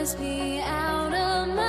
must be out of my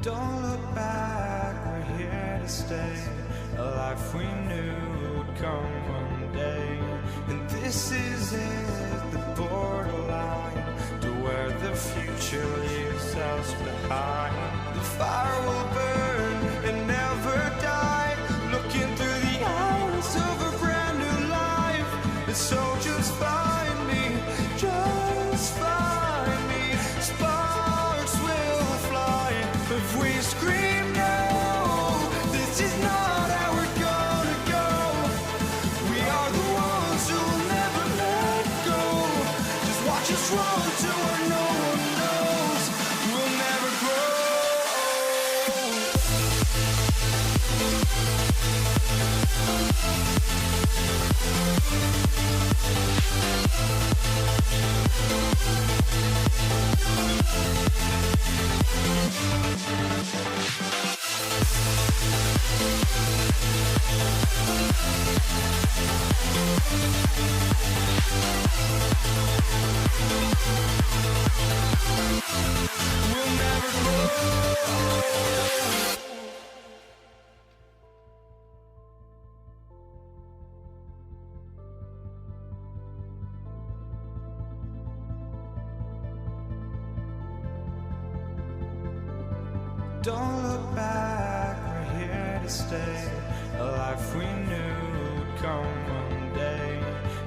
Don't look back, we're here to stay. A life we knew would come one day. And this is it, the borderline to where the future leaves us behind. The fire will burn and never die, looking through the eyes of a brand new life. And so just find me, just find me. Sparks will fly if we scream no. This is not how we're gonna go. We are the ones who will never let go. Just watch us run to where no one knows. We'll never grow. We'll never grow. Don't look back, we're here to stay. A life we knew would come one day.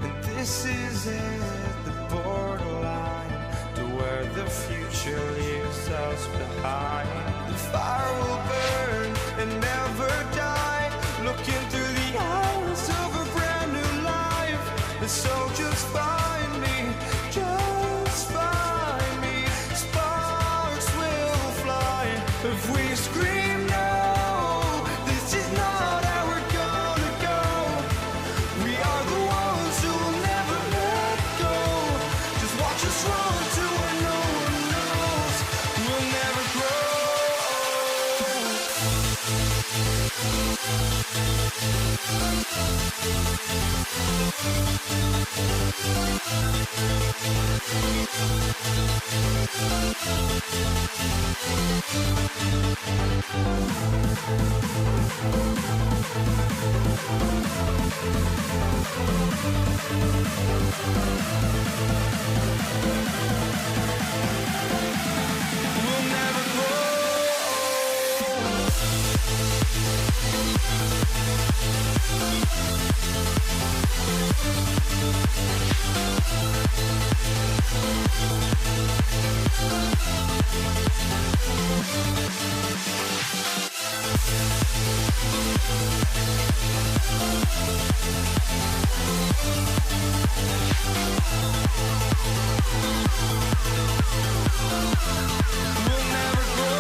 And this is it, the borderline to where the future leaves us behind. The fire will burn and never die, looking through the eyes of a brand new life. And so just find me, just find me. Sparks will fly if we scream no. This is not how we're gonna go. We are the ones who will never let go. Just watch us run to where no one knows. We'll never grow. We'll never grow. We'll never grow.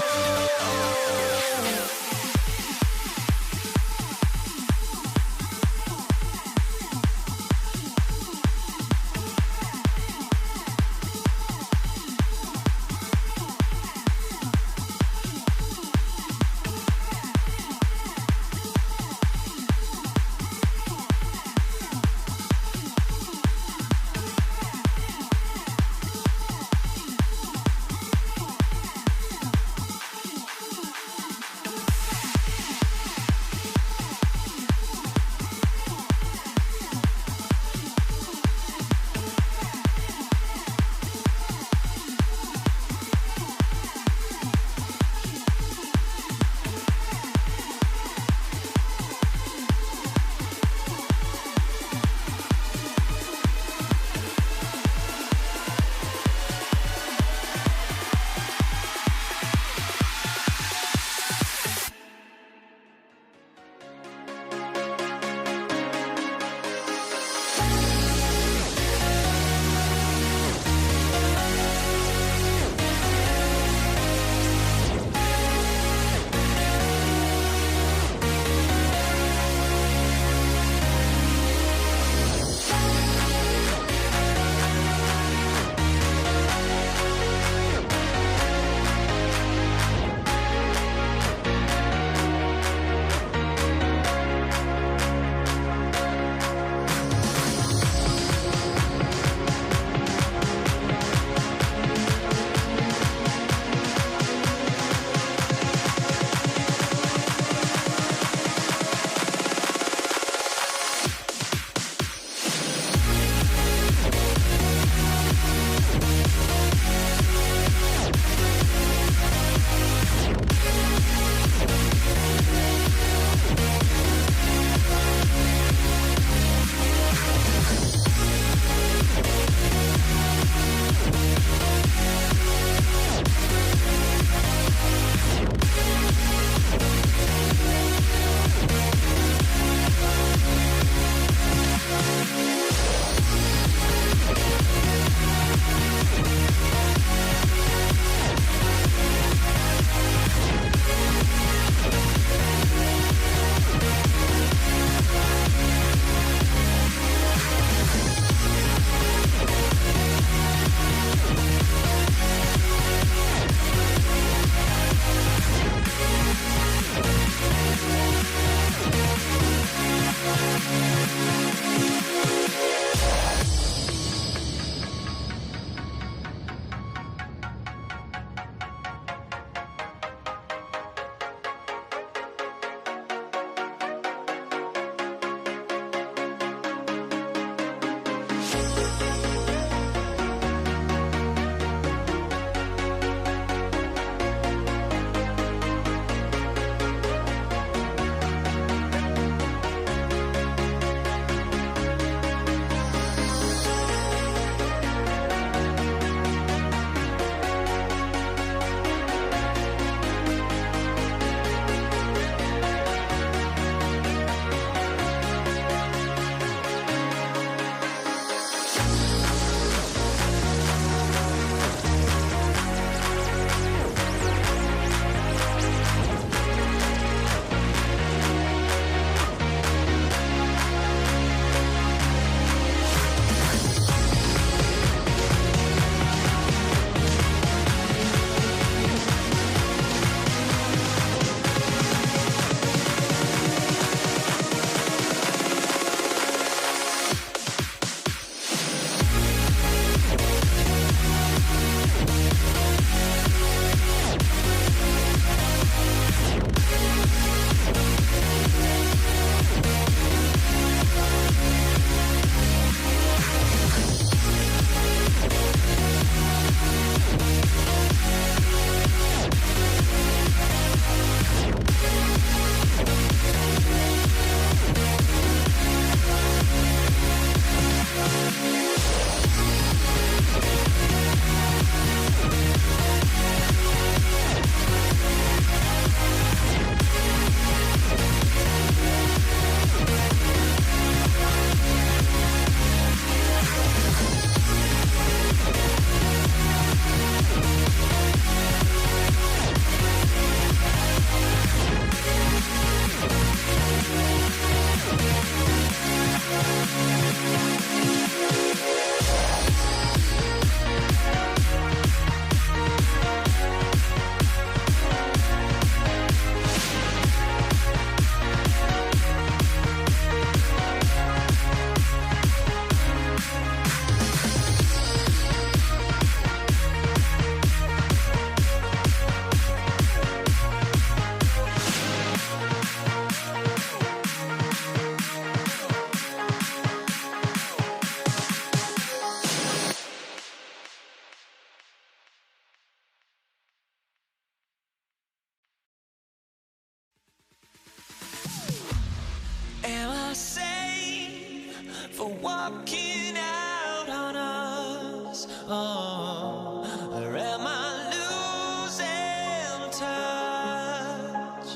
walking out on us? Oh, or am I losing touch?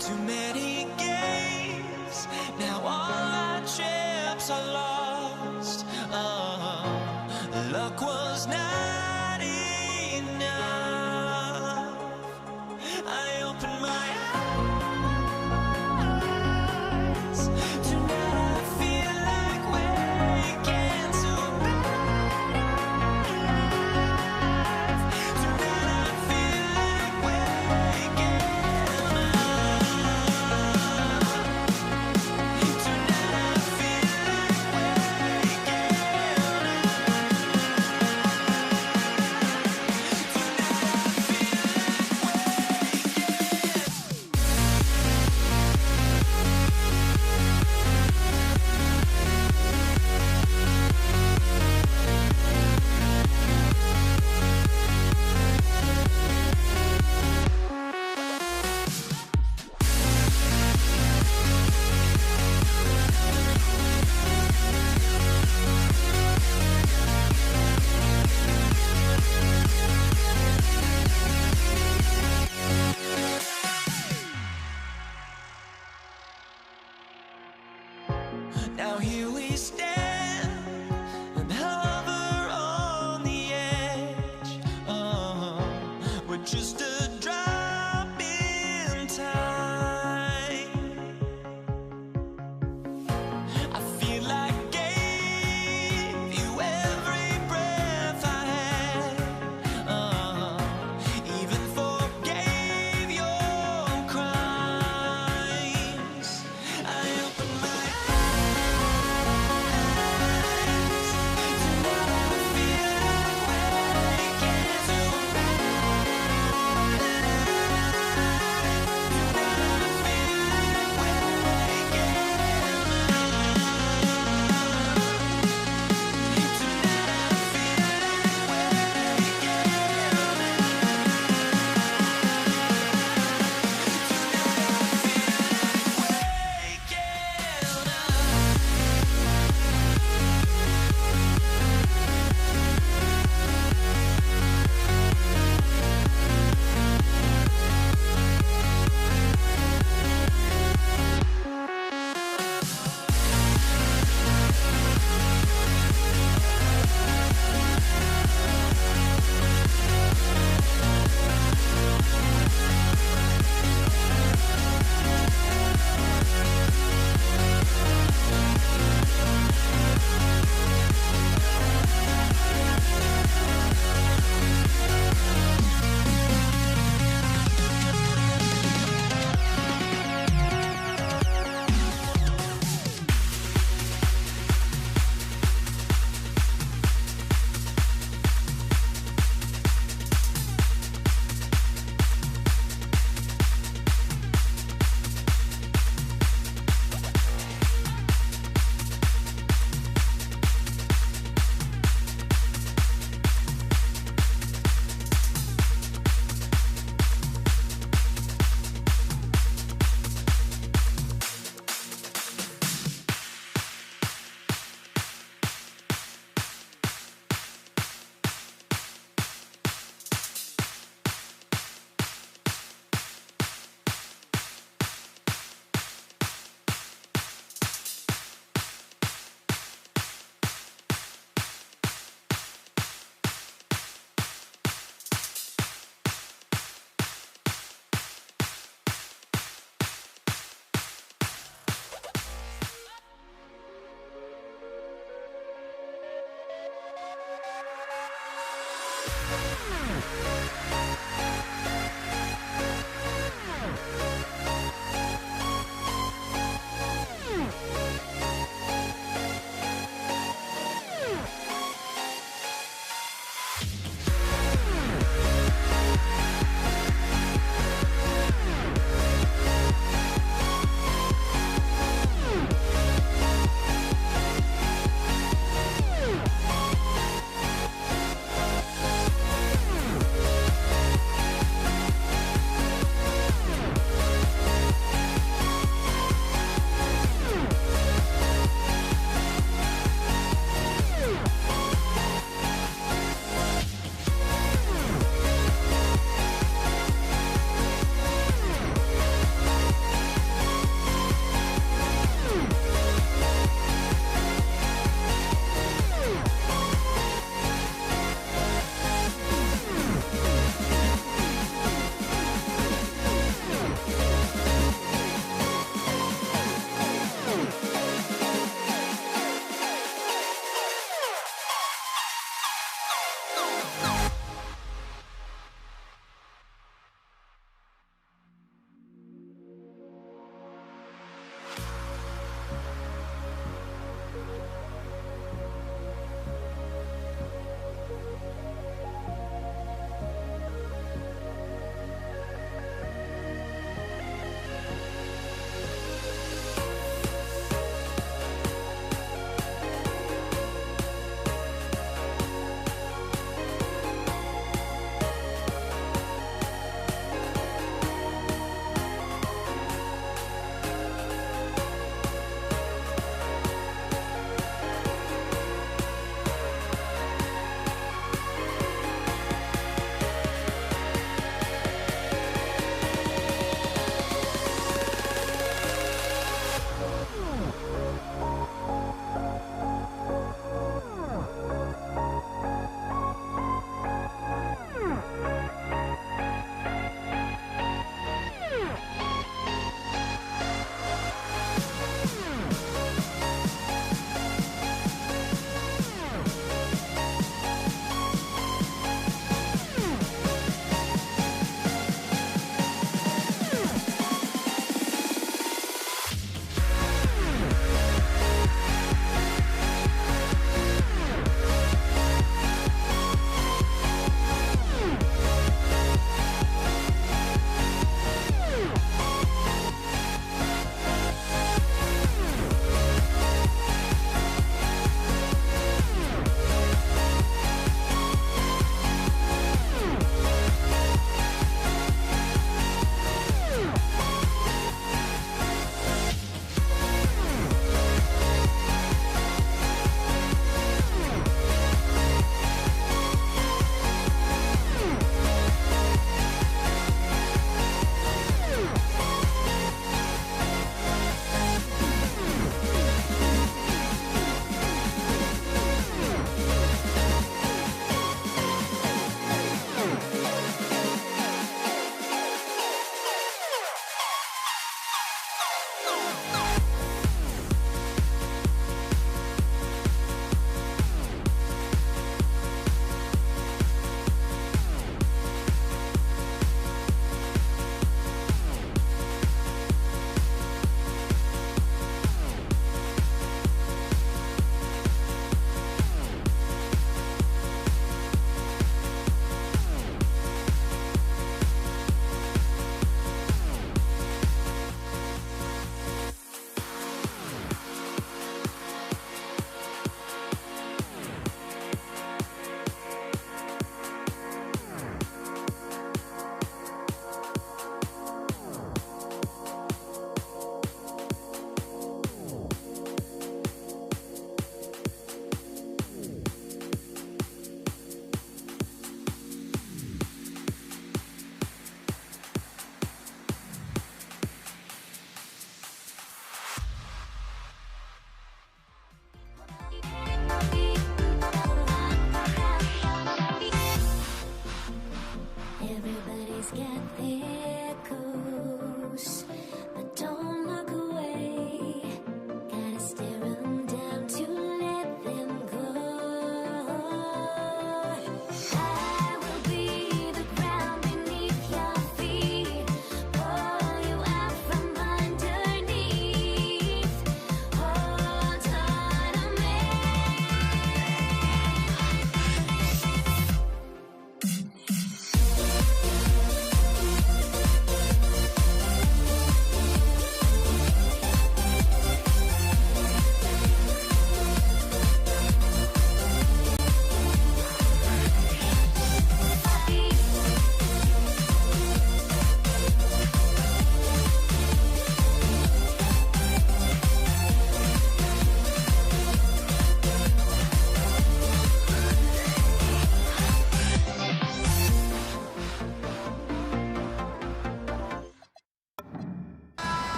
Too many games, now all our chips are lost. Oh, luck was not enough. I opened my eyes. Tonight I feel like waking to a better life. Tonight I feel like waking up.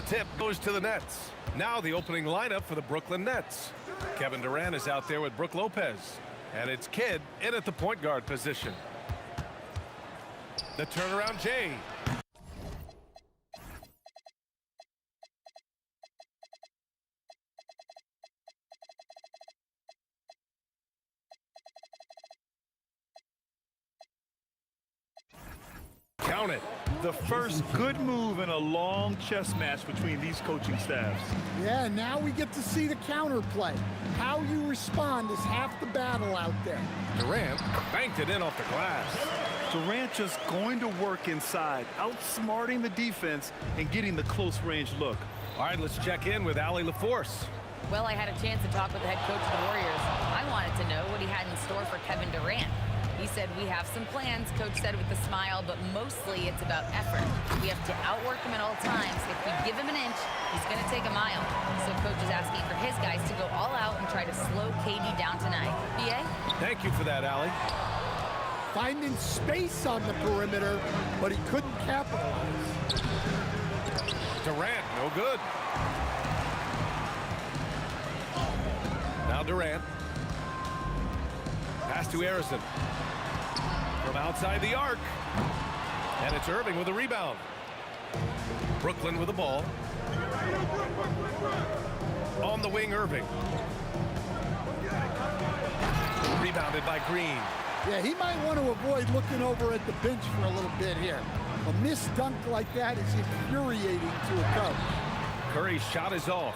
tip goes to the Nets. Now the opening lineup for the Brooklyn Nets. Kevin Durant is out there with Brook Lopez. And it's Kidd in at the point guard position. The turnaround Jay. Count it. The first good move in a long chess match between these coaching staffs. Yeah, now we get to see the counterplay. How you respond is half the battle out there. Durant banked it in off the glass. Durant just going to work inside, outsmarting the defense and getting the close-range look. All right, let's check in with Allie LaForce. Well, I had a chance to talk with the head coach of the Warriors. I wanted to know what he had in store for Kevin Durant. He said, we have some plans, Coach said with a smile, but mostly it's about effort. We have to outwork him at all times. If we give him an inch, he's going to take a mile. So Coach is asking for his guys to go all out and try to slow KD down tonight. BA? Thank you for that, Allie. Finding space on the perimeter, but he couldn't capitalize. Durant, no good. Now Durant. Pass to Harrison. From outside the arc. And it's Irving with a rebound. Brooklyn with the ball. On the wing, Irving. Rebounded by Green. Yeah, he might want to avoid looking over at the bench for a little bit here. A missed dunk like that is infuriating to a coach. Curry's shot is off.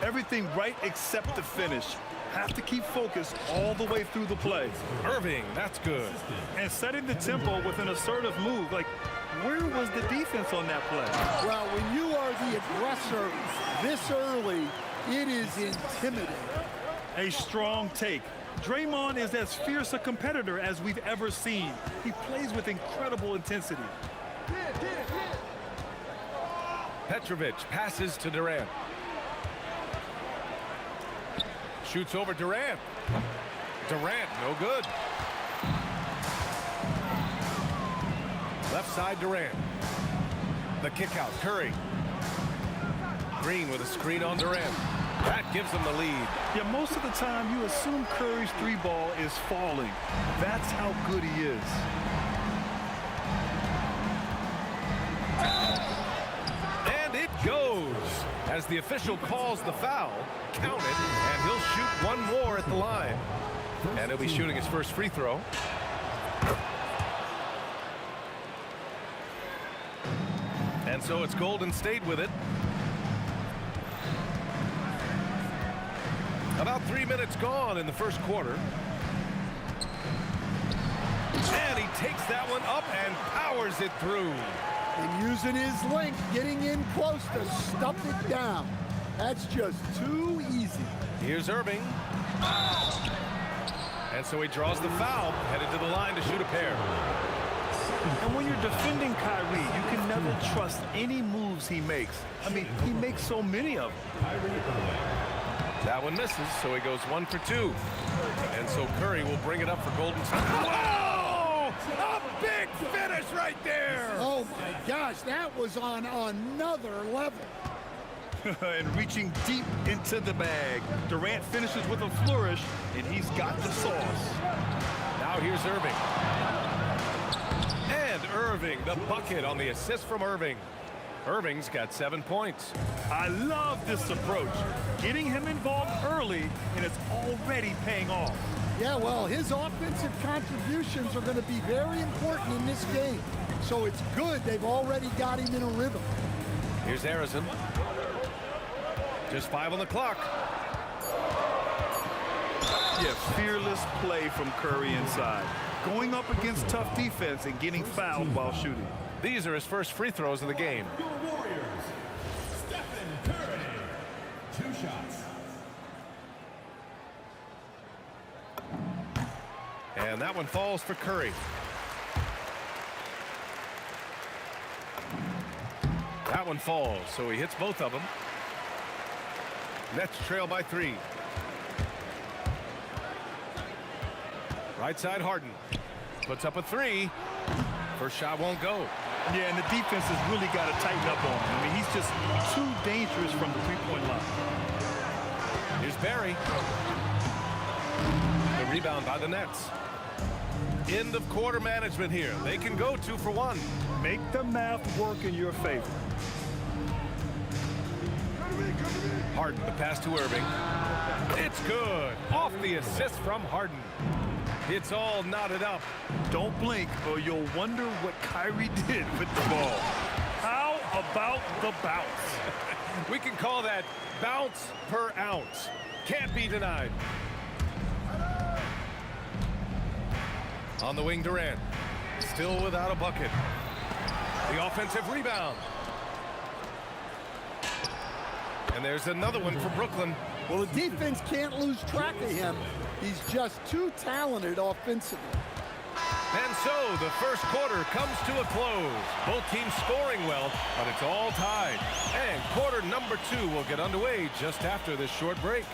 Everything right except the finish. Have to keep focused all the way through the play. Irving, that's good. And setting the tempo with an assertive move. Like, where was the defense on that play? Well, when you are the aggressor this early, it is intimidating. A strong take. Draymond is as fierce a competitor as we've ever seen. He plays with incredible intensity. Petrovic passes to Durant. Shoots over Durant. Durant, no good. Left side, Durant. The kick out, Curry. Green with a screen on Durant. That gives them the lead. Yeah, most of the time you assume Curry's three ball is falling. That's how good he is. And it goes. As the official calls the foul, count it, and he'll shoot one more at the line. And he'll be shooting his first free throw. And so it's Golden State with it. About 3 minutes gone in the first quarter. And he takes that one up and powers it through. And using his length, getting in close to stuff it down. That's just too easy. Here's Irving. And so he draws the foul, headed to the line to shoot a pair. And when you're defending Kyrie, you can never trust any moves he makes. I mean, he makes so many of them. That one misses, so he goes 1 for 2. And so Curry will bring it up for Golden State. Whoa! A big finish right there! Oh my gosh, that was on another level. And reaching deep into the bag. Durant finishes with a flourish, and he's got the sauce. Now here's Irving. And Irving, the bucket on the assist from Irving. Irving's got 7 points. I love this approach. Getting him involved early, and it's already paying off. Yeah, well, his offensive contributions are going to be very important in this game. So it's good they've already got him in a rhythm. Here's Harrison. Just 5 on the clock. Yeah, fearless play from Curry inside. Going up against tough defense and getting fouled while shooting. These are his first free throws of the game. Your Warriors, Stephen Curry. 2 shots. And that one falls for Curry. That one falls, so he hits both of them. Nets trail by 3. Right side, Harden. Puts up a 3. First shot won't go. Yeah, and the defense has really got to tighten up on him. I mean, he's just too dangerous from the three-point line. Here's Barry. The rebound by the Nets. End of quarter management here. They can go 2 for 1. Make the math work in your favor. Harden, the pass to Irving. It's good. Off the assist from Harden. It's all knotted up. Don't blink or you'll wonder what Kyrie did with the ball. How about the bounce? We can call that bounce per ounce. Can't be denied. On the wing, Durant. Still without a bucket. The offensive rebound. And there's another one for Brooklyn. Well, the defense can't lose track of him. He's just too talented offensively. And so the first quarter comes to a close. Both teams scoring well, but it's all tied. And quarter number 2 will get underway just after this short break.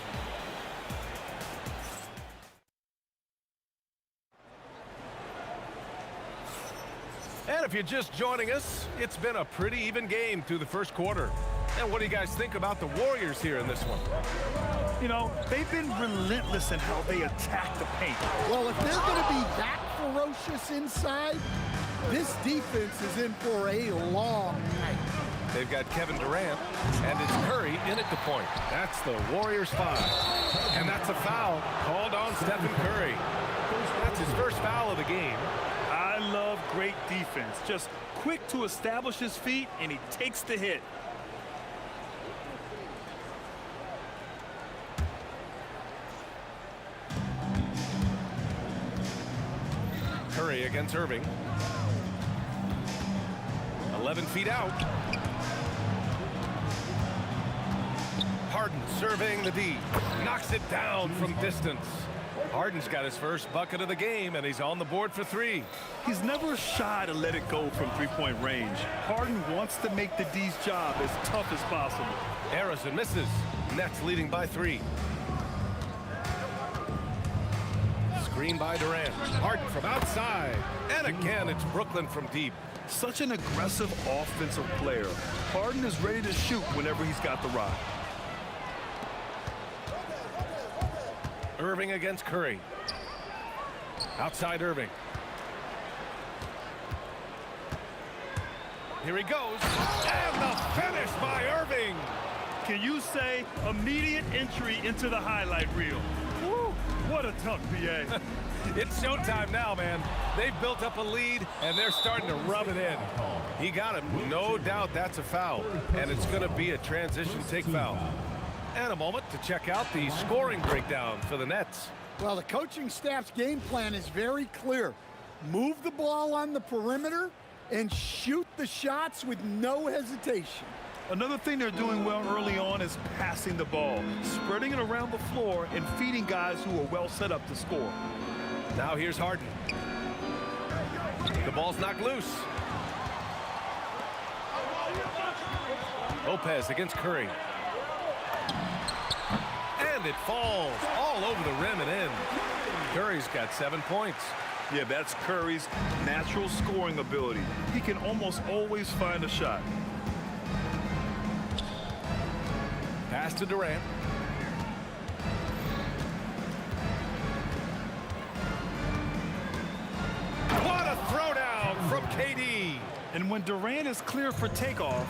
And if you're just joining us, it's been a pretty even game through the first quarter. And what do you guys think about the Warriors here in this one? You know, they've been relentless in how they attack the paint. Well, if they're going to be that ferocious inside, this defense is in for a long night. They've got Kevin Durant, and it's Curry in at the point. That's the Warriors 5. And that's a foul called on Stephen Curry. That's his first foul of the game. I love great defense. Just quick to establish his feet, and he takes the hit. Curry against Irving. 11 feet out. Harden serving the D. Knocks it down from distance. Harden's got his first bucket of the game, and he's on the board for 3. He's never shy to let it go from three-point range. Harden wants to make the D's job as tough as possible. Harrison misses. Nets leading by 3. Screen by Durant. Harden from outside. And again, it's Brooklyn from deep. Such an aggressive offensive player. Harden is ready to shoot whenever he's got the rock. Irving against Curry. Outside Irving. Here he goes. And the finish by Irving. Can you say immediate entry into the highlight reel? Woo, what a tough PA. It's showtime now, man. They've built up a lead, and they're starting to rub it in. He got him. No doubt that's a foul, and it's going to be a transition take foul. And a moment to check out the scoring breakdown for the Nets. Well, the coaching staff's game plan is very clear. Move the ball on the perimeter and shoot the shots with no hesitation. Another thing they're doing well early on is passing the ball, spreading it around the floor and feeding guys who are well set up to score. Now here's Harden. The ball's knocked loose. Lopez against Curry. And it falls all over the rim and in. Curry's got 7 points. Yeah, that's Curry's natural scoring ability. He can almost always find a shot. Pass to Durant. What a throwdown from KD. And when Durant is clear for takeoff,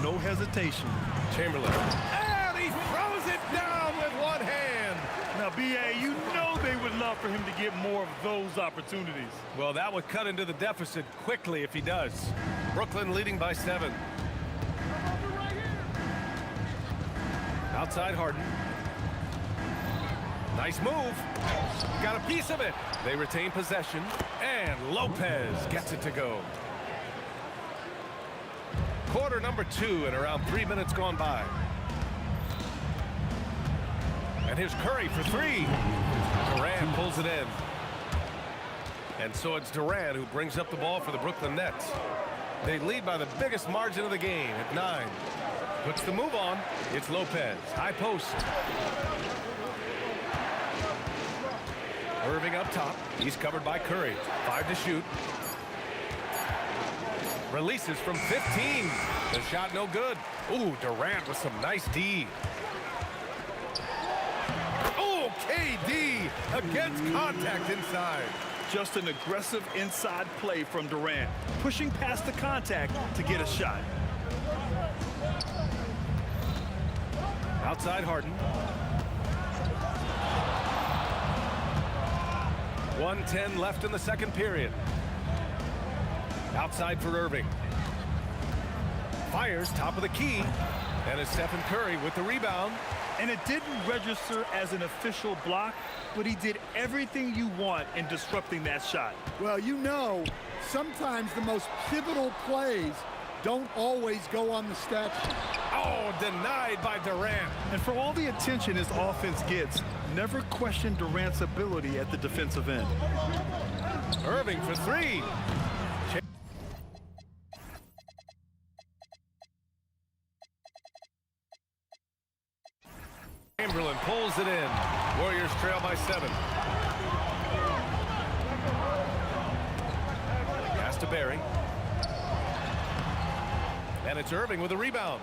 no hesitation. Chamberlain. And he throws it down with one hand. Now, B.A., you know they would love for him to get more of those opportunities. Well, that would cut into the deficit quickly if he does. Brooklyn leading by 7. Outside Harden. Nice move. Got a piece of it. They retain possession. And Lopez gets it to go. Quarter number 2 and around 3 minutes gone by. And here's Curry for 3. Durant pulls it in. And so it's Durant who brings up the ball for the Brooklyn Nets. They lead by the biggest margin of the game at 9. Puts the move on. It's Lopez. High post. Irving up top. He's covered by Curry. 5 to shoot. Releases from 15. The shot no good. Ooh, Durant with some nice D. Oh, KD against contact inside. Just an aggressive inside play from Durant, pushing past the contact to get a shot. Outside Harden. 1:10 left in the second period. Outside for Irving. Fires top of the key. And it's Stephen Curry with the rebound. And it didn't register as an official block, but he did everything you want in disrupting that shot. Well, you know, sometimes the most pivotal plays don't always go on the stat sheet. Oh, denied by Durant. And for all the attention his offense gets, never question Durant's ability at the defensive end. Irving for three. Chamberlain pulls it in. Warriors trail by 7. Pass to Barry. And it's Irving with a rebound.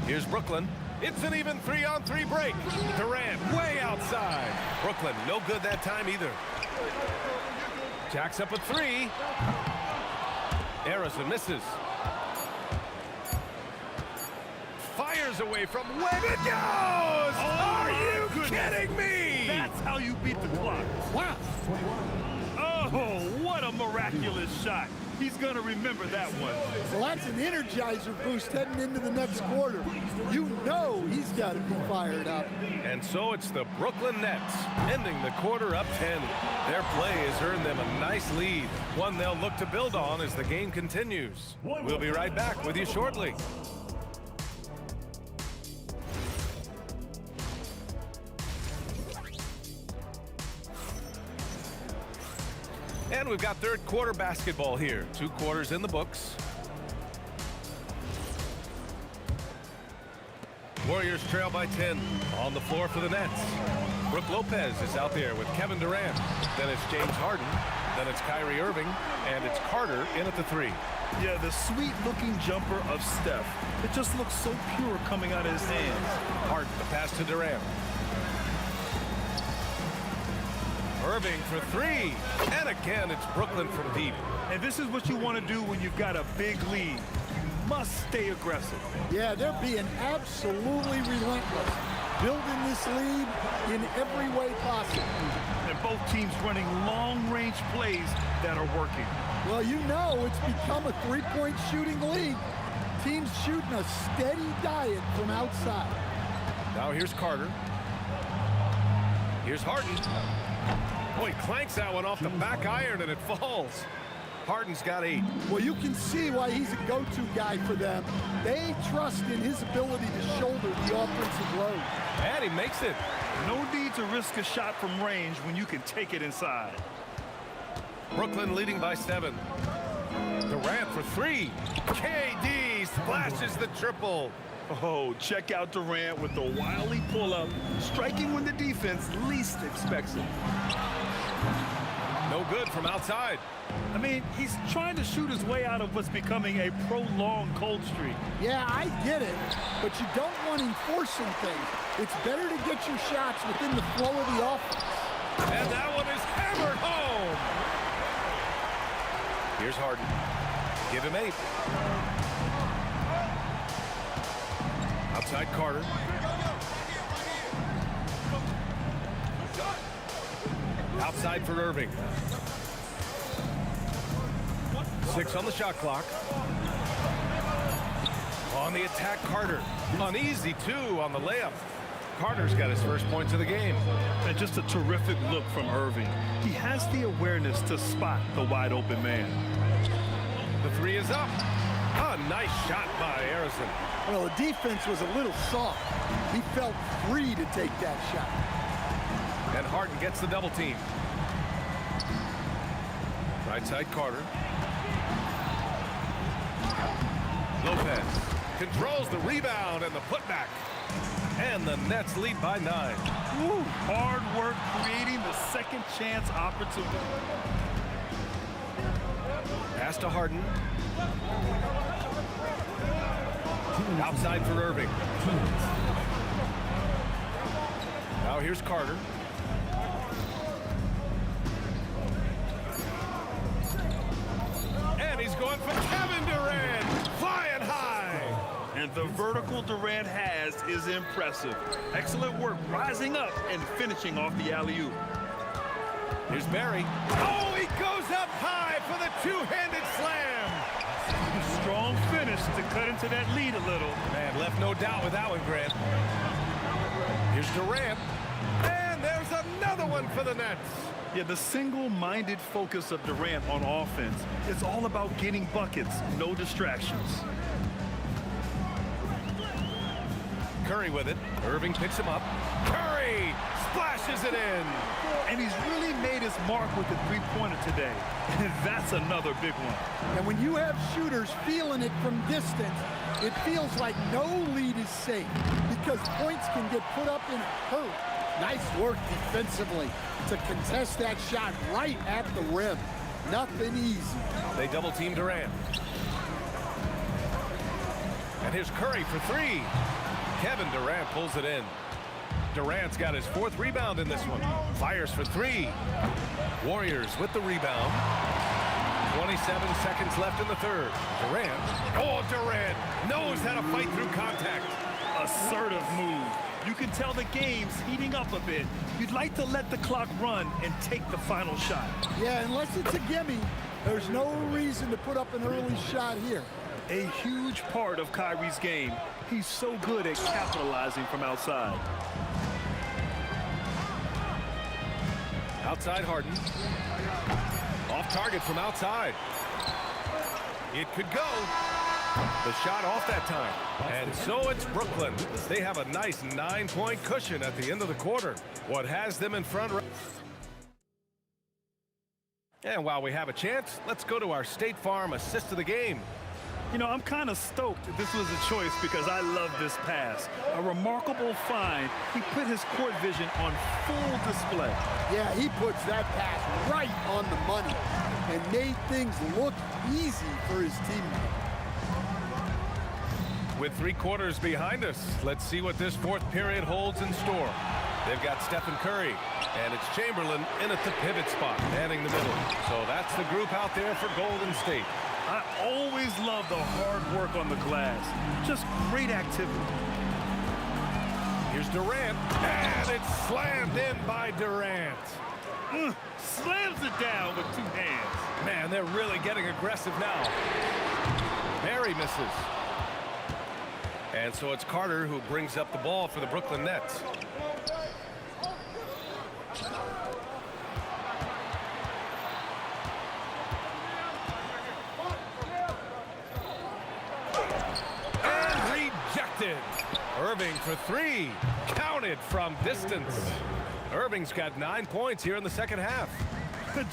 Here's Brooklyn. It's an even 3-on-3 break. Durant way outside. Brooklyn no good that time either. Jacks up a 3. Harrison misses. Fires away from when it goes! Are you kidding me? That's how you beat the clock. Wow. Oh, what a miraculous shot. He's going to remember that one. Well, that's an energizer boost heading into the next quarter. You know he's got to be fired up. And so it's the Brooklyn Nets ending the quarter up 10. Their play has earned them a nice lead, one they'll look to build on as the game continues. We'll be right back with you shortly. And we've got third quarter basketball here. 2 quarters in the books. Warriors trail by 10. On the floor for the Nets. Brook Lopez is out there with Kevin Durant. Then it's James Harden. Then it's Kyrie Irving. And it's Carter in at the 3. Yeah, the sweet-looking jumper of Steph. It just looks so pure coming out of his hands. Harden, the pass to Durant. Irving for 3. And again, it's Brooklyn from deep. And this is what you want to do when you've got a big lead. You must stay aggressive. Yeah, they're being absolutely relentless, building this lead in every way possible. And both teams running long-range plays that are working. Well, you know it's become a three-point shooting league. Teams shooting a steady diet from outside. Now here's Carter. Here's Harden. Boy, clanks that one off the back iron and it falls. Harden's got 8. Well, you can see why he's a go-to guy for them. They trust in his ability to shoulder the offensive load. And he makes it. No need to risk a shot from range when you can take it inside. Brooklyn leading by 7. Durant for 3. KD splashes the triple. Oh, check out Durant with the wily pull-up, striking when the defense least expects it. No good from outside. I mean, he's trying to shoot his way out of what's becoming a prolonged cold streak. Yeah, I get it, but you don't want him forcing things. It's better to get your shots within the flow of the offense. And that one is hammered home. Here's Harden. Give him 8. Outside Carter. Outside for Irving. 6 on the shot clock. On the attack, Carter. Uneasy, 2 on the layup. Carter's got his first points of the game. And just a terrific look from Irving. He has the awareness to spot the wide open man. The 3 is up. A nice shot by Harrison. Well, the defense was a little soft. He felt free to take that shot. And Harden gets the double team. Right side Carter. Lopez controls the rebound and the putback. And the Nets lead by 9. Woo, hard work creating the second chance opportunity. Pass to Harden. Outside for Irving. Now here's Carter. And he's going for Kevin Durant. Flying high. And the vertical Durant has is impressive. Excellent work rising up and finishing off the alley-oop. Here's Barry. Oh, he goes up high for the two-handed slam. Strong finish to cut into that lead a little. Man, left no doubt with that one, Grant. Here's Durant. And there's another one for the Nets. Yeah, the single-minded focus of Durant on offense is all about getting buckets, no distractions. Curry with it. Irving picks him up. Curry splashes it in. And he's really made his mark with the three-pointer today. And that's another big one. And when you have shooters feeling it from distance, it feels like no lead is safe because points can get put up in a hurry. Nice work defensively to contest that shot right at the rim. Nothing easy. They double-team Durant. And here's Curry for three. Kevin Durant pulls it in. Durant's got his fourth rebound in this one. Fires for three. Warriors with the rebound. 27 seconds left in the third. Durant. Oh, Durant knows how to fight through contact. Assertive move. You can tell the game's heating up a bit. You'd like to let the clock run and take the final shot. Yeah, unless it's a gimme, there's no reason to put up an early shot here. A huge part of Kyrie's game. He's so good at capitalizing from outside. Outside Harden. Off target from outside. It could go. The shot off that time. And so it's Brooklyn. They have a nice 9-point cushion at the end of the quarter. What has them in front? And while we have a chance, let's go to our State Farm assist of the game. You know, I'm kind of stoked this was a choice because I love this pass. A remarkable find. He put his court vision on full display. Yeah, he puts that pass right on the money and made things look easy for his teammate. With 3 quarters behind us, let's see what this fourth period holds in store. They've got Stephen Curry, and it's Chamberlain in at the pivot spot, manning the middle. So that's the group out there for Golden State. I always love the hard work on the glass. Just great activity. Here's Durant, and it's slammed in by Durant. Slams it down with 2 hands. Man, they're really getting aggressive now. Barry misses. And so it's Carter who brings up the ball for the Brooklyn Nets. And rejected. Irving for 3. Counted from distance. Irving's got 9 points here in the second half.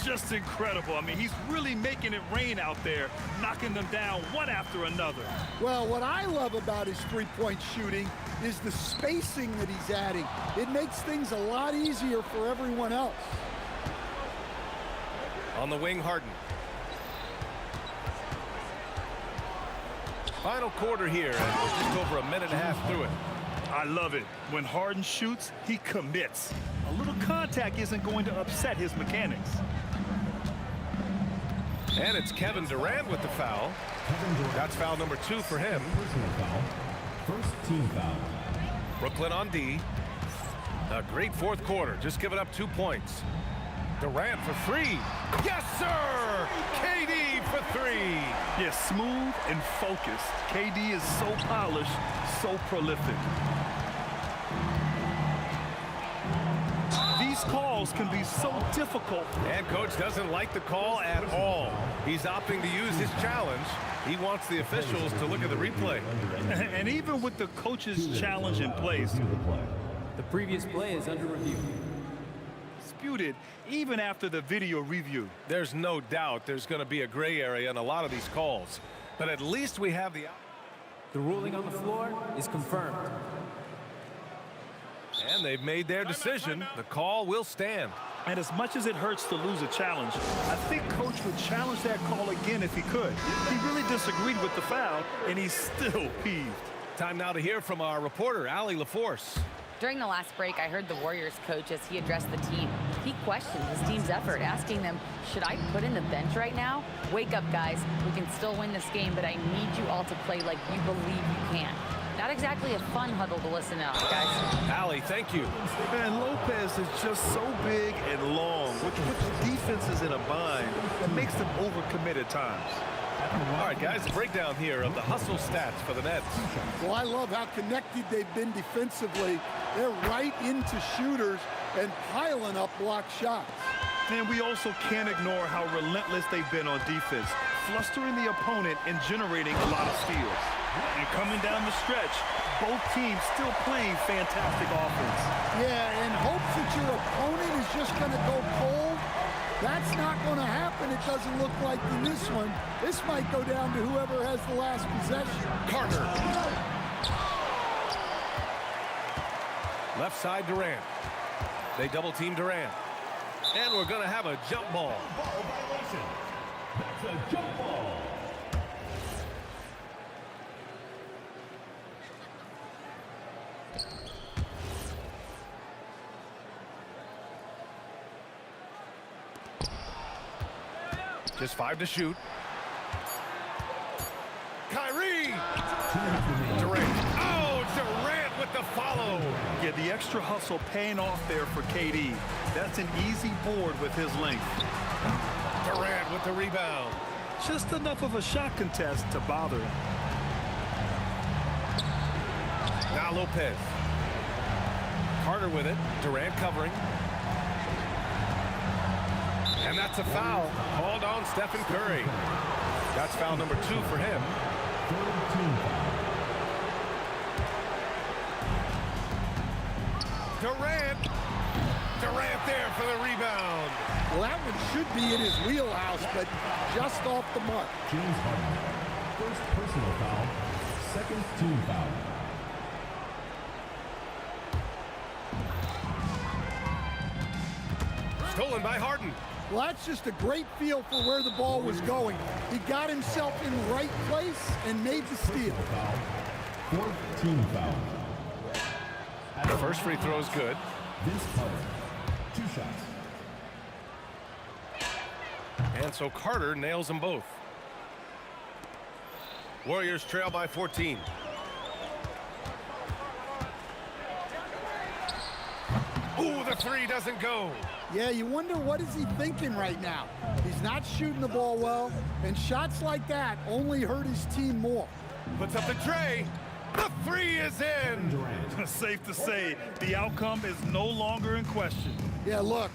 Just incredible. I mean, he's really making it rain out there, knocking them down one after another. Well, what I love about his three-point shooting is the spacing that he's adding. It makes things a lot easier for everyone else. On the wing, Harden. Final quarter here, and we're just over a minute and a half through it. I love it. When Harden shoots, he commits. A little contact isn't going to upset his mechanics. And it's Kevin Durant with the foul. That's foul number 2 for him. First team foul. Brooklyn on D. A great fourth quarter. Just giving up 2 points. Durant for 3. Yes, sir! KD for 3. Yeah, smooth and focused. KD is so polished, so prolific. These calls can be so difficult. And coach doesn't like the call at all. He's opting to use his challenge. He wants the officials to look at the replay. And even with the coach's challenge in place, the previous play is under review. Disputed even after the video review. There's no doubt there's going to be a gray area in a lot of these calls. But at least we have the ruling on the floor is confirmed. And they've made their decision. The call will stand. And as much as it hurts to lose a challenge, I think Coach would challenge that call again if he could. He really disagreed with the foul, and he's still peeved. Time now to hear from our reporter, Allie LaForce. During the last break, I heard the Warriors coach as he addressed the team. He questioned his team's effort, asking them, should I put in the bench right now? Wake up, guys. We can still win this game, but I need you all to play like you believe you can. Not exactly a fun huddle to listen to, guys. Allie, thank you. Man, Lopez is just so big and long, which puts defenses in a bind and makes them overcommit at times. All right, guys, a breakdown here of the hustle stats for the Nets. Well, I love how connected they've been defensively. They're right into shooters and piling up block shots. And we also can't ignore how relentless they've been on defense, flustering the opponent and generating a lot of steals. And coming down the stretch, both teams still playing fantastic offense. Yeah, and hopes that your opponent is just going to go cold. That's not going to happen, it doesn't look like in this one. This might go down to whoever has the last possession. Carter. Left side, Durant. They double-team Durant. And we're going to have a jump ball. Ball violation. That's a jump ball. Just 5 to shoot. Kyrie! Durant. Oh, Durant with the follow. Yeah, the extra hustle paying off there for KD. That's an easy board with his length. Durant with the rebound. Just enough of a shot contest to bother him. Now Lopez. Carter with it. Durant covering. And that's a foul. Called on Stephen Curry. That's foul number 2 for him. Durant. Durant there for the rebound. Well, that one should be in his wheelhouse, but just off the mark. James Harden. First personal foul. Second team foul. Stolen by Harden. Well, that's just a great feel for where the ball was going. He got himself in the right place and made the steal. Foul. Fourth team foul. The first free throw is good. Vince Carter. 2 shots. And so Carter nails them both. Warriors trail by 14. Ooh, the 3 doesn't go. Yeah, you wonder what is he thinking right now. He's not shooting the ball well, and shots like that only hurt his team more. Puts up the tray. The 3 is in. Safe to say, the outcome is no longer in question. Yeah, look,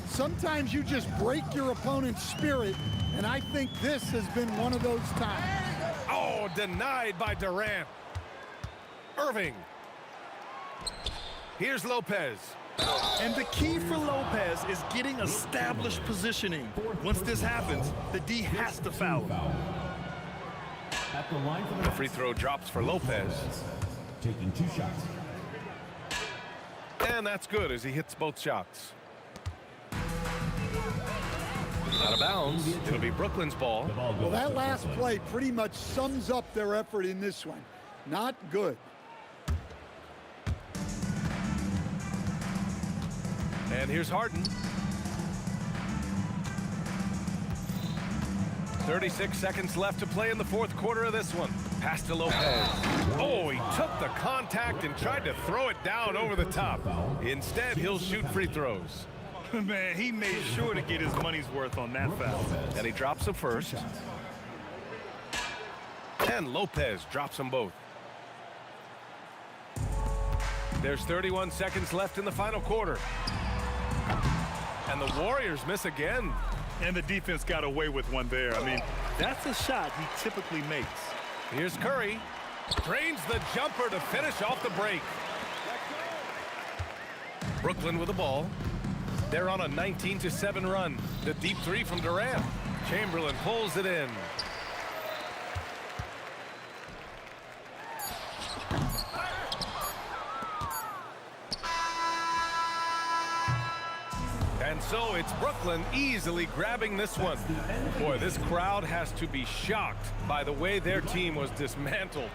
sometimes you just break your opponent's spirit, and I think this has been one of those times. Oh, denied by Durant. Irving. Here's Lopez. And the key for Lopez is getting established positioning. Once this happens, the D has to foul him. At the line for The free throw drops for Lopez. taking 2 shots. And that's good as he hits both shots. Out of bounds. It'll be Brooklyn's ball. Well, that last play pretty much sums up their effort in this one. Not good. And here's Harden. 36 seconds left to play in the fourth quarter of this one. Pass to Lopez. Oh, he took the contact and tried to throw it down over the top. Instead, he'll shoot free throws. Man, he made sure to get his money's worth on that foul. And he drops the first. And Lopez drops them both. There's 31 seconds left in the final quarter. And the Warriors miss again. And the defense got away with one there. I mean, that's a shot he typically makes. Here's Curry. Drains the jumper to finish off the break. Brooklyn with the ball. They're on a 19-7 run. The deep 3 from Durant. Chamberlain pulls it in. And And so it's Brooklyn easily grabbing this one. Boy, this crowd has to be shocked by the way their team was dismantled.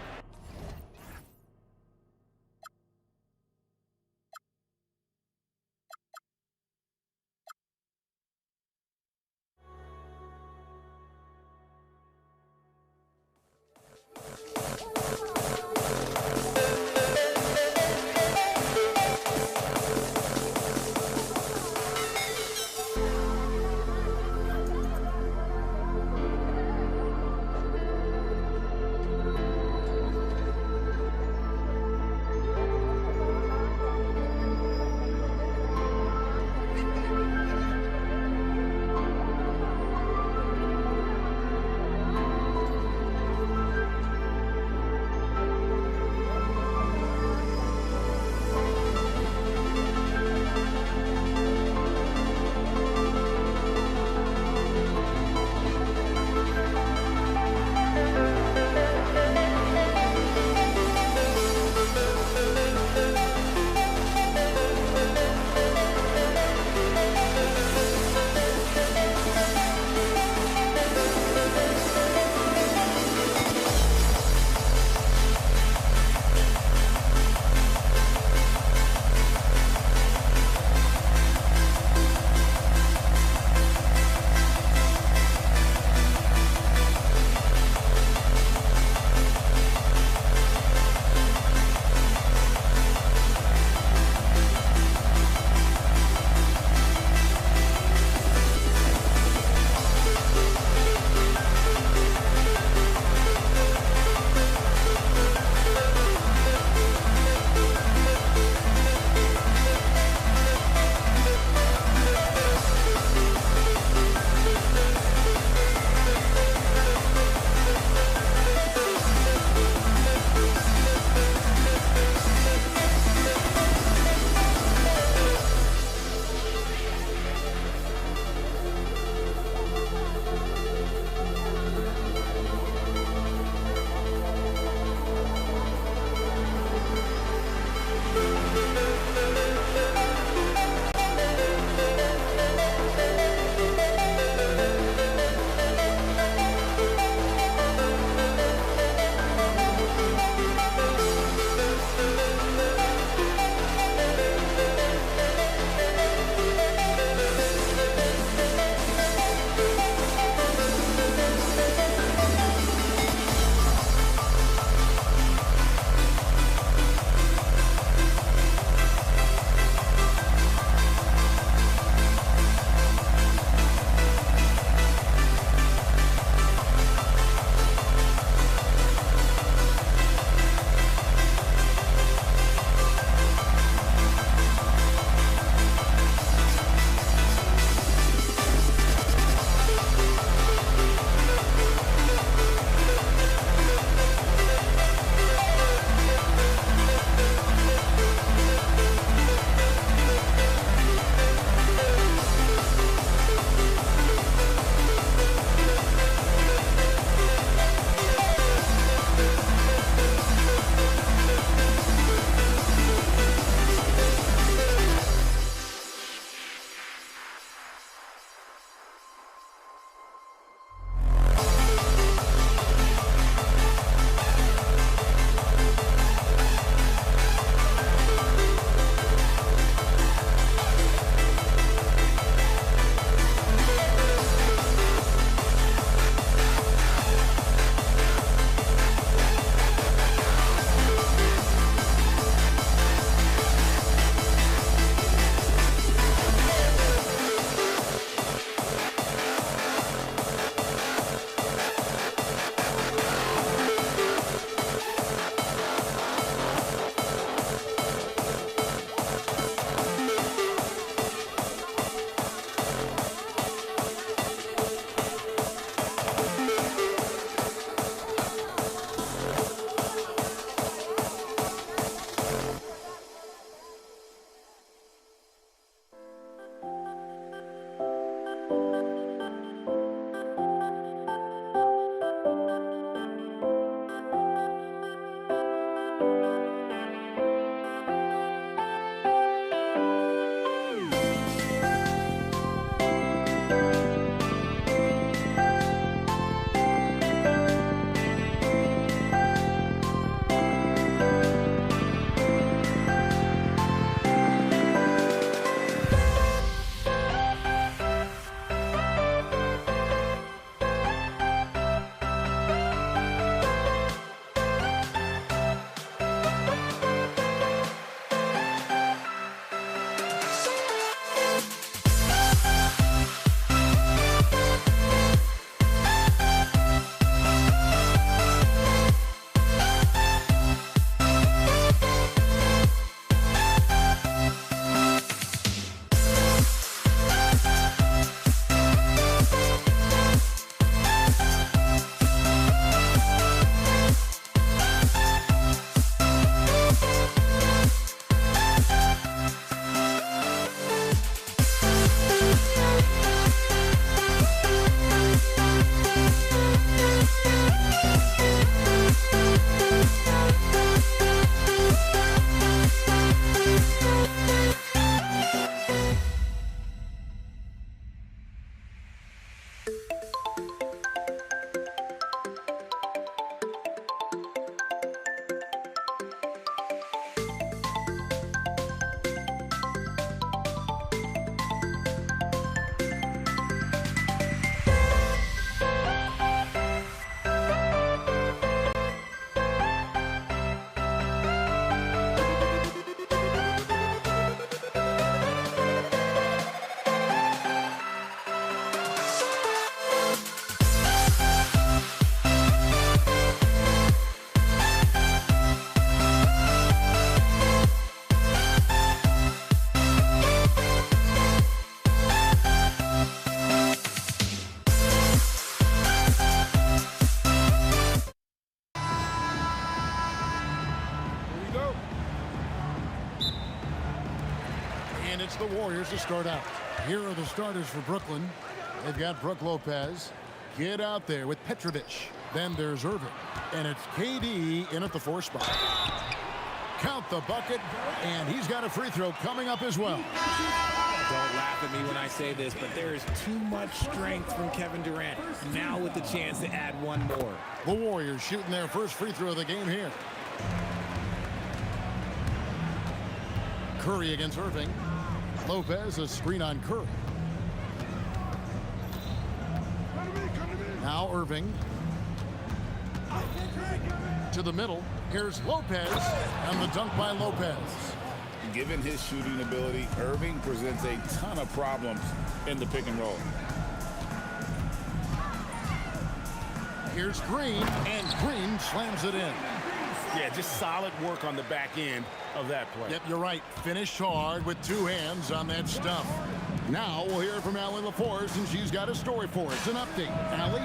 It's the Warriors to start out. Here are the starters for Brooklyn. They've got Brook Lopez. Get out there with Petrovic. Then there's Irving. And it's KD in at the 4 spot. Count the bucket, and he's got a free throw coming up as well. Don't laugh at me when I say this, but there is too much strength from Kevin Durant. Now with the chance to add one more. The Warriors shooting their first free throw of the game here. Curry against Irving. Lopez, a screen on Curry. Now Irving. To the middle. Here's Lopez, and the dunk by Lopez. Given his shooting ability, Irving presents a ton of problems in the pick and roll. Here's Green, and Green slams it in. Yeah, just solid work on the back end of that play. Yep, you're right. Finished hard with 2 hands on that stuff. Now we'll hear from Allie LaForce, and she's got a story for us. An update. Allie?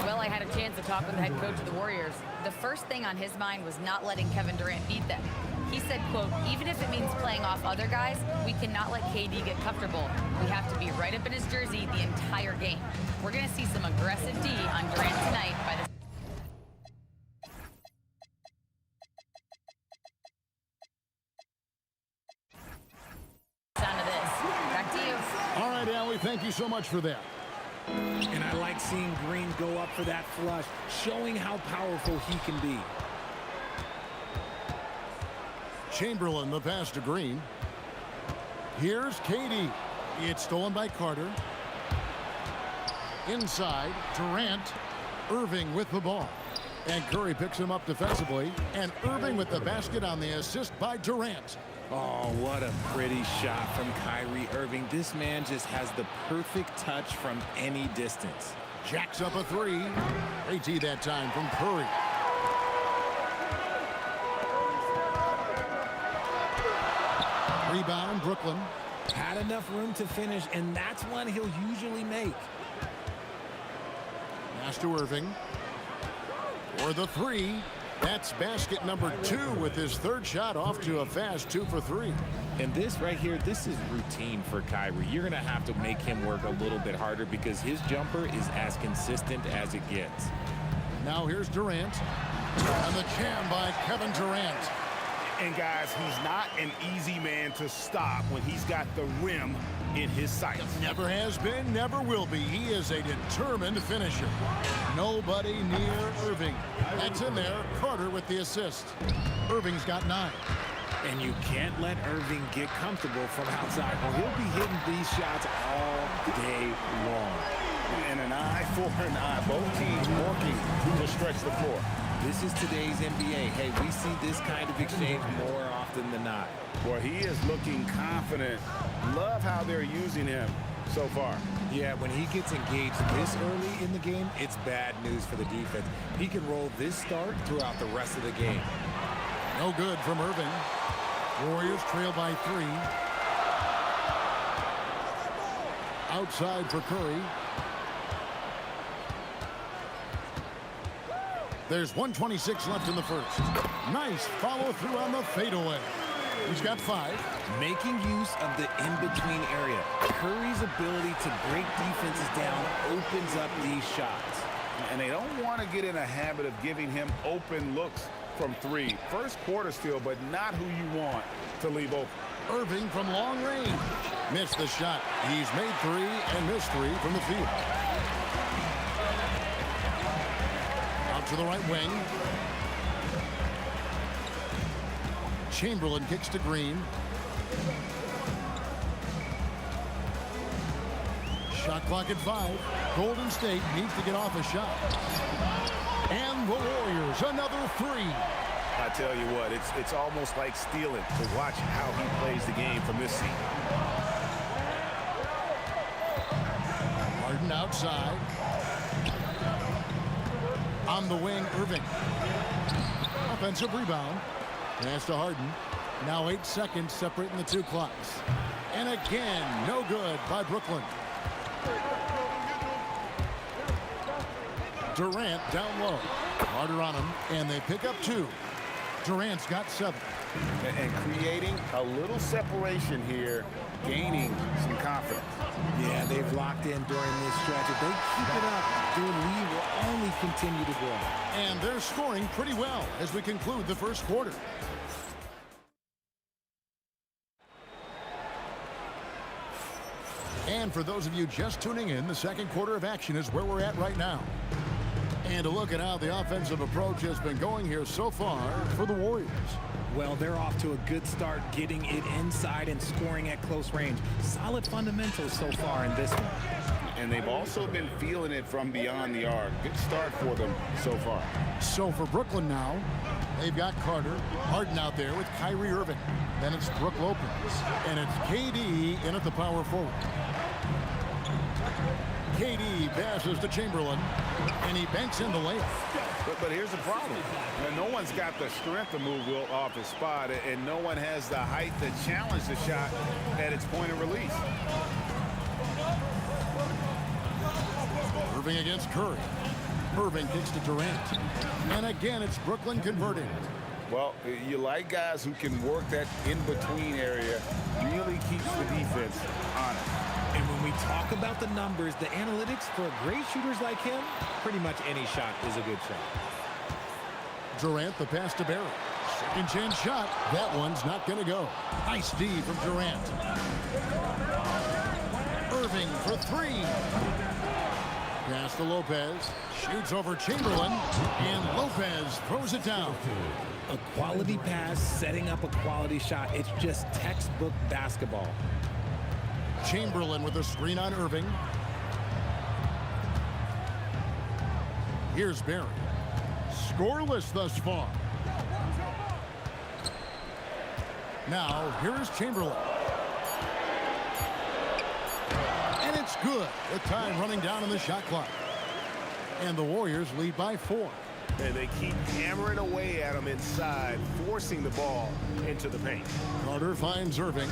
Well, I had a chance to talk with the head coach of the Warriors. The first thing on his mind was not letting Kevin Durant beat them. He said, quote, even if it means playing off other guys, we cannot let KD get comfortable. We have to be right up in his jersey the entire game. We're going to see some aggressive D on Durant tonight by the sound of this. Back to you. All right, Allie, thank you so much for that. And I like seeing Green go up for that flush, showing how powerful he can be. Chamberlain, the pass to Green. Here's KD. It's stolen by Carter. Inside, Durant. Irving with the ball. And Curry picks him up defensively. And Irving with the basket on the assist by Durant. Oh, what a pretty shot from Kyrie Irving. This man just has the perfect touch from any distance. Jacks up a 3. AT that time from Curry. Rebound, Brooklyn. Had enough room to finish, and that's one he'll usually make. Pass to Irving. For the 3. That's basket number 2 with his 3rd shot off to a fast 2 for 3. And this right here, this is routine for Kyrie. You're going to have to make him work a little bit harder because his jumper is as consistent as it gets. Now here's Durant. And the jam by Kevin Durant. And guys, he's not an easy man to stop when he's got the rim in his sights. Never has been, never will be. He is a determined finisher. Nobody near Irving. That's in there. Carter with the assist. Irving's got 9. And you can't let Irving get comfortable from outside, or he'll be hitting these shots all day long. And an eye for an eye. Both teams working to stretch the floor. This is today's NBA. Hey, we see this kind of exchange more often than not. Boy, he is looking confident. Love how they're using him so far. Yeah, when he gets engaged this early in the game, it's bad news for the defense. He can roll this start throughout the rest of the game. No good from Irving. Warriors trail by 3. Outside for Curry. There's 1:26 left in the first. Nice follow through on the fadeaway. He's got 5. Making use of the in-between area. Curry's ability to break defenses down opens up these shots. And they don't want to get in a habit of giving him open looks from 3. First quarter still, but not who you want to leave open. Irving from long range. Missed the shot. He's made 3 and missed 3 from the field. Out to the right wing. Chamberlain kicks to Green. Shot clock at 5. Golden State needs to get off a shot. And the Warriors, another 3. I tell you what, it's almost like stealing to watch how he plays the game from this seat. Harden outside. On the wing, Irving. Offensive rebound. Pass to Harden. Now 8 seconds separating the 2 clocks. And again, no good by Brooklyn. Durant down low. Carter on him, and they pick up 2. Durant's got 7. And creating a little separation here, gaining some confidence. Yeah, they've locked in during this stretch. If they keep it up, their lead will only continue to grow. And they're scoring pretty well as we conclude the first quarter. And for those of you just tuning in, the second quarter of action is where we're at right now. And a look at how the offensive approach has been going here so far for the Warriors. Well, they're off to a good start getting it inside and scoring at close range. Solid fundamentals so far in this one. And they've also been feeling it from beyond the arc. Good start for them so far. So for Brooklyn now, they've got Carter, Harden out there with Kyrie Irving. Then it's Brook Lopez. And it's KD in at the power forward. KD passes to Chamberlain, and he banks in the layup. But here's the problem. No one's got the strength to move Wilt off his spot, and no one has the height to challenge the shot at its point of release. Irving against Curry. Irving kicks to Durant. And again, it's Brooklyn converting. Well, you like guys who can work that in-between area, really keeps the defense honest. And when we talk about the numbers, the analytics for great shooters like him, pretty much any shot is a good shot. Durant, the pass to Barry. Second chance shot. That one's not going to go. Nice D from Durant. Irving for 3. Pass to Lopez. Shoots over Chamberlain. And Lopez throws it down. A quality pass, setting up a quality shot. It's just textbook basketball. Chamberlain with a screen on Irving. Here's Barry. Scoreless thus far. Now, here's Chamberlain. And it's good. The time running down in the shot clock. And the Warriors lead by 4. And they keep hammering away at him inside, forcing the ball into the paint. Carter finds Irving.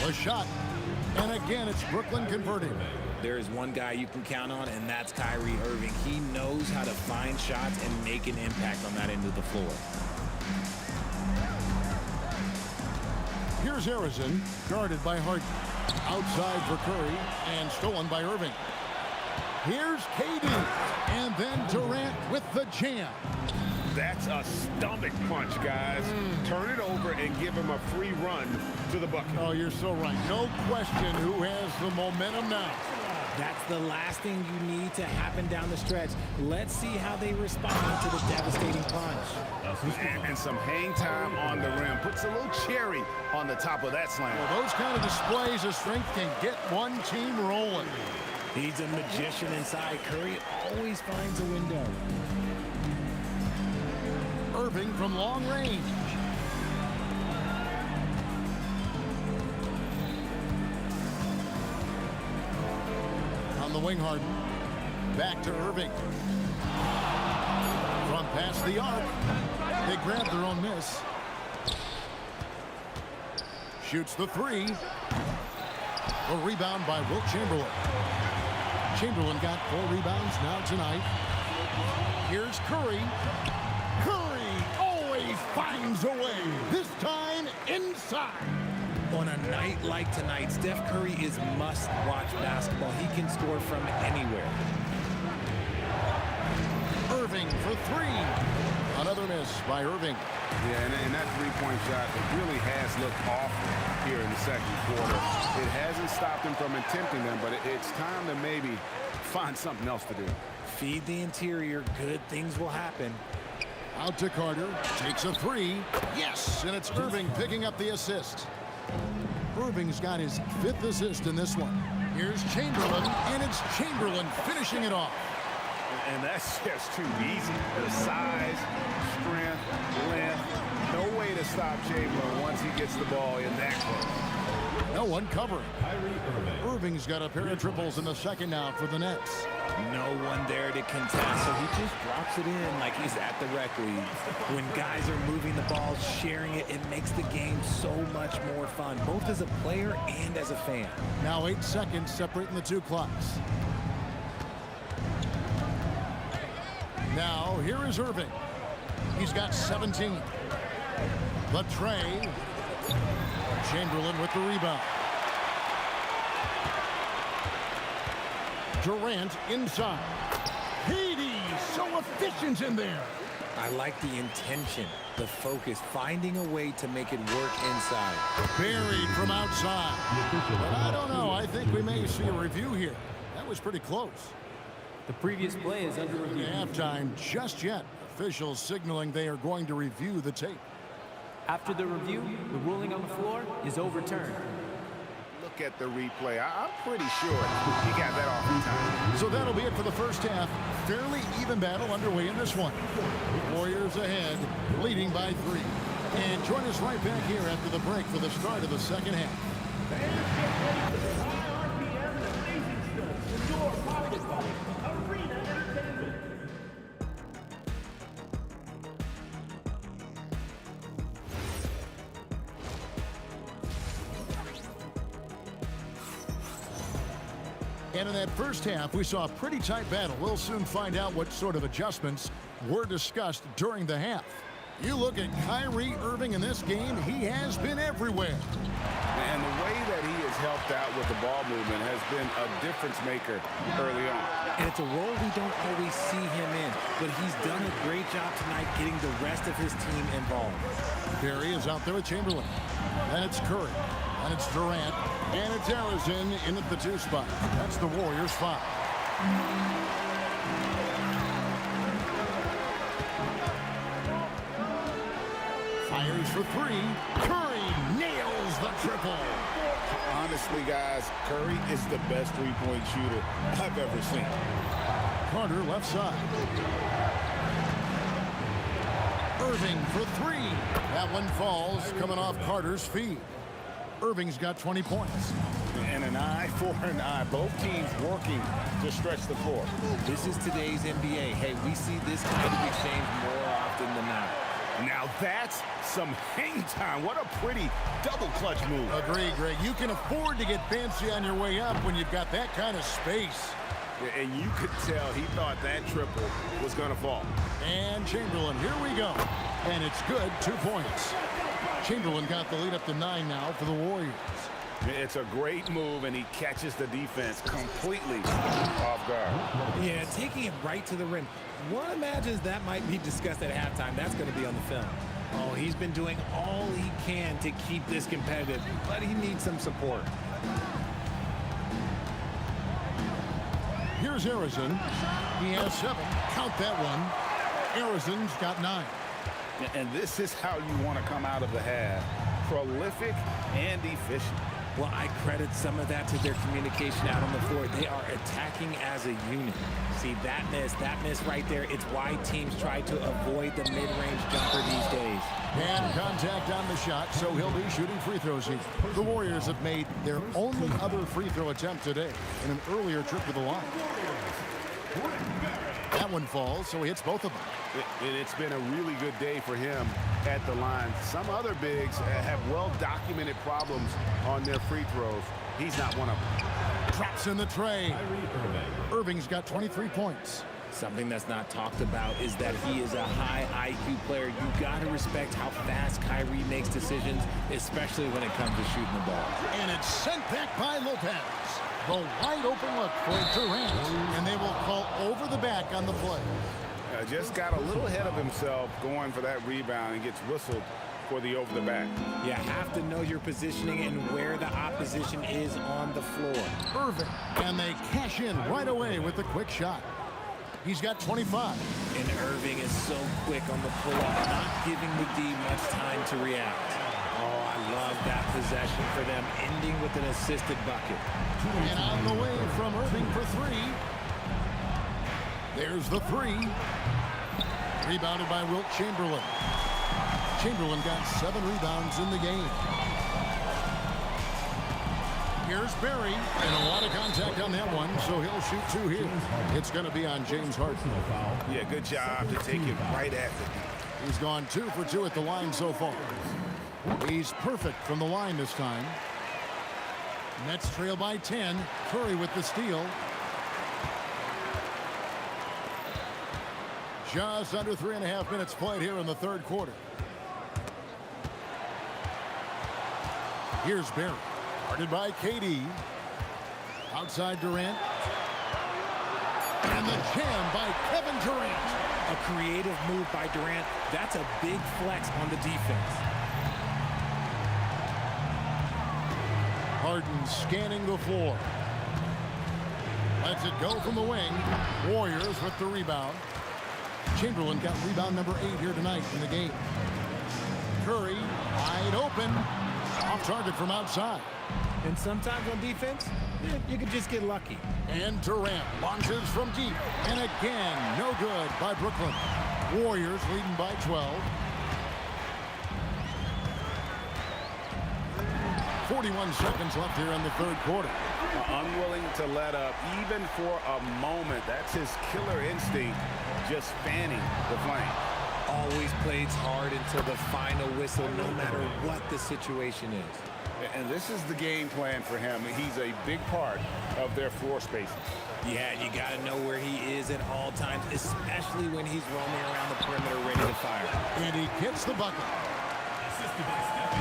A shot. And again, it's Brooklyn converting. There is one guy you can count on, and that's Kyrie Irving. He knows how to find shots and make an impact on that end of the floor. Here's Harrison, guarded by Harden. Outside for Curry, and stolen by Irving. Here's KD, and then Durant with the jam. That's a stomach punch, guys. Turn it over and give him a free run to the bucket. Oh, you're so right. No question who has the momentum now. That's the last thing you need to happen down the stretch. Let's see how they respond to the devastating punch. And some hang time on the rim. Puts a little cherry on the top of that slam. Well, those kind of displays of strength can get one team rolling. He's a magician inside. Curry always finds a window. Irving from long range. On the wing, Harden. Back to Irving. Front past the arc. They grab their own miss. Shoots the 3. A rebound by Wilt Chamberlain. Chamberlain got 4 rebounds now tonight. Here's Curry. Curry always finds a way. This time inside. On a night like tonight, Steph Curry is must-watch basketball. He can score from anywhere. Irving for 3. Another miss by Irving. Yeah, and that three-point shot, it really has looked awful here in the second quarter. It hasn't stopped him from attempting them, but it's time to maybe find something else to do. Feed the interior. Good things will happen. Out to Carter. Takes a 3. Yes, and it's Irving picking up the assist. Irving's got his 5th assist in this one. Here's Chamberlain, and it's Chamberlain finishing it off. And that's just too easy. The size, strength, length, no way to stop Chamberlain once he gets the ball in that close. No one covering. Irving's got a pair of triples in the second now for the Nets. No one there to contest, so he just drops it in like he's at the rec league. When guys are moving the ball, sharing it, it makes the game so much more fun, both as a player and as a fan. Now 8 seconds separating the two clocks. Now here is Irving. He's got 17. The tray. Chamberlain with the rebound. Durant inside. Haiti so efficient in there. I like the intention, the focus, finding a way to make it work inside. Buried from outside. But I don't know. I think we may see a review here. That was pretty close. The previous play is under review. Halftime just yet. Officials signaling they are going to review the tape. After the review, the ruling on the floor is overturned. Look at the replay. I'm pretty sure he got that off in time. So that'll be it for the first half. Fairly even battle underway in this one. Warriors ahead, leading by 3. And join us right back here after the break for the start of the second half. And in that first half, we saw a pretty tight battle. We'll soon find out what sort of adjustments were discussed during the half. You look at Kyrie Irving in this game, he has been everywhere. And the way that he has helped out with the ball movement has been a difference maker early on. And it's a role we don't always see him in, but he's done a great job tonight getting the rest of his team involved. Perry is out there with Chamberlain. And it's Curry. And it's Durant. And it's Arizona in at the 2 spot. That's the Warriors' 5. Fires for 3. Curry nails the triple. Honestly, guys, Curry is the best three-point shooter I've ever seen. Carter left side. Irving for 3. That one falls, coming off Carter's feed. Irving's got 20 points. And an eye for an eye. Both teams working to stretch the floor. This is today's NBA. Hey, we see this kind of exchange more often than not. Now that's some hang time. What a pretty double clutch move. Agree, Greg. You can afford to get fancy on your way up when you've got that kind of space. Yeah, and you could tell he thought that triple was going to fall. And Chamberlain, here we go. And it's good, 2 points. Chamberlain got the lead up to 9 now for the Warriors. It's a great move, and he catches the defense completely off guard. Yeah, taking it right to the rim. One imagines that might be discussed at halftime. That's going to be on the film. Oh, he's been doing all he can to keep this competitive, but he needs some support. Here's Arizona. He has 7. Count that one. Arizona's got 9. And this is how you want to come out of the half. Prolific and efficient. Well, I credit some of that to their communication out on the floor. They are attacking as a unit. See, that miss right there, it's why teams try to avoid the mid-range jumper these days. And contact on the shot, so he'll be shooting free throws here. The Warriors have made their only other free throw attempt today in an earlier trip to the line. That one falls, so he hits both of them. It's been a really good day for him at the line. Some other bigs have well-documented problems on their free throws. He's not one of them. Drops in the tray. Irving's got 23 points. Something that's not talked about is that he is a high IQ player. You got to respect how fast Kyrie makes decisions, especially when it comes to shooting the ball. And it's sent back by Lopez. The wide open look for Durant, and they will call over the back on the play. Just got a little ahead of himself going for that rebound and gets whistled for the over the back. You have to know your positioning and where the opposition is on the floor. Irving, and they cash in right away with the quick shot. He's got 25. And Irving is so quick on the pull-up, not giving the D much time to react. Oh, I love that possession for them, ending with an assisted bucket. And on the way from Irving for 3. There's the 3. Rebounded by Wilt Chamberlain. Chamberlain got 7 rebounds in the game. Here's Barry, and a lot of contact on that one, so he'll shoot 2 here. It's going to be on James Harden. Yeah, good job to take it right at it. He's gone 2 for 2 at the line so far. He's perfect from the line this time. Nets trail by 10. Curry with the steal. Just under 3.5 minutes played here in the third quarter. Here's Barry. Guarded by KD. Outside Durant. And the jam by Kevin Durant. A creative move by Durant. That's a big flex on the defense. Harden scanning the floor. Lets it go from the wing. Warriors with the rebound. Chamberlain got rebound number 8 here tonight in the game. Curry wide open. Off target from outside. And sometimes on defense, you could just get lucky. And Durant launches from deep. And again, no good by Brooklyn. Warriors leading by 12. 41 seconds left here in the third quarter. Unwilling to let up even for a moment. That's his killer instinct, just fanning the flame. Always plays hard until the final whistle, no matter what the situation is. And this is the game plan for him. He's a big part of their floor spaces. Yeah, you got to know where he is at all times, especially when he's roaming around the perimeter ready to fire. And he gets the bucket.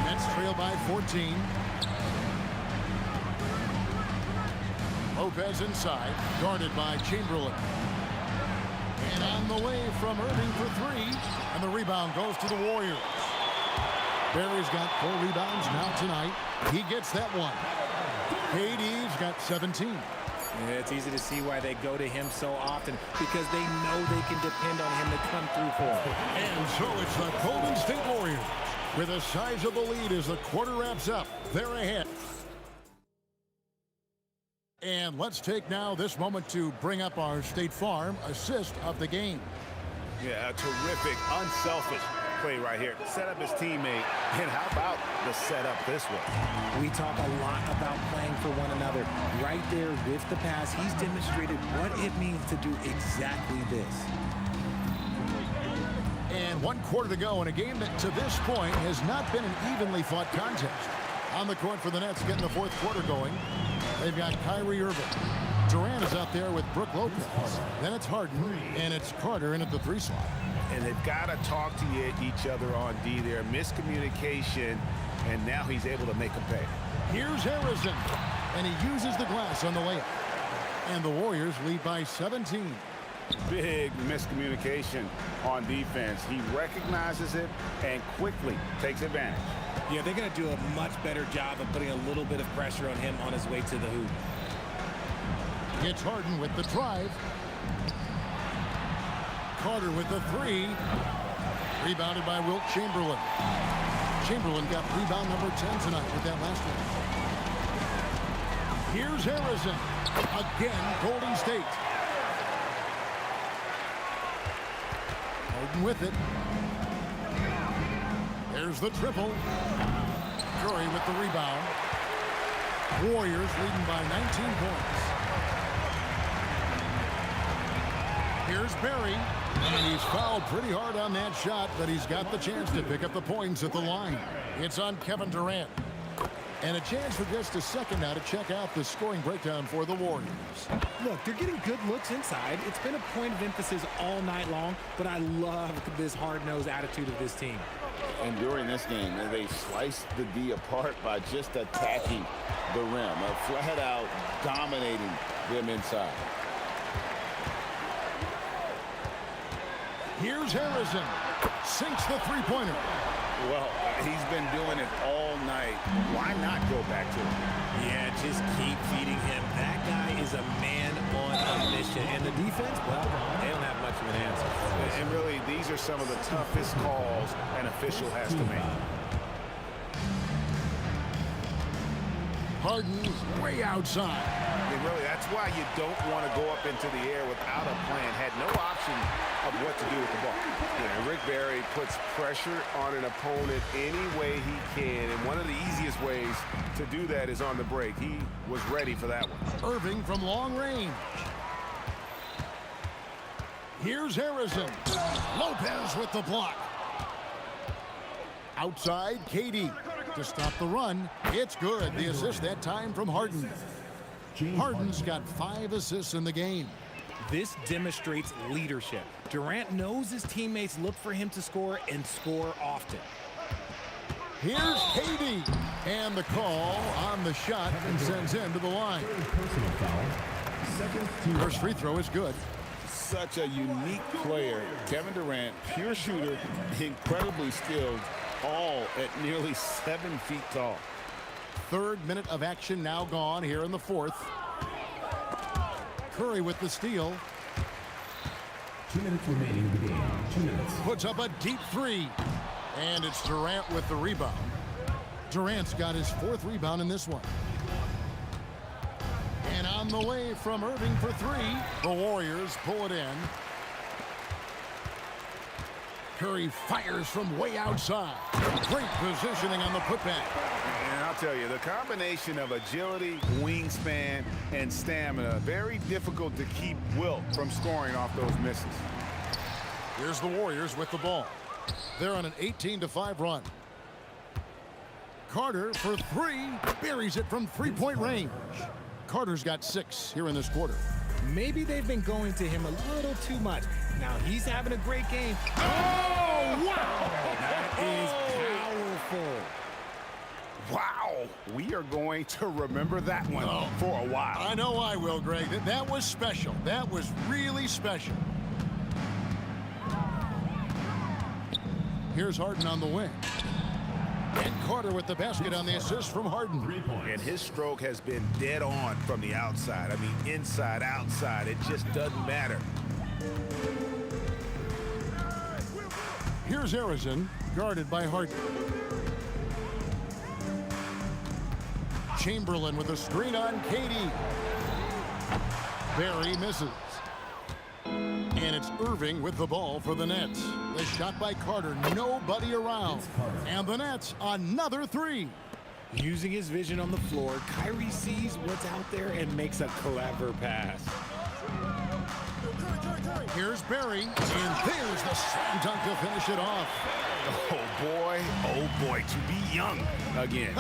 Nets trail by 14. Lopez inside, guarded by Chamberlain. And on the way from Irving for 3. And the rebound goes to the Warriors. Barry's got 4 rebounds now tonight. He gets that one. KD's got 17. Yeah, it's easy to see why they go to him so often, because they know they can depend on him to come through for them. And so it's the Golden State Warriors with the size of the lead as the quarter wraps up. They're ahead. And let's take now this moment to bring up our State Farm assist of the game. Yeah, a terrific, unselfish play right here. Set up his teammate. And how about the setup this way? We talk a lot about playing for one another. Right there with the pass, he's demonstrated what it means to do exactly this. And 1 quarter to go in a game that to this point has not been an evenly fought contest. On the court for the Nets, getting the fourth quarter going. They've got Kyrie Irving. Durant is out there with Brook Lopez. Then it's Harden, and it's Carter in at the 3 slot. And they've got to talk to each other on D there. Miscommunication, and now he's able to make a pay. Here's Harrison, and he uses the glass on the layup. And the Warriors lead by 17. Big miscommunication on defense. He recognizes it and quickly takes advantage. Yeah, they're going to do a much better job of putting a little bit of pressure on him on his way to the hoop. It's Harden with the drive. Carter with the 3. Rebounded by Wilt Chamberlain. Chamberlain got rebound number 10 tonight with that last one. Here's Harrison. Again, Golden State. Harden with it. There's the triple. Curry with the rebound. Warriors leading by 19 points. Here's Barry. And he's fouled pretty hard on that shot, but he's got the chance to pick up the points at the line. It's on Kevin Durant. And a chance for just a second now to check out the scoring breakdown for the Warriors. Look, they're getting good looks inside. It's been a point of emphasis all night long, but I love this hard-nosed attitude of this team. And during this game, they sliced the D apart by just attacking the rim, flat out dominating them inside. Here's Harrison. Sinks the three-pointer. Well, he's been doing it all night. Why not go back to him? Yeah, just keep feeding him. That guy is a man on a mission. And the defense, well, they don't have much of an answer. And really, these are some of the toughest calls an official has to make. Harden's way outside. And really, that's why you don't want to go up into the air without a plan. Had no option of what to do with the ball. Yeah, Rick Barry puts pressure on an opponent any way he can, and one of the easiest ways to do that is on the break. He was ready for that one. Irving from long range. Here's Harrison. Lopez with the block. Outside, KD. To stop the run, it's good. The assist that time from Harden. Harden's got 5 assists in the game. This demonstrates leadership. Durant knows his teammates look for him to score and score often. Here's KD, and the call on the shot and sends him to the line. Personal foul. First free throw is good. Such a unique player. Kevin Durant, pure shooter, incredibly skilled, all at nearly 7 feet tall. Third minute of action now gone here in the fourth. Curry with the steal. 2 minutes remaining in the game. 2 minutes. Puts up a deep three. And it's Durant with the rebound. Durant's got his 4th rebound in this one. And on the way from Irving for 3. The Warriors pull it in. Curry fires from way outside. Great positioning on the putback. And I'll tell you, the combination of agility, wingspan, and stamina, very difficult to keep Wilt from scoring off those misses. Here's the Warriors with the ball. They're on an 18-5 run. Carter for 3. Buries it from 3-point range. Carter's got 6 here in this quarter. Maybe they've been going to him a little too much. Now he's having a great game. Oh, wow! That is powerful. Wow, we are going to remember that one for a while. I know I will, Greg. That was special. That was really special. Here's Harden on the wing. And Carter with the basket on the assist from Harden. And his stroke has been dead on from the outside. I mean, inside, outside, it just doesn't matter. Here's Harrison, guarded by Harden. Chamberlain with a screen on KD. Barry misses. And it's Irving with the ball for the Nets. The shot by Carter, nobody around. And the Nets, another 3. Using his vision on the floor, Kyrie sees what's out there and makes a clever pass. Here's Barry, and there's the slam dunk to finish it off. Oh boy, to be young again.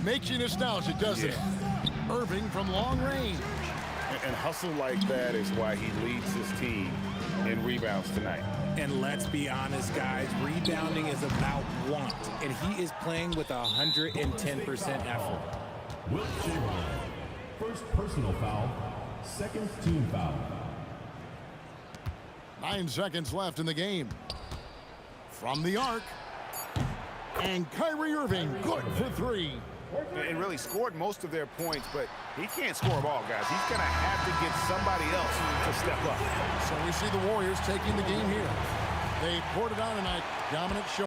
Makes you nostalgic, doesn't it? Irving from long range. And hustle like that is why he leads his team in rebounds tonight. And let's be honest, guys, rebounding is about want, and he is playing with 110% effort. Wilt Chamberlain. First personal foul. Second team foul. 9 seconds left in the game. From the arc. And Kyrie Irving, good for 3. And really scored most of their points, but he can't score them all, guys. He's going to have to get somebody else to step up. So we see the Warriors taking the game here. They poured it on tonight. Dominant show.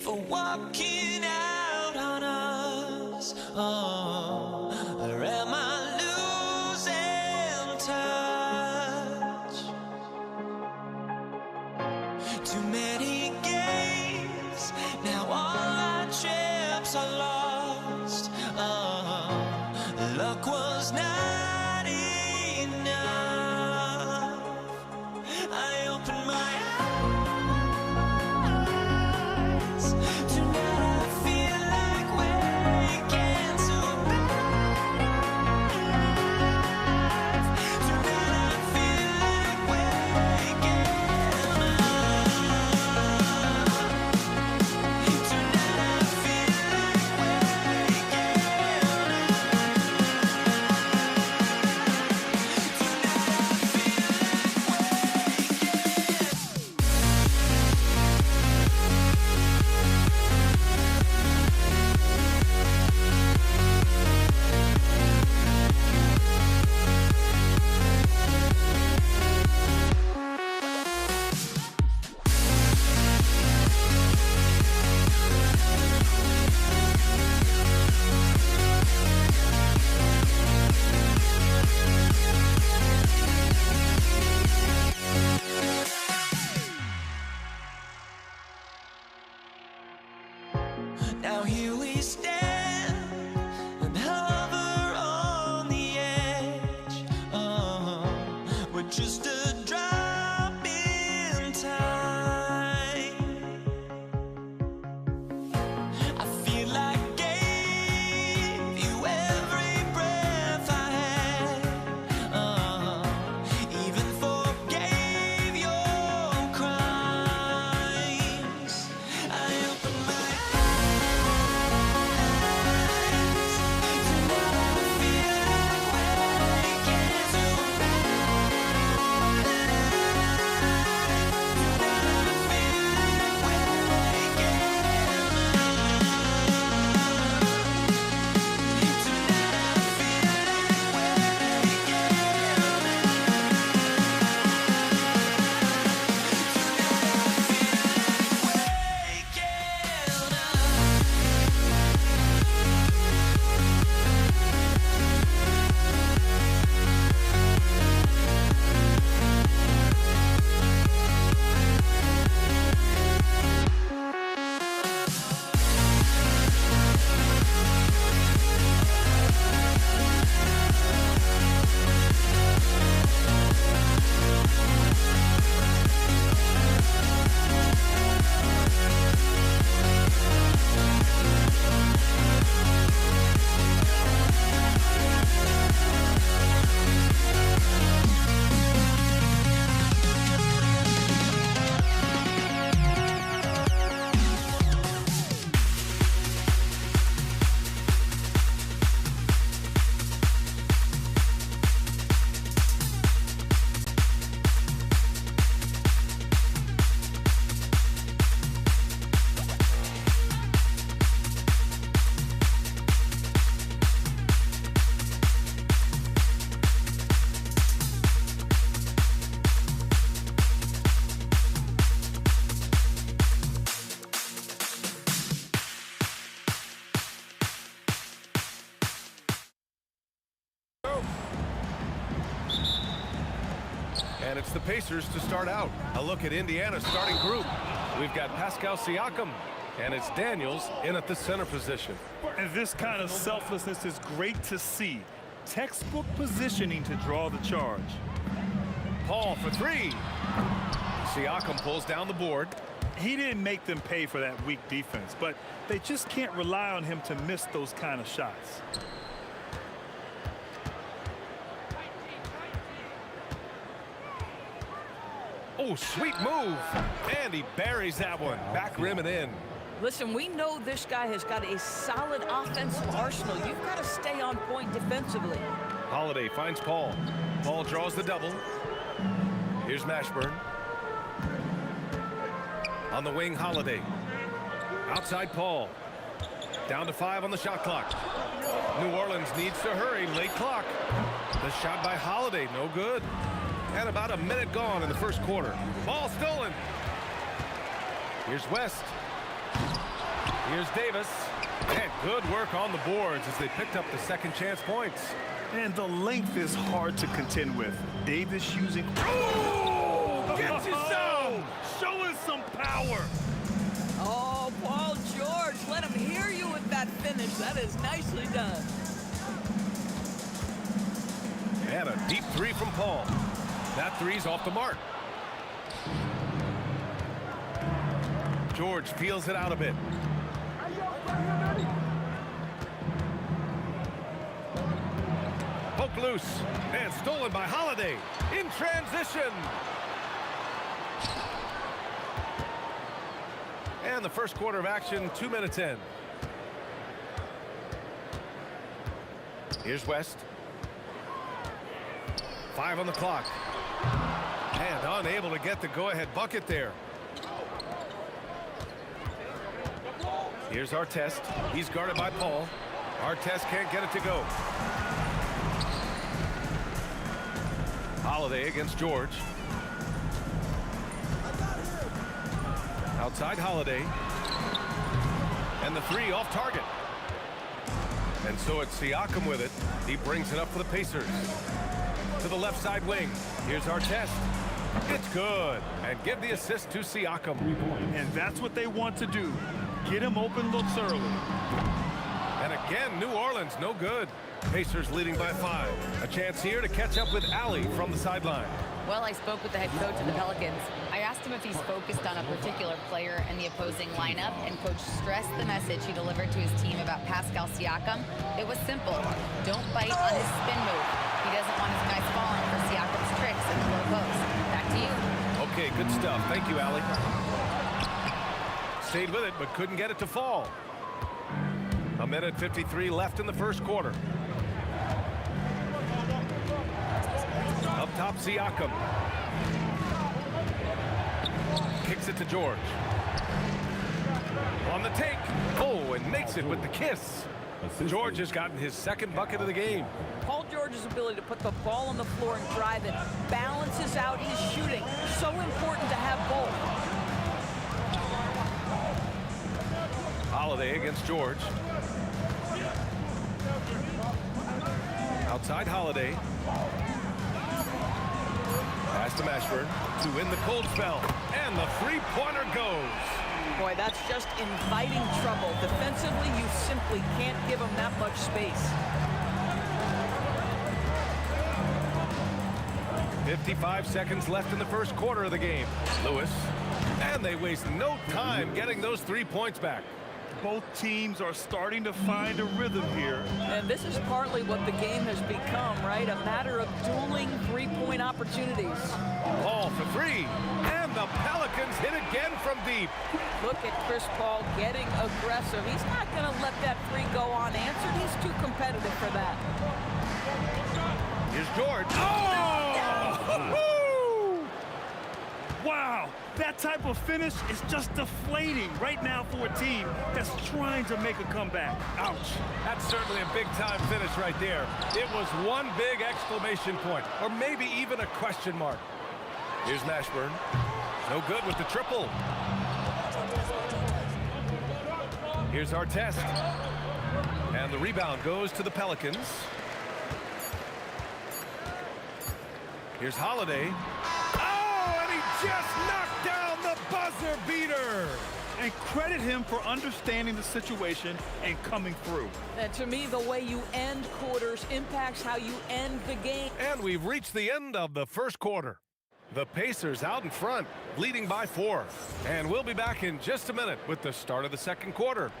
for walking out on us? Oh, or am I losing touch? Too many games, now all our chips are lost. Oh, luck was not enough. I opened my now here we stand and hover on the edge. Oh, we're just a drop in time. I feel like I gave you every breath I had. Even forgave your crimes. I opened my eyes. And it's the Pacers to start out. A look at Indiana's starting group. We've got Pascal Siakam, and it's Daniels in at the center position. And this kind of selflessness is great to see. Textbook positioning to draw the charge. Paul for three. Siakam pulls down the board. He didn't make them pay for that weak defense, but they just can't rely on him to miss those kind of shots. Oh, sweet move. And he buries that one. Back rim and in. Listen, we know this guy has got a solid offensive arsenal. You've got to stay on point defensively. Holiday finds Paul. Paul draws the double. Here's Mashburn. On the wing, Holiday. Outside Paul. Down to 5 on the shot clock. New Orleans needs to hurry. Late clock. The shot by Holiday, no good. And about a minute gone in the first quarter. Ball stolen. Here's West. Here's Davis. And good work on the boards as they picked up the second chance points. And the length is hard to contend with. Davis using... Oh! Gets you some! Showing some power. Oh, Paul George, let him hear you with that finish. That is nicely done. And a deep three from Paul. That three's off the mark. George feels it out a bit. Poke loose and stolen by Holiday in transition. And the first quarter of action, 2 minutes in. Here's West. 5 on the clock. And unable to get the go-ahead bucket there. Here's Artest. He's guarded by Paul. Artest can't get it to go. Holiday against George. Outside Holiday. And the three off target. And so it's Siakam with it. He brings it up for the Pacers. To the left side wing. Here's Artest. It's good. And give the assist to Siakam. And that's what they want to do. Get him open looks early. And again, New Orleans, no good. Pacers leading by 5. A chance here to catch up with Allie from the sideline. Well, I spoke with the head coach of the Pelicans. I asked him if he's focused on a particular player in the opposing lineup, and coach stressed the message he delivered to his team about Pascal Siakam. It was simple. Don't bite on his spin move. He doesn't want his guys falling for Siakam's tricks in the low post. Back to you. Okay, good stuff. Thank you, Allie. Stayed with it, but couldn't get it to fall. A minute 53 left in the first quarter. Up top, Siakam. Kicks it to George. On the take. Oh, and makes it with the kiss. George has gotten his second bucket of the game. Paul George's ability to put the ball on the floor and drive it balances out his shooting. So important to have both. Holiday against George. Outside Holiday. Pass to Mashburn to win the cold spell. And the three-pointer goes. Boy, that's just inviting trouble. Defensively, you simply can't give him that much space. 55 seconds left in the first quarter of the game. Lewis. And they waste no time getting those 3 points back. Both teams are starting to find a rhythm here. And this is partly what the game has become, right? A matter of dueling three-point opportunities. Paul for three. And the Pelicans hit again from deep. Look at Chris Paul getting aggressive. He's not going to let that three go unanswered. He's too competitive for that. Here's George. Oh! Wow, that type of finish is just deflating right now for a team that's trying to make a comeback. Ouch. That's certainly a big-time finish right there. It was one big exclamation point, or maybe even a question mark. Here's Mashburn. No good with the triple. Here's Artest. And the rebound goes to the Pelicans. Here's Holiday. just knocked down the buzzer beater. And credit him for understanding the situation and coming through. And to me, the way you end quarters impacts how you end the game. And we've reached the end of the first quarter. The Pacers out in front, leading by 4. And we'll be back in just a minute with the start of the second quarter.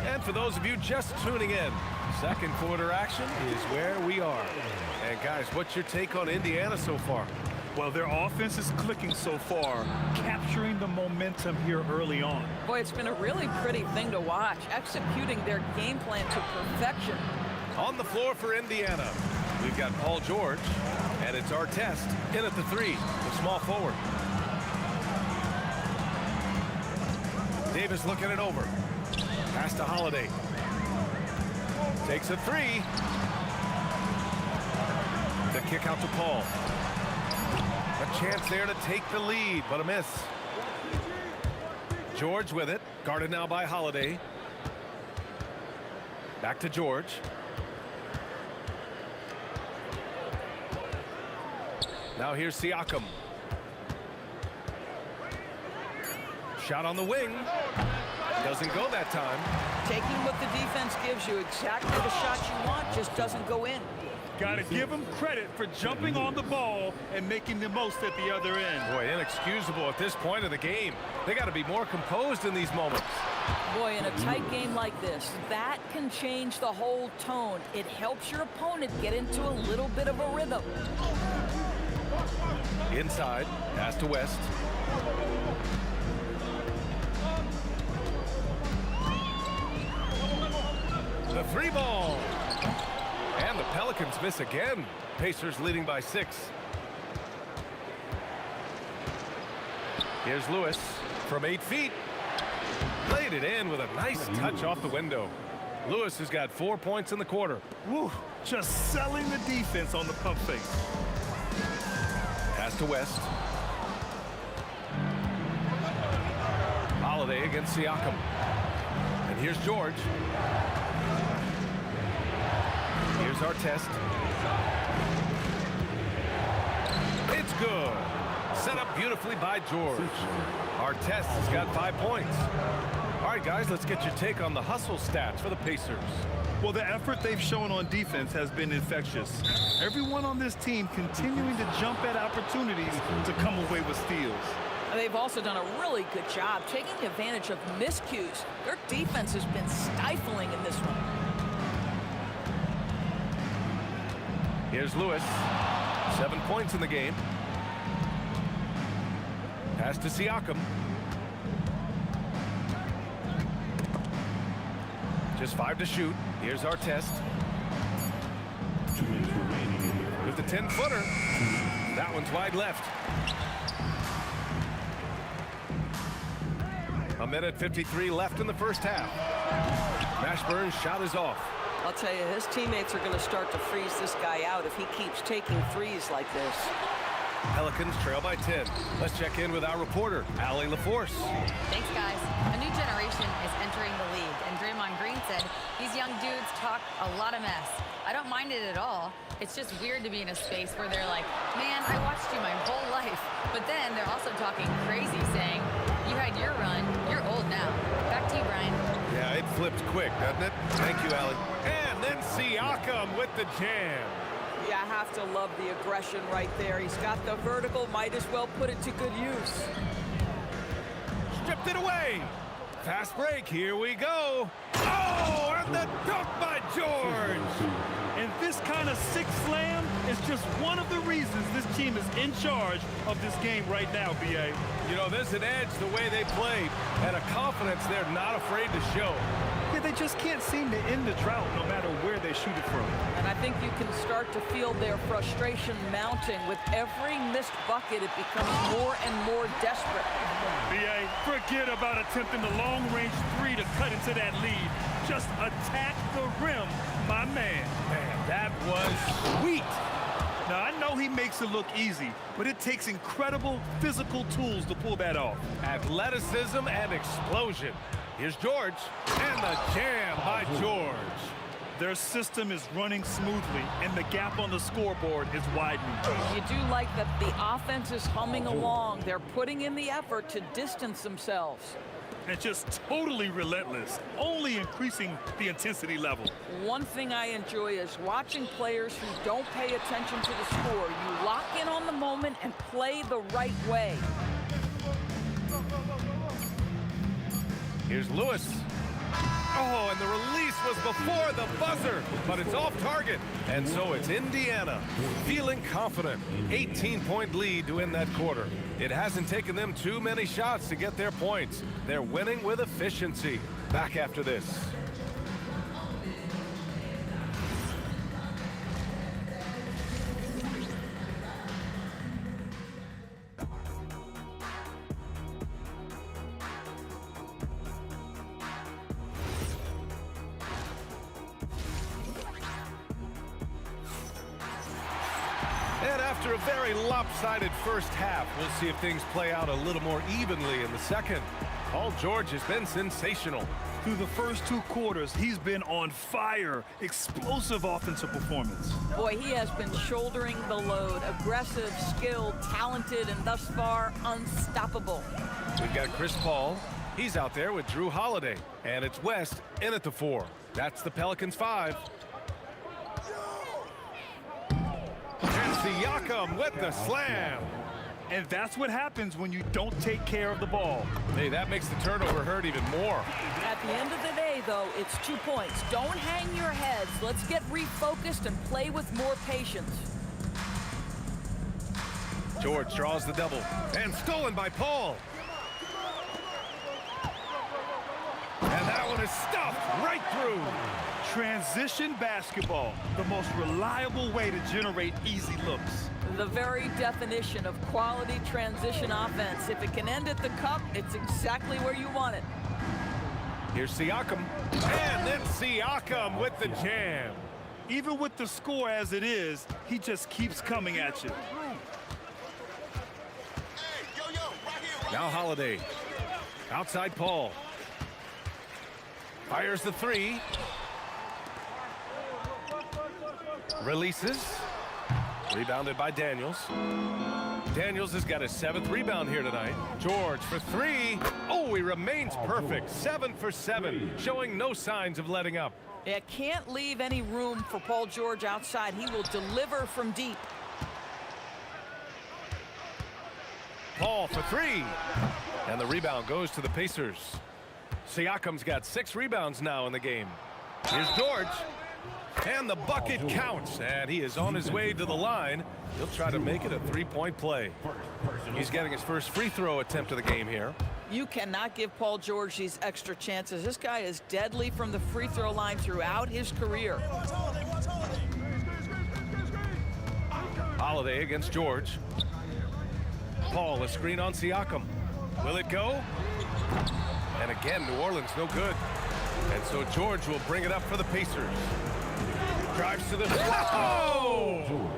And for those of you just tuning in, second quarter action is where we are. And guys, what's your take on Indiana so far? Well, their offense is clicking so far, capturing the momentum here early on. Boy, it's been a really pretty thing to watch, executing their game plan to perfection. On the floor for Indiana, we've got Paul George, and it's Artest in at the 3, the small forward. Davis looking it over. Pass to Holiday. Takes a 3. The kick out to Paul. A chance there to take the lead, but a miss. George with it, guarded now by Holiday. Back to George. Now here's Siakam. Shot on the wing. Doesn't go that time. Taking what the defense gives you, exactly the shot you want, just doesn't go in. Got to give him credit for jumping on the ball and making the most at the other end. Boy, inexcusable at this point of the game. They got to be more composed in these moments. Boy, in a tight game like this, that can change the whole tone. It helps your opponent get into a little bit of a rhythm. Inside, pass to West. The 3 ball. And the Pelicans miss again. Pacers leading by 6. Here's Lewis from 8 feet. Played it in with a nice touch off the window. Lewis has got 4 points in the quarter. Woo, just selling the defense on the pump fake. Pass to West. Holiday against Siakam. And here's George. Here's Artest. It's good. Set up beautifully by George. Artest has got 5 points. All right, guys, let's get your take on the hustle stats for the Pacers. Well, the effort they've shown on defense has been infectious. Everyone on this team continuing to jump at opportunities to come away with steals. They've also done a really good job taking advantage of miscues. Their defense has been stifling in this one. Here's Lewis. 7 points in the game. Pass to Siakam. Just 5 to shoot. Here's Artest. With the 10-footer. That one's wide left. A minute 53 left in the first half. Mashburn's shot is off. I'll tell you, his teammates are going to start to freeze this guy out if he keeps taking threes like this. Pelicans trail by 10. Let's check in with our reporter, Allie LaForce. Thanks, guys. A new generation is entering the league, and Draymond Green said these young dudes talk a lot of mess. I don't mind it at all. It's just weird to be in a space where they're like, man, I watched you my whole life. But then they're also talking crazy, saying, you had your run, you're old now. Back to you, Brian. Yeah, it flipped quick, doesn't it? Thank you, Allie. And then Siakam with the jam. Yeah, I have to love the aggression right there. He's got the vertical, might as well put it to good use. Stripped it away. Fast break, here we go. Oh, and the dunk by George. And this kind of sick slam is just one of the reasons this team is in charge of this game right now, B.A. You know, there's an edge the way they play and a confidence they're not afraid to show. Yeah, they just can't seem to end the drought no matter where they shoot it from. And I think you can start to feel their frustration mounting. With every missed bucket, it becomes more and more desperate. B.A., forget about attempting the long-range 3 to cut into that lead. Just attack the rim, my man. Man, that was sweet. Now, I know he makes it look easy, but it takes incredible physical tools to pull that off. Athleticism and explosion. Here's George, and the jam by George. Their system is running smoothly, and the gap on the scoreboard is widening. You do like that the offense is humming along. They're putting in the effort to distance themselves. And just totally relentless, only increasing the intensity level. One thing I enjoy is watching players who don't pay attention to the score. You lock in on the moment and play the right way. Here's Lewis. Oh, and the release was before the buzzer, but it's off target. And so it's Indiana feeling confident. 18-point lead to win that quarter. It hasn't taken them too many shots to get their points. They're winning with efficiency. Back after this. And after a very lopsided first half, we'll see if things play out a little more evenly in the second. Paul George has been sensational. Through the first 2 quarters, he's been on fire. Explosive offensive performance. Boy, he has been shouldering the load. Aggressive, skilled, talented, and thus far, unstoppable. We've got Chris Paul. He's out there with Drew Holiday. And it's West in at the 4. That's the Pelicans 5. And Siakam with the slam. And that's what happens when you don't take care of the ball. Hey, that makes the turnover hurt even more. At the end of the day, though, it's 2 points. Don't hang your heads. Let's get refocused and play with more patience. George draws the double. And stolen by Paul. And that one is stuffed right through. Transition basketball, the most reliable way to generate easy looks. The very definition of quality transition offense. If it can end at the cup, it's exactly where you want it. Here's Siakam. And then Siakam with the jam. Even with the score as it is, he just keeps coming at you. Now Holiday. Outside Paul. Fires the 3. Releases. Rebounded by Daniels. Daniels has got his 7th rebound here tonight. George for 3. Oh, he remains perfect. 7 for 7, showing no signs of letting up. It can't leave any room for Paul George outside. He will deliver from deep. Paul for 3. And the rebound goes to the Pacers. Siakam's got 6 rebounds now in the game. Here's George. And the bucket counts, and he is on his way to the line. He'll try to make it a 3-point play. He's getting his first free throw attempt of the game here. You cannot give Paul George these extra chances. This guy is deadly from the free throw line throughout his career. Holiday against George. Paul, a screen on Siakam. Will it go? And again, New Orleans no good. And so George will bring it up for the Pacers. Drives to the... Oh!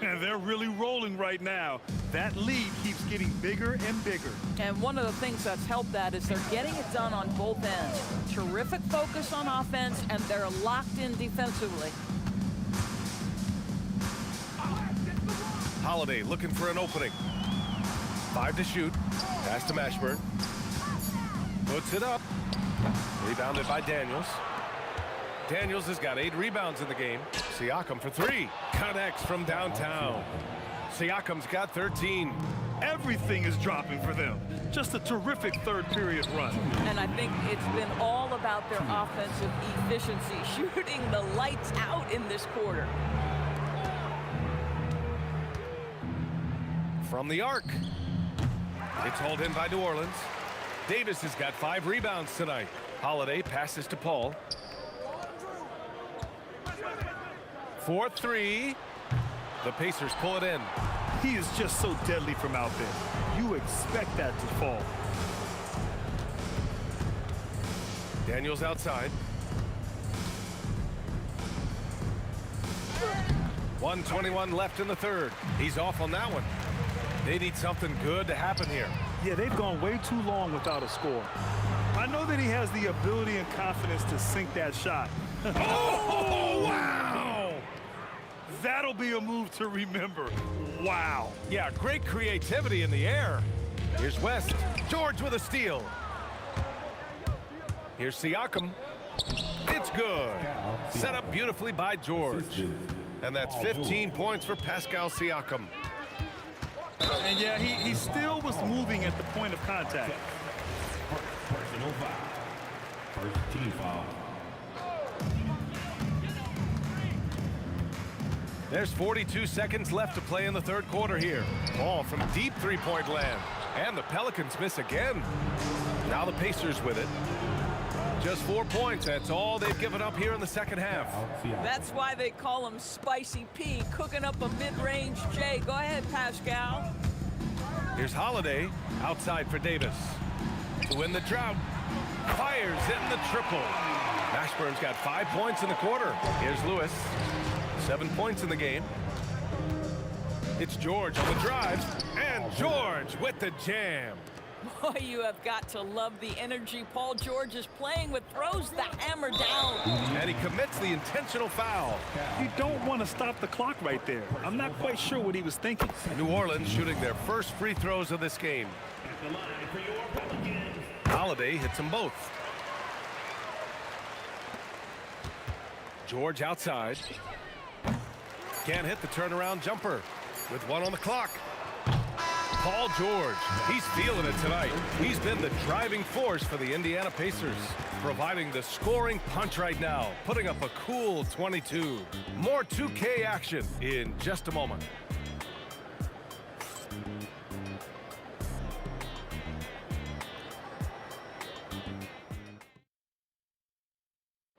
And they're really rolling right now. That lead keeps getting bigger and bigger. And one of the things that's helped that is they're getting it done on both ends. Terrific focus on offense, and they're locked in defensively. Holiday looking for an opening. 5 to shoot. Pass to Mashburn. Puts it up. Rebounded by Daniels. Daniels has got 8 rebounds in the game. Siakam for 3. Connects from downtown. Siakam's got 13. Everything is dropping for them. Just a terrific third period run. And I think it's been all about their offensive efficiency, shooting the lights out in this quarter. From the arc. It's hauled in by New Orleans. Davis has got 5 rebounds tonight. Holiday passes to Paul. 4-3. The Pacers pull it in. He is just so deadly from out there. You expect that to fall. Daniels outside. 1:21 left in the third. He's off on that one. They need something good to happen here. Yeah, they've gone way too long without a score. I know that he has the ability and confidence to sink that shot, Oh, wow! That'll be a move to remember. Wow. Yeah, great creativity in the air. Here's West. George with a steal. Here's Siakam. It's good. Set up beautifully by George. And that's 15 points for Pascal Siakam. And yeah, he still was moving at the point of contact. Personal foul. First team foul. There's 42 seconds left to play in the third quarter here. Ball from deep three-point land. And the Pelicans miss again. Now the Pacers with it. Just 4 points. That's all they've given up here in the second half. That's why they call him Spicy P, cooking up a mid-range J. Go ahead, Pascal. Here's Holiday outside for Davis. To win the drought. Fires in the triple. Mashburn's got 5 points in the quarter. Here's Lewis. 7 points in the game. It's George on the drive. And George with the jam. Boy, you have got to love the energy Paul George is playing with. Throws the hammer down. And he commits the intentional foul. You don't want to stop the clock right there. I'm not quite sure what he was thinking. New Orleans shooting their first free throws of this game. Holiday hits them both. George outside. Can't hit the turnaround jumper with 1 on the clock. Paul George, he's feeling it tonight. He's been the driving force for the Indiana Pacers, providing the scoring punch right now, putting up a cool 22. More 2K action in just a moment.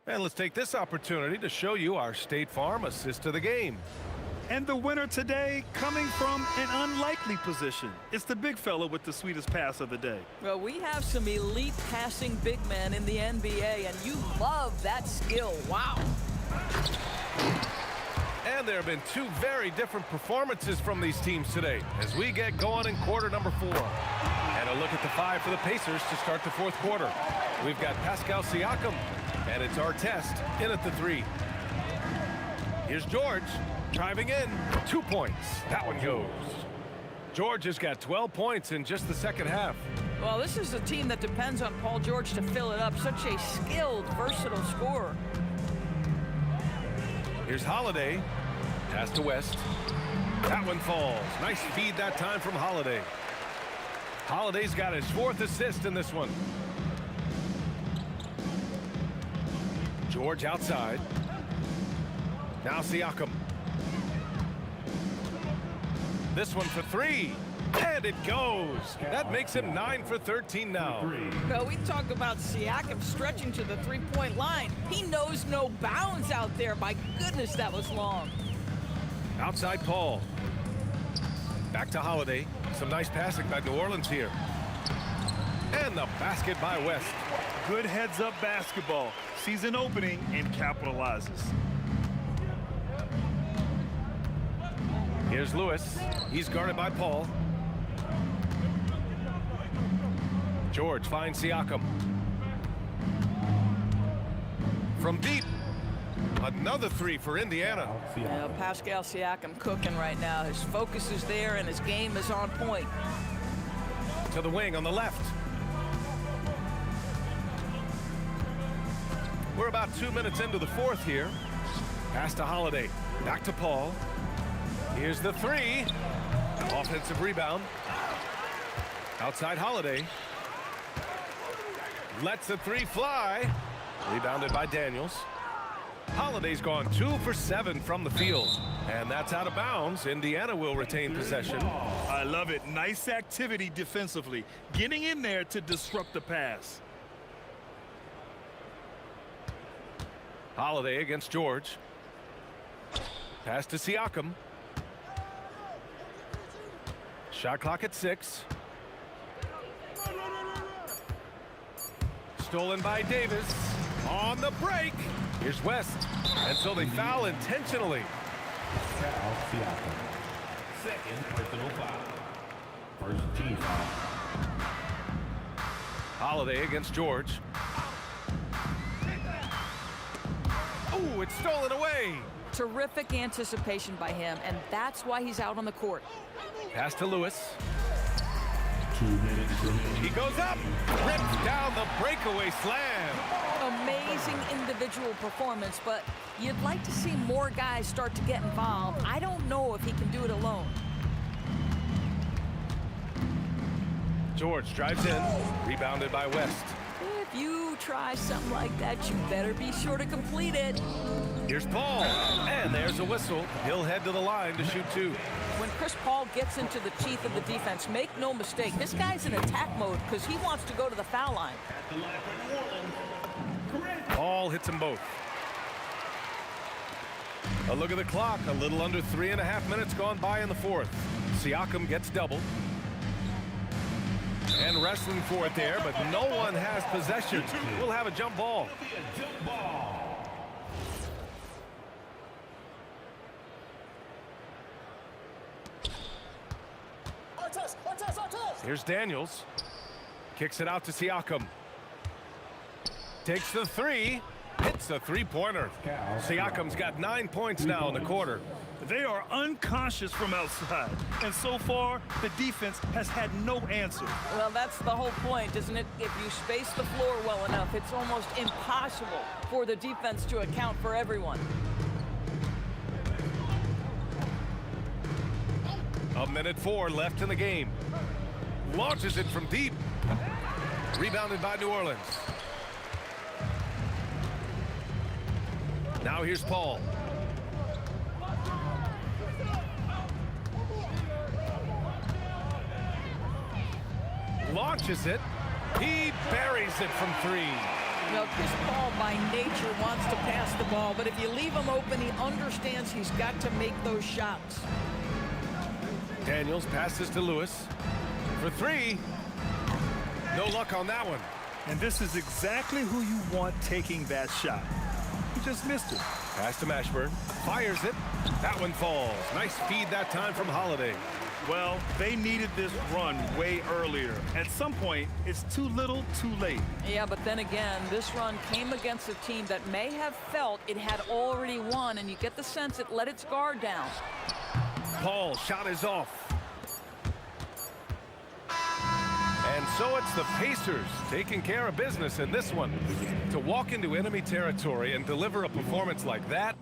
And let's take this opportunity to show you our State Farm assist to the game. And the winner today coming from an unlikely position. It's the big fella with the sweetest pass of the day. Well, we have some elite passing big men in the NBA, and you love that skill. Wow. And there have been 2 very different performances from these teams today as we get going in quarter number 4. And a look at the 5 for the Pacers to start the fourth quarter. We've got Pascal Siakam, and it's our test in at the 3. Here's George. Driving in, 2 points. That one goes. George has got 12 points in just the second half. Well, this is a team that depends on Paul George to fill it up. Such a skilled, versatile scorer. Here's Holiday. Pass to West. That one falls. Nice feed that time from Holiday. Holiday's got his 4th assist in this one. George outside. Now Siakam. This one for 3. And it goes. That makes him 9 for 13 now. Well, we talk about Siakam stretching to the three-point line. He knows no bounds out there. My goodness, that was long. Outside Paul. Back to Holiday. Some nice passing by New Orleans here. And the basket by West. Good heads-up basketball. Sees an opening and capitalizes. Here's Lewis. He's guarded by Paul. George finds Siakam. From deep. Another 3 for Indiana. Yeah, Pascal Siakam cooking right now. His focus is there and his game is on point. To the wing on the left. We're about 2 minutes into the fourth here. Pass to Holiday. Back to Paul. Here's the 3. Offensive rebound. Outside Holiday. Lets the 3 fly. Rebounded by Daniels. Holiday's gone 2 for 7 from the field. And that's out of bounds. Indiana will retain possession. I love it. Nice activity defensively. Getting in there to disrupt the pass. Holiday against George. Pass to Siakam. Shot clock at 6. Stolen by Davis. On the break. Here's West. And so they foul intentionally. Foul Siakam. Second personal foul. First team foul. Holiday against George. Ooh, it's stolen away. Terrific anticipation by him, and that's why he's out on the court. Pass to Lewis. 2 minutes remaining. He goes up, rips down the breakaway slam. Amazing individual performance, but you'd like to see more guys start to get involved. I don't know if he can do it alone. George drives in, rebounded by West. If you try something like that, you better be sure to complete it. Here's Paul, and there's a whistle. He'll head to the line to shoot 2. When Chris Paul gets into the teeth of the defense, make no mistake, this guy's in attack mode because he wants to go to the foul line. Paul hits them both. A look at the clock, a little under 3.5 minutes gone by in the fourth. Siakam gets doubled. And wrestling for it there, but no one has possession. We'll have a jump ball. Here's Daniels. Kicks it out to Siakam. Takes the 3. Hits a 3-pointer. Siakam's got 9 points now in the quarter. They are unconscious from outside, and so far, the defense has had no answer. Well, that's the whole point, isn't it? If you space the floor well enough, it's almost impossible for the defense to account for everyone. A minute 4 left in the game. Launches it from deep. Rebounded by New Orleans. Now here's Paul. Launches it. He buries it from 3. Well, Chris Paul by nature wants to pass the ball, but if you leave him open, he understands he's got to make those shots. Daniels passes to Lewis for 3. No luck on that one. And this is exactly who you want taking that shot. He just missed it. Pass to Mashburn. Fires it. That one falls. Nice feed that time from Holiday. Well, they needed this run way earlier. At some point, it's too little, too late. Yeah, but then again, this run came against a team that may have felt it had already won, and you get the sense it let its guard down. Paul, shot is off. And so it's the Pacers taking care of business in this one. To walk into enemy territory and deliver a performance like that.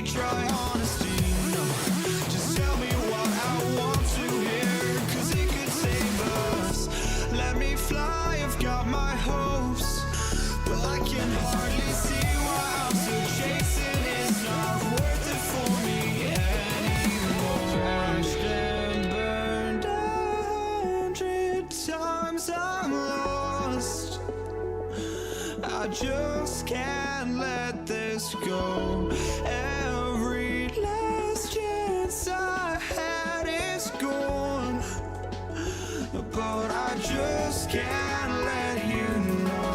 try honesty, no. Just tell me what I want to hear, 'cause it could save us. Let me fly, I've got my hopes, but I can hardly see why I'm still chasing. It's not worth it for me anymore. Crashed and burned 100 times, I'm lost. I just can't let this go. Every last chance I had is gone, but I just can't let you know.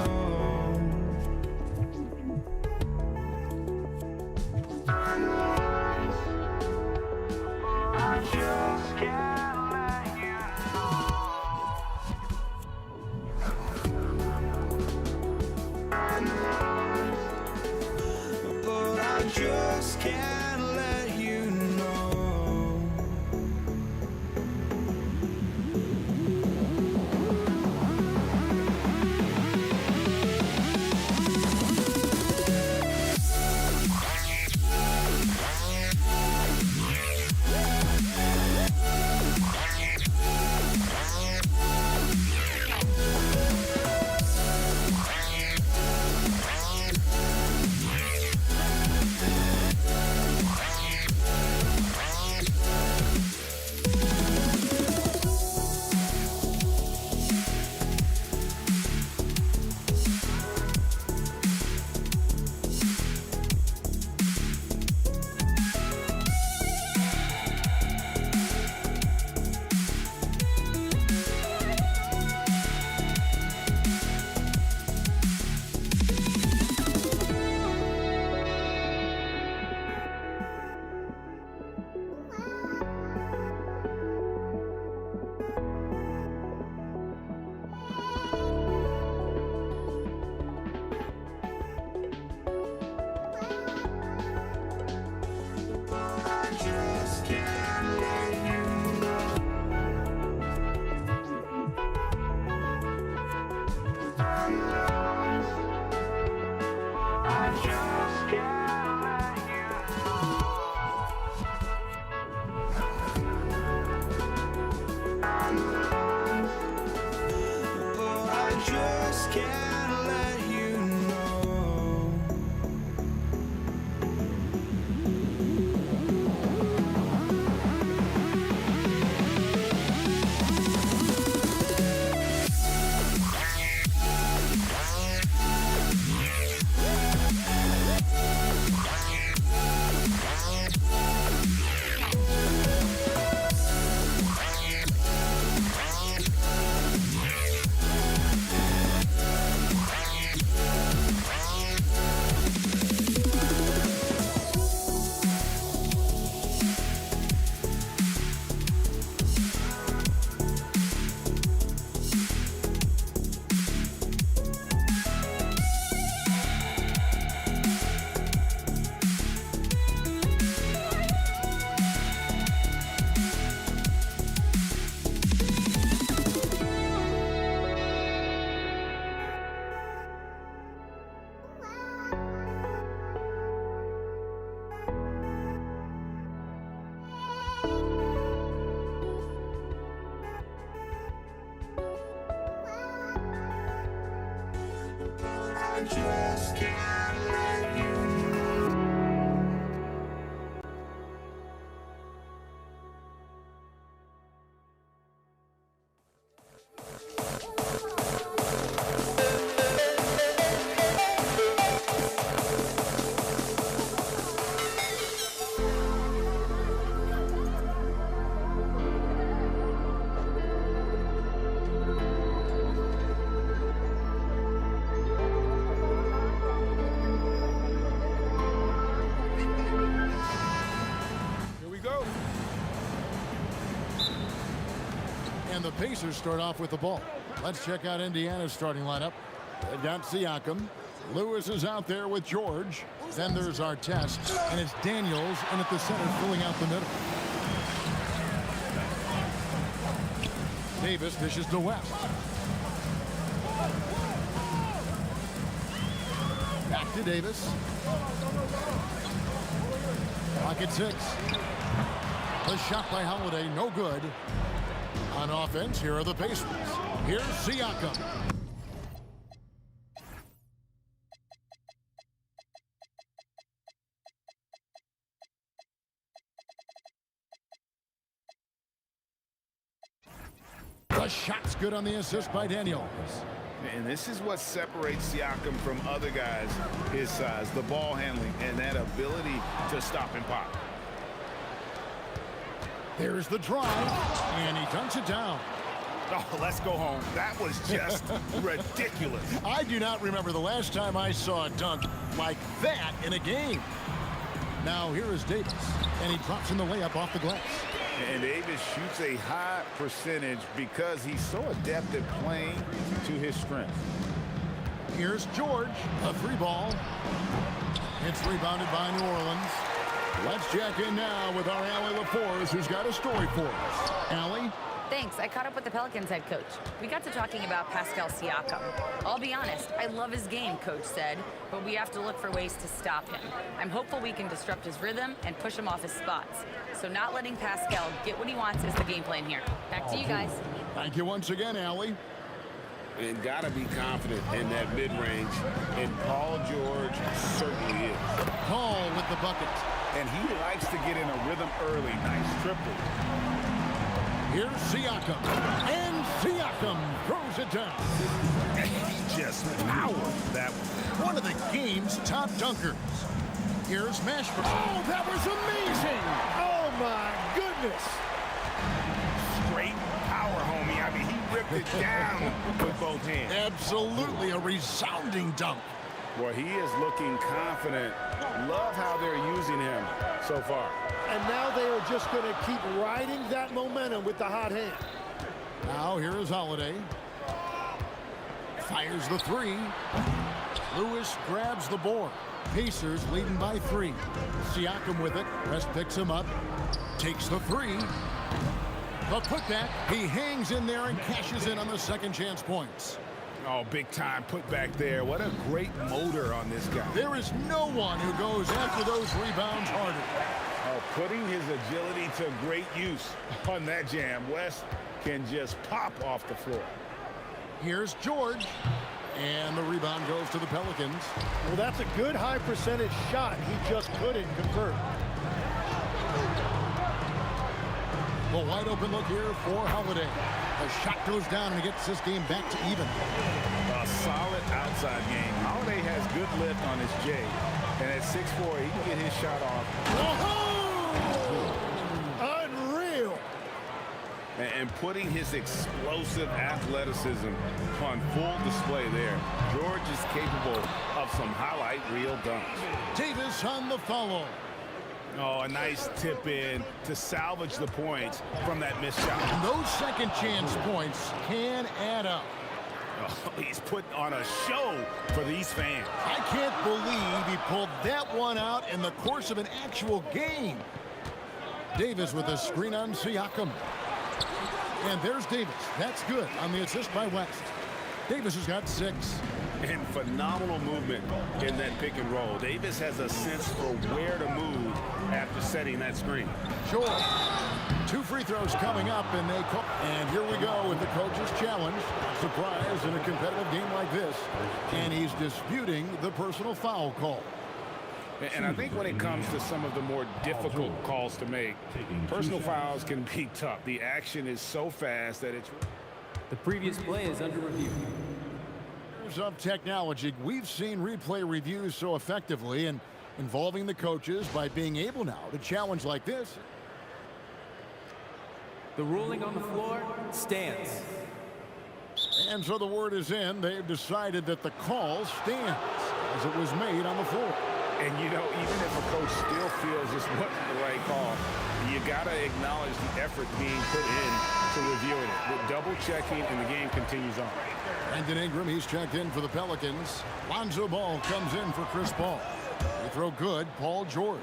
I just can't let you know. But I just can't let you know. just can't let you know. And the Pacers start off with the ball. Let's check out Indiana's starting lineup. They've got Siakam. Lewis is out there with George. Then there's Artest. And it's Daniels in at the center filling out the middle. Davis dishes to West. Back to Davis. Clock at 6. The shot by Holiday, no good. On offense, here are the Pacers. Here's Siakam. The shot's good on the assist by Daniels. And this is what separates Siakam from other guys his size, the ball handling and that ability to stop and pop. There's the drive, and he dunks it down. Oh, let's go home. That was just ridiculous. I do not remember the last time I saw a dunk like that in a game. Now here is Davis, and he drops in the layup off the glass. And Davis shoots a high percentage because he's so adept at playing to his strength. Here's George, a 3-ball. It's rebounded by New Orleans. Let's check in now with our Allie LaForce, who's got a story for us. Allie? Thanks. I caught up with the Pelicans head coach. We got to talking about Pascal Siakam. I'll be honest, I love his game, coach said, but we have to look for ways to stop him. I'm hopeful we can disrupt his rhythm and push him off his spots. So not letting Pascal get what he wants is the game plan here. Back to you guys. Thank you once again, Allie. And got to be confident in that mid-range, and Paul George certainly is. Paul with the bucket. And he likes to get in a rhythm early. Nice triple. Here's Siakam. And Siakam throws it down. He just powered that one. One of the game's top dunkers. Here's Mashburn. Oh, that was amazing. Oh, my goodness. Straight power, homie. I mean, he ripped it down with both hands. Absolutely a resounding dunk. Well, he is looking confident. Love how they're using him so far. And now they are just going to keep riding that momentum with the hot hand. Now here is Holiday. Fires the 3. Lewis grabs the board. Pacers leading by 3. Siakam with it. West picks him up. Takes the 3. The putback. He hangs in there and cashes in on the second chance points. Oh, big time put back there. What a great motor on this guy. There is no one who goes after those rebounds harder. Oh, putting his agility to great use on that jam. West can just pop off the floor. Here's George. And the rebound goes to the Pelicans. Well, that's a good high percentage shot. He just couldn't convert. A wide open look here for Holiday. The shot goes down and he gets this game back to even. A solid outside game. Holiday has good lift on his J. And at 6'4", he can get his shot off. Whoa! Unreal! And putting his explosive athleticism on full display there. George is capable of some highlight reel dunks. Davis on the follow. Oh, a nice tip in to salvage the points from that missed shot. And those second chance points can add up. Oh, he's putting on a show for these fans. I can't believe he pulled that one out in the course of an actual game. Davis with a screen on Siakam. And there's Davis. That's good on the assist by West. Davis has got 6. And phenomenal movement in that pick and roll. Davis has a sense for where to move after setting that screen. Sure. 2 free throws coming up, and they call. And here we go with the coach's challenge. Surprise in a competitive game like this. And he's disputing the personal foul call. And I think when it comes to some of the more difficult calls to make, personal fouls can be tough. The action is so fast that it's... The previous play is under review. Of technology, we've seen replay reviews so effectively and involving the coaches by being able now to challenge like this. The ruling on the floor stands. And so the word is in. They've decided that the call stands as it was made on the floor. And, you know, even if a coach still feels this wasn't the right call, you got to acknowledge the effort being put in to reviewing it. With double checking, and the game continues on. Brandon Ingram, he's checked in for the Pelicans. Lonzo Ball comes in for Chris Paul. They throw good, Paul George.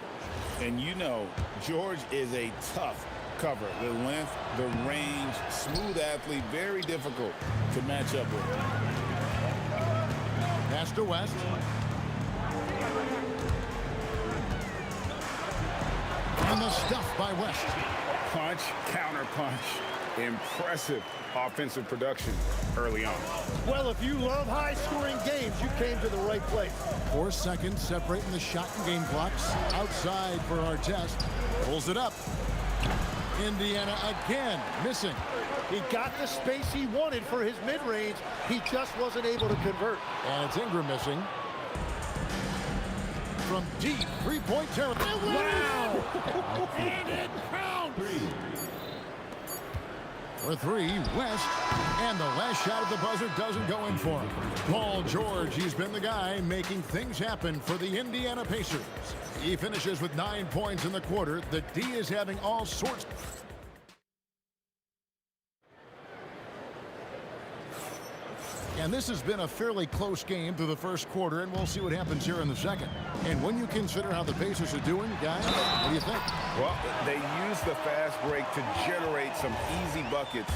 And you know, George is a tough cover. The length, the range, smooth athlete, very difficult to match up with. Pass to West. And the stuff by West. Punch, counter punch. Impressive offensive production early on. Well, if you love high-scoring games, you came to the right place. 4 seconds separating the shot and game clocks. Outside for Artest. Pulls it up. Indiana again missing. He got the space he wanted for his mid-range. He just wasn't able to convert. And it's Ingram missing. From deep three-point territory. Wow! And it counts! For 3, West. And the last shot at the buzzer doesn't go in for him. Paul George, he's been the guy making things happen for the Indiana Pacers. He finishes with 9 points in the quarter. The D is having all sorts. And this has been a fairly close game through the first quarter, and we'll see what happens here in the second. And when you consider how the Pacers are doing, guys, what do you think? Well, they use the fast break to generate some easy buckets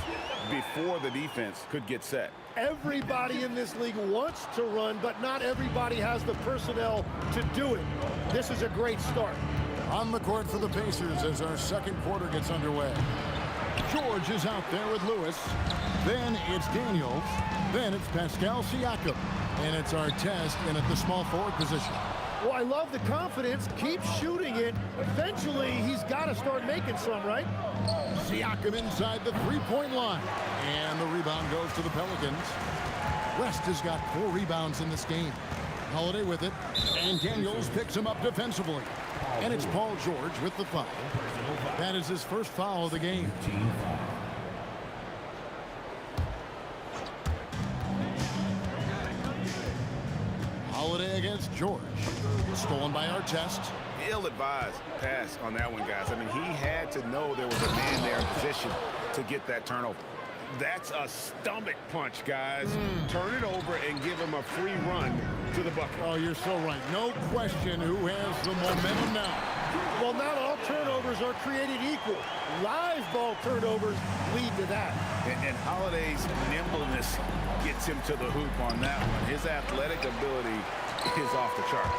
before the defense could get set. Everybody in this league wants to run, but not everybody has the personnel to do it. This is a great start. On the court for the Pacers as our second quarter gets underway. George is out there with Lewis. Then it's Daniels. Then it's Pascal Siakam. And it's Artest in at the small forward position. Well, I love the confidence. Keep shooting it. Eventually, he's got to start making some, right? Siakam inside the three-point line. And the rebound goes to the Pelicans. West has got 4 rebounds in this game. Holiday with it. And Daniels picks him up defensively. And it's Paul George with the foul. That is his first foul of the game. Holiday against George. Stolen by Artest. Ill-advised pass on that one, guys. I mean, he had to know there was a man there in position to get that turnover. That's a stomach punch, guys. Turn it over and give him a free run to the bucket. Oh, you're so right. No question who has the momentum now. Well, not all turnovers are created equal. Live ball turnovers lead to that. And Holiday's nimbleness gets him to the hoop on that one. His athletic ability is off the charts.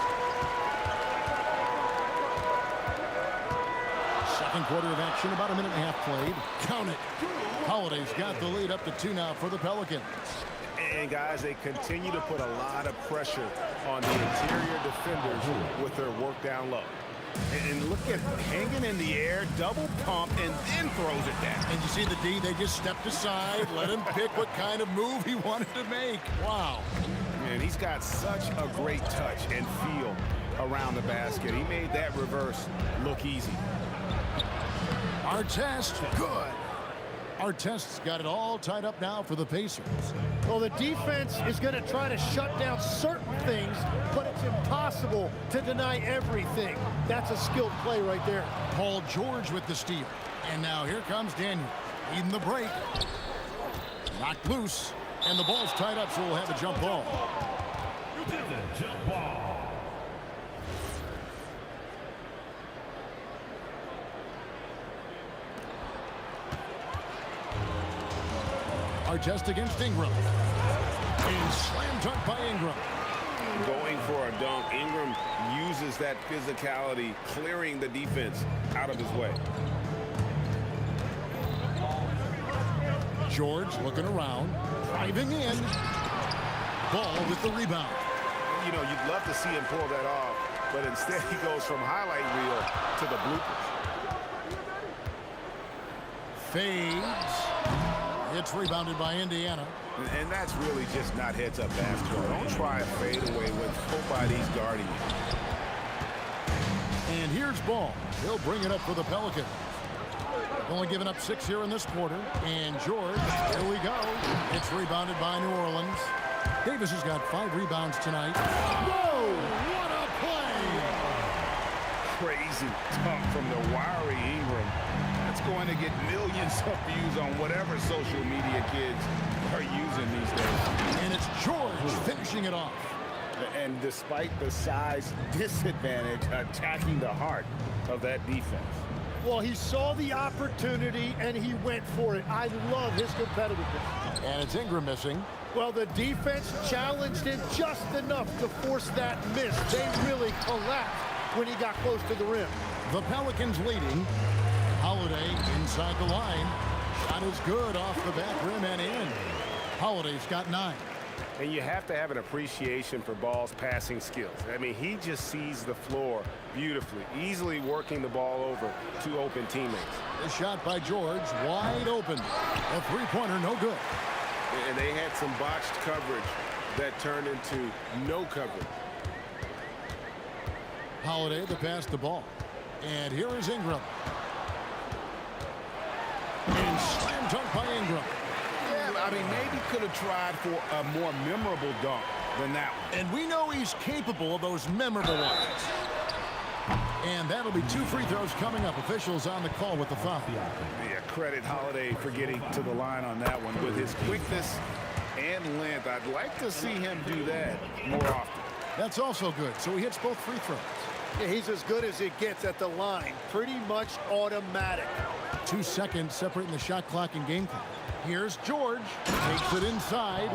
Second quarter of action, about a minute and a half played. Count it. Holiday's got the lead up to 2 now for the Pelicans. And guys, they continue to put a lot of pressure on the interior defenders with their work down low. And look at hanging in the air, double pump, and then throws it down. And you see the D, they just stepped aside, let him pick what kind of move he wanted to make. Wow. Man, he's got such a great touch and feel around the basket. He made that reverse look easy. Artest, good. Artest's got it all tied up now for the Pacers. Well, the defense is going to try to shut down certain things, but it's impossible to deny everything. That's a skilled play right there. Paul George with the steal. And now here comes Daniel. Needing the break. Knocked loose. And the ball's tied up, so we'll have a jump ball. Jump ball. Artest against Ingram. And slam dunk by Ingram. Going for a dunk. Ingram uses that physicality, clearing the defense out of his way. George looking around, driving in. Ball with the rebound. You know, you'd love to see him pull that off, but instead he goes from highlight reel to the bloopers. Fades. It's rebounded by Indiana. And that's really just not heads-up basketball. Don't try a fadeaway when nobody's guarding you. And here's Ball. He'll bring it up for the Pelicans. Only given up 6 here in this quarter. And George, here we go. It's rebounded by New Orleans. Davis has got 5 rebounds tonight. Whoa! What a play! Crazy dunk from the wiry Ingram. That's going to get millions of views on whatever social media kids are using these days. And it's George finishing it off. And despite the size disadvantage, attacking the heart of that defense. Well, he saw the opportunity, and he went for it. I love his competitiveness. And it's Ingram missing. Well, the defense challenged him just enough to force that miss. They really collapsed when he got close to the rim. The Pelicans leading. Holiday inside the line. Shot is good off the back rim and in. Holiday's got 9. And you have to have an appreciation for Ball's passing skills. I mean, he just sees the floor beautifully, easily working the ball over to open teammates. The shot by George, wide open. A three-pointer, no good. And they had some botched coverage that turned into no coverage. Holiday to pass the ball. And here is Ingram. And slam dunk by Ingram. Yeah, I mean, maybe could have tried for a more memorable dunk than that one. And we know he's capable of those memorable ones. And that'll be 2 free throws coming up. Officials on the call with the foul. Yeah, credit Holiday for getting to the line on that one. With his quickness and length, I'd like to see him do that more often. That's also good. So he hits both free throws. Yeah, he's as good as it gets at the line. Pretty much automatic. 2 seconds separating the shot clock and game clock. Here's George. Takes it inside.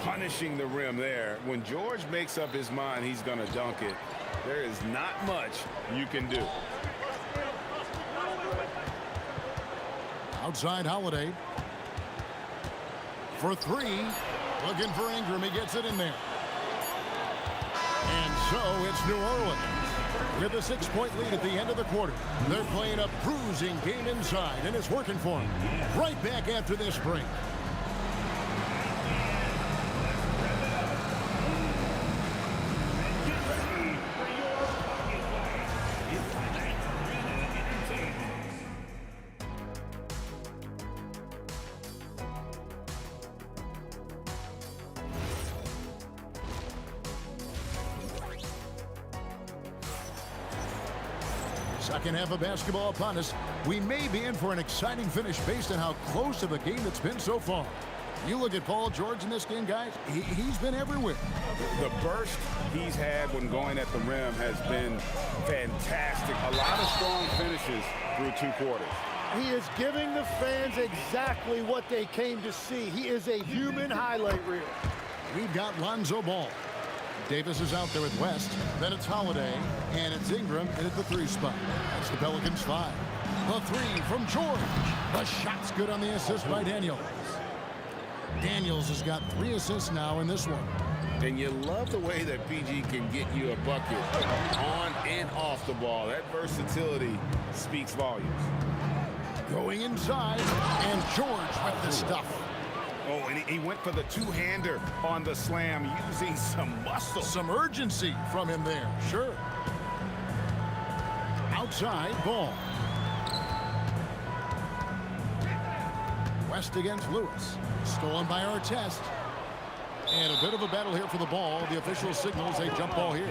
Punishing the rim there. When George makes up his mind he's going to dunk it, there is not much you can do. Outside Holiday. For 3. Looking for Ingram. He gets it in there. And so it's New Orleans with a 6-point lead at the end of the quarter. They're playing a bruising game inside, and it's working for them. Right back after this break. Second half of basketball upon us. We may be in for an exciting finish based on how close of a game it's been so far. You look at Paul George in this game, guys, he's been everywhere. The burst he's had when going at the rim has been fantastic. A lot of strong finishes through 2 quarters. He is giving the fans exactly what they came to see. He is a human highlight reel. We've got Lonzo Ball. Davis is out there with West. Then it's Holiday. And it's Ingram in at the 3 spot. That's the Pelicans 5. The 3 from George. The shot's good on the assist by Daniels. Daniels has got 3 assists now in this one. And you love the way that PG can get you a bucket on and off the ball. That versatility speaks volumes. Going inside. And George with the stuff. Oh, and he went for the 2-hander on the slam, using some muscle. Some urgency from him there, sure. Outside, Ball. West against Lewis. Stolen by Artest. And a bit of a battle here for the ball. The official signals a jump ball here.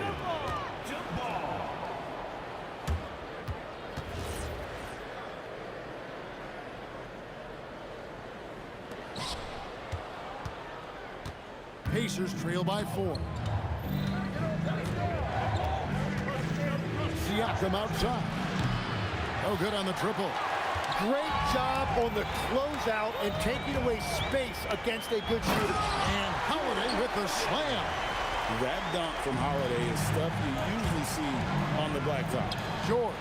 Pacers trail by 4. Siakam outside. No good on the triple. Great job on the closeout and taking away space against a good shooter. And Holiday with the slam. That dunk from Holiday is stuff you usually see on the blacktop. George.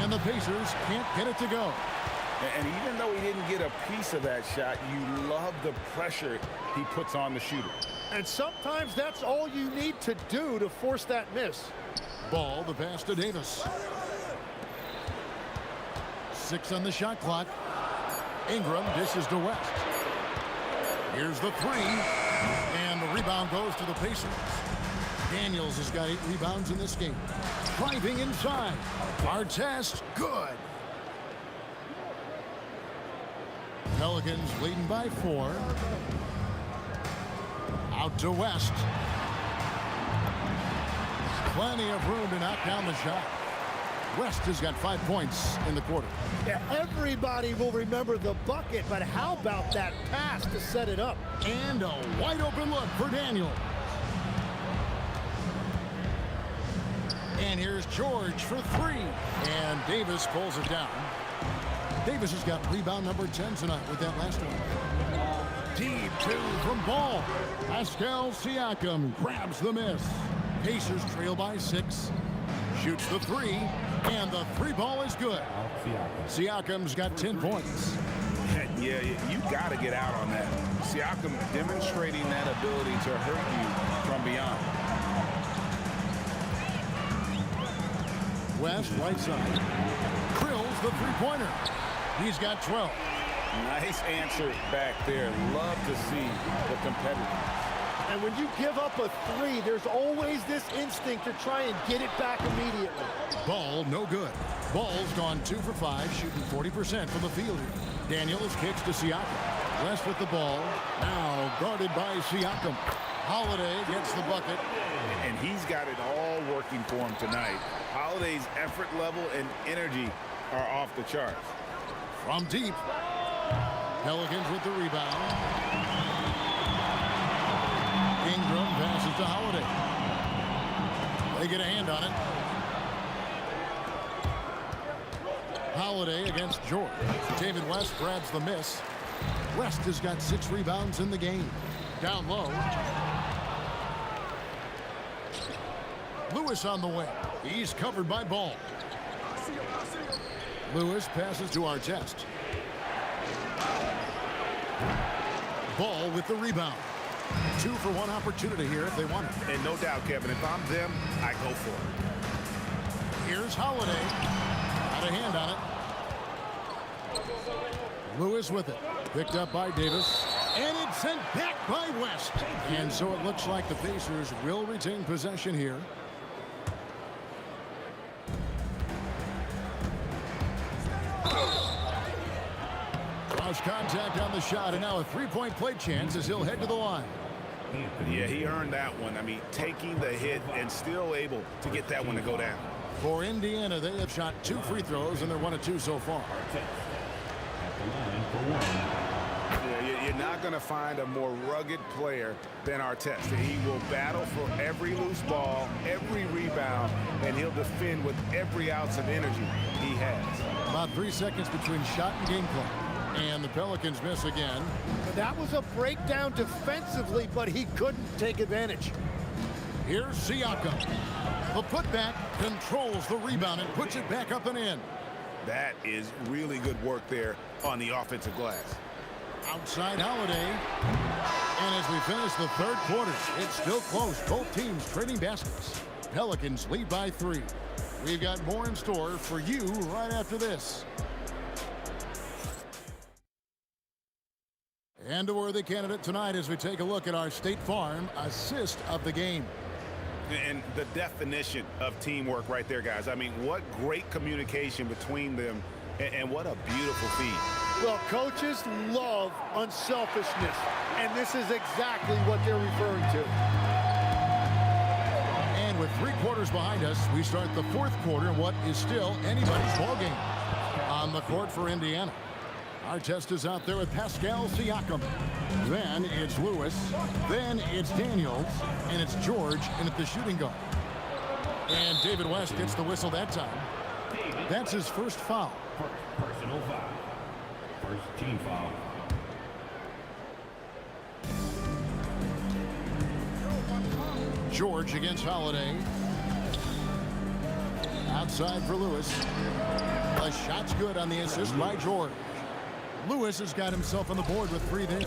And the Pacers can't get it to go. And even though he didn't get a piece of that shot, you love the pressure he puts on the shooter. And sometimes that's all you need to do to force that miss. Ball, the pass to Davis. 6 on the shot clock. Ingram dishes to West. Here's the 3. And the rebound goes to the Pacers. Daniels has got 8 rebounds in this game. Driving inside. Artest, good. Pelicans leading by 4. Out to West. Plenty of room to knock down the shot. West has got 5 points in the quarter. Yeah, everybody will remember the bucket, but how about that pass to set it up? And a wide open look for Daniel. And here's George for 3. And Davis pulls it down. Davis has got rebound number 10 tonight with that last one. Deep 2 from Ball. Pascal Siakam grabs the miss. Pacers trail by 6. Shoots the three, and the three ball is good. Siakam's got 10 points. Yeah, you got to get out on that. Siakam demonstrating that ability to hurt you from beyond. West, right side. Drills the three-pointer. He's got 12. Nice answer back there. Love to see the competitiveness. And when you give up a three, there's always this instinct to try and get it back immediately. Ball, no good. Ball's gone 2 for 5, shooting 40% from the field here. Daniels kicks to Siakam. West with the ball. Now guarded by Siakam. Holiday gets the bucket. And he's got it all working for him tonight. Holiday's effort level and energy are off the charts. From deep. Pelicans with the rebound. Ingram passes to Holiday. They get a hand on it. Holiday against George. David West grabs the miss. West has got 6 rebounds in the game. Down low. Lewis on the wing. He's covered by Ball. Lewis passes to Artest. Ball with the rebound. 2 for 1 opportunity here if they want it. And no doubt, Kevin, if I'm them, I go for it. Here's Holiday. Got a hand on it. Lewis with it. Picked up by Davis. And it's sent back by West. And so it looks like the Pacers will retain possession here. Cross contact on the shot, and now a three-point play chance as he'll head to the line. Yeah, he earned that one. I mean, taking the hit and still able to get that one to go down. For Indiana, they have shot 2 free throws, and they're 1 of 2 so far. Yeah, you're not going to find a more rugged player than Artest. He will battle for every loose ball, every rebound, and he'll defend with every ounce of energy he has. About 3 seconds between shot and game play. And the Pelicans miss again. That was a breakdown defensively, but he couldn't take advantage. Here's Siakam. The putback controls the rebound and puts it back up and in. That is really good work there on the offensive glass. Outside Holiday. And as we finish the third quarter, it's still close. Both teams trading baskets. Pelicans lead by 3. We've got more in store for you right after this. And a worthy candidate tonight as we take a look at our State Farm assist of the game. And the definition of teamwork right there, guys. I mean, what great communication between them, and what a beautiful feed. Well, coaches love unselfishness, and this is exactly what they're referring to. And with 3 quarters behind us, we start the 4th quarter in what is still anybody's ballgame. On the court for Indiana. Artest is out there with Pascal Siakam. Then it's Lewis. Then it's Daniels. And it's George in at the shooting guard. And David West gets the whistle that time. That's his first foul. Personal foul. First team foul. George against Holiday. Outside for Lewis. The shot's good on the assist by George. Lewis has got himself on the board with 3 there.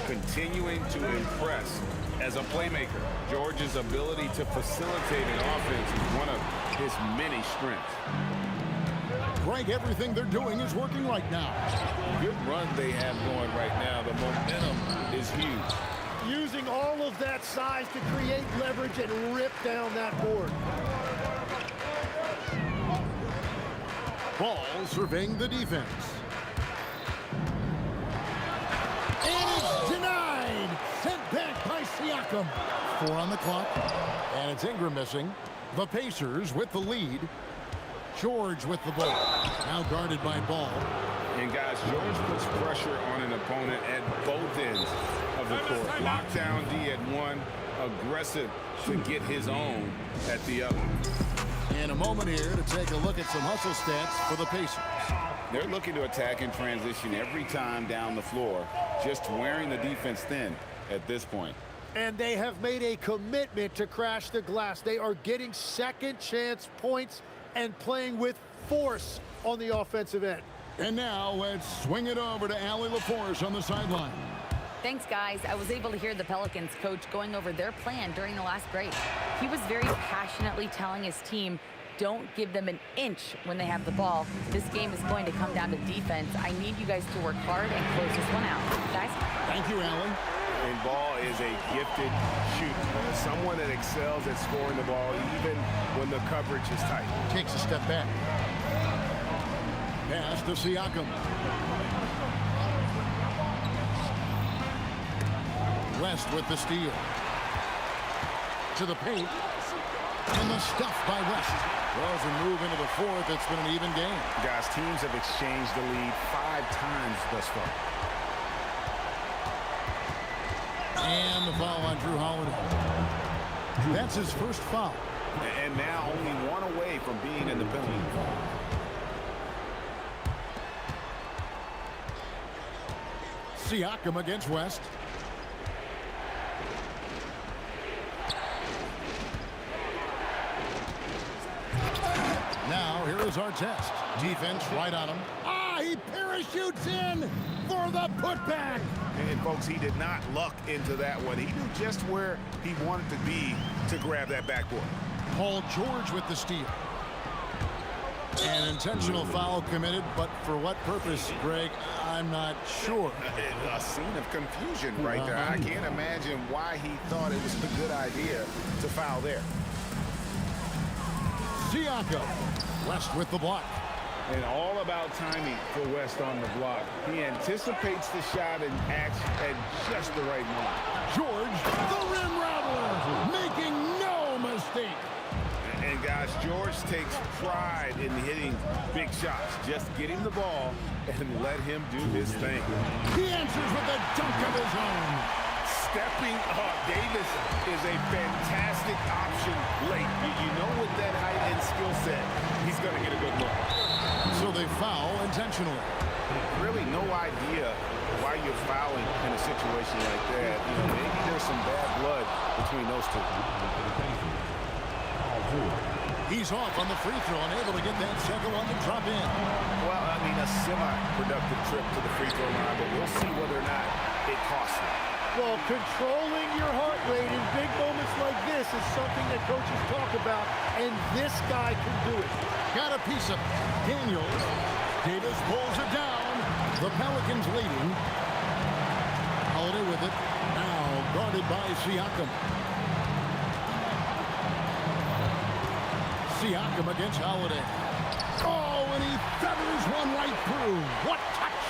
Continuing to impress as a playmaker. George's ability to facilitate an offense is one of his many strengths. Greg, everything they're doing is working right now. Good run they have going right now. The momentum is huge. Using all of that size to create leverage and rip down that board. Ball surveying the defense. And it's denied. Sent back by Siakam. 4 on the clock. And it's Ingram missing. The Pacers with the lead. George with the ball. Now guarded by Ball. And guys, George puts pressure on an opponent at both ends of the court. Lockdown D at one, aggressive to get his own at the other. In a moment here to take a look at some hustle stats for the Pacers. They're looking to attack in transition every time down the floor, just wearing the defense thin at this point. And they have made a commitment to crash the glass. They are getting second chance points and playing with force on the offensive end. And now let's swing it over to Allie LaForce on the sideline. Thanks, guys. I was able to hear the Pelicans coach going over their plan during the last break. He was very passionately telling his team, don't give them an inch when they have the ball. This game is going to come down to defense. I need you guys to work hard and close this one out. Guys? Thank you, Allie. And Ball is a gifted shooter. Someone that excels at scoring the ball even when the coverage is tight. Takes a step back. Pass to Siakam. West with the steal. To the paint. And the stuff by West. Well, as we move into the fourth, it's been an even game. Guys, teams have exchanged the lead 5 times thus far. And the foul on Drew Holiday. That's his first foul. And now only one away from being in the penalty. Siakam against West. Now, here is our test. Defense right on him. Ah, he parachutes in for the putback. And, folks, he did not luck into that one. He knew just where he wanted to be to grab that backboard. Paul George with the steal. An intentional foul committed, but for what purpose, Greg, I'm not sure. A scene of confusion right there. I can't imagine why he thought it was a good idea to foul there. Siakam. West with the block. And all about timing for West on the block. He anticipates the shot and acts at just the right moment. George, the rim rattler, making no mistake. And guys, George takes pride in hitting big shots. Just get him the ball and let him do his thing. He answers with a dunk of his own. Stepping up, Davis is a fantastic option late. You know, with that height and skill set, he's going to get a good look. So they foul intentionally. Really no idea why you're fouling in a situation like that. You know, maybe there's some bad blood between those two. He's off on the free throw and able to get that second one to drop in. Well, I mean, a semi-productive trip to the free throw line, but we'll see whether or not it costs him. Well, controlling your heart rate in big moments like this is something that coaches talk about, and this guy can do it. Got a piece of Daniels. Davis pulls it down. The Pelicans leading. Holiday with it. Now guarded by Siakam. Siakam against Holiday. Oh, and he feathers one right through. What touch!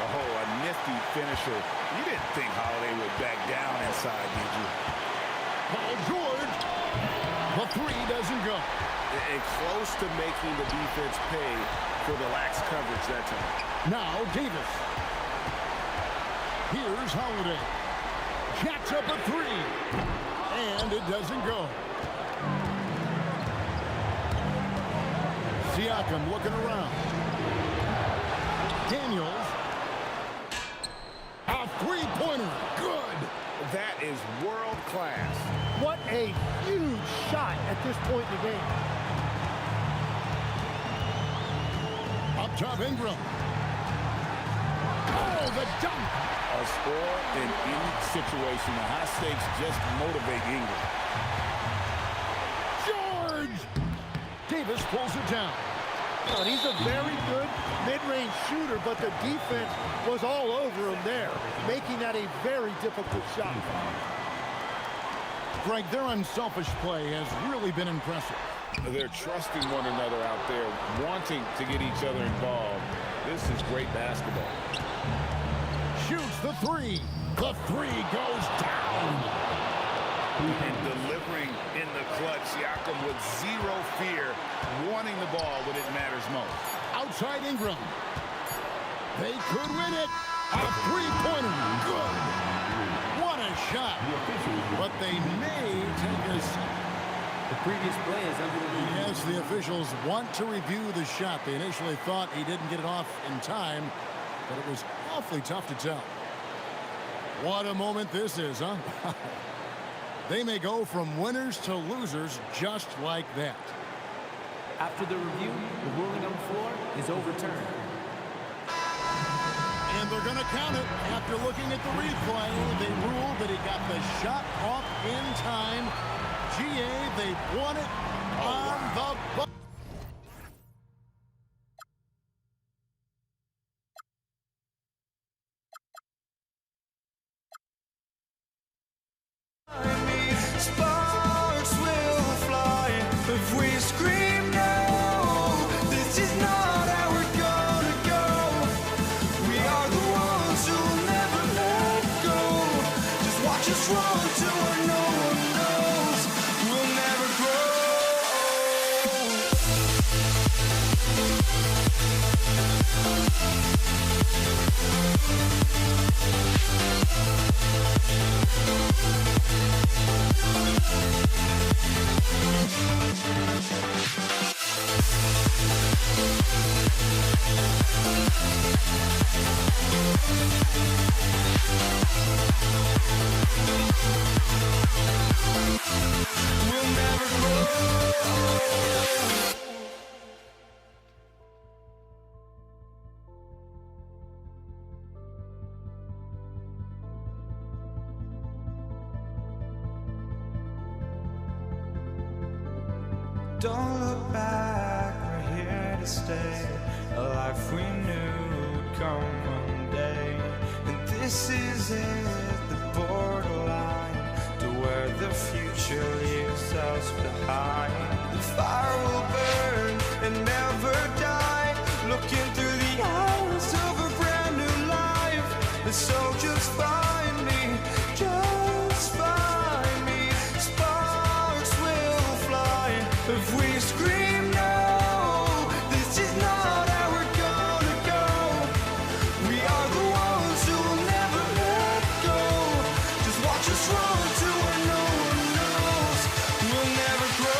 Oh, a nifty finisher. You didn't think Holiday would back down inside, did you? Paul George. The three doesn't go. And close to making the defense pay for the lax coverage that time. Now Davis. Here's Holiday. Jacks up a three. And it doesn't go. Siakam looking around. Daniels. A three-pointer. Good. That is world class. What a huge shot at this point in the game. Up top, Ingram. Oh, the dunk. A score in any situation. The high stakes just motivate Ingram. George! Davis pulls it down. And he's a very good mid-range shooter, but the defense was all over him there, making that a very difficult shot. Greg, their unselfish play has really been impressive. They're trusting one another out there, wanting to get each other involved. This is great basketball. Shoots the three. The three goes down. And delivering in the clutch, Siakam with zero fear, wanting the ball when it matters most. Outside Ingram. They could win it. A three-pointer. Good. What a shot. But they may take us. The previous play is under review. Yes, the officials want to review the shot. They initially thought he didn't get it off in time, but it was awfully tough to tell. What a moment this is, huh? They may go from winners to losers just like that. After the review, the ruling on the floor is overturned. And they're going to count it. After looking at the replay, they ruled that he got the shot off in time. GA, they won it on the buzzer. Sparks will fly if we scream no. This is not how we're gonna go. We are the ones who'll never let go. Just watch us run to where no one knows. We'll never Don't look back, we're here to stay. A life we knew would come one day. And this is it, the borderline to where the future leaves us behind. The fire will burn and never die, looking through the eyes of a brand new life. And so just find me, just find me. Sparks will fly if we scream no. This is not how we're gonna go. We are the ones who will never let go. Just watch us run to where no one knows. We'll never grow.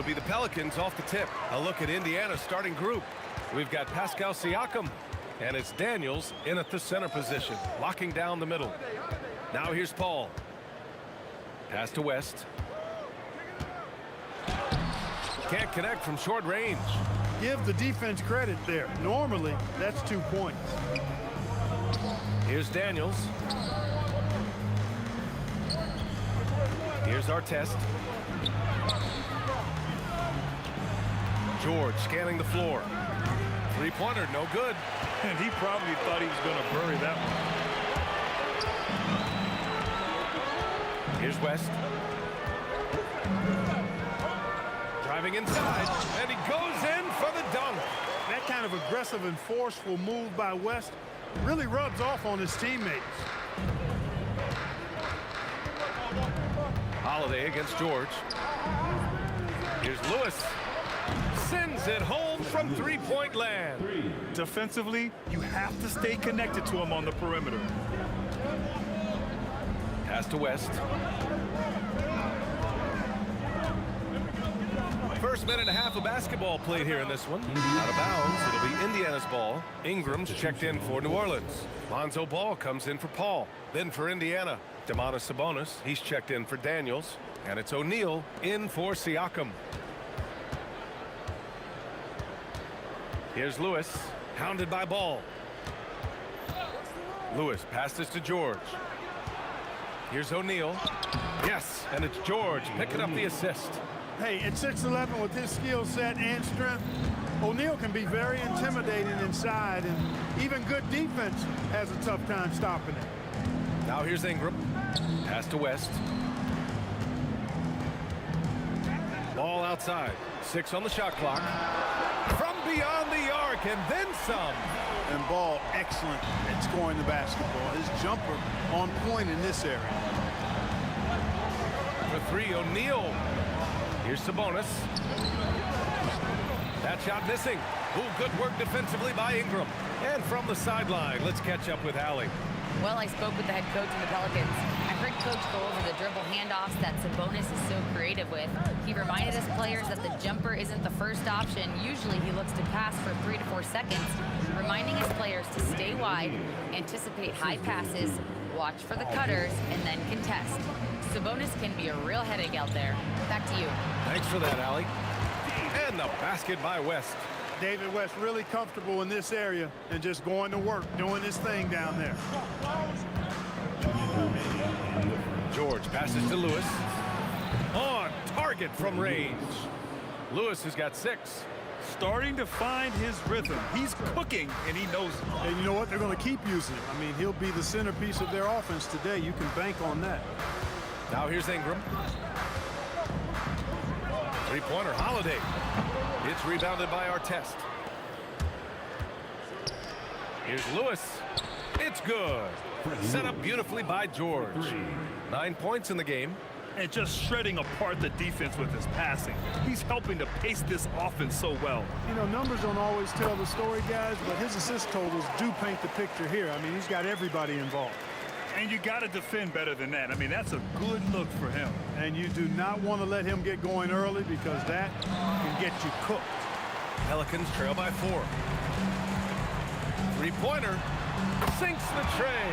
be the Pelicans off the tip. A look at Indiana's starting group. We've got Pascal Siakam, and it's Daniels in at the center position, locking down the middle. Now here's Paul. Pass to West. Can't connect from short range. Give the defense credit there. Normally, that's 2 points. Here's Daniels. Here's Artest. George scanning the floor. Three-pointer, no good. And he probably thought he was going to bury that one. Here's West. Driving inside, and he goes in for the dunk. That kind of aggressive and forceful move by West really rubs off on his teammates. Holiday against George. Here's Lewis. Sends it home from three-point land. Defensively, you have to stay connected to him on the perimeter. Pass to West. First minute and a half of basketball played here in this one. Out of bounds, it'll be Indiana's ball. Ingram's checked in for New Orleans. Lonzo Ball comes in for Paul. Then for Indiana, Domantas Sabonis. He's checked in for Daniels. And it's O'Neal in for Siakam. Here's Lewis, hounded by Ball. Lewis passes to George. Here's O'Neal. Yes, and it's George picking up the assist. Hey, at 6'11" with his skill set and strength, O'Neal can be very intimidating inside, and even good defense has a tough time stopping it. Now here's Ingram. Pass to West. Ball outside. 6 on the shot clock. From beyond the arc, and then some. And Ball excellent at scoring the basketball. His jumper on point in this area. For three, O'Neal. Here's Sabonis. That shot missing. Ooh, good work defensively by Ingram. And from the sideline, let's catch up with Allie. Well, I spoke with the head coach of the Pelicans. I heard Coach go over the dribble handoffs that Sabonis is so creative with. He reminded his players that the jumper isn't the first option. Usually he looks to pass for 3 to 4 seconds, reminding his players to stay wide, anticipate high passes, watch for the cutters, and then contest. Sabonis can be a real headache out there. Back to you. Thanks for that, Allie. And the basket by West. David West really comfortable in this area and just going to work, doing his thing down there. George passes to Lewis. On target from range. Lewis has got 6. Starting to find his rhythm. He's cooking, and he knows it. And you know what? They're going to keep using him. I mean, he'll be the centerpiece of their offense today. You can bank on that. Now here's Ingram. Three-pointer, Holiday. It's rebounded by Artest. Here's Lewis. It's good. Set up beautifully by George. 9 points in the game. And just shredding apart the defense with his passing. He's helping to pace this offense so well. You know, numbers don't always tell the story, guys, but his assist totals do paint the picture here. I mean, he's got everybody involved. And you got to defend better than that. I mean, that's a good look for him. And you do not want to let him get going early because that can get you cooked. Pelicans trail by 4. Three-pointer sinks the tray.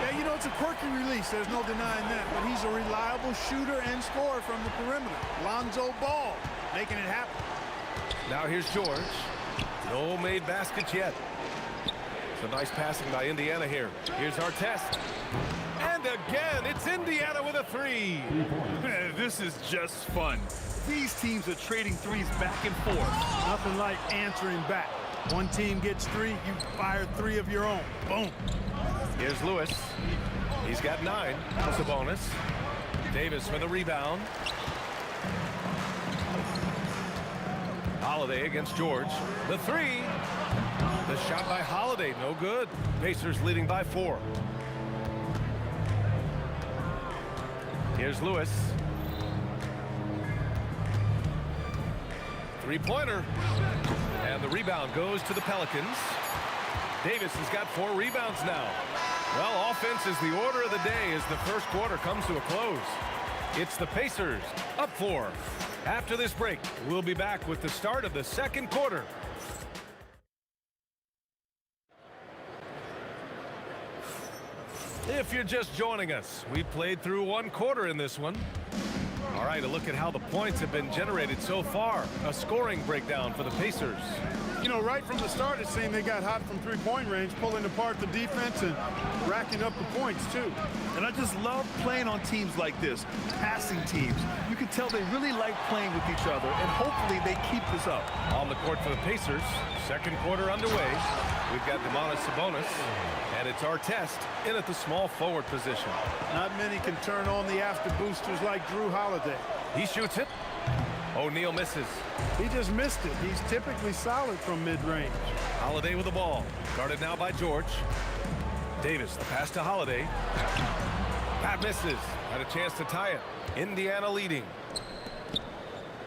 Yeah, you know, it's a quirky release. There's no denying that. But he's a reliable shooter and scorer from the perimeter. Lonzo Ball making it happen. Now here's George. No made baskets yet. Some nice passing by Indiana here. Here's Artest. And again, it's Indiana with a 3. Man, this is just fun. These teams are trading threes back and forth. Nothing like answering back. One team gets 3, you fire 3 of your own. Boom. Here's Lewis. He's got 9. Sabonis. Davis for the rebound. Holiday against George. The 3. The shot by Holiday, no good. Pacers leading by 4. Here's Lewis. Three-pointer. And the rebound goes to the Pelicans. Davis has got 4 rebounds now. Well, offense is the order of the day as the first quarter comes to a close. It's the Pacers up 4. After this break, we'll be back with the start of the second quarter. If you're just joining us, we played through one quarter in this one. All right, a look at how the points have been generated so far. A scoring breakdown for the Pacers. You know, right from the start, it seemed they got hot from three-point range, pulling apart the defense and racking up the points, too. And I just love playing on teams like this, passing teams. You can tell they really like playing with each other, and hopefully they keep this up. On the court for the Pacers, second quarter underway. We've got Sabonis, and it's our test in at the small forward position. Not many can turn on the after boosters like Drew Holiday. He shoots it. O'Neal misses. He just missed it. He's typically solid from mid-range. Holiday with the ball. Guarded now by George. Davis, the pass to Holiday. Pat misses. Had a chance to tie it. Indiana leading.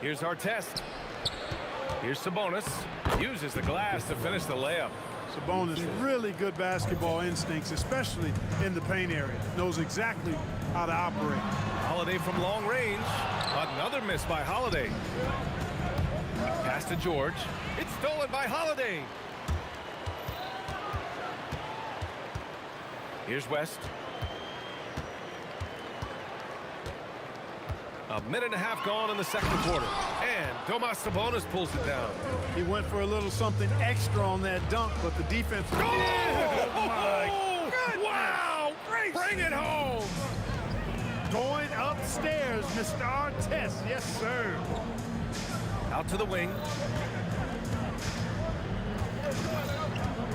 Here's our test. Here's Sabonis. Uses the glass to finish the layup. Sabonis, really good basketball instincts, especially in the paint area. Knows exactly how to operate. Holiday from long range. Another miss by Holiday. Pass to George. It's stolen by Holiday. Here's West. A minute and a half gone in the second quarter. And Sabonis pulls it down. He went for a little something extra on that dunk, but the defense... Oh, my goodness. Wow! Bring it home! Going upstairs, Mr. Artest. Yes, sir. Out to the wing.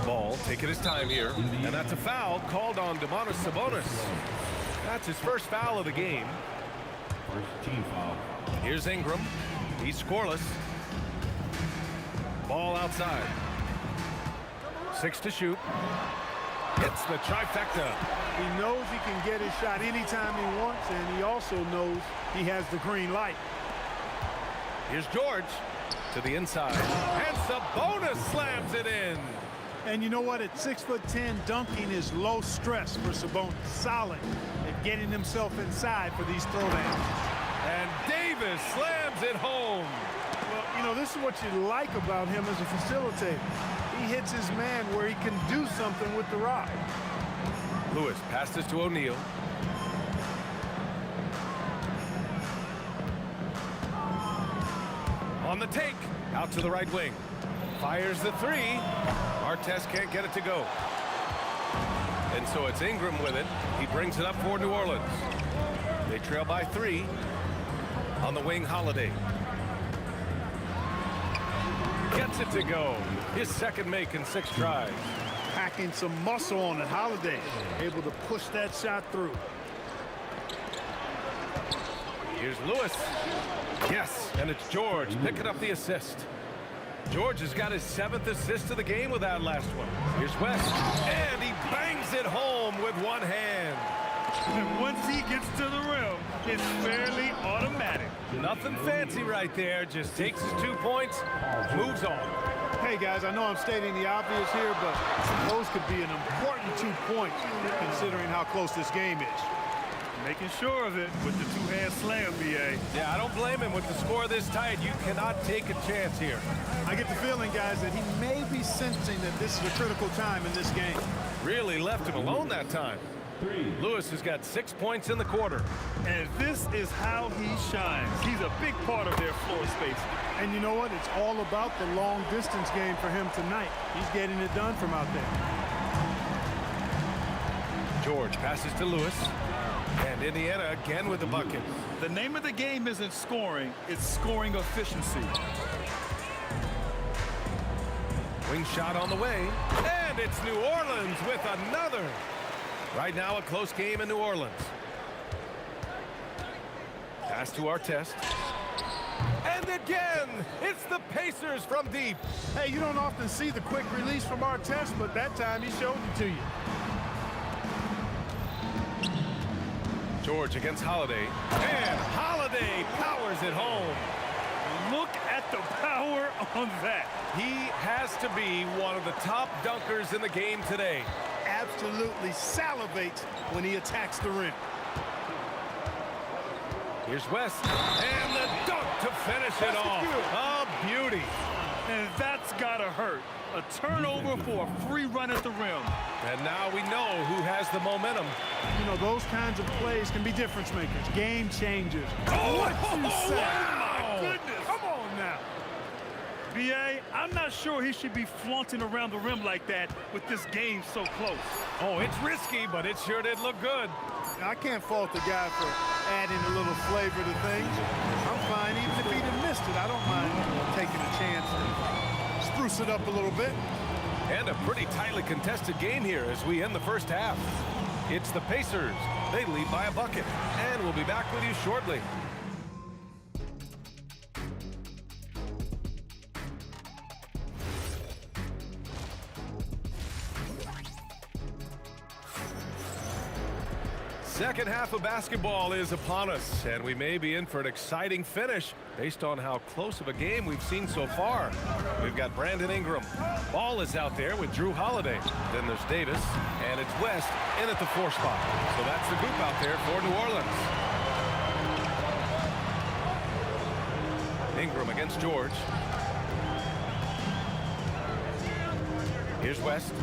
Ball taking his time here. And that's a foul called on Sabonis. That's his first foul of the game. First team foul. Here's Ingram. He's scoreless. Ball outside. 6 to shoot. Hits the trifecta. He knows he can get his shot anytime he wants, and he also knows he has the green light. Here's George to the inside. And Sabonis slams it in. And you know what? At 6'10", dunking is low stress for Sabonis. Solid at getting himself inside for these throwdowns. And Davis slams it home. Well, you know, this is what you like about him as a facilitator. He hits his man where he can do something with the rock. Lewis passes to O'Neal. On the take, out to the right wing. Fires the three. Artest can't get it to go. And so it's Ingram with it. He brings it up for New Orleans. They trail by 3. On the wing, Holiday. Gets it to go. His second make in 6 tries. Packing some muscle on it. Holiday able to push that shot through. Here's Lewis. Yes, and it's George picking up the assist. George has got his 7th assist of the game with that last one. Here's West, and he bangs it home with one hand. And once he gets to the rim, it's fairly automatic. Nothing fancy right there. Just takes his 2 points, moves on. Hey, guys, I know I'm stating the obvious here, but those could be an important 2 points considering how close this game is. Making sure of it with the two-hand slam, B.A. Yeah, I don't blame him with the score this tight. You cannot take a chance here. I get the feeling, guys, that he may be sensing that this is a critical time in this game. Really left him alone that time. Lewis has got 6 points in the quarter. And this is how he shines. He's a big part of their floor space. And you know what? It's all about the long-distance game for him tonight. He's getting it done from out there. George passes to Lewis. And Indiana again with the bucket. The name of the game isn't scoring, it's scoring efficiency. Wing shot on the way. And it's New Orleans with another. Right now a close game in New Orleans. Pass to Artest. And again, it's the Pacers from deep. Hey, you don't often see the quick release from Artest, but that time he showed it to you. George against Holiday. And Holiday powers it home. Look at the power on that. He has to be one of the top dunkers in the game today. Absolutely salivates when he attacks the rim. Here's West. And the dunk to finish it off. A beauty. And that's got to hurt. A turnover for a free run at the rim. And now we know who has the momentum. You know, those kinds of plays can be difference makers, game changers. Oh, what you say? wow. My goodness. Come on now. B.A., I'm not sure he should be flaunting around the rim like that with this game so close. Oh, it's risky, but it sure did look good. I can't fault the guy for adding a little flavor to things. I'm fine. Even if he'd have missed it, I don't mind taking a chance and spruce it up a little bit. And a pretty tightly contested game here as we end the first half. It's the Pacers. They lead by a bucket. And we'll be back with you shortly. Second half of basketball is upon us, and we may be in for an exciting finish based on how close of a game we've seen so far. We've got Brandon Ingram. Ball is out there with Drew Holiday. Then there's Davis, and it's West in at the 4 spot. So that's the group out there for New Orleans. Ingram against George. Here's West.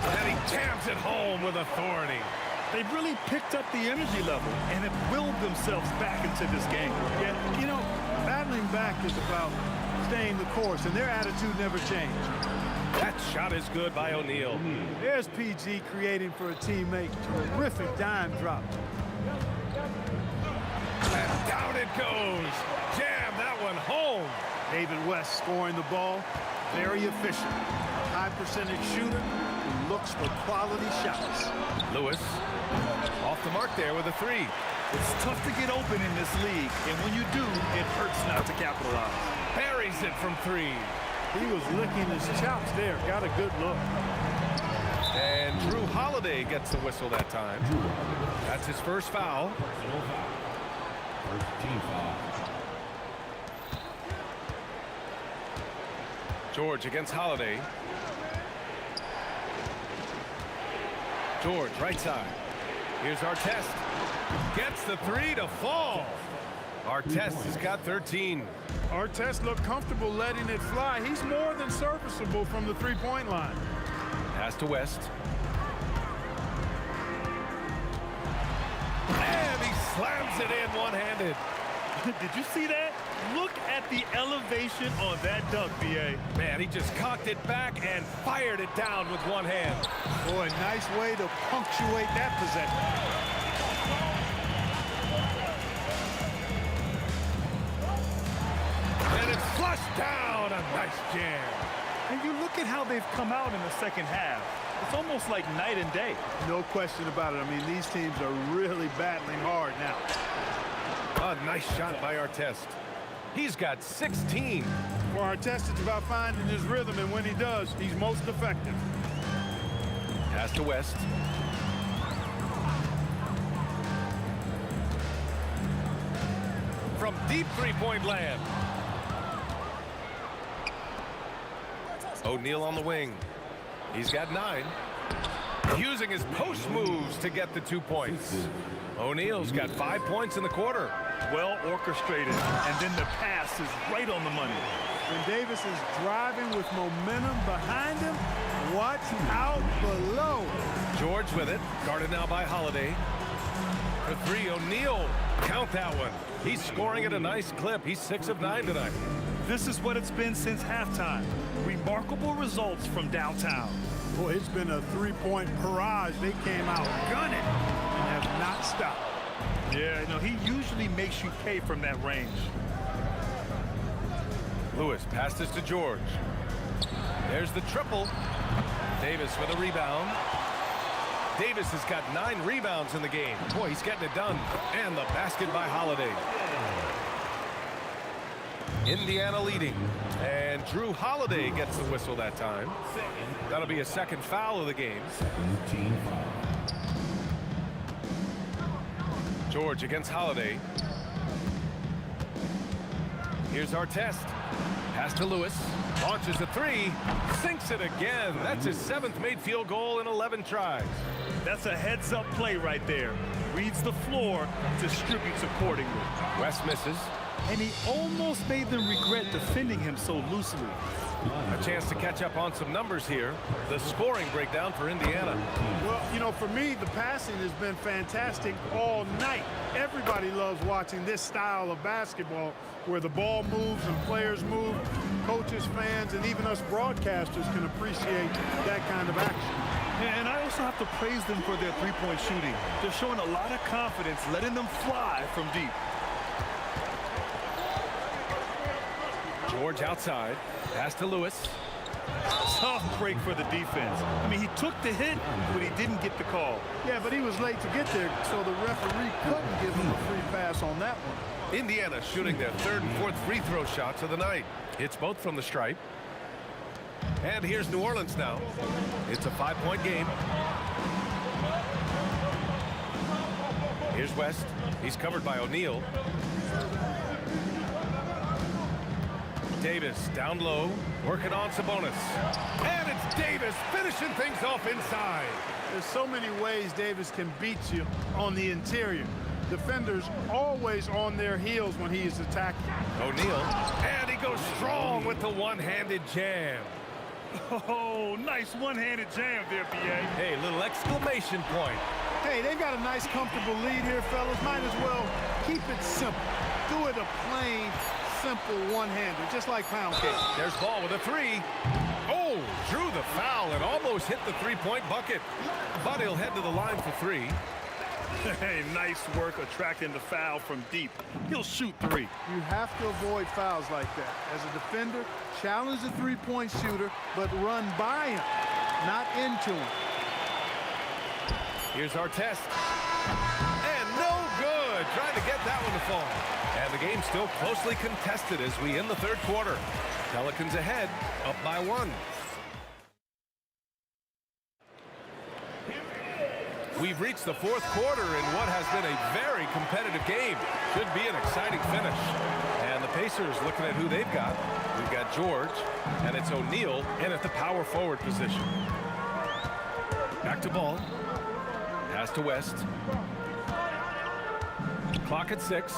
And he jams it home with authority. They've really picked up the energy level and have willed themselves back into this game. Yeah, you know, battling back is about staying the course, and their attitude never changed. That shot is good by O'Neal. There's PG creating for a teammate. Terrific dime drop. And down it goes. Jam that one home. David West scoring the ball. Very efficient. High percentage shooter. Looks for quality shots. Lewis off the mark there with a 3. It's tough to get open in this league, and when you do, it hurts not to capitalize. Buries it from 3. He was licking his chops there. Got a good look. And Drew Holiday gets the whistle that time. That's his first foul. First team foul. George against Holiday. George, right side. Here's Artest. Gets the 3 to fall. Artest has got 13. Artest looked comfortable letting it fly. He's more than serviceable from the three-point line. Pass to West. And he slams it in one-handed. Did you see that? Look at the elevation on that dunk, B.A. Man, he just cocked it back and fired it down with one hand. Boy, nice way to punctuate that possession. And it's flushed down. A nice jam. And you look at how they've come out in the second half. It's almost like night and day. No question about it. I mean, these teams are really battling hard now. A nice shot by Artest. He's got 16. For Artest, it's about finding his rhythm, and when he does, he's most effective. Pass to West. From deep three-point land. O'Neal on the wing. He's got 9. Using his post moves to get the 2 points. O'Neal's got 5 points in the quarter. Well orchestrated, and then the pass is right on the money. When Davis is driving with momentum behind him, watch out below. George with it, guarded now by Holiday. For 3, O'Neal. Count that one. He's scoring at a nice clip. He's 6 of 9 tonight. This is what it's been since halftime. Remarkable results from downtown. Boy, it's been a three-point barrage. They came out gunning and have not stopped. Yeah, you know, he usually makes you pay from that range. Lewis passes to George. There's the triple. Davis with a rebound. Davis has got 9 rebounds in the game. Boy, he's getting it done. And the basket by Holiday. Indiana leading. And Drew Holiday gets the whistle that time. That'll be a second foul of the game. Team foul. George against Holiday. Here's Artest. Pass to Lewis. Launches a 3. Sinks it again. That's his 7th made field goal in 11 tries. That's a heads-up play right there. reads the floor, distributes accordingly. West misses. And he almost made them regret defending him so loosely. A chance to catch up on some numbers here. The scoring breakdown for Indiana. Well, you know, for me, the passing has been fantastic all night. Everybody loves watching this style of basketball where the ball moves and players move. Coaches, fans, and even us broadcasters can appreciate that kind of action. And I also have to praise them for their three-point shooting. They're showing a lot of confidence, letting them fly from deep. George outside. Pass to Lewis. Tough break for the defense. I mean, he took the hit, but he didn't get the call. Yeah, but he was late to get there, so the referee couldn't give him a free pass on that one. Indiana shooting their third and fourth free throw shots of the night. It's both from the stripe. And here's New Orleans now. It's a 5-point game. Here's West. He's covered by O'Neal. Davis down low, working on Sabonis. And it's Davis finishing things off inside. There's so many ways Davis can beat you on the interior. Defenders always on their heels when he is attacking. O'Neal, and he goes strong with the one-handed jam. Oh, nice one-handed jam there, B.A. Hey, little exclamation point. Hey, they've got a nice, comfortable lead here, fellas. Might as well keep it simple. Do it a plain, simple one-hander, just like pound cake. There's ball with a three. Oh, drew the foul and almost hit the three-point bucket. But he'll head to the line for three. Hey, nice work attracting the foul from deep. He'll shoot three. You have to avoid fouls like that. As a defender, challenge the three-point shooter, but run by him, not into him. Here's our test. And no good. Trying to get that one to fall. And the game's still closely contested as we end the third quarter. Pelicans ahead, up by 1. We've reached the fourth quarter in what has been a very competitive game. Should be an exciting finish. And the Pacers looking at who they've got. We've got George, and it's O'Neal in at the power forward position. Back to ball. Pass to West. Clock at 6.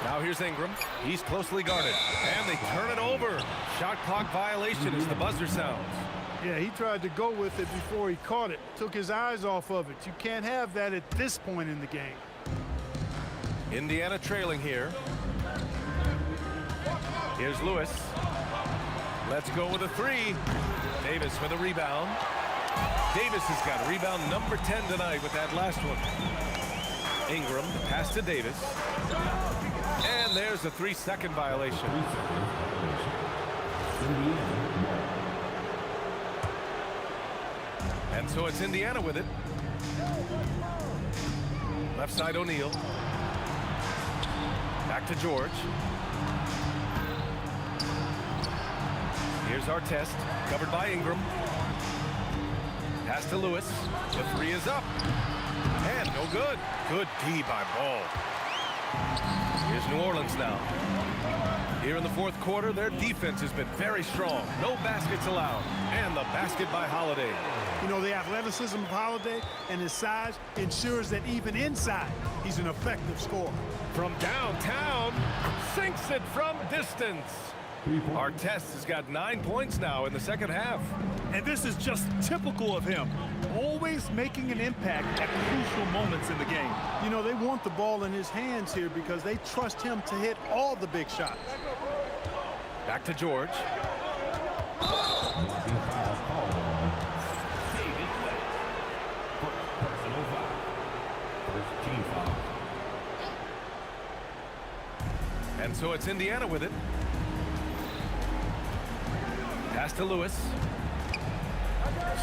Now here's Ingram. He's closely guarded. And they turn it over. Shot clock violation as the buzzer sounds. Yeah, he tried to go with it before he caught it. Took his eyes off of it. You can't have that at this point in the game. Indiana trailing here. Here's Lewis. Let's go with a three. Davis with a rebound. Davis has got a rebound number 10 tonight with that last one. Ingram, pass to Davis. And there's a 3-second violation. And so it's Indiana with it. Left side O'Neal. Back to George. Here's our test, covered by Ingram. Pass to Lewis. The three is up. And no good. Good D by Ball. Here's New Orleans now. Here in the fourth quarter, their defense has been very strong. No baskets allowed. And the basket by Holiday. You know, the athleticism of Holiday and his size ensures that even inside, he's an effective scorer. From downtown, sinks it from distance. Artest has got 9 points now in the second half. And this is just typical of him. Always making an impact at crucial moments in the game. You know, they want the ball in his hands here because they trust him to hit all the big shots. Back to George. And so it's Indiana with it. Pass to Lewis.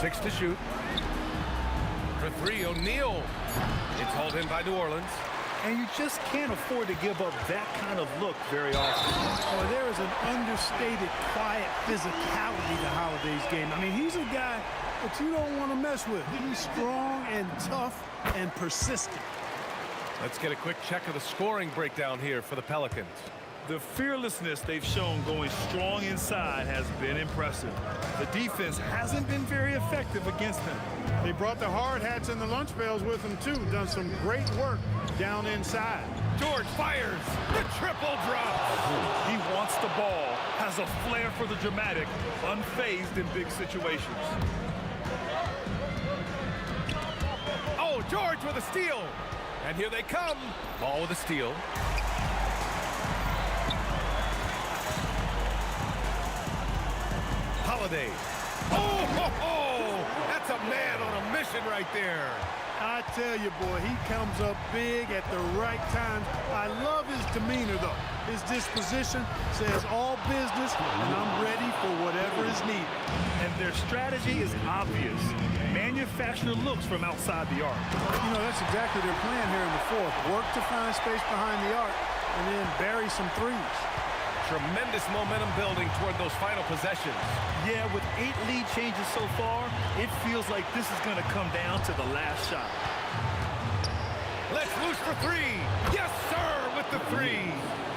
6 to shoot. For three, O'Neal. It's hauled in by New Orleans. And you just can't afford to give up that kind of look very often. Oh, there is an understated, quiet physicality to Holiday's game. I mean, he's a guy that you don't want to mess with. He's strong and tough and persistent. Let's get a quick check of the scoring breakdown here for the Pelicans. The fearlessness they've shown going strong inside has been impressive. The defense hasn't been very effective against them. They brought the hard hats and the lunch pails with them, too. Done some great work down inside. George fires. The triple drop. He wants the ball, has a flair for the dramatic, unfazed in big situations. Oh, George with a steal. And here they come. Ball with a steal. Holiday. Oh, that's a man on a mission right there. I tell you, boy, he comes up big at the right time. I love his demeanor, though. His disposition says all business, and I'm ready for whatever is needed. And their strategy is obvious. Manufacture looks from outside the arc. You know, that's exactly their plan here in the fourth. Work to find space behind the arc, and then bury some threes. Tremendous momentum building toward those final possessions. Yeah, with 8 lead changes so far, it feels like this is going to come down to the last shot. Let's loose for 3. Yes, sir, with the 3.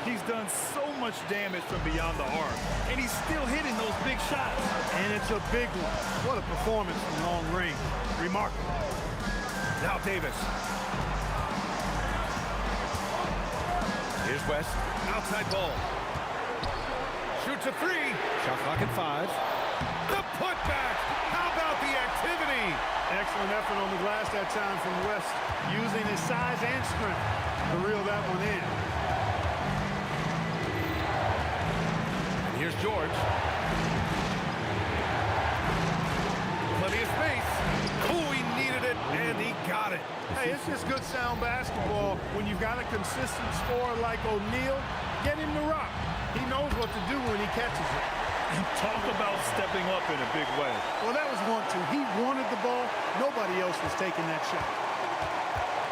He's done so much damage from beyond the arc, and he's still hitting those big shots. And it's a big one. What a performance from long range. Remarkable. Now Davis. Here's West. Outside ball. Shoots a 3. Shot clock at 5. The putback. How about the activity? Excellent effort on the glass that time from West, using his size and strength to reel that one in. And here's George. Plenty of space. Oh, he needed it, and he got it. Hey, it's just good sound basketball when you've got a consistent scorer like O'Neal. Get him to rock. He knows what to do when he catches it. And talk about stepping up in a big way. Well, that was 1-2. He wanted the ball. Nobody else was taking that shot.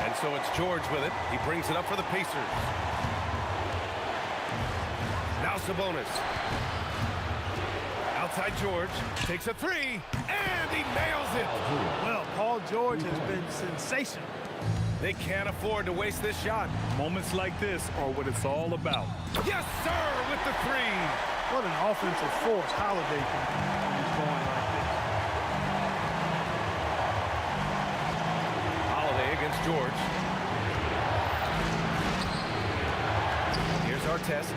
And so it's George with it. He brings it up for the Pacers. Now Sabonis. Outside George. Takes a 3. And he nails it. Well, Paul George has been sensational. They can't afford to waste this shot. Moments like this are what it's all about. Yes, sir, with the 3. What an offensive force Holiday can be when he's going like this. Holiday against George. Here's our test.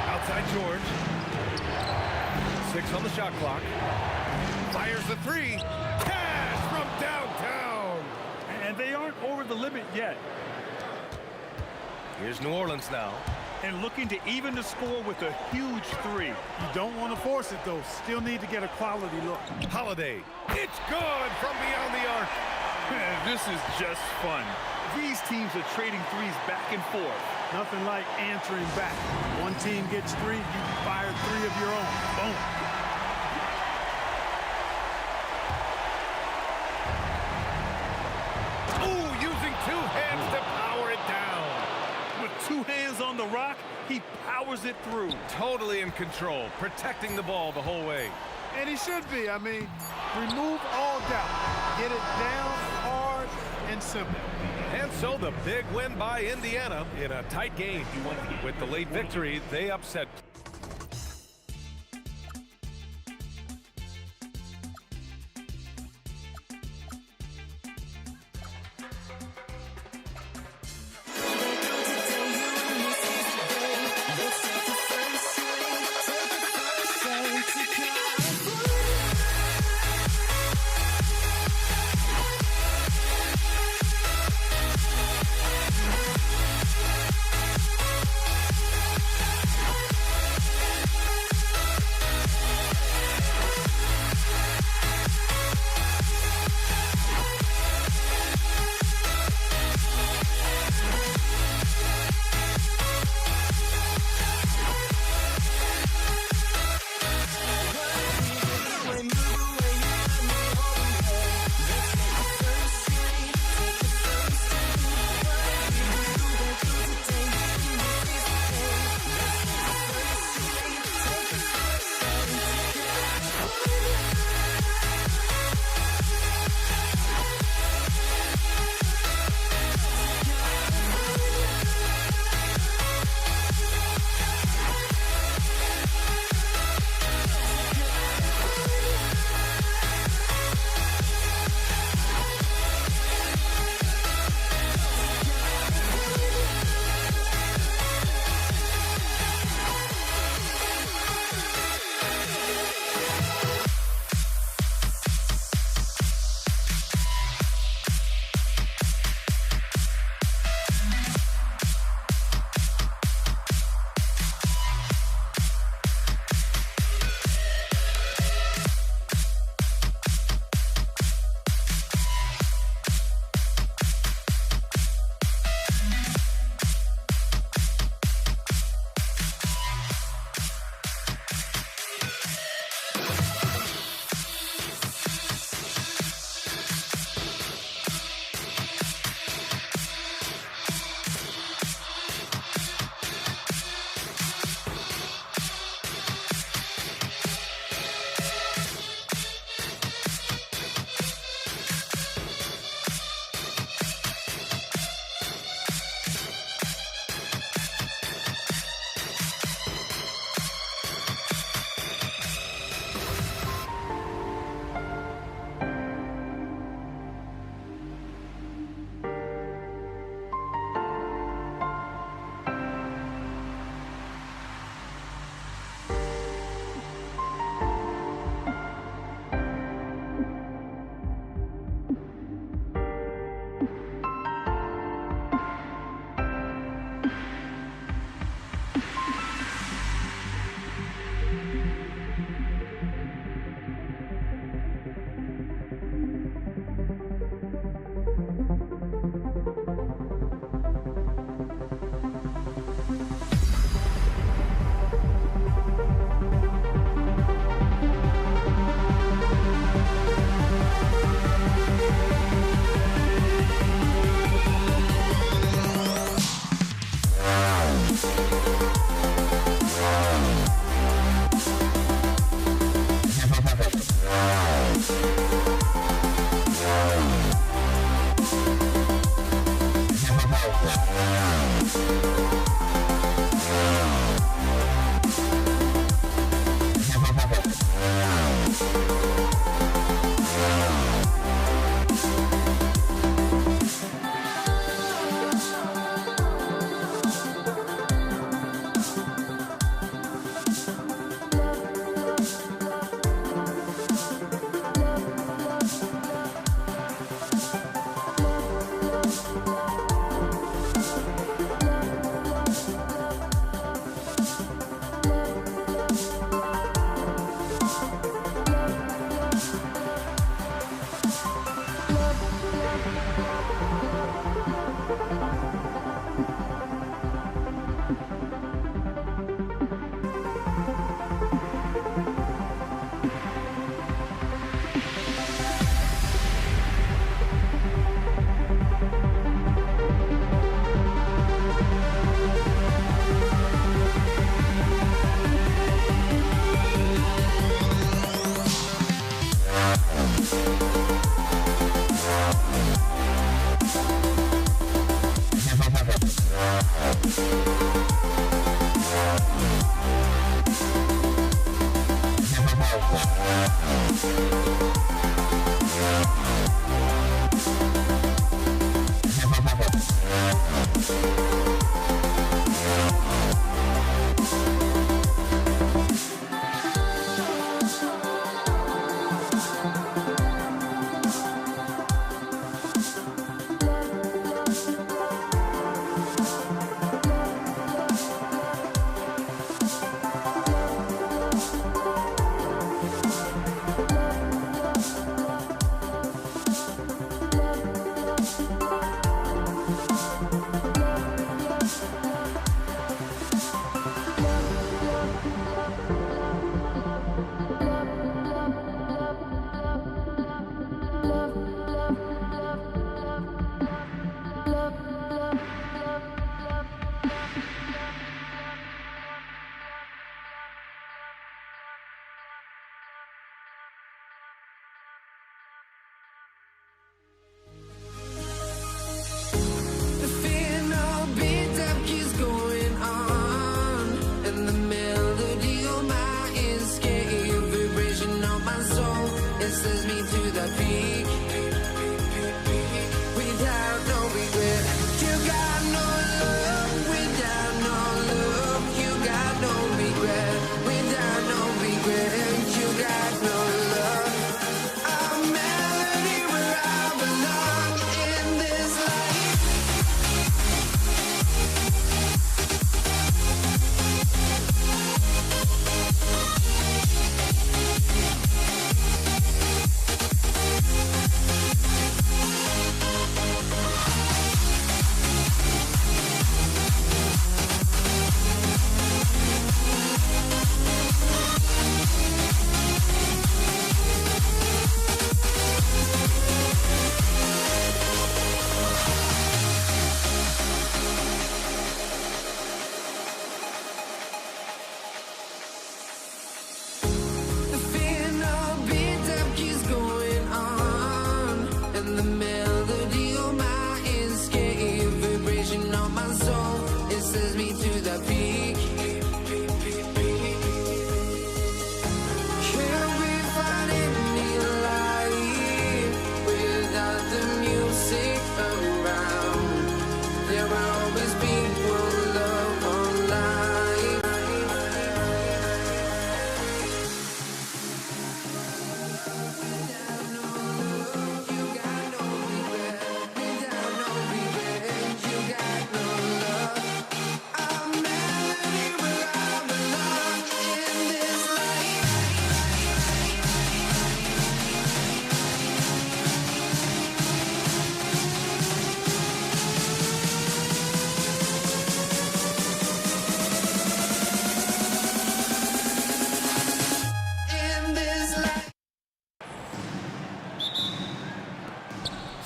Outside George. 6 on the shot clock. Fires the 3. Cash from downtown. And they aren't over the limit yet. Here's New Orleans now. And looking to even the score with a huge 3. You don't want to force it, though. Still need to get a quality look. Holiday. It's good from beyond the arc. This is just fun. These teams are trading threes back and forth. Nothing like answering back. One team gets 3, you fire 3 of your own. Boom. Ooh, using 2 hands to power it down. With 2 hands on the rock, he powers it through. Totally in control, protecting the ball the whole way. And he should be. I mean, remove all doubt. Get it down hard and simple. And so the big win by Indiana in a tight game. With the late victory, they upset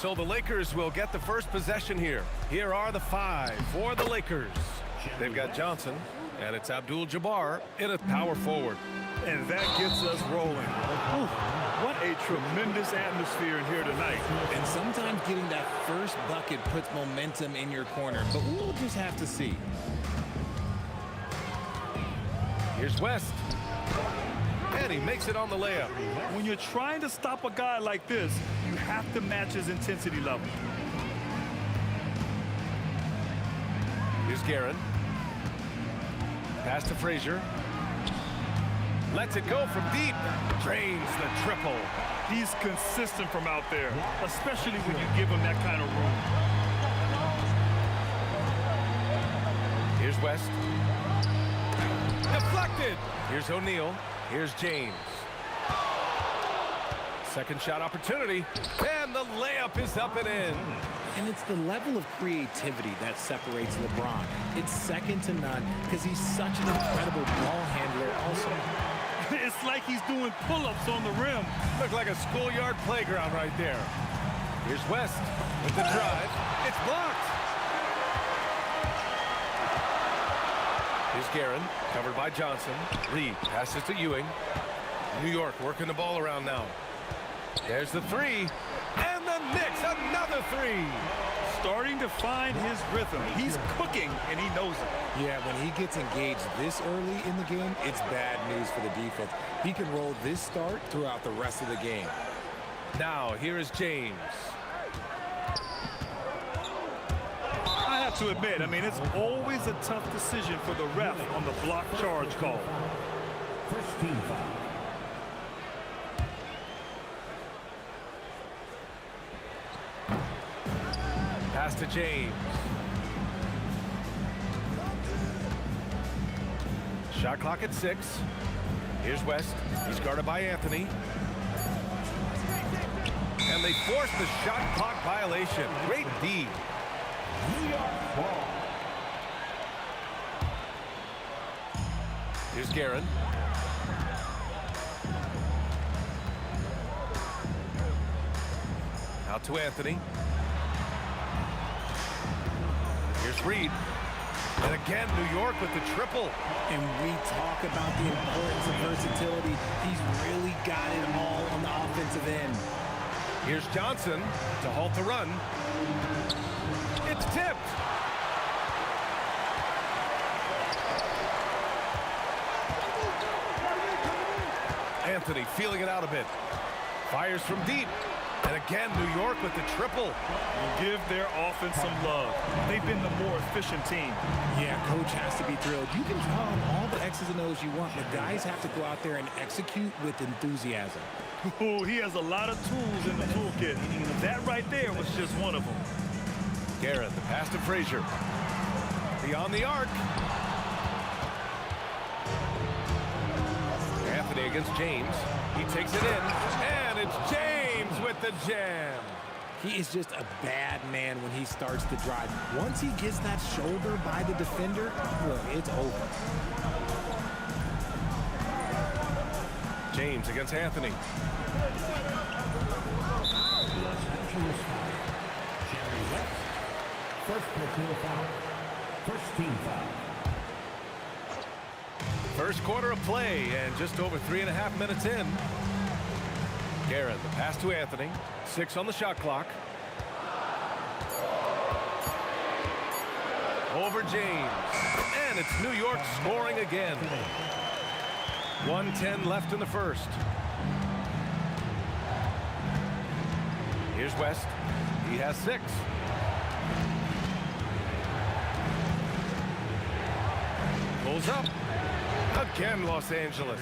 So the Lakers will get the first possession here. Here are the 5 for the Lakers. They've got Johnson, and it's Abdul-Jabbar in a power forward. And that gets us rolling. Ooh, what a tremendous atmosphere in here tonight. And sometimes getting that first bucket puts momentum in your corner, but we'll just have to see. Here's West. And he makes it on the layup. When you're trying to stop a guy like this, you have to match his intensity level. Here's Guerin. Pass to Frazier. Lets it go from deep. Drains the triple. He's consistent from out there, especially when you give him that kind of room. Here's West. Deflected. Here's O'Neal. Here's James. Second shot opportunity. And the layup is up and in. And it's the level of creativity that separates LeBron. It's second to none because he's such an incredible ball handler also. It's like he's doing pull-ups on the rim. Looked like a schoolyard playground right there. Here's West with the drive. It's blocked. Here's Guerin, covered by Johnson. Reed passes to Ewing. New York working the ball around now. There's the three. And the Knicks, another three. Starting to find his rhythm. He's cooking, and he knows it. Yeah, when he gets engaged this early in the game, it's bad news for the defense. He can roll this start throughout the rest of the game. Now, here is James. I have to admit, I mean, it's always a tough decision for the ref on the block charge call. First team foul. Pass to James. Shot clock at 6. Here's West. He's guarded by Anthony. And they force the shot clock violation. Great D. New York ball. Here's Guerin. Out to Anthony. Here's Reed. And again, New York with the triple. And we talk about the importance of versatility. He's really got it all on the offensive end. Here's Johnson to halt the run. It's tipped. Anthony feeling it out a bit. Fires from deep. And again, New York with the triple. Give their offense some love. They've been the more efficient team. Yeah, coach has to be thrilled. You can draw on all the X's and O's you want, but guys have to go out there and execute with enthusiasm. Oh, he has a lot of tools in the toolkit. That right there was just one of them. Guerin, the pass to Frazier. Beyond the arc. Anthony against James. He takes it in, and it's James with the jam. He is just a bad man when he starts to drive. Once he gets that shoulder by the defender, look, it's over. James against Anthony. First personal foul. First team foul. First quarter of play, and just over 3.5 minutes in. Guerin, the pass to Anthony. 6 on the shot clock. Over James. And it's New York scoring again. 1:10 left in the first. Here's West. He has 6. Pulls up. Again, Los Angeles.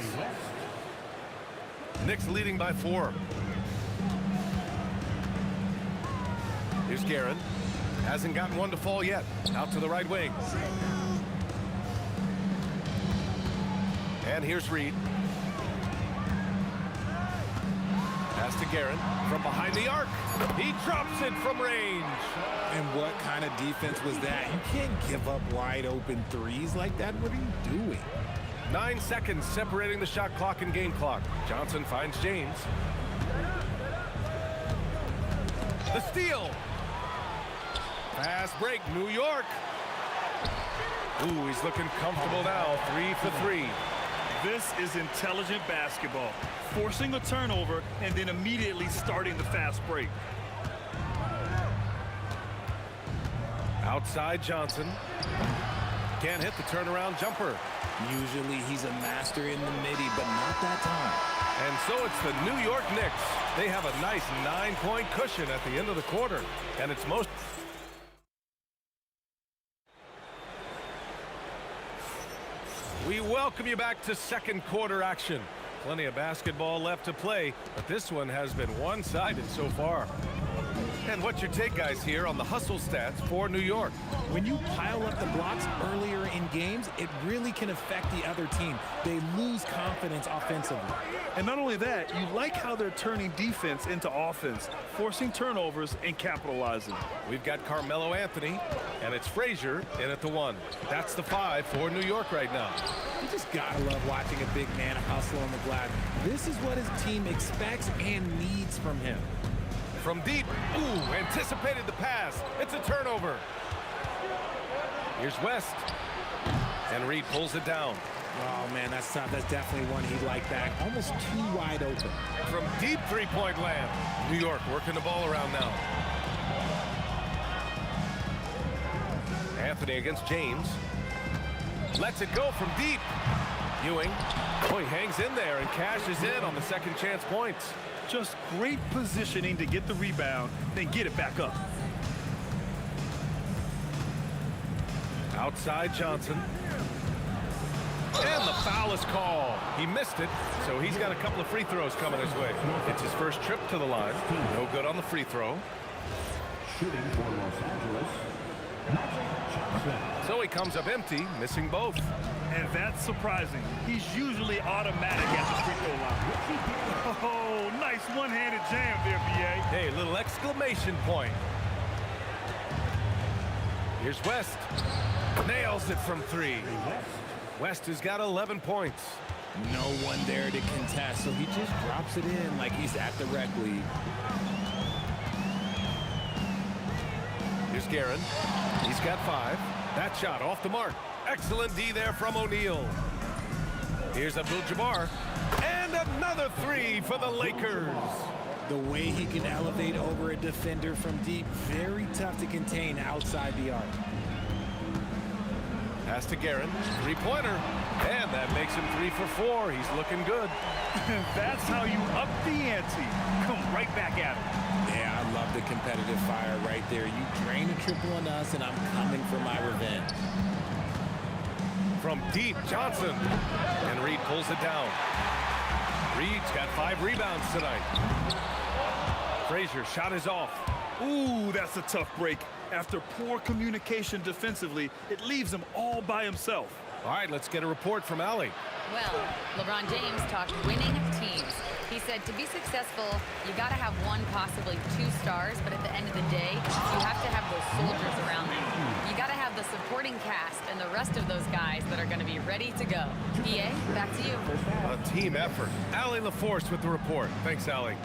Knicks leading by 4. Here's Guerin. Hasn't gotten one to fall yet. Out to the right wing. And here's Reed. Pass to Guerin from behind the arc. He drops it from range. And what kind of defense was that? You can't give up wide open threes like that. What are you doing? 9 seconds separating the shot clock and game clock. Johnson finds James. The steal. Fast break, New York. Ooh, he's looking comfortable now. 3 for 3. This is intelligent basketball. Forcing a turnover and then immediately starting the fast break. Outside Johnson. Can't hit the turnaround jumper. Usually he's a master in the midi, but not that time. And so it's the New York Knicks. They have a nice 9-point cushion at the end of the quarter. And it's most... We welcome you back to second quarter action. Plenty of basketball left to play, but this one has been one-sided so far. And what's your take, guys, here on the hustle stats for New York? When you pile up the blocks earlier in games, it really can affect the other team. They lose confidence offensively. And not only that, you like how they're turning defense into offense, forcing turnovers and capitalizing. We've got Carmelo Anthony, and it's Frazier in at the 1. That's the 5 for New York right now. You just gotta love watching a big man hustle on the glass. This is what his team expects and needs from him. From deep, ooh, anticipated the pass. It's a turnover. Here's West. And Reed pulls it down. Oh, man, that's tough. That's definitely one he'd like back. Almost too wide open. From deep three-point land. New York working the ball around now. Anthony against James. Lets it go from deep. Ewing. Oh, he hangs in there and cashes in on the second chance points. Just great positioning to get the rebound, then get it back up. Outside Johnson. And the foul is called. He missed it, so he's got a couple of free throws coming his way. It's his first trip to the line. No good on the free throw. Shooting for Los Angeles, Magic Johnson. So he comes up empty, missing both. And that's surprising. He's usually automatic at the free throw line. Oh, nice one-handed jam there, B.A. Hey, little exclamation point. Here's West. Nails it from 3. West has got 11 points. No one there to contest, so he just drops it in like he's at the rec league. Here's Guerin. He's got 5. That shot off the mark. Excellent D there from O'Neal. Here's Abdul-Jabbar. And another 3 for the Lakers. The way he can elevate over a defender from deep, very tough to contain outside the arc. Pass to Guerin. 3-pointer. And that makes him 3 for 4. He's looking good. That's how you up the ante. Come right back at him. Yeah, I love the competitive fire right there. You drain a triple on us, and I'm coming for my revenge. From deep, Johnson. And Reed pulls it down. Reed's got 5 rebounds tonight. Frazier shot is off. Ooh, that's a tough break. After poor communication defensively, it leaves him all by himself. All right, let's get a report from Allie. Well, LeBron James talked winning teams. He said to be successful, you got to have 1, possibly 2 stars, but at the end of the day, you have to have those soldiers around them. You got to have the supporting cast and the rest of those guys that are going to be ready to go. EA, back to you. A team effort. Allie LaForce with the report. Thanks, Allie.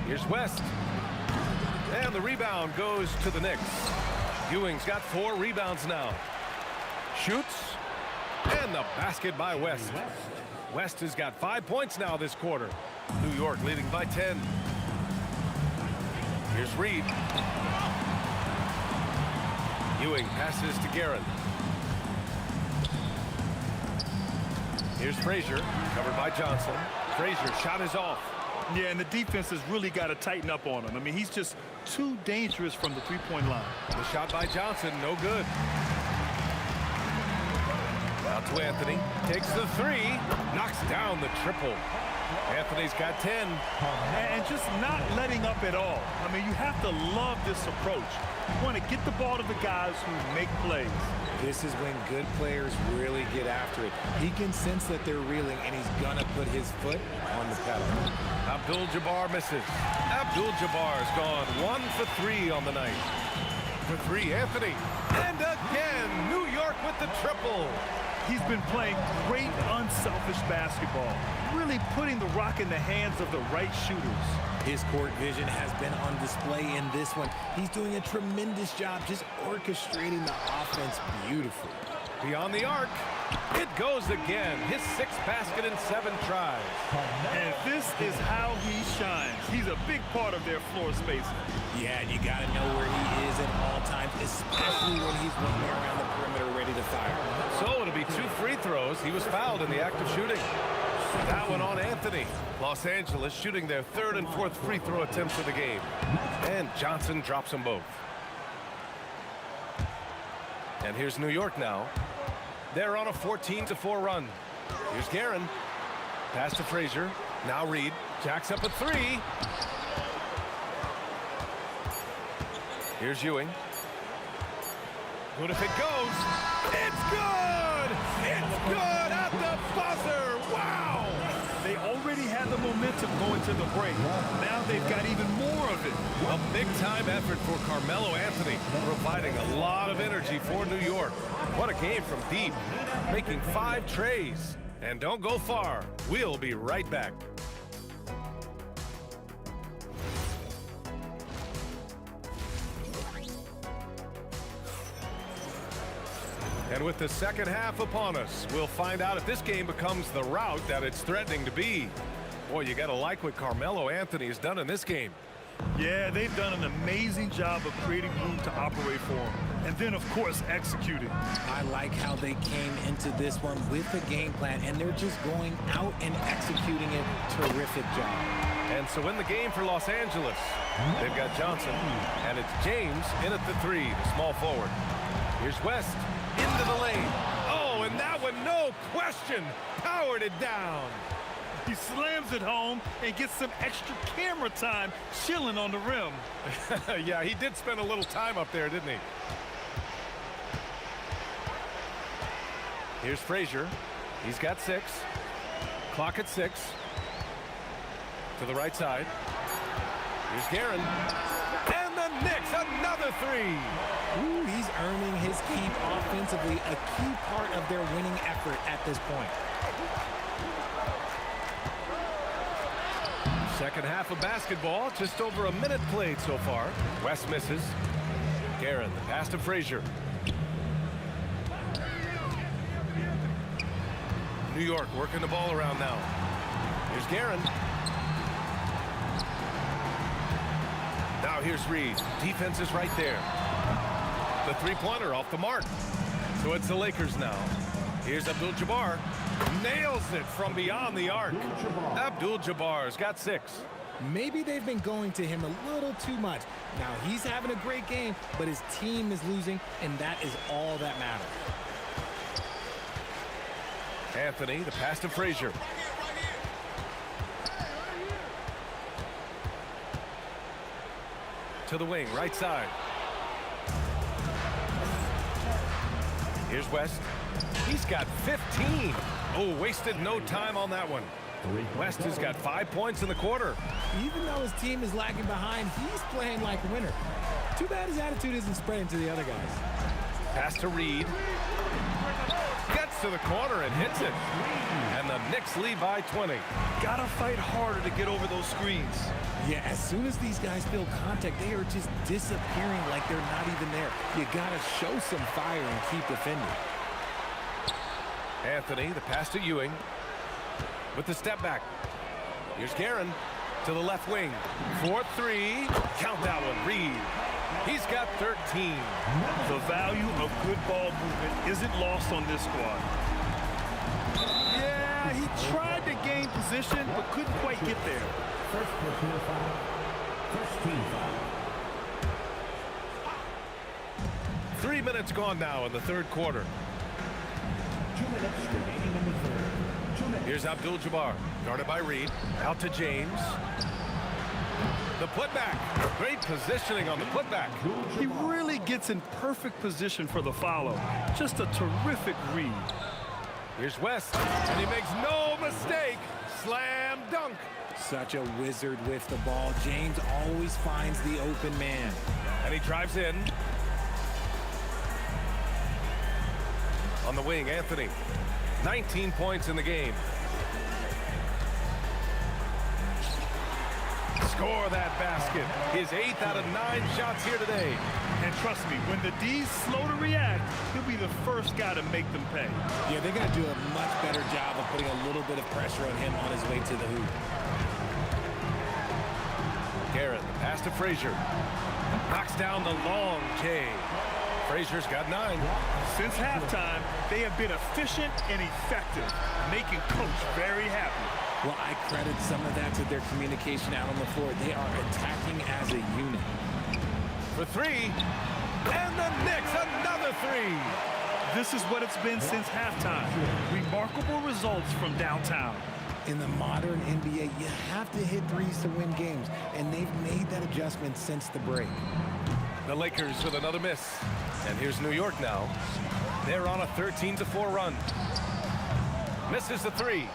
Here's West. And the rebound goes to the Knicks. Ewing's got 4 rebounds now. Shoots. And the basket by West. West has got 5 points now this quarter. New York leading by 10. Here's Reed. Ewing passes to Guerin. Here's Frazier, covered by Johnson. Frazier shot is off. Yeah, and the defense has really got to tighten up on him. I mean, he's just too dangerous from the three-point line. The shot by Johnson, no good. Out to Anthony. Takes the 3. Knocks down the triple. Anthony's got 10. And just not letting up at all. I mean, you have to love this approach. You want to get the ball to the guys who make plays. This is when good players really get after it. He can sense that they're reeling, and he's going to put his foot on the pedal. Abdul-Jabbar misses. Abdul-Jabbar's gone 1 for 3 on the night. For 3, Anthony. And again, New York with the triple. He's been playing great, unselfish basketball, really putting the rock in the hands of the right shooters. His court vision has been on display in this one. He's doing a tremendous job just orchestrating the offense beautifully. Beyond the arc, it goes again. His 6th basket in 7 tries. And this is how he shines. He's a big part of their floor space. Yeah, and you got to know where he is at all times, especially when he's running around the perimeter ready to fire. So it'll be 2 free throws. He was fouled in the act of shooting. That one on Anthony. Los Angeles shooting their 3rd and 4th free throw attempts of the game. And Johnson drops them both. And here's New York now. They're on a 14-4 run. Here's Guerin. Pass to Frazier. Now Reed. Jacks up a 3. Here's Ewing. Good if it goes. It's good! It's good at the buzzer! Wow! They already had the momentum going to the break. Now they've got even more of it. A big-time effort for Carmelo Anthony, providing a lot of energy for New York. What a game from deep, making 5 trays. And don't go far. We'll be right back. And with the second half upon us, we'll find out if this game becomes the rout that it's threatening to be. Boy, you gotta like what Carmelo Anthony has done in this game. Yeah, they've done an amazing job of creating room to operate for him. And then, of course, executing. I like how they came into this one with a game plan, and they're just going out and executing it. Terrific job. And so in the game for Los Angeles, they've got Johnson, and it's James in at the 3, the small forward. Here's West. Into the lane. Oh, and that one, no question, powered it down. He slams it home and gets some extra camera time chilling on the rim. Yeah, he did spend a little time up there, didn't he? Here's Frazier. He's got 6. Clock at 6. To the right side. Here's Guerin. And the Knicks, another 3. Ooh, he's earning his keep offensively, a key part of their winning effort at this point. Second half of basketball, just over a minute played so far. West misses. Guerin, the pass to Frazier. New York working the ball around now. Here's Guerin. Now here's Reed. Defense is right there. The 3-pointer off the mark. So it's the Lakers now. Here's Abdul-Jabbar. Nails it from beyond the arc. Abdul-Jabbar's got 6. Maybe they've been going to him a little too much. Now he's having a great game, but his team is losing, and that is all that matters. Anthony, the pass to Frazier. To the wing, right side. Here's West. He's got 15. Oh, wasted no time on that one. West has got 5 points in the quarter. Even though his team is lagging behind, he's playing like a winner. Too bad his attitude isn't spreading to the other guys. Pass to Reed. Gets to the corner and hits it. And the Knicks lead by 20. Gotta fight harder to get over those screens. Yeah, as soon as these guys feel contact, they are just disappearing like they're not even there. You gotta show some fire and keep defending. Anthony, the pass to Ewing. With the step back. Here's Guerin to the left wing. 4-3. Count that one, Reed. He's got 13. The value of good ball movement isn't lost on this squad. Yeah, he tried to gain position, but couldn't quite get there. First personal foul. First team foul. 3 minutes gone now in the third quarter. 2 minutes remaining in the third. 2 minutes. Here's Abdul-Jabbar, guarded by Reed. Out to James. The putback. Great positioning on the putback. He really gets in perfect position for the follow. Just a terrific read. Here's West, and he makes no mistake. Slam dunk. Such a wizard with the ball. James always finds the open man. And he drives in. On the wing, Anthony. 19 points in the game. Score that basket. His 8th out of 9 shots here today. And trust me, when the D's slow to react, he'll be the first guy to make them pay. Yeah, they're going to do a much better job of putting a little bit of pressure on him on his way to the hoop. Garrett, the pass to Frazier. Knocks down the long J. Frazier's got 9. Since halftime, they have been efficient and effective, making Coach very happy. Well, I credit some of that to their communication out on the floor. They are attacking as a unit. For 3. And the Knicks, another 3. This is what it's been since halftime. Remarkable results from downtown. In the modern NBA, you have to hit threes to win games, and they've made that adjustment since the break. The Lakers with another miss. And here's New York now. They're on a 13-4 run. Misses the 3.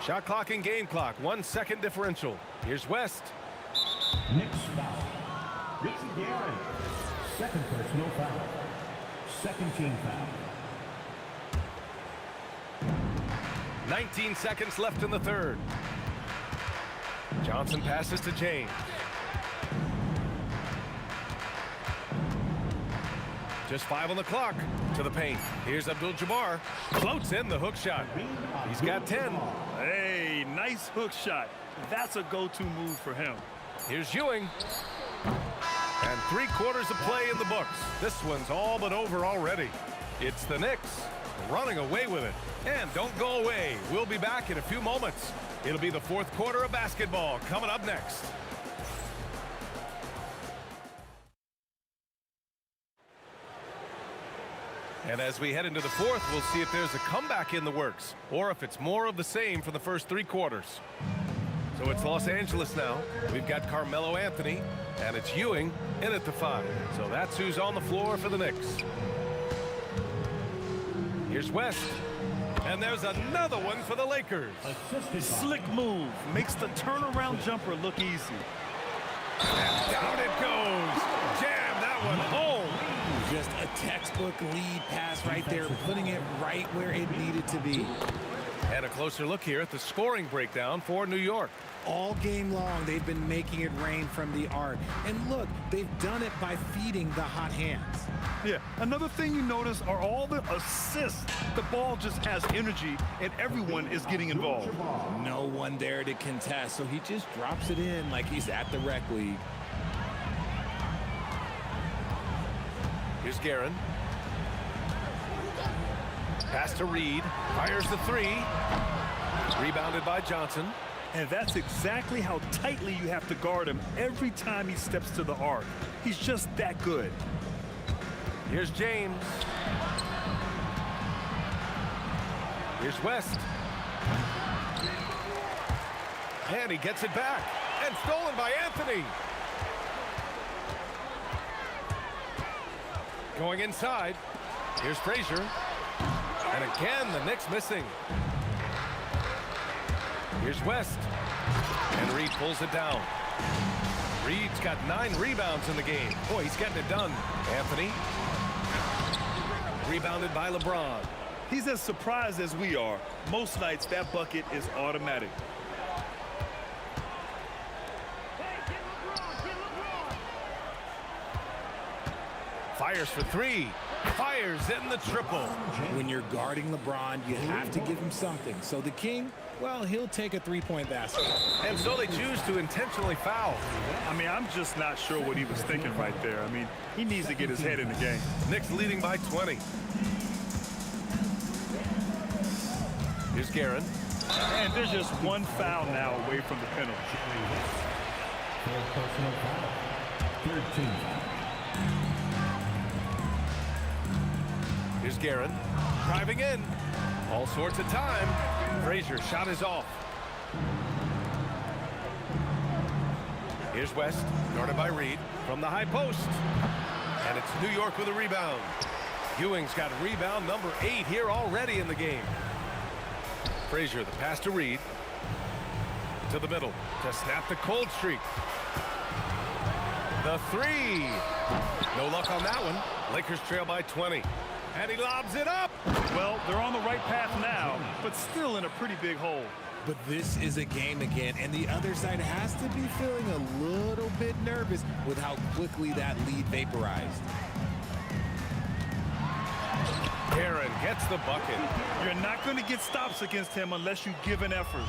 Shot clock and game clock, 1 second differential. Here's West. Knicks foul. Richie Garrett. Second personal foul. Second team foul. 19 seconds left in the third. Johnson passes to James. Just 5 on the clock. To the paint. Here's Abdul-Jabbar. Floats in the hook shot. He's got 10. Hey, nice hook shot. That's a go-to move for him. Here's Ewing. And 3/4 of play in the books. This one's all but over already. It's the Knicks running away with it. And don't go away. We'll be back in a few moments. It'll be the 4th quarter of basketball coming up next. And as we head into the 4th, we'll see if there's a comeback in the works or if it's more of the same for the first 3 quarters. So it's Los Angeles now. We've got Carmelo Anthony, and it's Ewing in at the 5. So that's who's on the floor for the Knicks. Here's West. And there's another one for the Lakers. Slick move. Makes the turnaround jumper look easy. And down it goes. Jam that one home. Just a textbook lead pass right there, putting it right where it needed to be. And a closer look here at the scoring breakdown for New York. All game long, they've been making it rain from the arc. And look, they've done it by feeding the hot hands. Yeah, another thing you notice are all the assists. The ball just has energy, and everyone is getting involved. No one there to contest, so he just drops it in like he's at the rec league. Here's Guerin. Pass to Reed. Fires the 3. Rebounded by Johnson. And that's exactly how tightly you have to guard him every time he steps to the arc. He's just that good. Here's James. Here's West. And he gets it back. And stolen by Anthony. Going inside. Here's Frazier. And again, the Knicks missing. Here's West. And Reed pulls it down. Reed's got 9 rebounds in the game. Boy, he's getting it done. Anthony. Rebounded by LeBron. He's as surprised as we are. Most nights, that bucket is automatic. Fires for 3. Fires in the triple. When you're guarding LeBron, you have to give him something. So the King, well, he'll take a 3-point basket. And so they choose to intentionally foul. I mean, I'm just not sure what he was thinking right there. I mean, he needs to get his head in the game. Knicks leading by 20. Here's Guerin. And there's just one foul now away from the penalty. Personal foul. 13. Here's Guerin. Driving in. All sorts of time. Frazier shot is off. Here's West. Guarded by Reed. From the high post. And it's New York with a rebound. Ewing's got rebound number 8 here already in the game. Frazier, the pass to Reed. To the middle. To snap the cold streak. The 3. No luck on that one. Lakers trail by 20. And he lobs it up. Well, they're on the right path now, but still in a pretty big hole. But this is a game again, and the other side has to be feeling a little bit nervous with how quickly that lead vaporized. Aaron gets the bucket. You're not going to get stops against him unless you give an effort.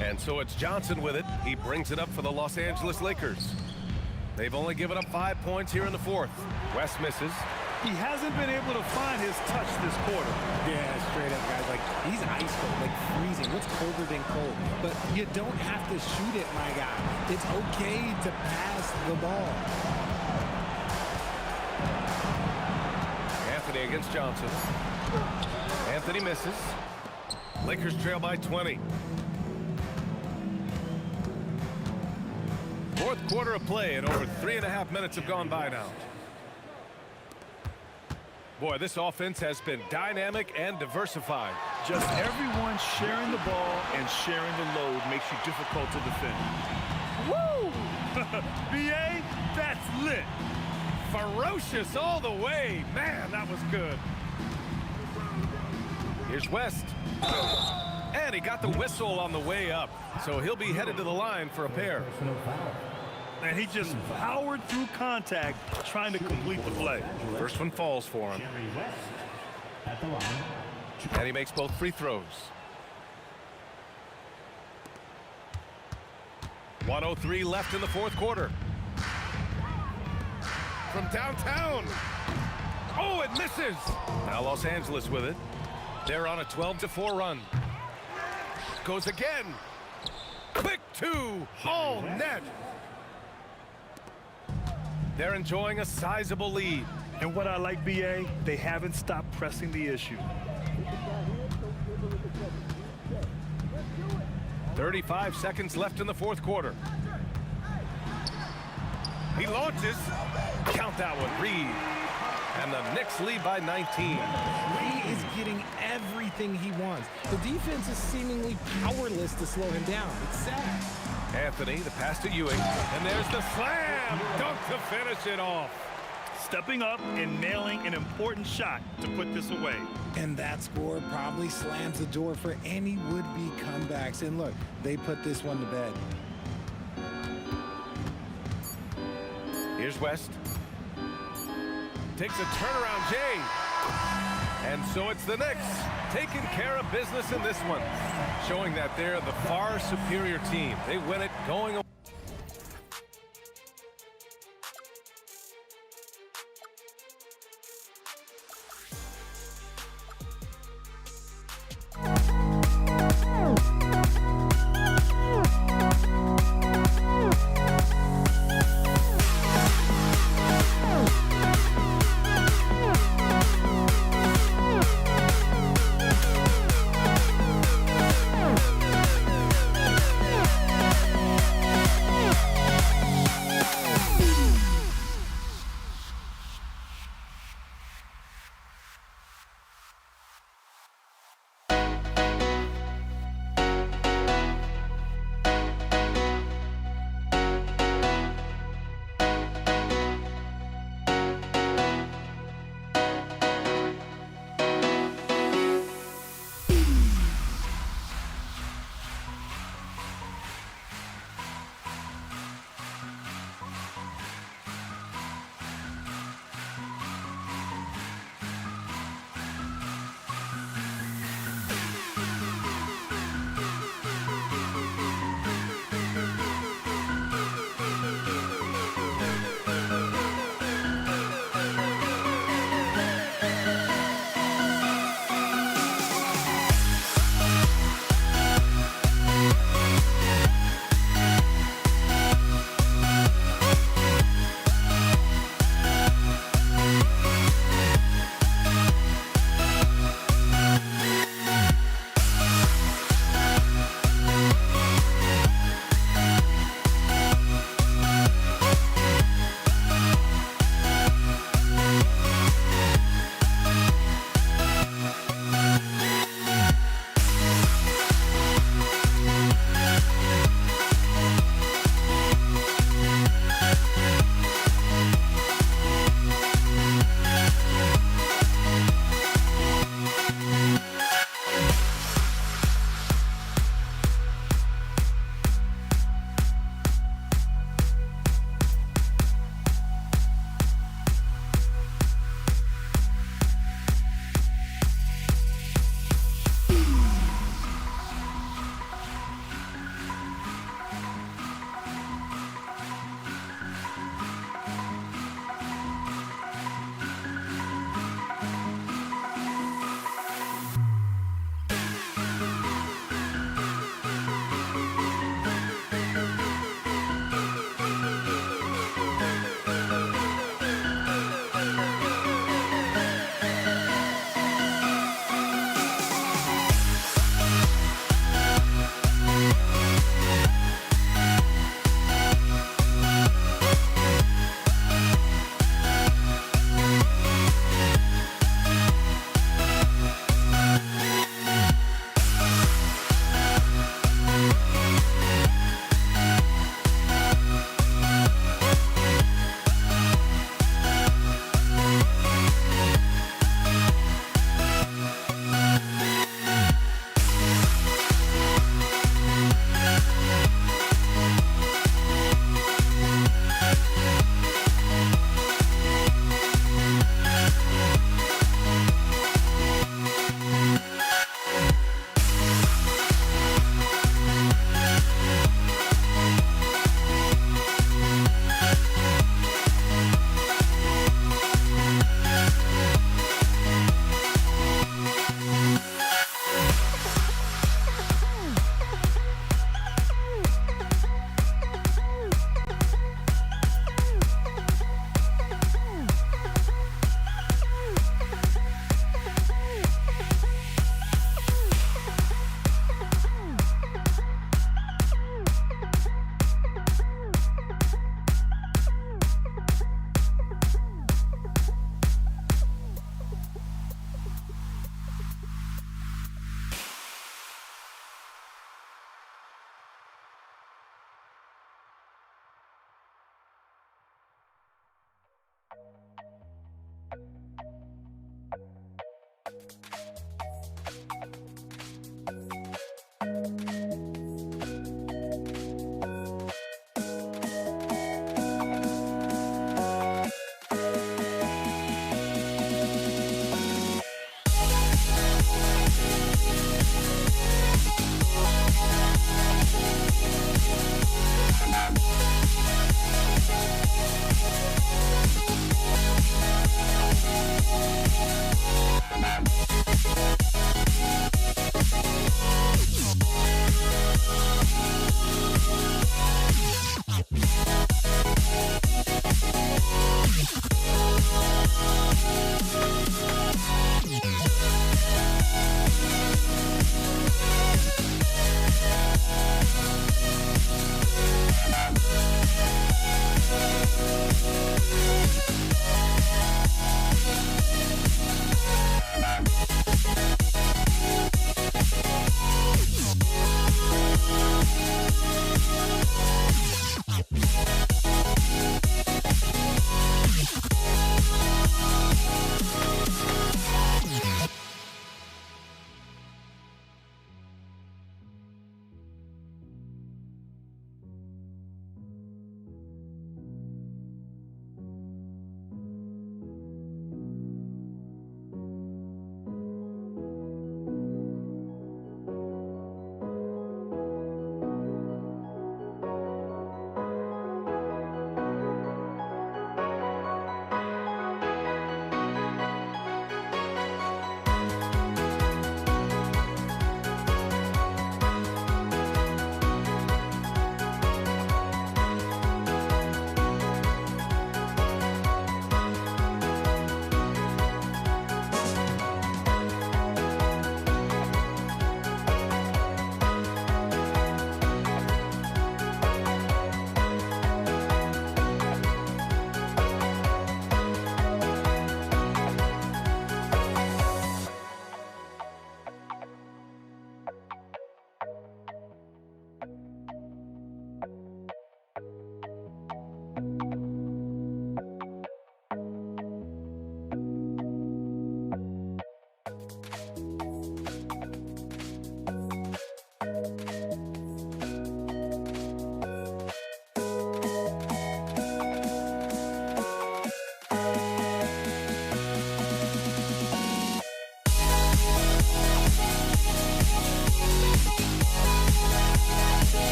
And so it's Johnson with it. He brings it up for the Los Angeles Lakers. They've only given up 5 points here in the fourth. West misses. He hasn't been able to find his touch this quarter. Yeah, straight up, guys. Like, he's ice cold, like freezing. What's colder than cold? But you don't have to shoot it, my guy. It's okay to pass the ball. Anthony against Johnson. Anthony misses. Lakers trail by 20. Fourth quarter of play, and over 3.5 minutes have gone by now. Boy, this offense has been dynamic and diversified. Just everyone sharing the ball and sharing the load makes you difficult to defend. Woo! BA, that's lit. Ferocious all the way. Man, that was good. Here's West. And he got the whistle on the way up. So he'll be headed to the line for a pair. And he just powered through contact trying to complete the play. First one falls for him. And he makes both free throws. 1:03 left in the fourth quarter. From downtown. Oh, it misses. Now Los Angeles with it. They're on a 12-4 run. Goes again. Quick two. All net. They're enjoying a sizable lead. And what I like, BA, they haven't stopped pressing the issue. 35 seconds left in the fourth quarter. He launches. Count that one, Reed. And the Knicks lead by 19. He is getting everything he wants. The defense is seemingly powerless to slow him down. It's sad. Anthony, the pass to Ewing. And there's the slam. Dunk to finish it off. Stepping up and nailing an important shot to put this away. And that score probably slams the door for any would-be comebacks. And look, they put this one to bed. Here's West. Takes a turnaround, Jay. And so it's the Knicks taking care of business in this one, showing that they're the far superior team. They win it going away.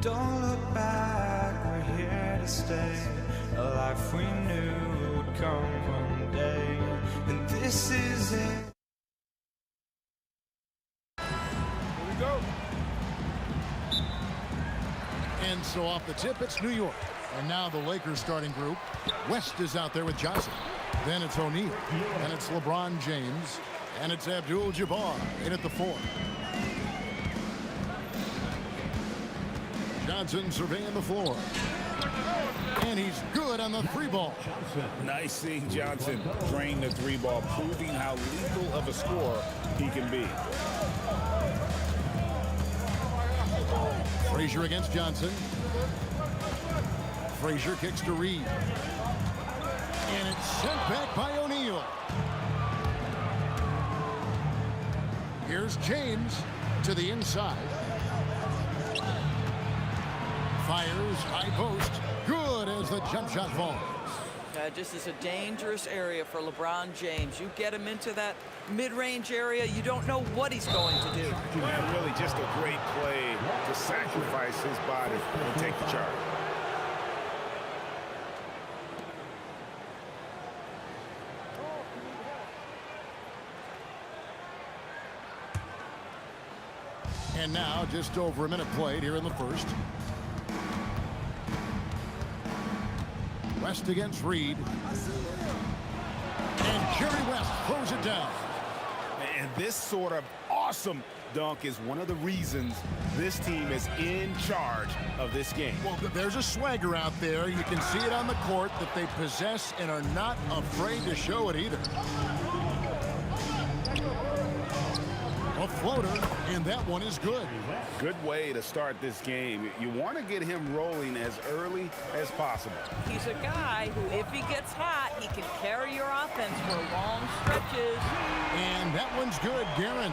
Don't look back, we're here to stay. A life we knew would come one day, and this is it. Here we go. And so off the tip, it's New York. And now the Lakers starting group. West is out there with Johnson. Then it's O'Neal. And it's LeBron James. And it's Abdul-Jabbar in at the 4. Johnson surveying the floor. And he's good on the 3-ball. Nice seeing Johnson drain the 3-ball, proving how lethal of a scorer he can be. Frazier against Johnson. Frazier kicks to Reed. And it's sent back by O'Neal. Here's James to the inside. Fires, high post. Good as the jump shot falls. This is a dangerous area for LeBron James. You get him into that mid-range area, you don't know what he's going to do. And really just a great play to sacrifice his body and take the charge. And now just over a minute played here in the first. West against Reed. And Jerry West throws it down. And this sort of awesome dunk is one of the reasons this team is in charge of this game. Well, there's a swagger out there. You can see it on the court that they possess and are not afraid to show it either. A floater, and that one is good. Good way to start this game. You want to get him rolling as early as possible. He's a guy who, if he gets hot, he can carry your offense for long stretches. And that one's good, Guerin.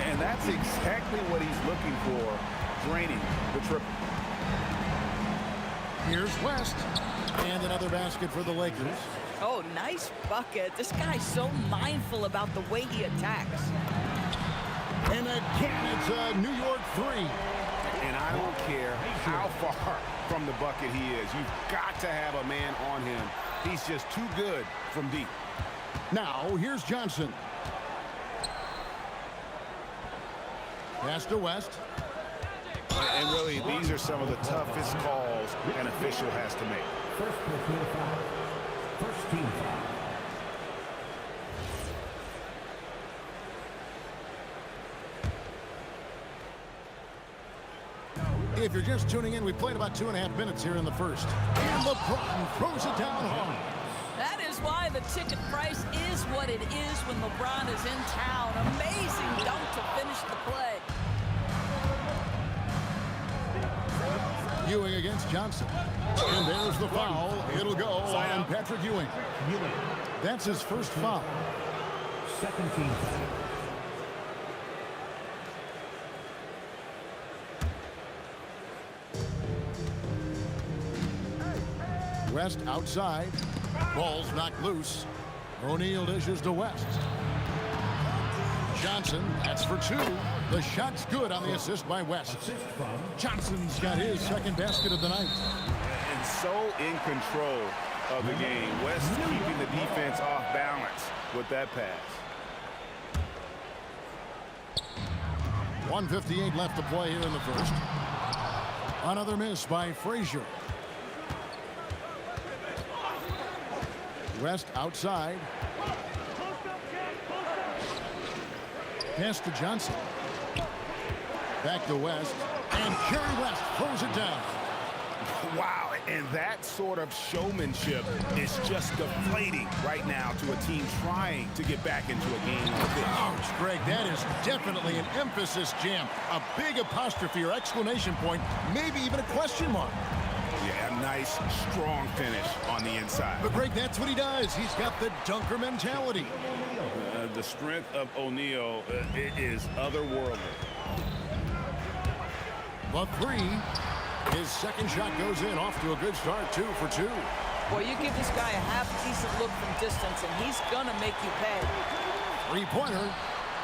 And that's exactly what he's looking for, draining the triple. Here's West. And another basket for the Lakers. Oh, nice bucket. This guy's so mindful about the way he attacks. And again, it's a New York 3. And I don't care how far from the bucket he is. You've got to have a man on him. He's just too good from deep. Now, here's Johnson. Pass to West. And really, these are some of the toughest calls an official has to make. First personal foul. First team foul. If you're just tuning in, we played about 2.5 minutes here in the first. And LeBron throws it down hard. That is why the ticket price is what it is when LeBron is in town. Amazing dunk to finish the play. Ewing against Johnson. And there's the foul. It'll go on Patrick Ewing. That's his first foul. Second team foul. West outside. Ball's knocked loose. O'Neal dishes to West. Johnson, that's for two. The shot's good on the assist by West. Johnson's got his second basket of the night. And so in control of the game. West keeping the defense off balance with that pass. 1:58 left to play here in the first. Another miss by Frazier. West outside. Pass to Johnson. Back to West. And Jerry West throws it down. Wow, and that sort of showmanship is just deflating right now to a team trying to get back into a game like this. Ouch, Greg, that is definitely an emphasis jam. A big apostrophe or exclamation point, maybe even a question mark. Yeah, a nice, strong finish on the inside. But, Greg, that's what he does. He's got the dunker mentality. The strength of O'Neal is otherworldly. The three. His second shot goes in, off to a good start, 2 for 2. Well, you give this guy a half-decent look from distance, and he's going to make you pay. Three-pointer.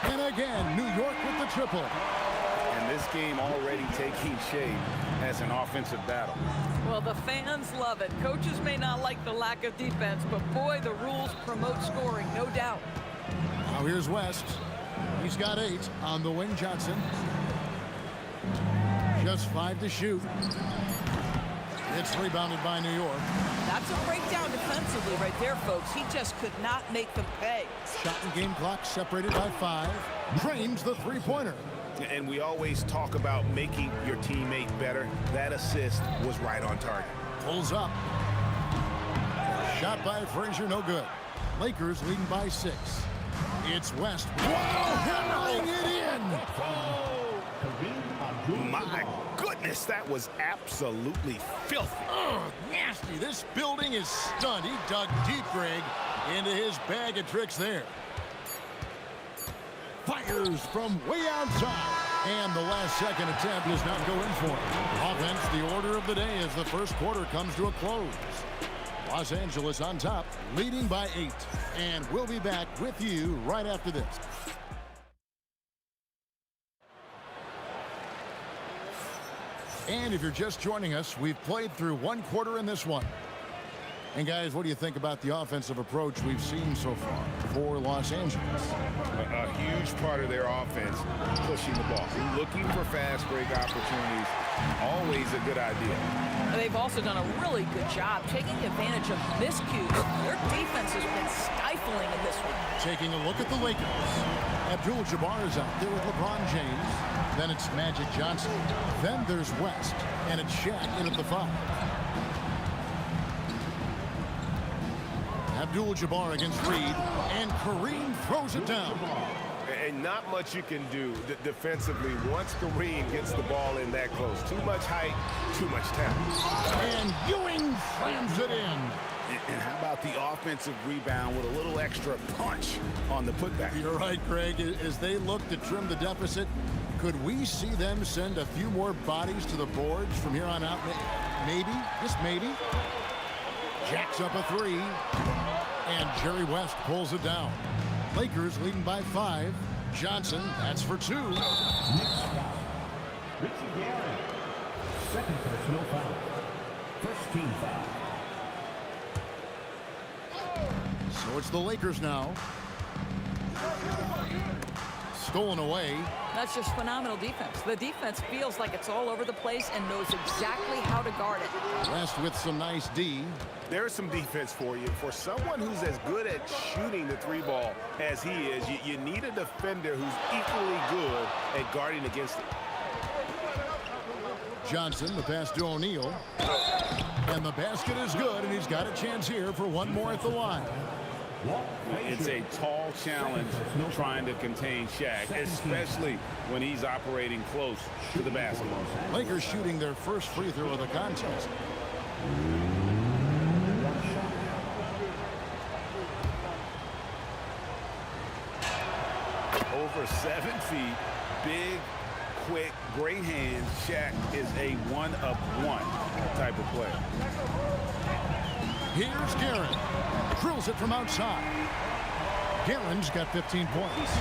And again, New York with the triple. And this game already taking shape as an offensive battle. Well, the fans love it. Coaches may not like the lack of defense, but boy, the rules promote scoring, no doubt. Now here's West. He's got 8 on the wing. Johnson. Just 5 to shoot. It's rebounded by New York. That's a breakdown defensively right there, folks. He just could not make them pay. Shot and game clock separated by 5. Drains the three-pointer. And we always talk about making your teammate better. That assist was right on target. Pulls up. Shot by Frazier, no good. Lakers leading by 6. It's West. Wow, hammering it in. My goodness, that was absolutely filthy. Nasty. This building is stunned. He dug deep, Greg, into his bag of tricks there. Fires from way outside. And the last second attempt does not go in for him. Offense, the order of the day as the first quarter comes to a close. Los Angeles on top, leading by 8. And we'll be back with you right after this. And if you're just joining us, we've played through one quarter in this one. And guys, what do you think about the offensive approach we've seen so far for Los Angeles? A huge part of their offense, pushing the ball, looking for fast break opportunities. Always a good idea. They've also done a really good job taking advantage of miscues. Their defense has been stifling in this one. Taking a look at the Lakers. Abdul-Jabbar is out there with LeBron James. Then it's Magic Johnson. Then there's West. And it's Shaq in at the 5. Abdul-Jabbar against Reed. And Kareem throws it down. And not much you can do defensively once Kareem gets the ball in that close. Too much height, too much talent. And Ewing slams it in. And how about the offensive rebound with a little extra punch on the putback? You're right, Greg. As they look to trim the deficit, could we see them send a few more bodies to the boards from here on out? Maybe, just maybe. Jacks up a 3. And Jerry West pulls it down. Lakers leading by 5. Johnson, that's for 2. Next foul. Richie Garrett. Second personal foul. First team foul. So it's the Lakers now. Stolen away. That's just phenomenal defense. The defense feels like it's all over the place and knows exactly how to guard it. West with some nice D. There's some defense for you. For someone who's as good at shooting the 3 ball as he is, you need a defender who's equally good at guarding against it. Johnson, the pass to And the basket is good, and he's got a chance here for one more at the line. It's a tall challenge trying to contain Shaq, especially when he's operating close to the basket. Lakers shooting their first free throw of the contest. Over 7 feet, big, quick, great hands. Shaq is a one-of-one type of player. Here's Guerin. Drills it from outside. Guerin's got 15 points.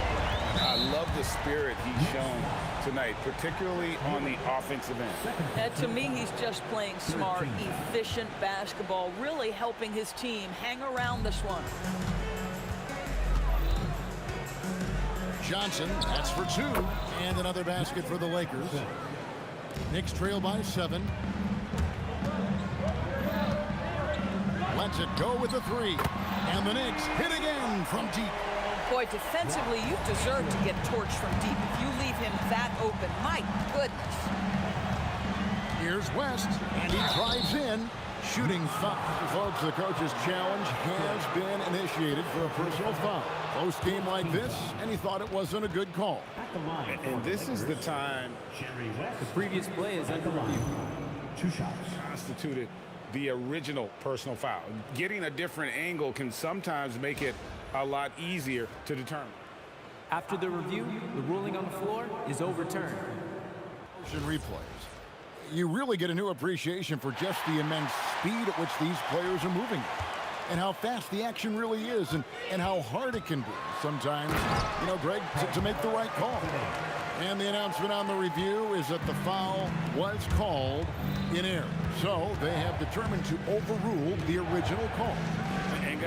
I love the spirit he's shown tonight, particularly on the offensive end. To me, he's just playing smart, efficient basketball, really helping his team hang around this one. Johnson, that's for 2, and another basket for the Lakers. Knicks trail by 7. Lets it go with the 3, and the Knicks hit again from deep. Boy, defensively, you deserve to get torched from deep if you leave him that open. My goodness. Here's West, and he drives in. Shooting foul. Folks, the coach's challenge has been initiated for a personal foul. Close game like this, and he thought it wasn't a good call. And this is the time the previous play is under review. 2 shots. Constituted the original personal foul. Getting a different angle can sometimes make it a lot easier to determine. After the review, the ruling on the floor is overturned. Replays. You really get a new appreciation for just the immense speed at which these players are moving and how fast the action really is and how hard it can be sometimes, you know, Greg, to make the right call. And the announcement on the review is that the foul was called in error. So they have determined to overrule the original call. And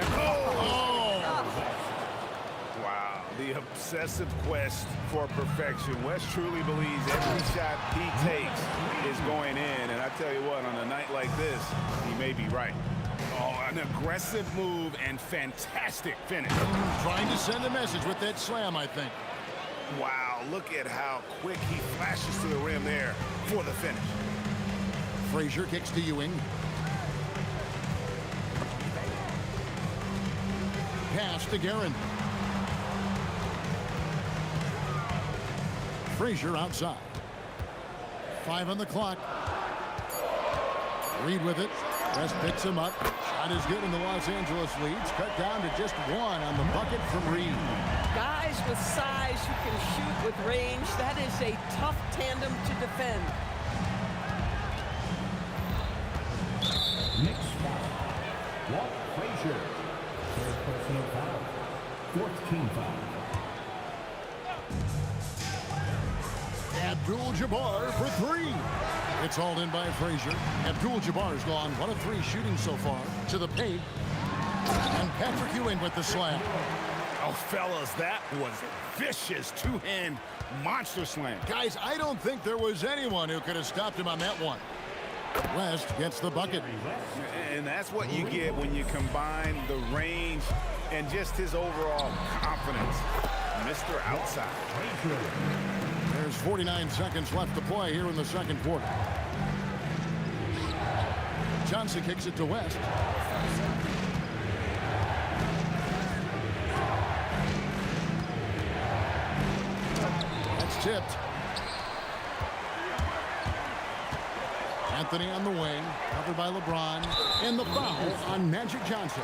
wow, the obsessive quest for perfection. West truly believes every shot he takes is going in. And I tell you what, on a night like this, he may be right. Oh, an aggressive move and fantastic finish. Trying to send a message with that slam, I think. Wow, look at how quick he flashes to the rim there for the finish. Frazier kicks to Ewing. Pass to Guerin. Frazier outside. 5 on the clock. Reed with it. West picks him up. Shot is good, and the Los Angeles leads cut down to just 1 on the bucket from Reed. Guys with size who can shoot with range, that is a tough tandem to defend. Knicks foul. Walt Frazier. Third personal foul. 4th team foul. Abdul-Jabbar for 3. It's hauled in by Frazier. Abdul-Jabbar's gone 1 of 3 shooting so far to the paint. And Patrick Ewing with the slam. Oh, fellas, that was a vicious 2-hand monster slam. Guys, I don't think there was anyone who could have stopped him on that one. West gets the bucket. And that's what you get when you combine the range and just his overall confidence. Mr. Outside. There's 49 seconds left to play here in the second quarter. Johnson kicks it to West. That's tipped. Anthony on the wing, covered by LeBron, and the foul on Magic Johnson.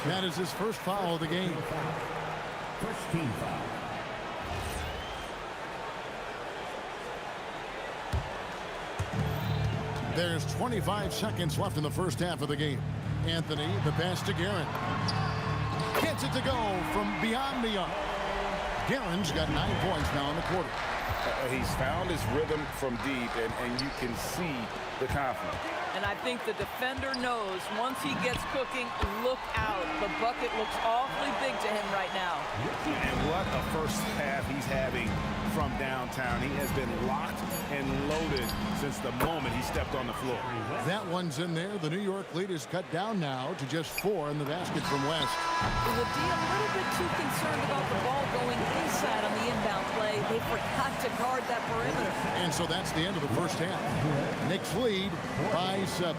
That is his first foul of the game. First team foul. There's 25 seconds left in the first half of the game. Anthony, the pass to Guerin. Gets it to go from beyond the arc. Guerin's got 9 points now in the quarter. He's found his rhythm from deep, and you can see the confidence. And I think the defender knows once he gets cooking, look out. The bucket looks awfully big to him right now. And what a first half he's having from downtown. He has been locked and loaded since the moment he stepped on the floor. That one's in there. The New York lead is cut down now to just 4 in the basket from West. Is the D a little bit too concerned about the ball going inside on the inbound play? They forgot to guard that perimeter. And so that's the end of the first half. Knicks lead by 7.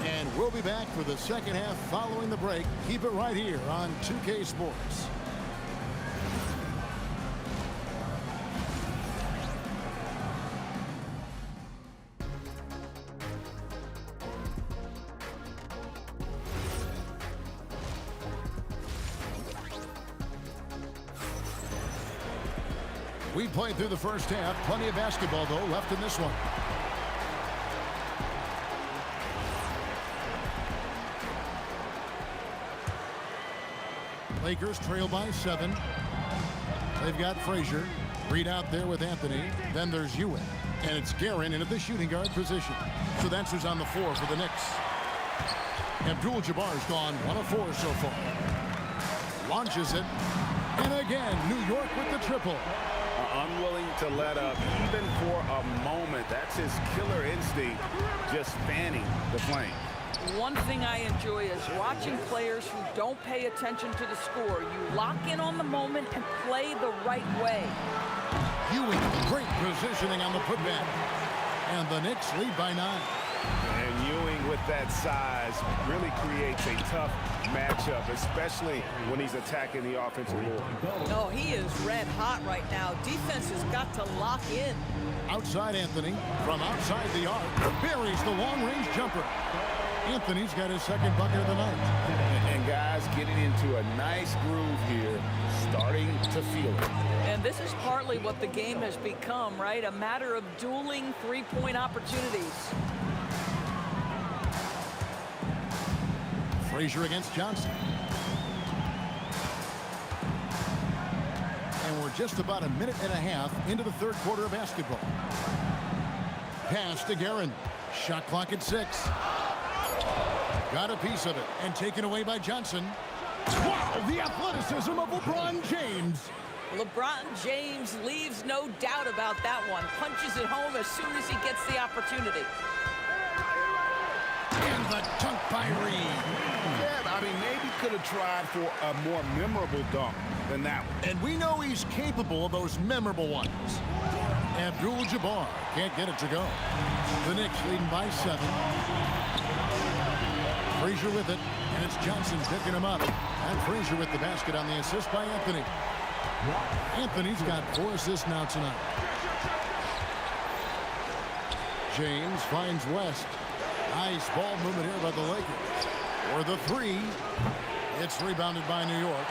And we'll be back for the second half following the break. Keep it right here on 2K Sports. We played through the first half. Plenty of basketball, though, left in this one. Lakers trail by 7. They've got Frazier. Reed out there with Anthony. Then there's Ewing. And it's Guerin in at the shooting guard position. So that's who's on the floor for the Knicks. Abdul-Jabbar's gone 1 of 4 so far. Launches it. And again, New York with the triple. Unwilling to let up even for a moment. That's his killer instinct, just fanning the flame. One thing I enjoy is watching players who don't pay attention to the score. You lock in on the moment and play the right way. Ewing, great positioning on the putback. And the Knicks lead by 9. And Ewing with that size really creates a tough matchup, especially when he's attacking the offensive board. No, he is red hot right now. Defense has got to lock in. Outside Anthony, from outside the arc, buries the long-range jumper. Anthony's got his second bucket of the night. And guys getting into a nice groove here, starting to feel it. And this is partly what the game has become, right? A matter of dueling three-point opportunities. Frazier against Johnson. And we're just about a minute and a half into the third quarter of basketball. Pass to Guerin. Shot clock at 6. Got a piece of it and taken away by Johnson. Wow, the athleticism of LeBron James. LeBron James leaves no doubt about that one. Punches it home as soon as he gets the opportunity. And the dunk by Reed. Yeah, I mean, maybe could have tried for a more memorable dunk than that one. And we know he's capable of those memorable ones. Abdul-Jabbar can't get it to go. The Knicks leading by 7. Frazier with it, and it's Johnson picking him up. And Frazier with the basket on the assist by Anthony. Anthony's got 4 assists now tonight. James finds West. Nice ball movement here by the Lakers. For the 3. It's rebounded by New York.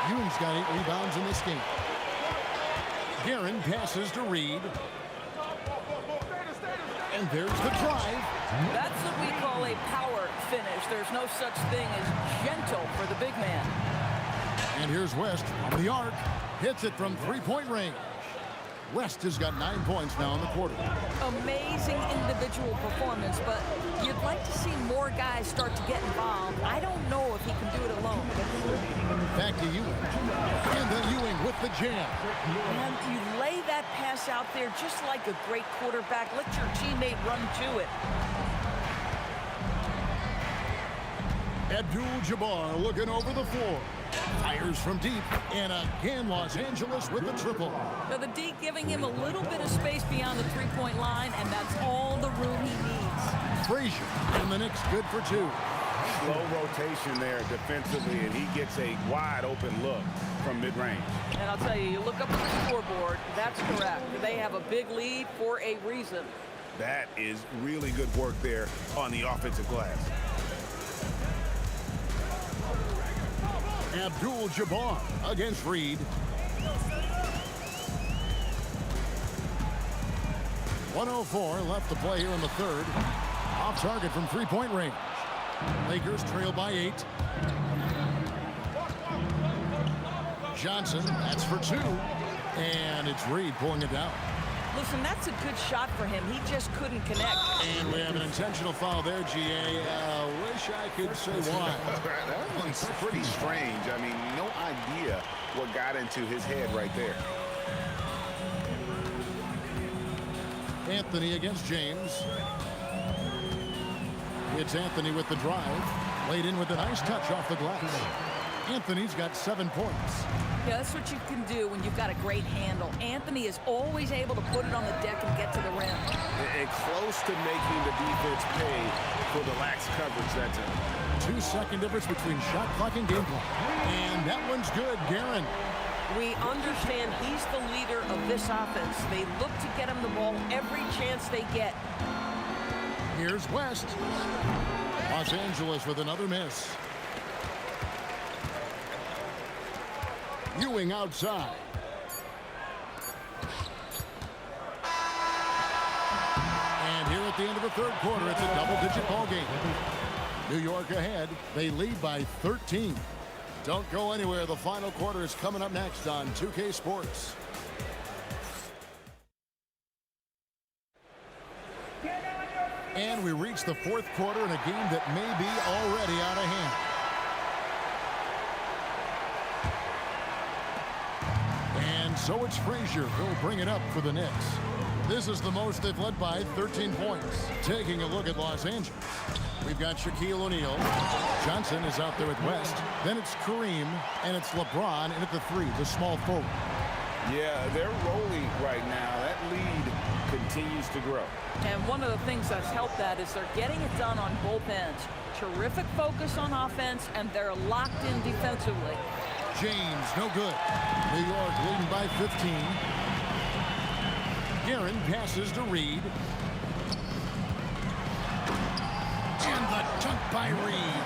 Ewing's got 8 rebounds in this game. Guerin passes to Reed. And there's the drive. That's what we call a power finish. There's no such thing as gentle for the big man. And here's West on the arc. Hits it from three-point range. West has got 9 points now in the quarter. Amazing individual performance, but you'd like to see more guys start to get involved. I don't know if he can do it alone. Back to Ewing. And then Ewing with the jam. And you lay that pass out there just like a great quarterback. Let your teammate run to it. Abdul-Jabbar looking over the floor. Fires from deep, and again Los Angeles with the triple. So the D giving him a little bit of space beyond the three-point line, and that's all the room he needs. Frazier, and the Knicks good for 2. Slow rotation there defensively, and he gets a wide open look from mid-range. And I'll tell you, you look up at the scoreboard, that's correct. They have a big lead for a reason. That is really good work there on the offensive glass. Abdul-Jabbar against Reed. 1:04 left to play here in the third. Off target from three-point range. Lakers trail by 8. Johnson, that's for 2. And it's Reed pulling it down. Listen, that's a good shot for him. He just couldn't connect. And we have an intentional foul there, GA. Wish I could say why. That one's pretty strange. I mean, no idea what got into his head right there. Anthony against James. It's Anthony with the drive. Laid in with a nice touch off the glass. Anthony's got 7 points. Yeah, that's what you can do when you've got a great handle. Anthony is always able to put it on the deck and get to the rim. And close to making the defense pay for the lax coverage that time. 2-second difference between shot clock and game clock. And that one's good, Guerin. We understand he's the leader of this offense. They look to get him the ball every chance they get. Here's West. Los Angeles with another miss. Ewing outside. And here at the end of the third quarter, it's a double-digit ball game. New York ahead. They lead by 13. Don't go anywhere. The final quarter is coming up next on 2K Sports. And we reach the fourth quarter in a game that may be already out of hand. And so it's Frazier who'll bring it up for the Knicks. This is the most they've led by 13 points. Taking a look at Los Angeles. We've got Shaquille O'Neal. Johnson is out there with West. Then it's Kareem, and it's LeBron, and at the three, the small forward. Yeah, they're rolling right now. That lead continues to grow. And one of the things that's helped that is they're getting it done on both ends. Terrific focus on offense, and they're locked in defensively. James, no good. New York leading by 15. Guerin passes to Reed. And the dunk by Reed.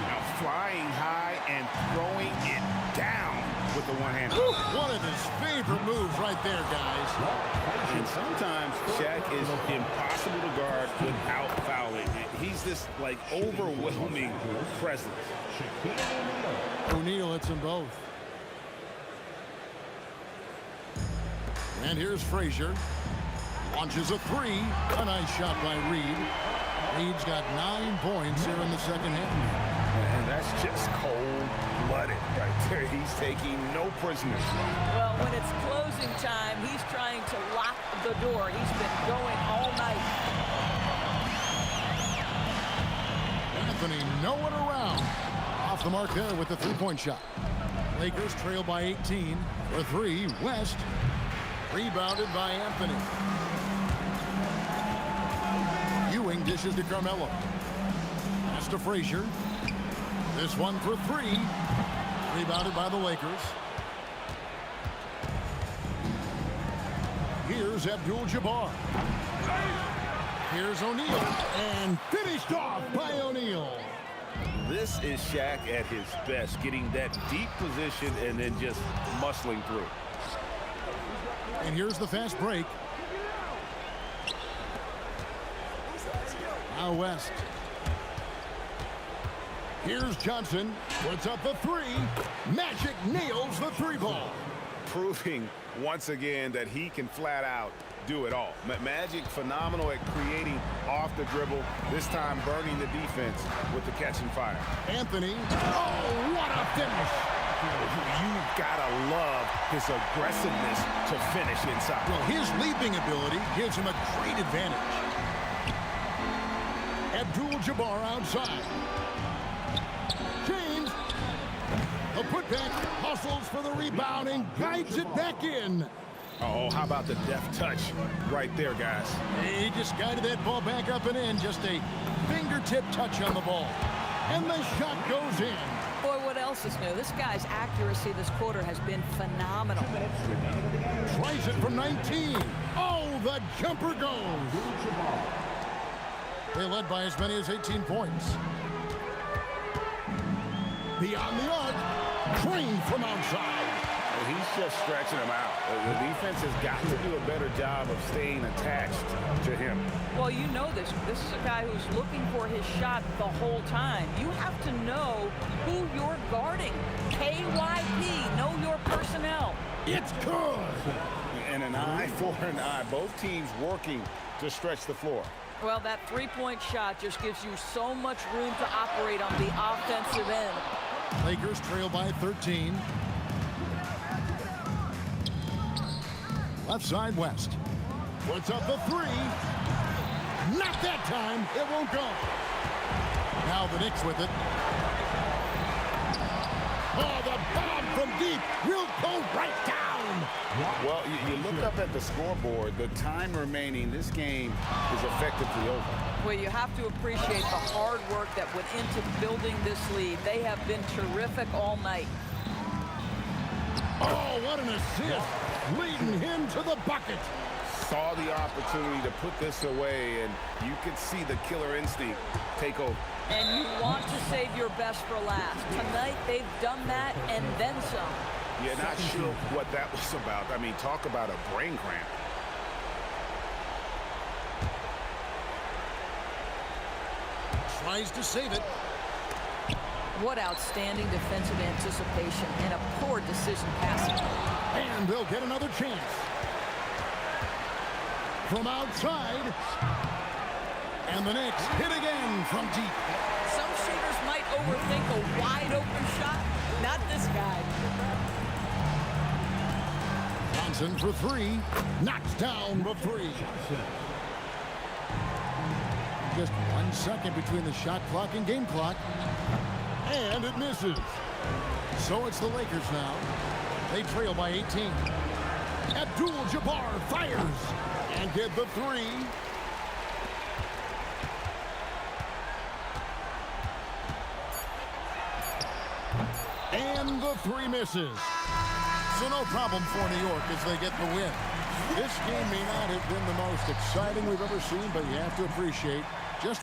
Now flying high and throwing it down with the one hand. One of his favorite moves right there, guys. And sometimes Shaq is impossible to guard without fouling. He's this like overwhelming presence. O'Neal hits them both. And here's Frazier. Launches a three. A nice shot by Reed. Reed's got 9 points here in the second half. And that's just cold-blooded right there. He's taking no prisoners. Well, when it's closing time, he's trying to lock the door. He's been going all night. Anthony nowhere around. Off the mark there with the three-point shot. Lakers trail by 18. For three, West. Rebounded by Anthony. Ewing dishes to Carmelo. Pass to Frazier. This one for three. Rebounded by the Lakers. Here's Abdul-Jabbar. Here's O'Neal. And finished off by O'Neal. This is Shaq at his best, getting that deep position and then just muscling through. And here's the fast break. Now West. Here's Johnson. Puts up the three. Magic nails the three ball. Proving once again that he can flat out do it all. Magic phenomenal at creating off the dribble. This time burning the defense with the catch and fire. Anthony. Oh, what a finish. You've got to love his aggressiveness to finish inside. Well, his leaping ability gives him a great advantage. Abdul-Jabbar outside. James. A putback. Hustles for the rebound and guides it back in. Oh, how about the deft touch right there, guys? He just guided that ball back up and in. Just a fingertip touch on the ball. And the shot goes in. Boy, what else is new? This guy's accuracy this quarter has been phenomenal. Tries it from 19. Oh, the jumper goes. They led by as many as 18 points. Beyond the arc. Train from outside. He's just stretching them out. The defense has got to do a better job of staying attached to him. Well, you know this. This is a guy who's looking for his shot the whole time. You have to know who you're guarding. KYP, know your personnel. It's good. And an eye for an eye. Both teams working to stretch the floor. Well, that three-point shot just gives you so much room to operate on the offensive end. Lakers trail by 13. Left side, West. Puts up the three. Not that time. It won't go. Now the Knicks with it. Oh, the bomb from deep will go right down. Well, you look up at the scoreboard. The time remaining, this game is effectively over. Well, you have to appreciate the hard work that went into building this lead. They have been terrific all night. Oh, what an assist, leading him to the bucket. Saw the opportunity to put this away, and you could see the killer instinct take over. And you want to save your best for last. Tonight, they've done that and then some. You're not sure what that was about. I mean, talk about a brain cramp. Tries to save it. What outstanding defensive anticipation and a poor decision passing. And they'll get another chance. From outside. And the Knicks hit again from deep. Some shooters might overthink a wide open shot. Not this guy. Johnson for three. Knocks down the three. Just 1 second between the shot clock and game clock. And it misses. So it's the Lakers now. They trail by 18. Abdul-Jabbar fires. And get the three. And the three misses. So no problem for New York as they get the win. This game may not have been the most exciting we've ever seen, but you have to appreciate just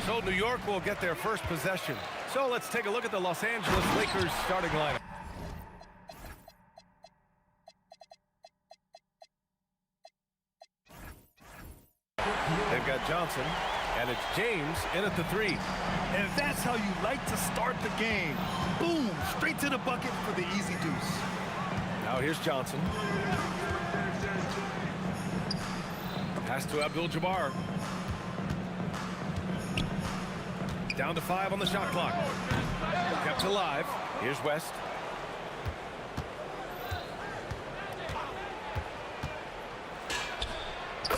So New York will get their first possession. So let's take a look at the Los Angeles Lakers starting lineup. They've got Johnson, and it's James in at the 3. And that's how you like to start the game. Boom, straight to the bucket for the easy deuce. Now here's Johnson. Pass to Abdul-Jabbar. Down to 5 on the shot clock. Kept alive. Here's West.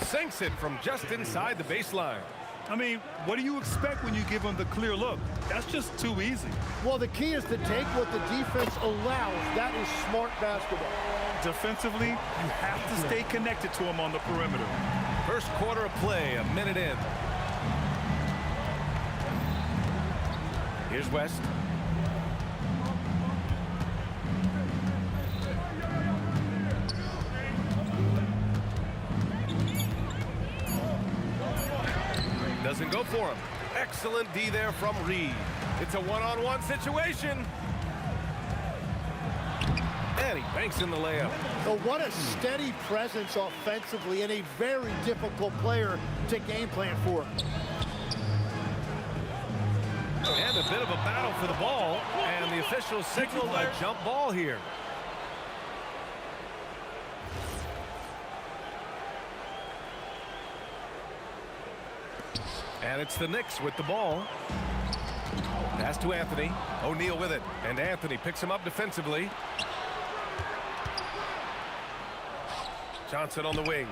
Sinks it from just inside the baseline. I mean, what do you expect when you give them the clear look? That's just too easy. Well, the key is to take what the defense allows. That is smart basketball. Defensively, you have to stay connected to him on the perimeter. First quarter of play, a minute in. Here's West. Doesn't go for him. Excellent D there from Reed. It's a one-on-one situation. And he banks in the layup. So what a steady presence offensively and a very difficult player to game plan for. And a bit of a battle for the ball, and the officials signal a jump ball here. And it's the Knicks with the ball. Pass to Anthony. O'Neal with it, and Anthony picks him up defensively. Johnson on the wing.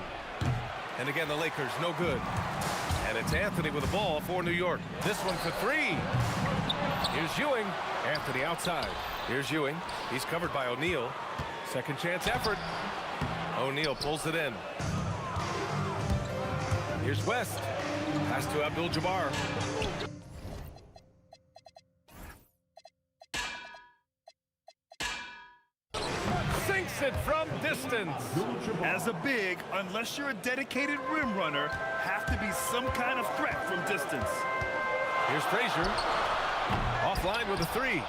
And again, the Lakers, no good. And it's Anthony with the ball for New York. This one for three. Here's Ewing. Anthony outside. Here's Ewing. He's covered by O'Neal. Second chance effort. O'Neal pulls it in. Here's West. Pass to Abdul-Jabbar. Sinks it from distance. As a big, unless you're a dedicated rim runner, have to be some kind of threat from distance. Here's Frazier. Offline with a three.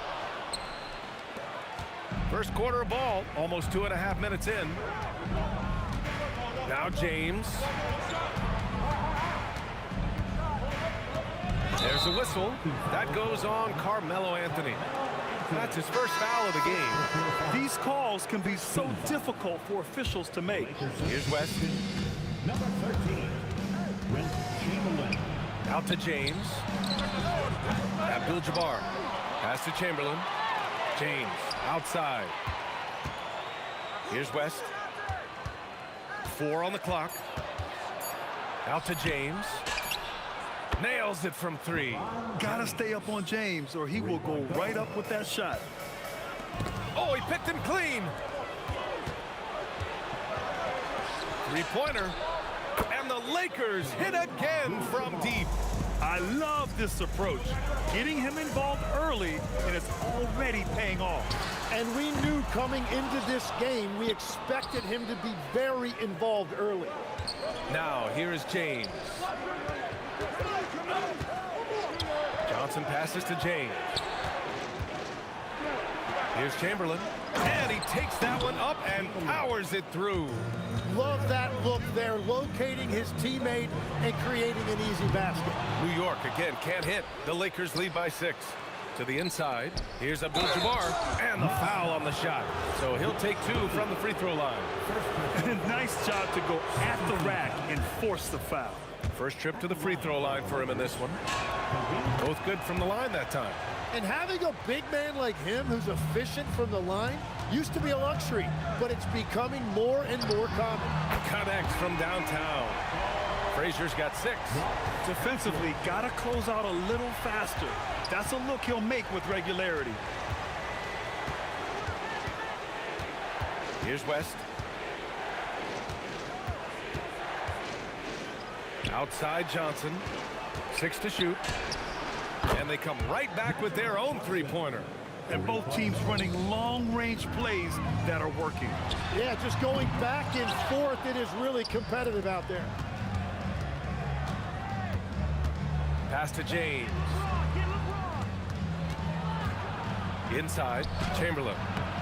First quarter of ball, almost 2.5 minutes in. Now James. There's a whistle. That goes on Carmelo Anthony. That's his first foul of the game. These calls can be so difficult for officials to make. Here's West. Number 13, Wilt Chamberlain. Out to James. Abdul-Jabbar. Pass to Chamberlain. James outside. Here's West. 4 on the clock. Out to James. Nails it from 3. Gotta stay up on James or he will go right up with that shot. Oh, he picked him clean. Three-pointer. And the Lakers hit again from deep. I love this approach. Getting him involved early, and it's already paying off. And we knew coming into this game, we expected him to be very involved early. Now, here is James. Johnson passes to James. Here's Chamberlain. And he takes that one up and powers it through. Love that look there, locating his teammate and creating an easy basket. New York, again, can't hit. The Lakers lead by 6. To the inside. Here's Abdul-Jabbar. And the foul on the shot. So he'll take 2 from the free throw line. Nice job to go at the rack and force the foul. First trip to the free throw line for him in this one. Both good from the line that time. And having a big man like him who's efficient from the line used to be a luxury, but it's becoming more and more common. Connects from downtown. Frazier's got 6. Defensively, gotta close out a little faster. That's a look he'll make with regularity. Here's West. Outside Johnson. 6 to shoot. And they come right back with their own three-pointer. And both teams running long-range plays that are working. Yeah, just going back and forth. It is really competitive out there. Pass to James. Inside, Chamberlain.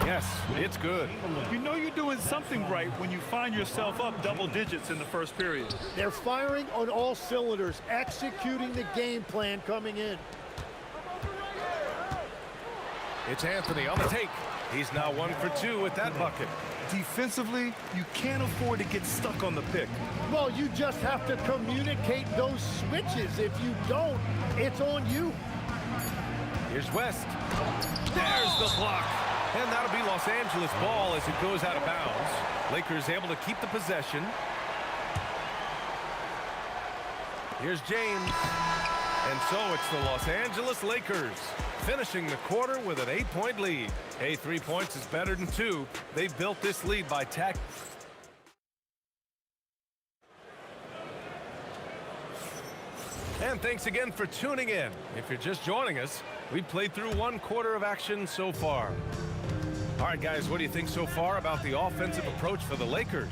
Yes, it's good. You know you're doing something right when you find yourself up double digits in the first period. They're firing on all cylinders, executing the game plan coming in. It's Anthony on the take. He's now 1 for 2 with that bucket. Defensively, you can't afford to get stuck on the pick. Well, you just have to communicate those switches. If you don't, it's on you. Here's West. There's the block. And that'll be Los Angeles ball as it goes out of bounds. Lakers able to keep the possession. Here's James. And so it's the Los Angeles Lakers finishing the quarter with an 8-point lead. Hey, 3 points is better than 2. They've built this lead by tack. And thanks again for tuning in. If you're just joining us, we've played through 1 quarter of action so far. All right, guys, what do you think so far about the offensive approach for the Lakers?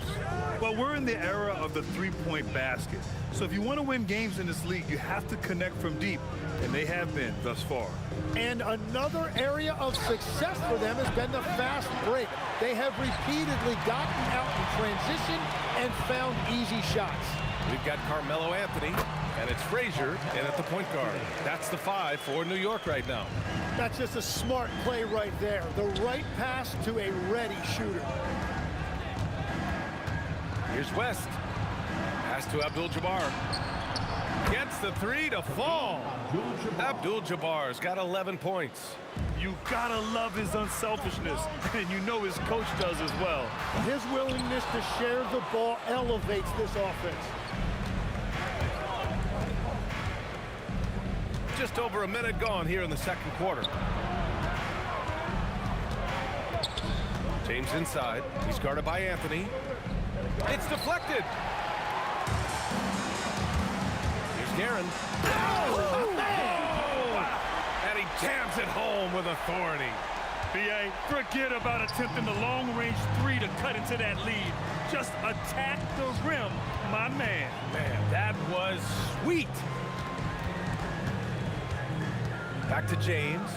Well, we're in the era of the three-point basket. So if you want to win games in this league, you have to connect from deep, and they have been thus far. And another area of success for them has been the fast break. They have have repeatedly gotten out in transition and found easy shots. We've got Carmelo Anthony, and it's Frazier in at the point guard. That's the 5 for New York right now. That's just a smart play right there. The right pass to a ready shooter. Here's West. Pass to Abdul-Jabbar. Gets the 3 to fall. Abdul-Jabbar's got 11 points. You gotta love his unselfishness, and you know his coach does as well. His willingness to share the ball elevates this offense. Just over a minute gone here in the second quarter. James inside. He's guarded by Anthony. It's deflected. Here's Guerin. Oh, wow. And he jams it home with authority. B.A., forget about attempting the long-range 3 to cut into that lead. Just attack the rim, my man. Man, that was sweet. Back to James.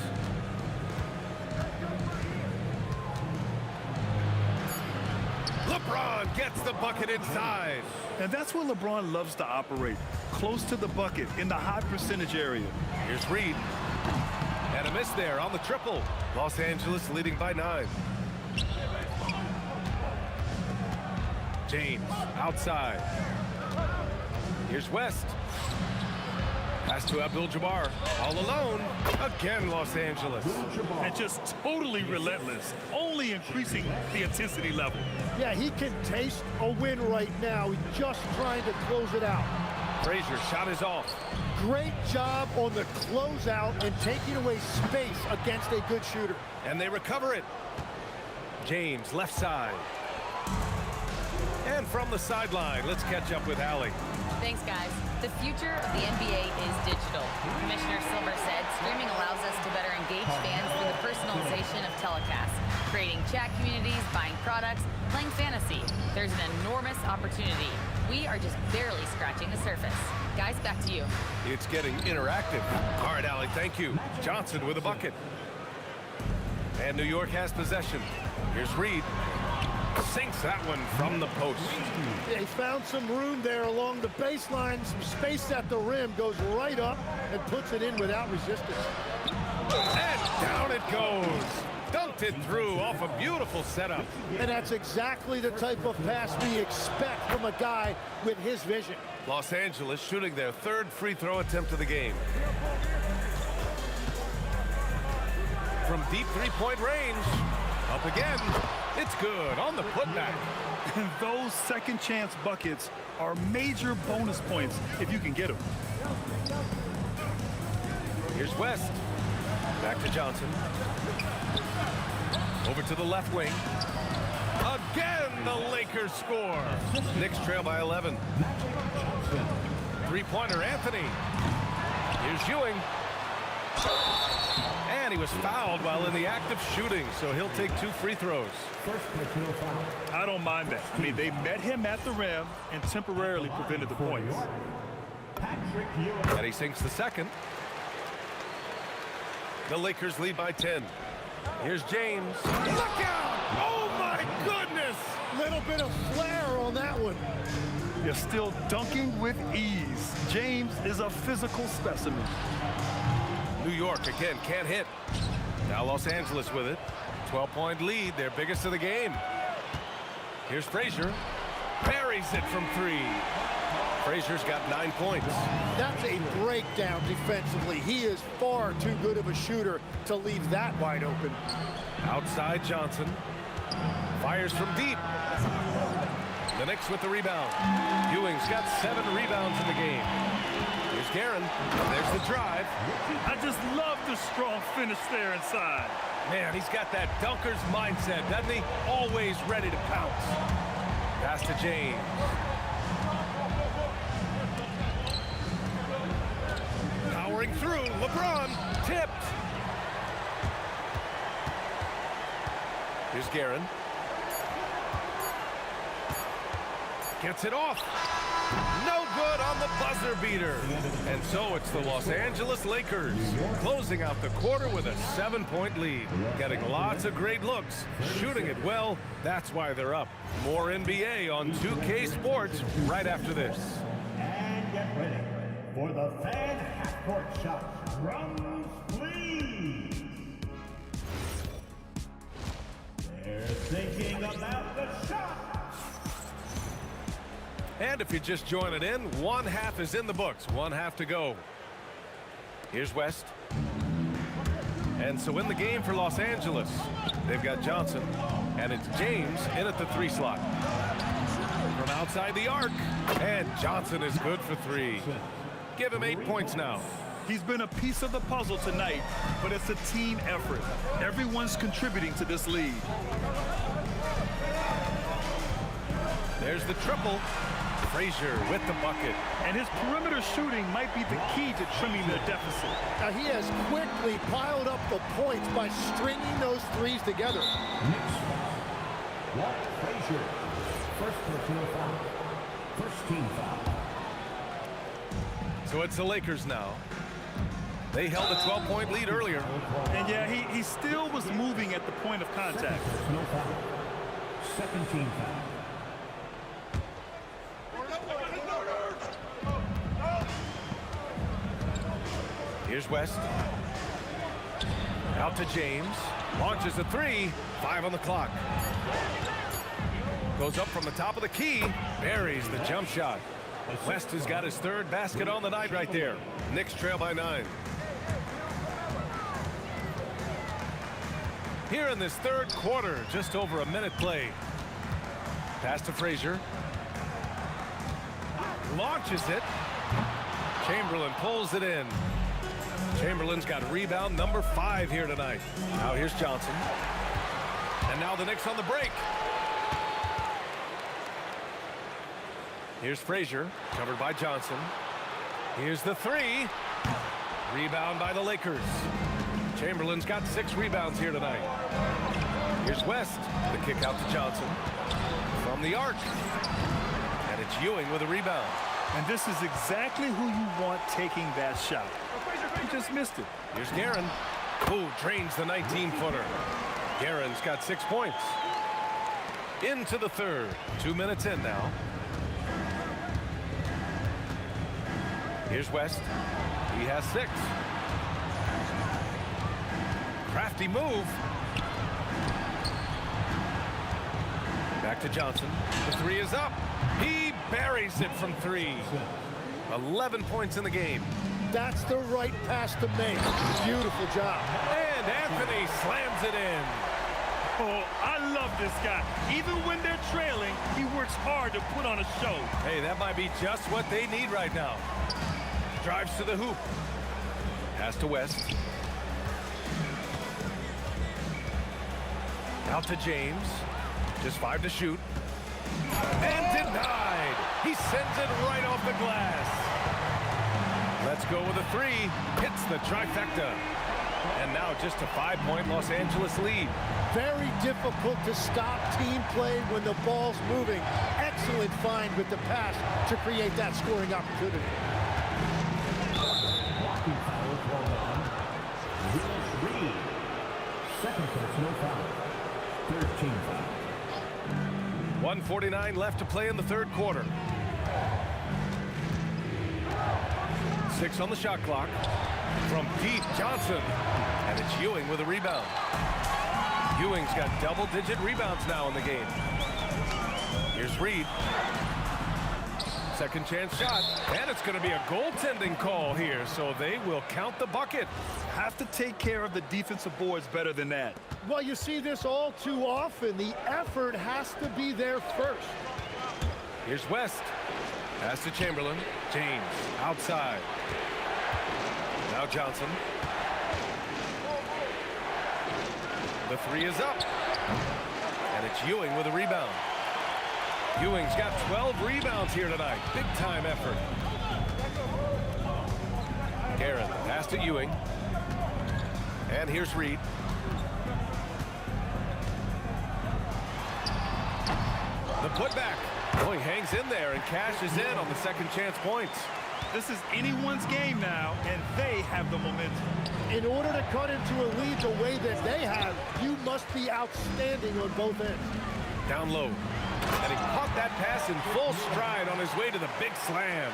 LeBron gets the bucket inside. And that's where LeBron loves to operate, close to the bucket in the high percentage area. Here's Reed. And a miss there on the triple. Los Angeles leading by 9. James outside. Here's West. Pass to Abdul-Jabbar. All alone. Again, Los Angeles. And just totally relentless, only increasing the intensity level. Yeah, he can taste a win right now. He's just trying to close it out. Frazier shot is off. Great job on the closeout and taking away space against a good shooter. And they recover it. James, left side. And from the sideline, let's catch up with Allie. Thanks, guys. The future of the NBA is digital. Commissioner Silver said streaming allows us to better engage fans through the personalization of telecasts, creating chat communities, buying products, playing fantasy. There's an enormous opportunity. We are just barely scratching the surface. Guys, back to you. It's getting interactive. All right, Allie, thank you. Johnson with a bucket. And New York has possession. Here's Reed. Sinks that one from the post. They found some room there along the baseline, some space at the rim, goes right up and puts it in without resistance. And down it goes. Dunked it through off a beautiful setup. And that's exactly the type of pass we expect from a guy with his vision. Los Angeles shooting their 3rd free throw attempt of the game. From deep three-point range. Up again. It's good on the putback. And those second chance buckets are major bonus points if you can get them. Here's West. Back to Johnson. Over to the left wing. Again, the Lakers score. Knicks trail by 11. Three-pointer, Anthony. Here's Ewing. And he was fouled while in the act of shooting, so he'll take 2 free throws. I don't mind that. I mean, they met him at the rim and temporarily prevented the points. And he sinks the second. The Lakers lead by 10. Here's James. Look out! Oh, my goodness! Little bit of flair on that one. You're still dunking with ease. James is a physical specimen. New York, again, can't hit. Now Los Angeles with it. 12-point lead, their biggest of the game. Here's Frazier. Buries it from 3. Frazier's got 9 points. That's a breakdown defensively. He is far too good of a shooter to leave that wide open. Outside Johnson. Fires from deep. The Knicks with the rebound. Ewing's got 7 rebounds in the game. Here's Guerin. There's the drive. I just love the strong finish there inside. Man, he's got that dunker's mindset, doesn't he? Always ready to pounce. Pass to James. Powering through. LeBron tipped. Here's Guerin. Gets it off. No good on the buzzer beater. And so it's the Los Angeles Lakers closing out the quarter with a 7-point lead. Getting lots of great looks, shooting it well. That's why they're up. More NBA on 2K Sports right after this. And get ready for the fan half-court shot. Drums, please. They're thinking about the shot. And if you're just joining in, one half is in the books. One half to go. Here's West. And so in the game for Los Angeles, they've got Johnson. And it's James in at the 3 slot. From outside the arc. And Johnson is good for 3. Give him 8 points now. He's been a piece of the puzzle tonight, but it's a team effort. Everyone's contributing to this lead. There's the triple. Frazier with the bucket. And his perimeter shooting might be the key to trimming their deficit. Now he has quickly piled up the points by stringing those threes together. Next foul. Frazier. First personal foul. First team foul. So it's the Lakers now. They held a 12-point lead earlier. And yeah, he still was moving at the point of contact. No foul. Second team foul. Here's West. Out to James. Launches a 3. 5 on the clock. Goes up from the top of the key. Buries the jump shot. West has got his 3rd basket on the night right there. Knicks trail by 9. Here in this 3rd quarter, just over a minute play. Pass to Frazier. Launches it. Chamberlain pulls it in. Chamberlain's got rebound number 5 here tonight. Now here's Johnson. And now the Knicks on the break. Here's Frazier, covered by Johnson. Here's the 3. Rebound by the Lakers. Chamberlain's got 6 rebounds here tonight. Here's West. The kick out to Johnson. From the arc. And it's Ewing with a rebound. And this is exactly who you want taking that shot. He just missed it. Here's Guerin. Who drains the 19-footer. Guerin's got 6 points. Into the 3rd. 2 minutes in now. Here's West. He has 6. Crafty move. Back to Johnson. The 3 is up. He buries it from 3. 11 points in the game. That's the right pass to make. Beautiful job. And Anthony slams it in. Oh, I love this guy. Even when they're trailing, he works hard to put on a show. Hey, that might be just what they need right now. Drives to the hoop. Pass to West. Out to James. Just 5 to shoot. And denied. He sends it right off the glass. Let's go with a 3. Hits the trifecta. And now just a 5-point Los Angeles lead. Very difficult to stop team play when the ball's moving. Excellent find with the pass to create that scoring opportunity. Blocking foul called on. Reed. Second personal foul. 3rd team foul. 1:49 left to play in the 3rd quarter. 6 on the shot clock. From deep, Johnson. And it's Ewing with a rebound. Ewing's got double-digit rebounds now in the game. Here's Reed. Second chance shot. And it's going to be a goaltending call here, so they will count the bucket. Have to take care of the defensive boards better than that. Well, you see this all too often. The effort has to be there first. Here's West. Pass to Chamberlain. James outside. Now Johnson. The 3 is up. And it's Ewing with a rebound. Ewing's got 12 rebounds here tonight. Big time effort. Guerin, pass to Ewing. And here's Reed. The putback. Oh, he hangs in there and cashes in on the second chance points. This is anyone's game now, and they have the momentum. In order to cut into a lead the way that they have, you must be outstanding on both ends. Down low. And he caught that pass in full stride on his way to the big slam.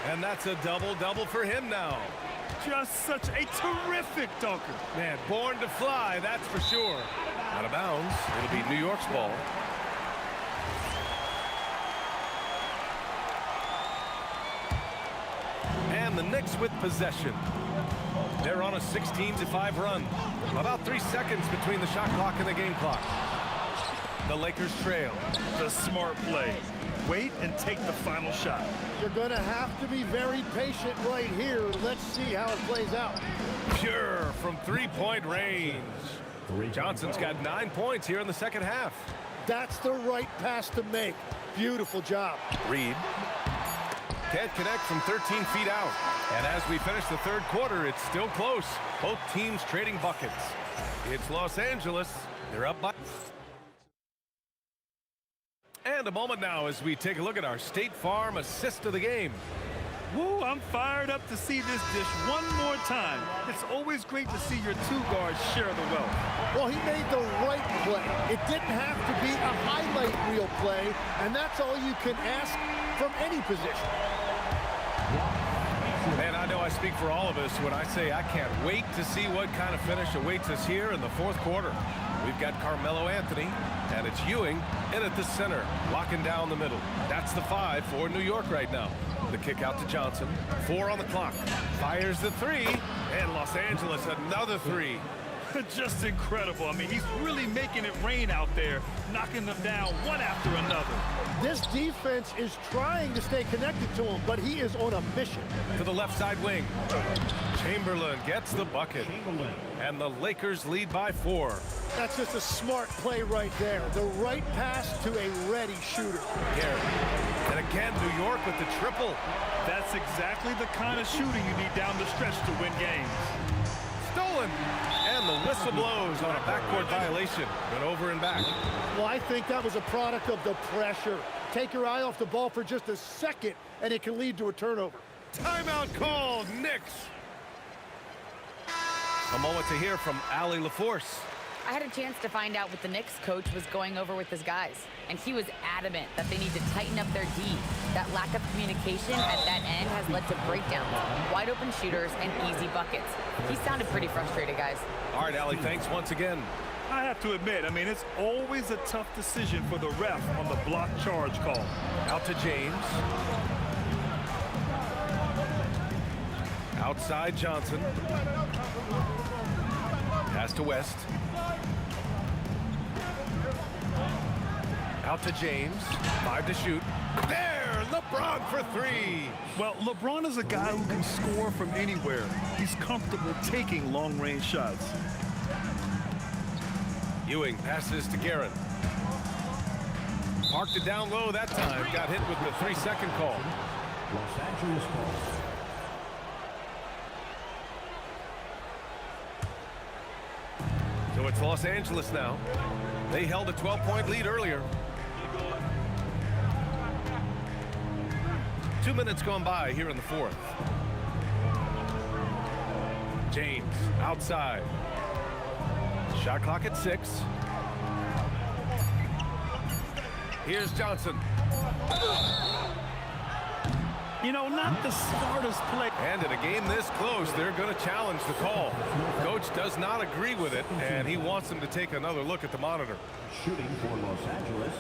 And that's a double-double for him now. Just such a terrific dunker. Man, born to fly, that's for sure. Out of bounds. It'll be New York's ball. And the Knicks with possession. They're on a 16-5 run. About 3 seconds between the shot clock and the game clock. The Lakers trail. The smart play. Wait and take the final shot. You're going to have to be very patient right here. Let's see how it plays out. Pure from three-point range. Johnson's got 9 points here in the second half. That's the right pass to make. Beautiful job. Reed can't connect from 13 feet out. And as we finish the third quarter, it's still close. Both teams trading buckets. It's Los Angeles. They're up by... And a moment now as we take a look at our State Farm assist of the game. Woo, I'm fired up to see this dish one more time. It's always great to see your two guards share the wealth. Well, he made the right play. It didn't have to be a highlight reel play, and that's all you can ask from any position. Man, I know I speak for all of us when I say I can't wait to see what kind of finish awaits us here in the fourth quarter. We've got Carmelo Anthony, and it's Ewing in at the center, locking down the middle. That's the 5 for New York right now. The kick out to Johnson. 4 on the clock. Fires the 3, and Los Angeles another 3. Just incredible. I mean, he's really making it rain out there, knocking them down one after another. This defense is trying to stay connected to him, but he is on a mission. To the left side wing. Chamberlain gets the bucket. And the Lakers lead by 4. That's just a smart play right there. The right pass to a ready shooter. Garrett. And again, New York with the triple. That's exactly the kind of shooting you need down the stretch to win games. Stolen. And the whistle blows on a backcourt violation. Went over and back. Well, I think that was a product of the pressure. Take your eye off the ball for just a second, and it can lead to a turnover. Timeout called, Knicks. A moment to hear from Allie LaForce. I had a chance to find out what the Knicks coach was going over with his guys, and he was adamant that they need to tighten up their D. That lack of communication at that end has led to breakdowns, wide open shooters, and easy buckets. He sounded pretty frustrated, guys. All right, Allie, thanks once again. I have to admit, I mean, it's always a tough decision for the ref on the block charge call. Out to James. Outside Johnson. Pass to West. Out to James. 5 to shoot. There! LeBron for 3. Well, LeBron is a guy who can score from anywhere. He's comfortable taking long-range shots. Ewing passes to Guerin. Parked it down low that time. Got hit with the 3-second call. Los Angeles ball. So it's Los Angeles now. They held a 12-point lead earlier. 2 minutes gone by here in the fourth. James outside. Shot clock at 6. Here's Johnson. You know, not the smartest play. And in a game this close, they're going to challenge the call. Coach does not agree with it, and he wants them to take another look at the monitor. Shooting for Los Angeles,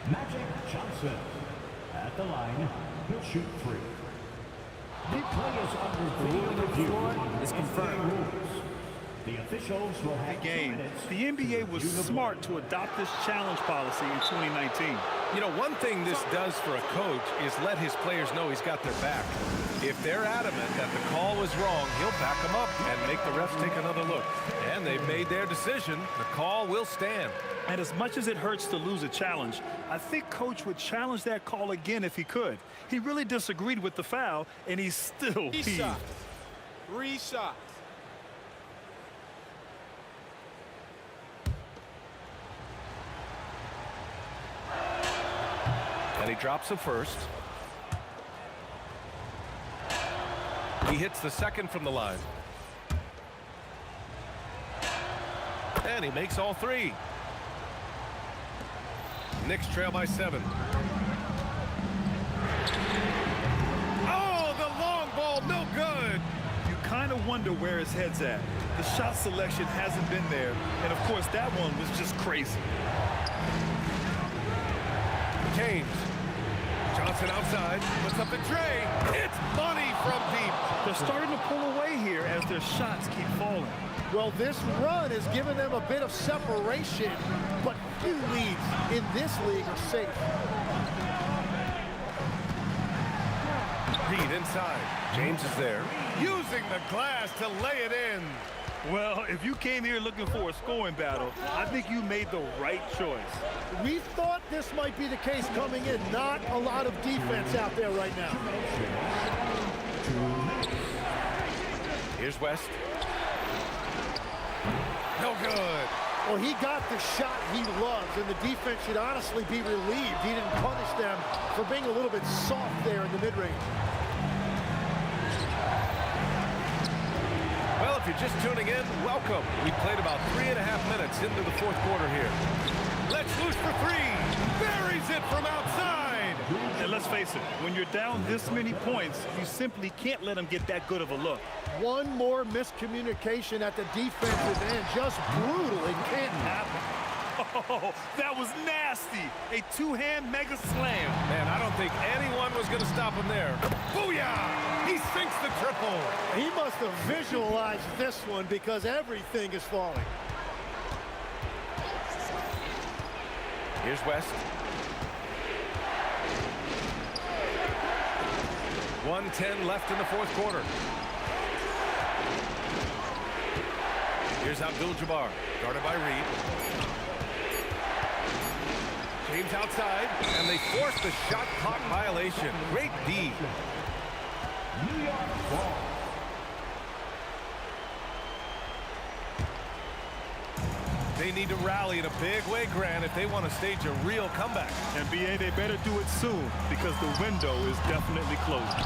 Magic Johnson. At the line, he'll shoot 3. The play is under video review. Is confirmed. The officials will have game. The NBA was smart to adopt this challenge policy in 2019. You know, one thing this does for a coach is let his players know he's got their back. If they're adamant that the call was wrong, he'll back them up and make the refs take another look. And they've made their decision. The call will stand. And as much as it hurts to lose a challenge, I think Coach would challenge that call again if he could. He really disagreed with the foul, and he's still peeved. 3 shots. And he drops the first. He hits the second from the line. And he makes all three. Knicks trail by 7. Oh, the long ball, no good. You kind of wonder where his head's at. The shot selection hasn't been there, and of course that one was just crazy. James. Johnson outside, puts up the tray. It's money from deep. They're starting to pull away here as their shots keep falling. Well, this run has given them a bit of separation, but few leads in this league are safe. Reed inside. James is there. Using the glass to lay it in. Well, if you came here looking for a scoring battle, I think you made the right choice. We thought this might be the case coming in. Not a lot of defense out there right now. Here's West. No good. Well, he got the shot he loves, and the defense should honestly be relieved he didn't punish them for being a little bit soft there in the mid-range. Well, if you're just tuning in, welcome. We played about 3.5 minutes into the fourth quarter here. Let's loose for three. Buries it from outside. And let's face it, when you're down this many points, you simply can't let them get that good of a look. One more miscommunication at the defensive end. Just brutal. It can't happen. Oh, that was nasty. A two-hand mega slam. Man, I don't think anyone was going to stop him there. Booyah! He sinks the triple. He must have visualized this one because everything is falling. Here's West. 1:10 left in the fourth quarter. Here's Abdul-Jabbar, guarded by Reed. James outside, and they force the shot clock violation. Great D. New York ball. They need to rally in a big way, Grant, if they want to stage a real comeback. NBA, they better do it soon because the window is definitely closing.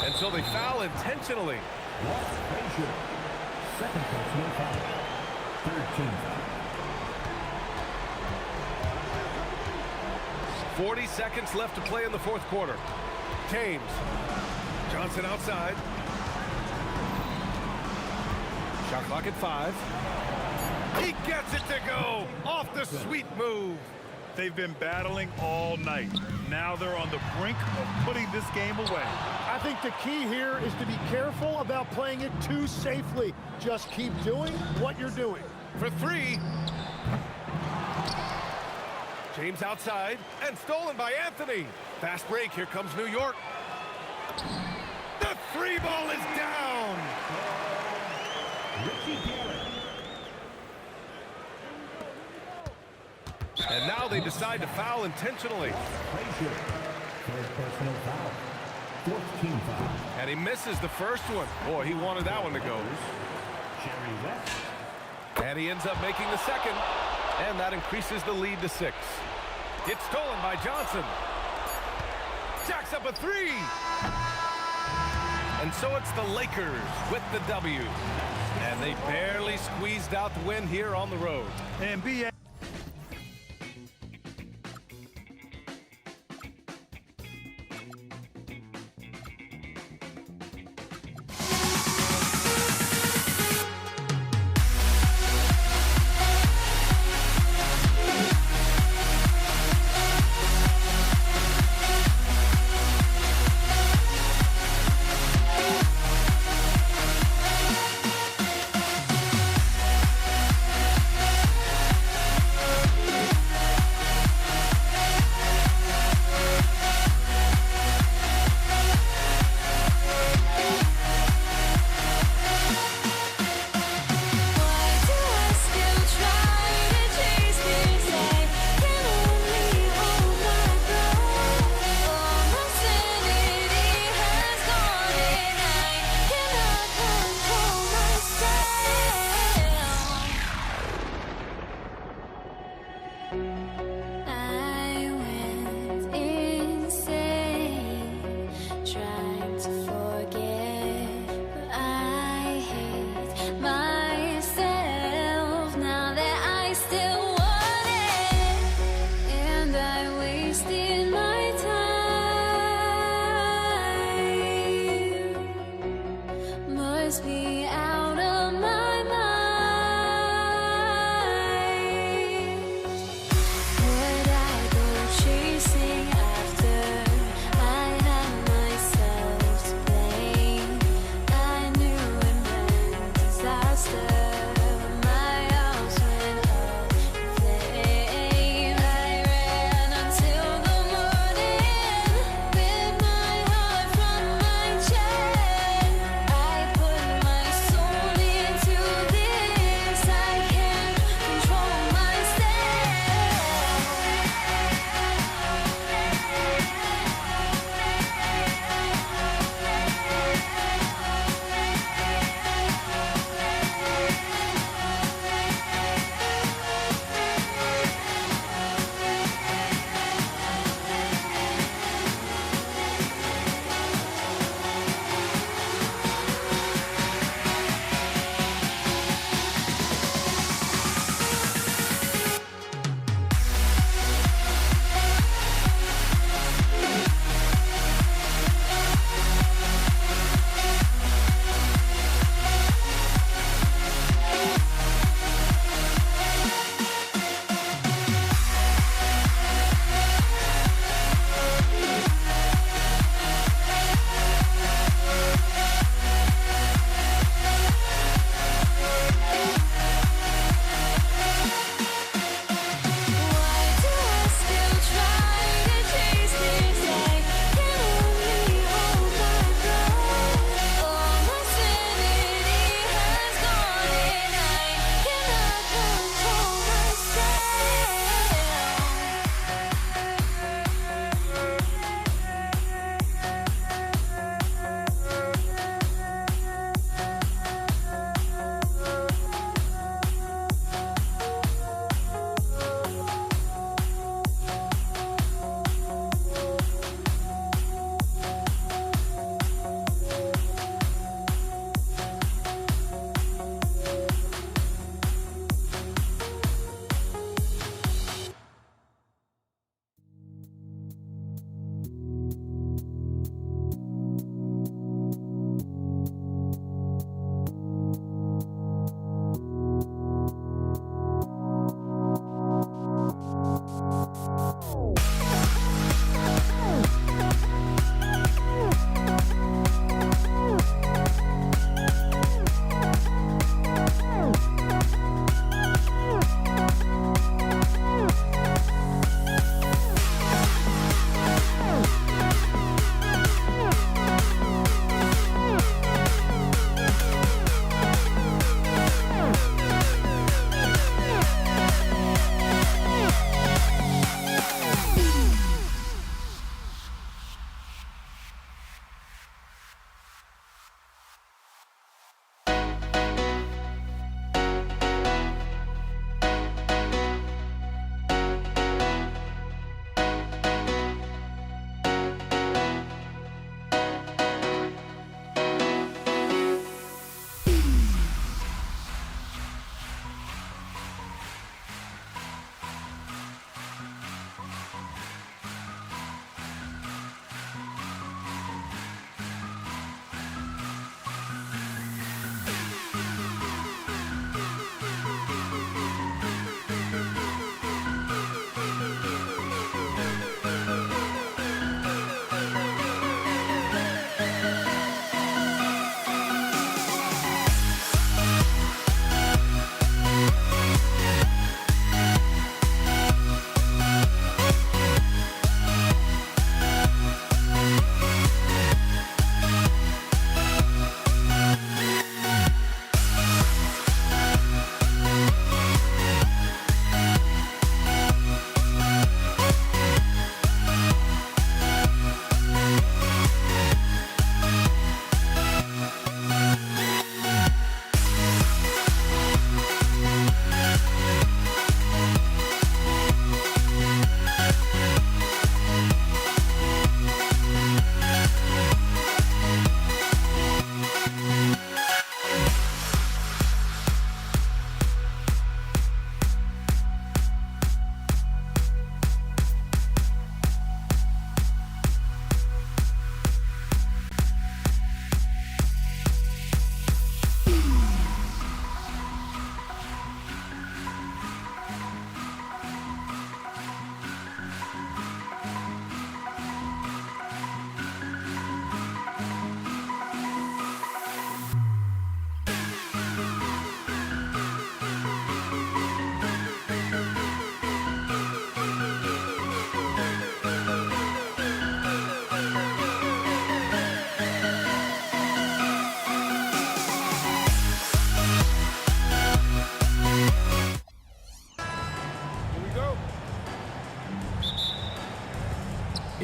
And so they foul intentionally. Second personal foul. Third team foul. 40 seconds left to play in the fourth quarter. James. Johnson outside. Shot clock at 5. He gets it to go. Off the sweet move. They've been battling all night. Now they're on the brink of putting this game away. I think the key here is to be careful about playing it too safely. Just keep doing what you're doing. For 3. James outside and stolen by Anthony. Fast break. Here comes New York. The 3 ball is down. And now they decide to foul intentionally. Third personal foul. Fourth team foul. And he misses the first one. Boy, he wanted that one to go. Jerry West. And he ends up making the second. And that increases the lead to 6. It's stolen by Johnson. Jacks up a 3. And so it's the Lakers with the W. And they barely squeezed out the win here on the road. NBA.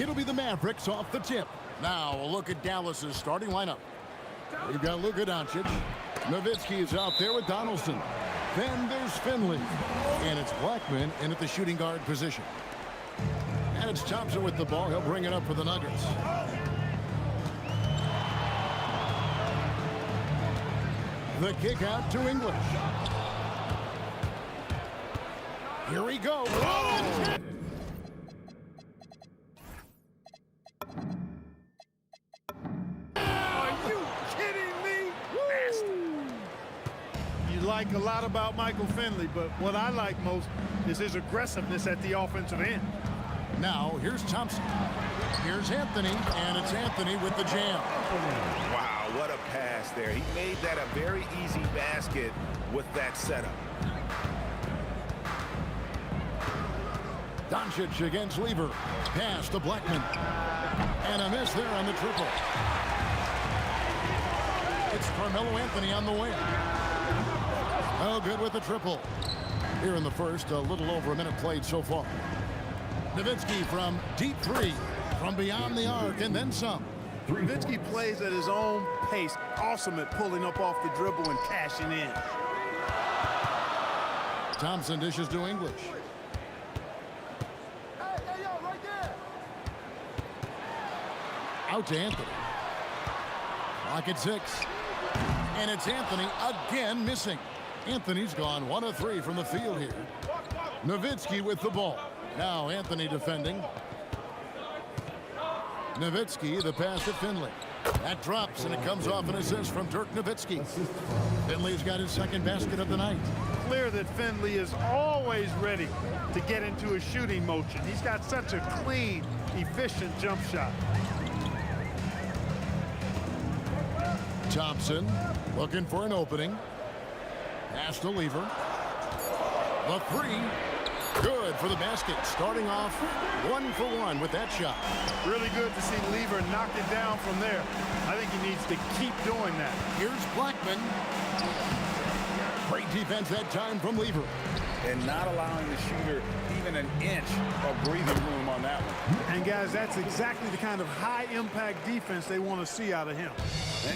It'll be the Mavericks off the tip. Now a look at Dallas's starting lineup. We've got Luka Doncic. Nowitzki is out there with Donaldson. Then there's Finley. And it's Blackman in at the shooting guard position. And it's Thompson with the ball. He'll bring it up for the Nuggets. The kick out to English. Here we go. Oh! Like a lot about Michael Finley, but what I like most is his aggressiveness at the offensive end. Now here's Thompson. Here's Anthony, and it's Anthony with the jam. Wow, what a pass there. He made that a very easy basket with that setup. Doncic against Lever. Pass to Blackman. And a miss there on the triple. It's Carmelo Anthony on the wing. Oh, good with the triple. Here in the first, a little over a minute played so far. Nowitzki from deep three, from beyond the arc, and then some. Nowitzki plays at his own pace. Awesome at pulling up off the dribble and cashing in. Thompson dishes to English. Out to Anthony. Clock at 6. And it's Anthony again missing. Anthony's gone 1 of 3 from the field here. Nowitzki with the ball. Now Anthony defending. Nowitzki, the pass to Finley. That drops, and it comes off an assist from Dirk Nowitzki. Finley's got his second basket of the night. Clear that Finley is always ready to get into a shooting motion. He's got such a clean, efficient jump shot. Thompson looking for an opening. Pass to Lever. The three. Good for the basket. Starting off 1 for 1 with that shot. Really good to see Lever knock it down from there. I think he needs to keep doing that. Here's Blackman. Great defense that time from Lever. And not allowing the shooter even an inch of breathing room on that one. And guys, that's exactly the kind of high-impact defense they want to see out of him.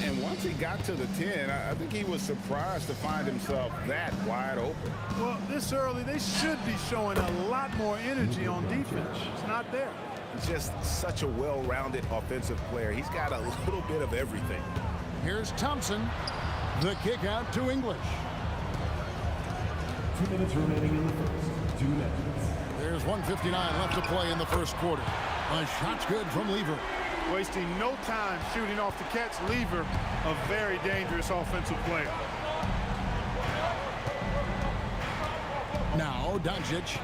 And once he got to the 10, I think he was surprised to find himself that wide open. Well, this early, they should be showing a lot more energy on defense. It's not there. He's just such a well-rounded offensive player. He's got a little bit of everything. Here's Thompson. The kick out to English. 2 minutes remaining in the first. 2 minutes. There's 1:59 left to play in the first quarter. A shot's good from Lever. Wasting no time shooting off the catch. Lever, a very dangerous offensive player. Now Doncic.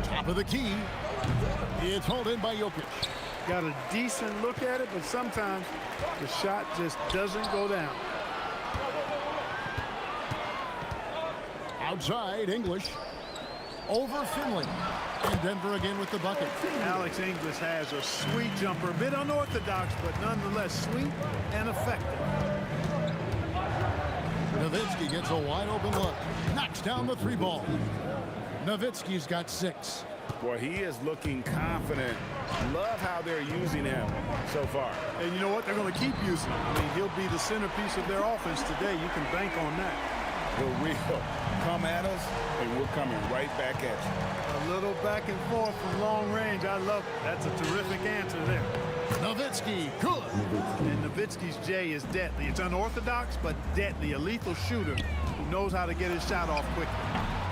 Top of the key. It's hauled in by Jokic. Got a decent look at it, but sometimes the shot just doesn't go down. Outside, English. Over Finley. And Denver again with the bucket. Alex English has a sweet jumper. A bit unorthodox, but nonetheless sweet and effective. Nowitzki gets a wide open look. Knocks down the 3 ball. Nowitzki's got 6. Boy, he is looking confident. Love how they're using him so far. And you know what? They're going to keep using him. I mean, he'll be the centerpiece of their offense today. You can bank on that. The real come at us, and we're coming right back at you. A little back and forth from long range. I love it. That's a terrific answer there. Nowitzki, good. And Nowitzki's J is deadly. It's unorthodox, but deadly. A lethal shooter who knows how to get his shot off quickly.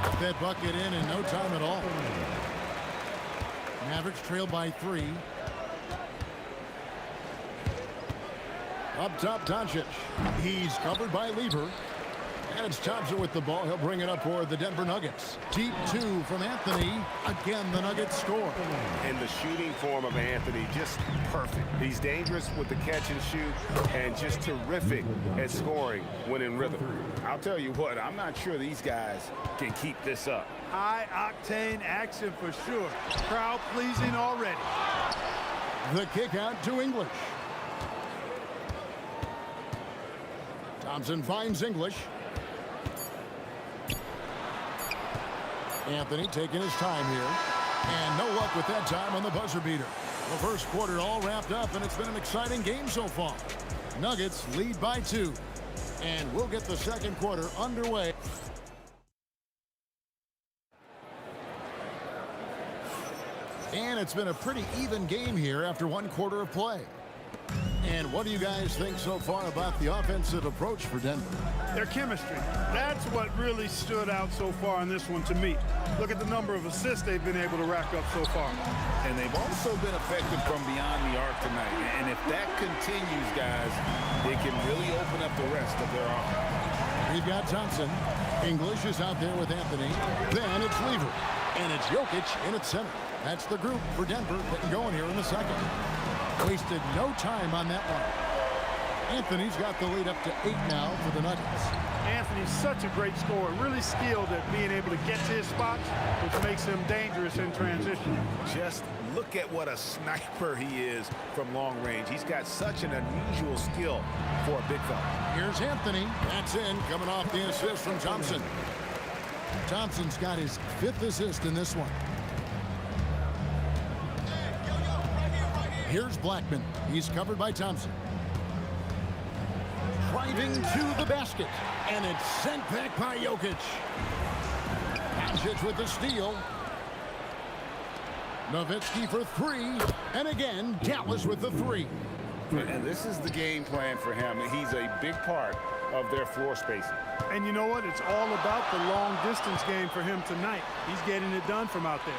Put that bucket in no time at all. Mavericks trail by 3. Up top, Doncic. He's covered by Lever. And it's Thompson with the ball. He'll bring it up for the Denver Nuggets. Deep 2 from Anthony. Again, the Nuggets score. And the shooting form of Anthony, just perfect. He's dangerous with the catch and shoot and just terrific at scoring when in rhythm. I'll tell you what, I'm not sure these guys can keep this up. High-octane action for sure. Crowd-pleasing already. The kick out to English. Thompson finds English. Anthony taking his time here. And no luck with that time on the buzzer beater. The first quarter all wrapped up, and it's been an exciting game so far. Nuggets lead by 2. And we'll get the second quarter underway. And it's been a pretty even game here after one quarter of play. And what do you guys think so far about the offensive approach for Denver? Their chemistry. That's what really stood out so far in this one to me. Look at the number of assists they've been able to rack up so far. And they've also been effective from beyond the arc tonight. And if that continues, guys, they can really open up the rest of their offense. We've got Thompson. English is out there with Anthony. Then it's Lever. And it's Jokic in its center. That's the group for Denver getting going here in the second. Wasted no time on that one. Anthony's got the lead up to 8 now for the Nuggets. Anthony's such a great scorer, really skilled at being able to get to his spots, which makes him dangerous in transition. Just look at what a sniper he is from long range. He's got such an unusual skill for a big fella. Here's Anthony. That's in, coming off the assist from Thompson. Thompson's got his 5th assist in this one. Here's Blackman. He's covered by Thompson. Driving to the basket. And it's sent back by Jokic. Doncic with the steal. Nowitzki for 3. And again, Dallas with the 3. And this is the game plan for him. He's a big part of their floor spacing. And you know what? It's all about the long distance game for him tonight. He's getting it done from out there.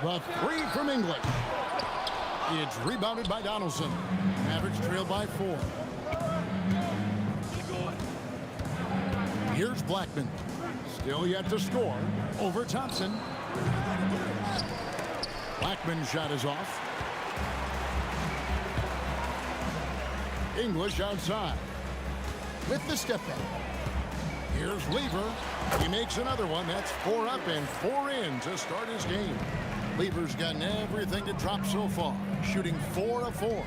The 3 from English. It's rebounded by Donaldson. Mavericks trail by 4. Here's Blackman. Still yet to score. Over Thompson. Blackman's shot is off. English outside. With the step back. Here's Lever. He makes another one. That's 4 up and 4 in to start his game. Lever's gotten everything to drop so far. Shooting 4 of 4.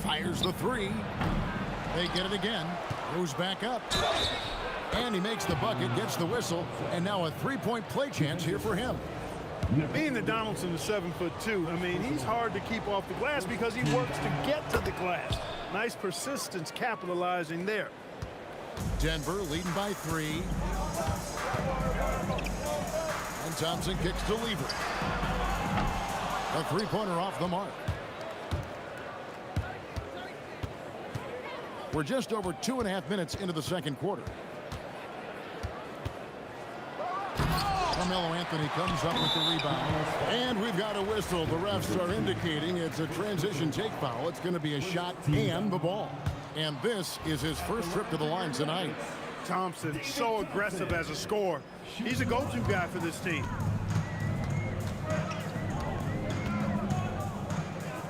Fires the 3. They get it again. Goes back up. And he makes the bucket, gets the whistle, and now a 3-point play chance here for him. Being that Donaldson is 7'2", I mean, he's hard to keep off the glass because he works to get to the glass. Nice persistence capitalizing there. Denver leading by 3. And Thompson kicks to Lever. A 3-pointer off the mark. We're just over 2.5 minutes into the second quarter. Carmelo Anthony comes up with the rebound. And we've got a whistle. The refs are indicating it's a transition take foul. It's going to be a shot and the ball. And this is his first trip to the line tonight. Thompson, so aggressive as a scorer. He's a go-to guy for this team.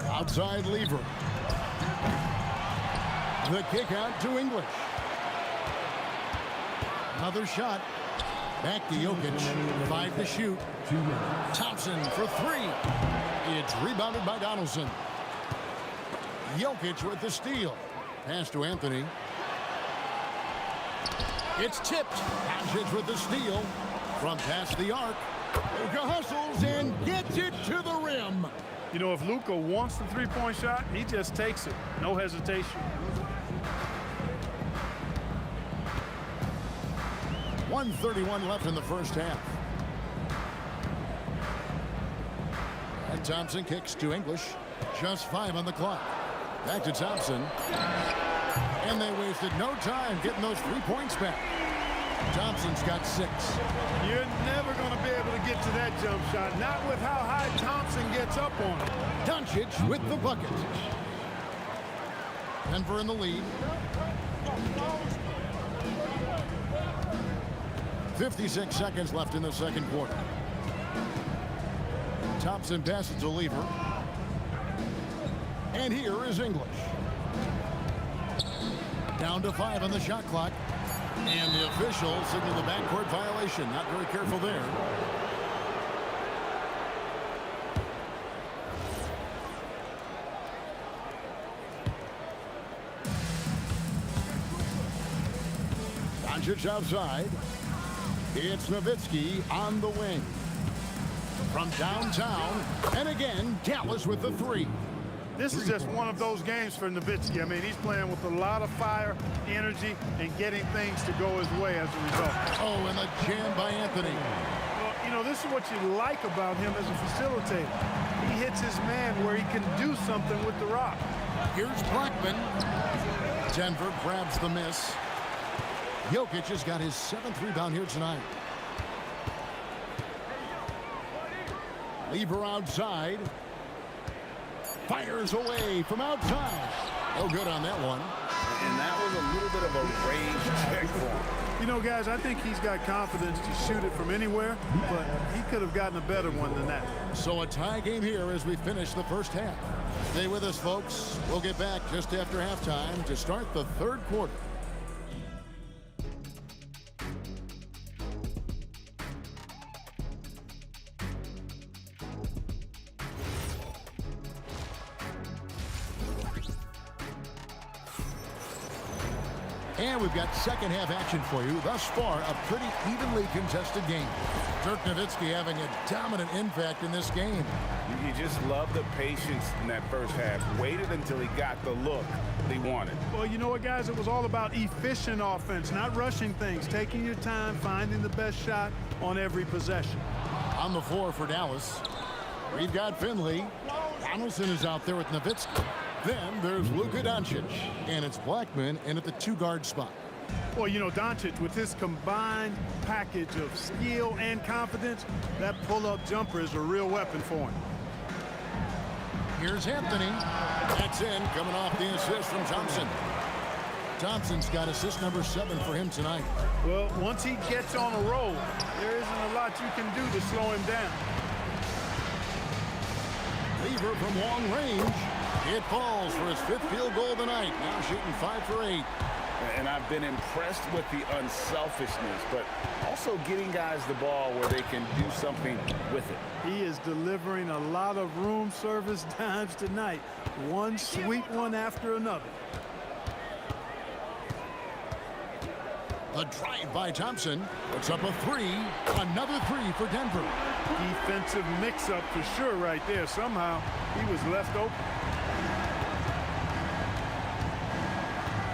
Outside Lever. The kick out to English. Another shot. Back to Jokic. 5 to shoot. Thompson for 3. It's rebounded by Donaldson. Jokic with the steal. Pass to Anthony. It's tipped. Doncic with the steal. From past the arc. Luka hustles and gets it to the rim. You know, if Luka wants the 3-point shot, he just takes it. No hesitation. 1:31 left in the first half. And Thompson kicks to English. Just 5 on the clock. Back to Thompson. And they wasted no time getting those 3 points back. Thompson's got 6. You're never going to be able to get to that jump shot. Not with how high Thompson gets up on it. Doncic with the bucket. Denver in the lead. 56 seconds left in the second quarter. Thompson passes to Lever. And here is English. Down to 5 on the shot clock. And the official signaled the backcourt violation. Not very careful there. Doncic outside. It's Nowitzki on the wing. From downtown, and again, Dallas with the three. This is just one of those games for Nowitzki. I mean, he's playing with a lot of fire, energy, and getting things to go his way as a result. Oh, and the jam by Anthony. Well, you know, this is what you like about him as a facilitator. He hits his man where he can do something with the rock. Here's Blackman. Denver grabs the miss. Jokic has got his 7th rebound here tonight. Lever outside. Fires away from outside. No good on that one. And that was a little bit of a range check for him. You know, guys, I think he's got confidence to shoot it from anywhere, but he could have gotten a better one than that. So a tie game here as we finish the first half. Stay with us, folks. We'll get back just after halftime to start the third quarter. And we've got second half action for you. Thus far, a pretty evenly contested game. Dirk Nowitzki having a dominant impact in this game. You just love the patience in that first half. Waited until he got the look that he wanted. Well, you know what, guys? It was all about efficient offense, not rushing things, taking your time, finding the best shot on every possession. On the floor for Dallas, we've got Finley. Donaldson is out there with Nowitzki. Then there's Luka Doncic, and it's Blackman in at the 2-guard spot. Well, you know, Doncic, with his combined package of skill and confidence, that pull-up jumper is a real weapon for him. Here's Anthony. That's in, coming off the assist from Thompson. Thompson's got assist number 7 for him tonight. Well, once he gets on a roll, there isn't a lot you can do to slow him down. Lever from long range. It falls for his 5th field goal of the night. Now shooting 5 for 8. And I've been impressed with the unselfishness, but also getting guys the ball where they can do something with it. He is delivering a lot of room service dimes tonight. One sweet one after another. The drive by Thompson puts up a 3. Another 3 for Denver. Defensive mix-up for sure right there. Somehow he was left open.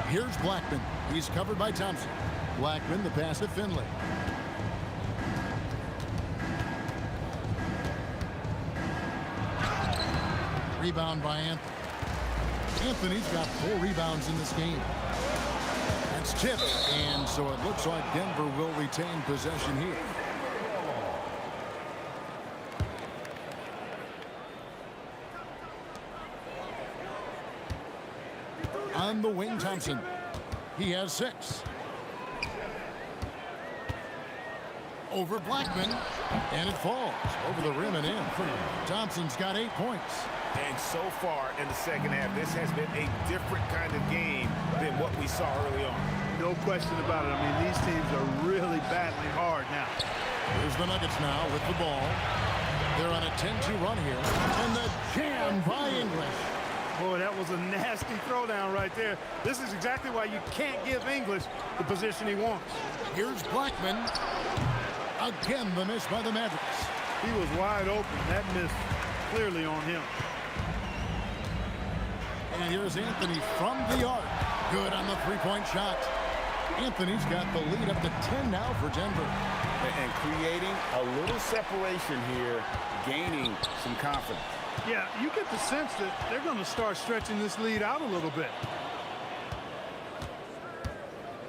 Here's Blackman. He's covered by Thompson. Blackman, the pass to Finley. Rebound by Anthony. Anthony's got 4 rebounds in this game. It's tipped, and so it looks like Denver will retain possession here. On the wing, Thompson. He has 6. Over Blackman, and it falls over the rim and in. Thompson's got 8 points. And so far in the second half, this has been a different kind of game than what we saw early on. No question about it. I mean, these teams are really battling hard now. Here's the Nuggets now with the ball. They're on a 10-2 run here. And the jam by English. Boy, that was a nasty throwdown right there. This is exactly why you can't give English the position he wants. Here's Blackman. Again, the miss by the Mavericks. He was wide open. That miss clearly on him. And here's Anthony from the arc. Good on the 3-point shot. Anthony's got the lead up to 10 now for Denver. And creating a little separation here, gaining some confidence. Yeah, you get the sense that they're going to start stretching this lead out a little bit.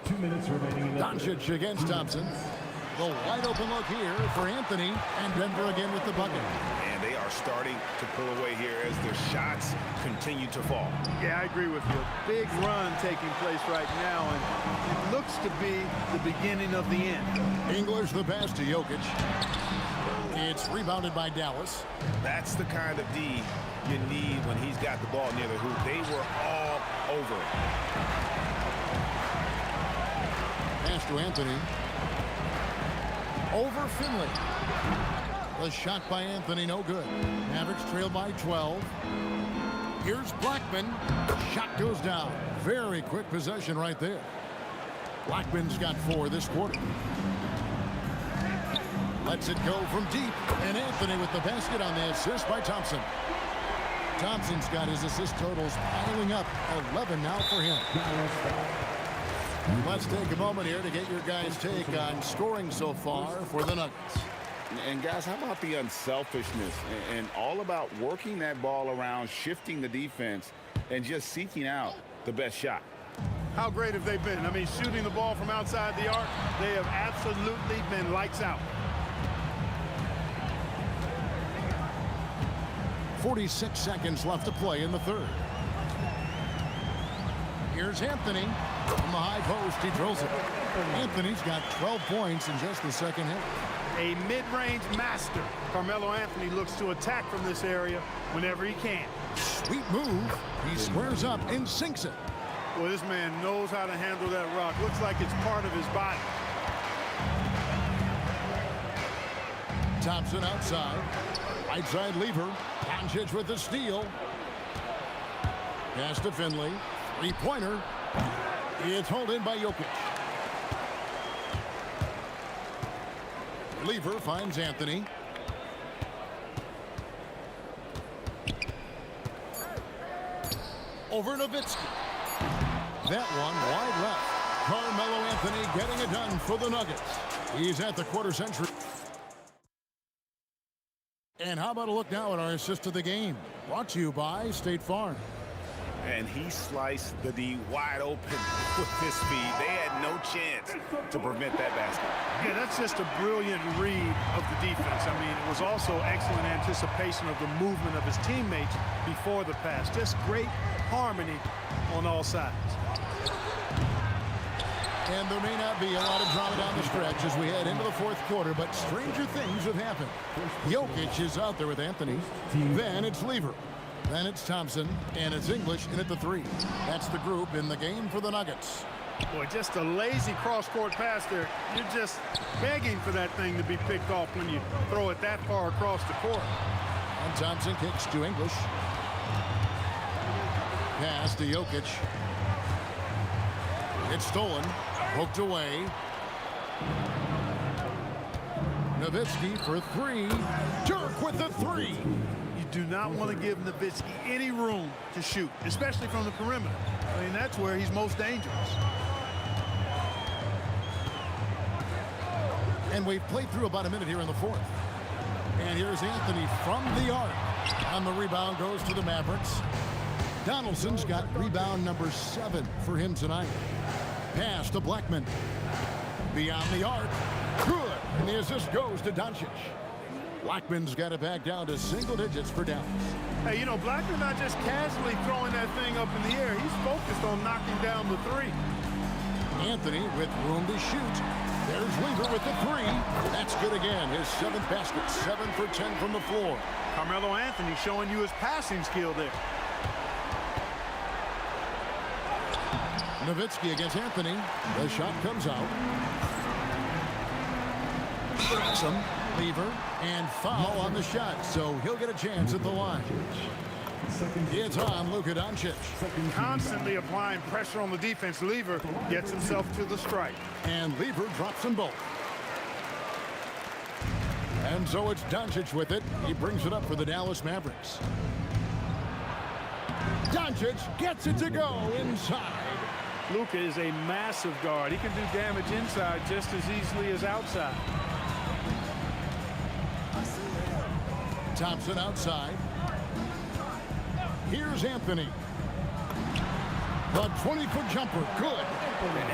2 minutes remaining. Doncic against Thompson. The wide open look here for Anthony, and Denver again with the bucket. And they are starting to pull away here as their shots continue to fall. Yeah, I agree with you. A big run taking place right now, and it looks to be the beginning of the end. English the pass to Jokic. It's rebounded by Dallas. That's the kind of D you need when he's got the ball near the hoop. They were all over it. Pass to Anthony. Over Finley. The shot by Anthony, no good. Mavericks trail by 12. Here's Blackman. Shot goes down. Very quick possession right there. Blackman's got 4 this quarter. Lets it go from deep. And Anthony with the basket on the assist by Thompson. Thompson's got his assist totals piling up. 11 now for him. Let's take a moment here to get your guys' take on scoring so far for the Nuggets. And guys, how about the unselfishness and all about working that ball around, shifting the defense, and just seeking out the best shot? How great have they been? I mean, shooting the ball from outside the arc, they have absolutely been lights out. 46 seconds left to play in the third. Here's Anthony. From the high post, he drills it. Anthony's got 12 points in just the second half. A mid-range master. Carmelo Anthony looks to attack from this area whenever he can. Sweet move. He squares up and sinks it. Well, this man knows how to handle that rock. Looks like it's part of his body. Thompson outside. Right side lever. Doncic with the steal. Pass to Finley. Three-pointer. It's hauled in by Jokic. Lever finds Anthony. Over Nowitzki. That one wide left. Carmelo Anthony getting it done for the Nuggets. He's at the quarter century. And how about a look now at our assist of the game? Brought to you by State Farm. And he sliced the D wide open with his speed. They had no chance to prevent that basket. Yeah, that's just a brilliant read of the defense. I mean, it was also excellent anticipation of the movement of his teammates before the pass. Just great harmony on all sides. And there may not be a lot of drama down the stretch as we head into the fourth quarter, but stranger things have happened. Jokic is out there with Anthony. Then it's Lever. Then it's Thompson, and it's English in at the 3. That's the group in the game for the Nuggets. Boy, just a lazy cross-court pass there. You're just begging for that thing to be picked off when you throw it that far across the court. And Thompson kicks to English. Pass to Jokic. It's stolen. Hooked away. Nowitzki for 3. Dirk with the 3. Do not want to give Nowitzki any room to shoot, especially from the perimeter. I mean, that's where he's most dangerous. And we've played through about a minute here in the fourth. And here's Anthony from the arc. And the rebound goes to the Mavericks. Donaldson's got rebound number 7 for him tonight. Pass to Blackman. Beyond the arc. Good. And the assist goes to Doncic. Blackman's got it back down to single digits for Dallas. Hey, you know, Blackman not just casually throwing that thing up in the air. He's focused on knocking down the 3. Anthony with room to shoot. There's Lever with the 3. That's good again. His 7th basket. 7 for 10 from the floor. Carmelo Anthony showing you his passing skill there. Nowitzki against Anthony. The shot comes out. Awesome. Lever and foul on the shot, so he'll get a chance at the line. It's on Luka Doncic. Constantly applying pressure on the defense. Lever gets himself to the strike. And Lever drops them both. And so it's Doncic with it. He brings it up for the Dallas Mavericks. Doncic gets it to go inside. Luka is a massive guard. He can do damage inside just as easily as outside. Thompson outside. Here's Anthony. The 20-foot jumper, good.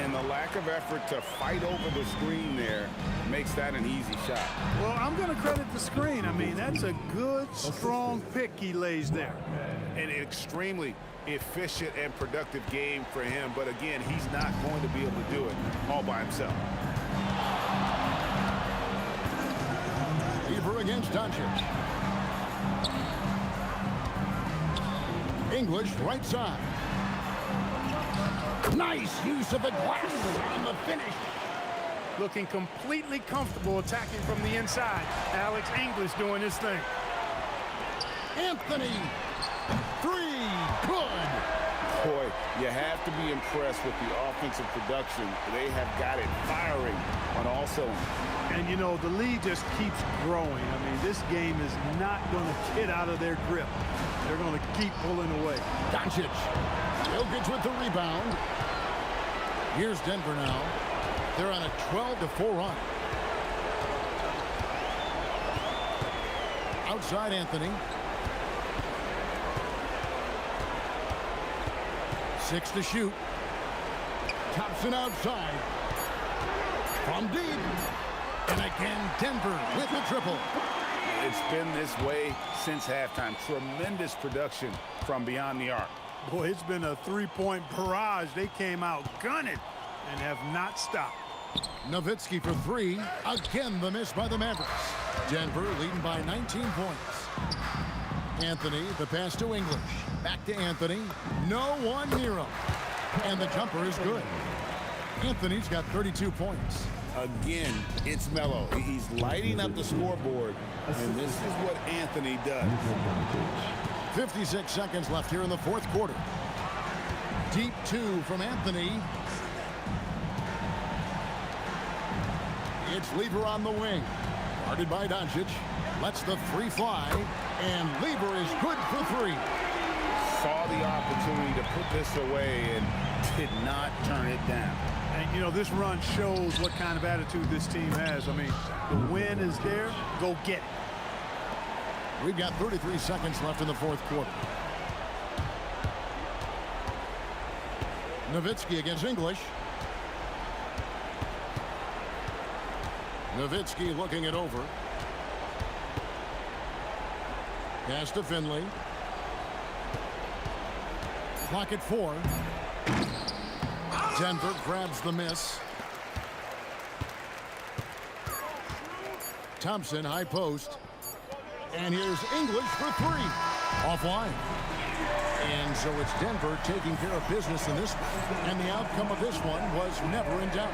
And the lack of effort to fight over the screen there makes that an easy shot. Well, I'm going to credit the screen. I mean, that's a good, strong pick he lays there. An extremely efficient and productive game for him. But again, he's not going to be able to do it all by himself. Lever against Doncic. English right side. Nice use of the glass on the finish. Looking completely comfortable attacking from the inside. Alex English doing his thing. Anthony. 3. Good. Boy, You have to be impressed with the offensive production. They have got it firing on all cylinders. And, you know, the lead just keeps growing. I mean, this game is not going to get out of their grip. They're going to keep pulling away. Doncic. Jokic with the rebound. Here's Denver now. They're on a 12-4 run. Outside Anthony. 6 to shoot. Thompson outside. From deep. And again, Denver with the triple. It's been this way since halftime. Tremendous production from beyond the arc. Boy, it's been a three-point barrage. They came out gunning and have not stopped. Nowitzki for 3. Again, the miss by the Mavericks. Denver leading by 19 points. Anthony, the pass to English. Back to Anthony. No one near him. And the jumper is good. Anthony's got 32 points. Again, it's Melo. He's lighting up the scoreboard, and this is what Anthony does. 56 seconds left here in the fourth quarter. Deep 2 from Anthony. It's Lever on the wing. Guarded by Doncic. Lets the free fly. And Lever is good for 3. Saw the opportunity to put this away and did not turn it down. And, you know, this run shows what kind of attitude this team has. I mean, the win is there. Go get it. We've got 33 seconds left in the fourth quarter. Nowitzki against English. Nowitzki looking it over. Pass to Finley. Clock at 4. Denver grabs the miss. Thompson, high post. And here's English for 3. Offline. And so it's Denver taking care of business in this one. And the outcome of this one was never in doubt.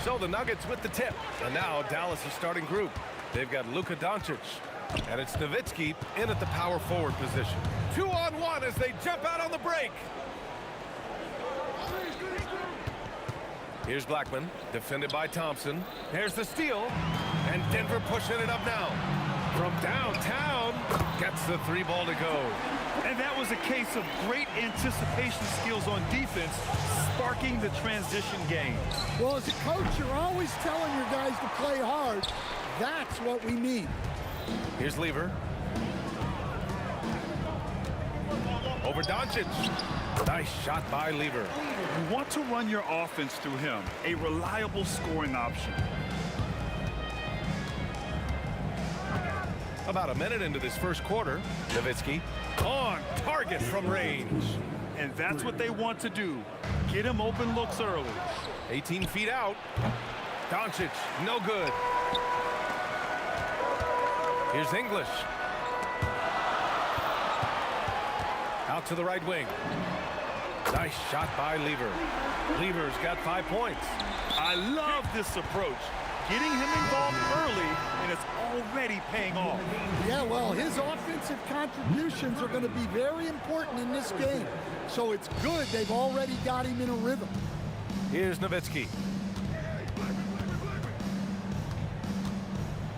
So the Nuggets with the tip. And now Dallas' starting group. They've got Luka Doncic. And it's Nowitzki in at the power forward position. 2-on-1 as they jump out on the break. Here's Blackman, defended by Thompson. There's the steal. And Denver pushing it up now. From downtown, gets the 3 ball to go. And that was a case of great anticipation skills on defense, sparking the transition game. Well, as a coach, you're always telling your guys to play hard. That's what we need. Here's Lever. Over Doncic. Nice shot by Lever. You want to run your offense through him, a reliable scoring option. About a minute into this first quarter, Nowitzki on target from range. And that's what they want to do. Get him open looks early. 18 feet out. Doncic, no good. Here's English. Out to the right wing. Nice shot by Lever. Lever's got 5 points. I love this approach. Getting him involved early, and it's already paying off. Yeah, well, his offensive contributions are going to be very important in this game. So it's good they've already got him in a rhythm. Here's Nowitzki.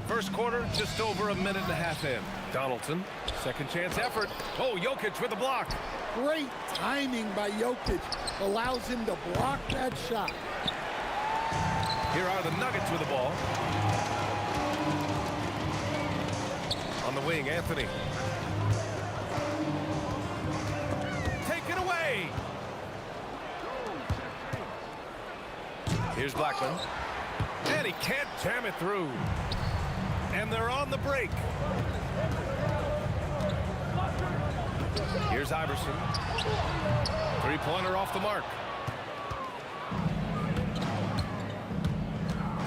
First quarter, just over a minute and a half in. Donaldson, second chance effort. Oh, Jokic with a block. Great timing by Jokic. Allows him to block that shot. Here are the Nuggets with the ball. On the wing, Anthony. Take it away. Here's Blackman. And he can't jam it through. And they're on the break. Here's Iverson. Three-pointer off the mark.